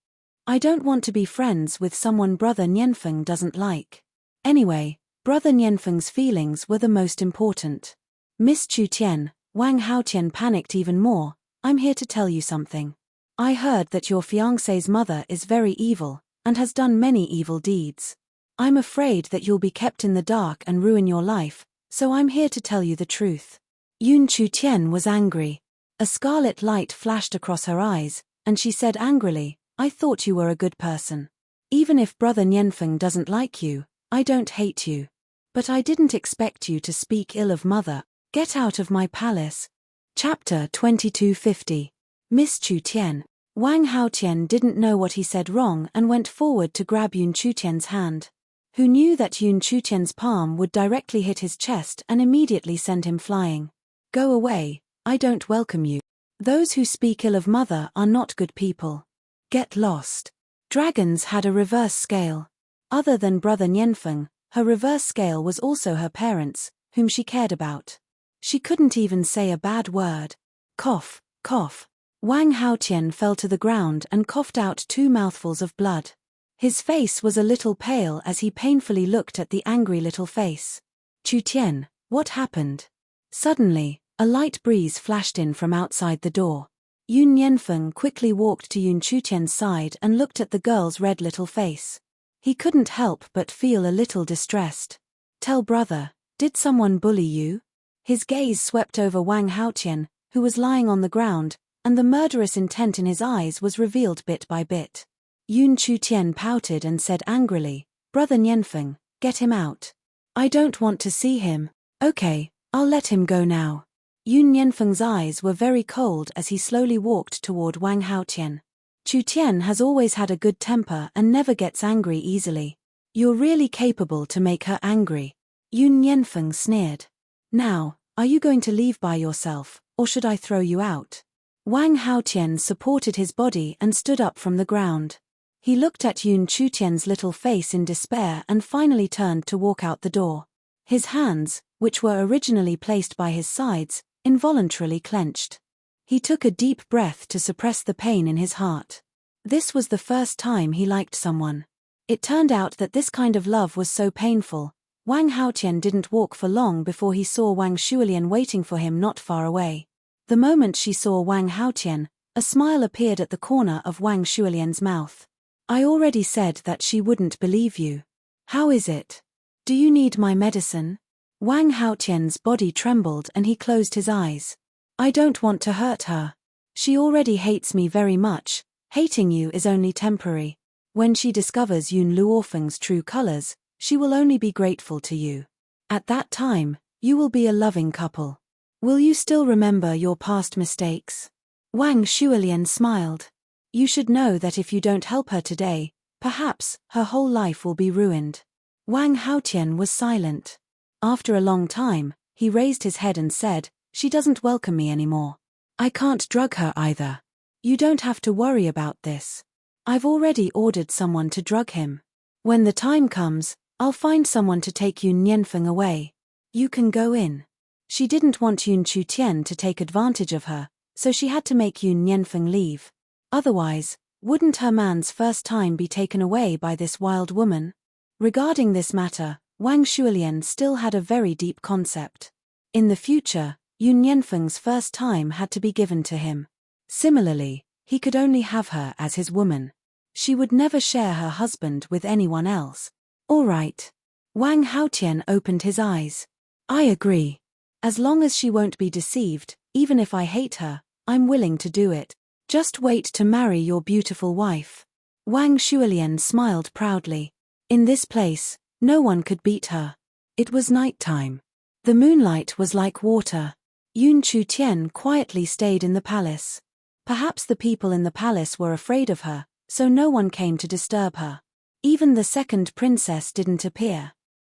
Speaker 1: I don't want to be friends with someone brother Nianfeng doesn't like. Anyway, brother Nianfeng's feelings were the most important. Miss Chutian, Wang Haotian panicked even more. I'm here to tell you something. I heard that your fiancé's mother is very evil, and has done many evil deeds. I'm afraid that you'll be kept in the dark and ruin your life, so I'm here to tell you the truth. Yun Chutian was angry. A scarlet light flashed across her eyes, and she said angrily, I thought you were a good person. Even if brother Nianfeng doesn't like you, I don't hate you. But I didn't expect you to speak ill of mother. Get out of my palace. Chapter 2250. Miss Chutian. Wang Haotian didn't know what he said wrong and went forward to grab Yun Chutian's hand. Who knew that Yun Chutian's palm would directly hit his chest and immediately send him flying. Go away, I don't welcome you. Those who speak ill of mother are not good people. Get lost. Dragons had a reverse scale. Other than brother Nianfeng, her reverse scale was also her parents, whom she cared about. She couldn't even say a bad word. Cough, cough. Wang Haotian fell to the ground and coughed out 2 mouthfuls of blood. His face was a little pale as he painfully looked at the angry little face. Chutian, what happened? Suddenly, a light breeze flashed in from outside the door. Yun Yanfeng quickly walked to Yun Chutian's side and looked at the girl's red little face. He couldn't help but feel a little distressed. Tell brother, did someone bully you? His gaze swept over Wang Haotian, who was lying on the ground, and the murderous intent in his eyes was revealed bit by bit. Yun Chutian pouted and said angrily, Brother Nianfeng, get him out. I don't want to see him. Okay, I'll let him go now. Yun Nianfeng's eyes were very cold as he slowly walked toward Wang Haotian. Chutian has always had a good temper and never gets angry easily. You're really capable to make her angry. Yun Nianfeng sneered. Now, are you going to leave by yourself, or should I throw you out? Wang Haotian supported his body and stood up from the ground. He looked at Yun Chutian's little face in despair and finally turned to walk out the door. His hands, which were originally placed by his sides, involuntarily clenched. He took a deep breath to suppress the pain in his heart. This was the first time he liked someone. It turned out that this kind of love was so painful. Wang Haotian didn't walk for long before he saw Wang Shulian waiting for him not far away. The moment she saw Wang Haotian, a smile appeared at the corner of Wang Shulian's mouth. I already said that she wouldn't believe you. How is it? Do you need my medicine? Wang Haotian's body trembled and he closed his eyes. I don't want to hurt her. She already hates me very much. Hating you is only temporary. When she discovers Yun Luofeng's true colors, she will only be grateful to you. At that time, you will be a loving couple. Will you still remember your past mistakes? Wang Shulian smiled. You should know that if you don't help her today, perhaps her whole life will be ruined. Wang Haotian was silent. After a long time, he raised his head and said, she doesn't welcome me anymore. I can't drug her either. You don't have to worry about this. I've already ordered someone to drug him. When the time comes, I'll find someone to take Yun Nianfeng away. You can go in. She didn't want Yun Chutian to take advantage of her, so she had to make Yun Nianfeng leave. Otherwise, wouldn't her man's first time be taken away by this wild woman? Regarding this matter, Wang Shulian still had a very deep concept. In the future, Yun Nianfeng's first time had to be given to him. Similarly, he could only have her as his woman. She would never share her husband with anyone else. All right. Wang Haotian opened his eyes. I agree. As long as she won't be deceived, even if I hate her, I'm willing to do it. Just wait to marry your beautiful wife. Wang Shulian smiled proudly. In this place, no one could beat her. It was night time. The moonlight was like water. Yun Chutian quietly stayed in the palace. Perhaps the people in the palace were afraid of her, so no one came to disturb her. Even the second princess didn't appear.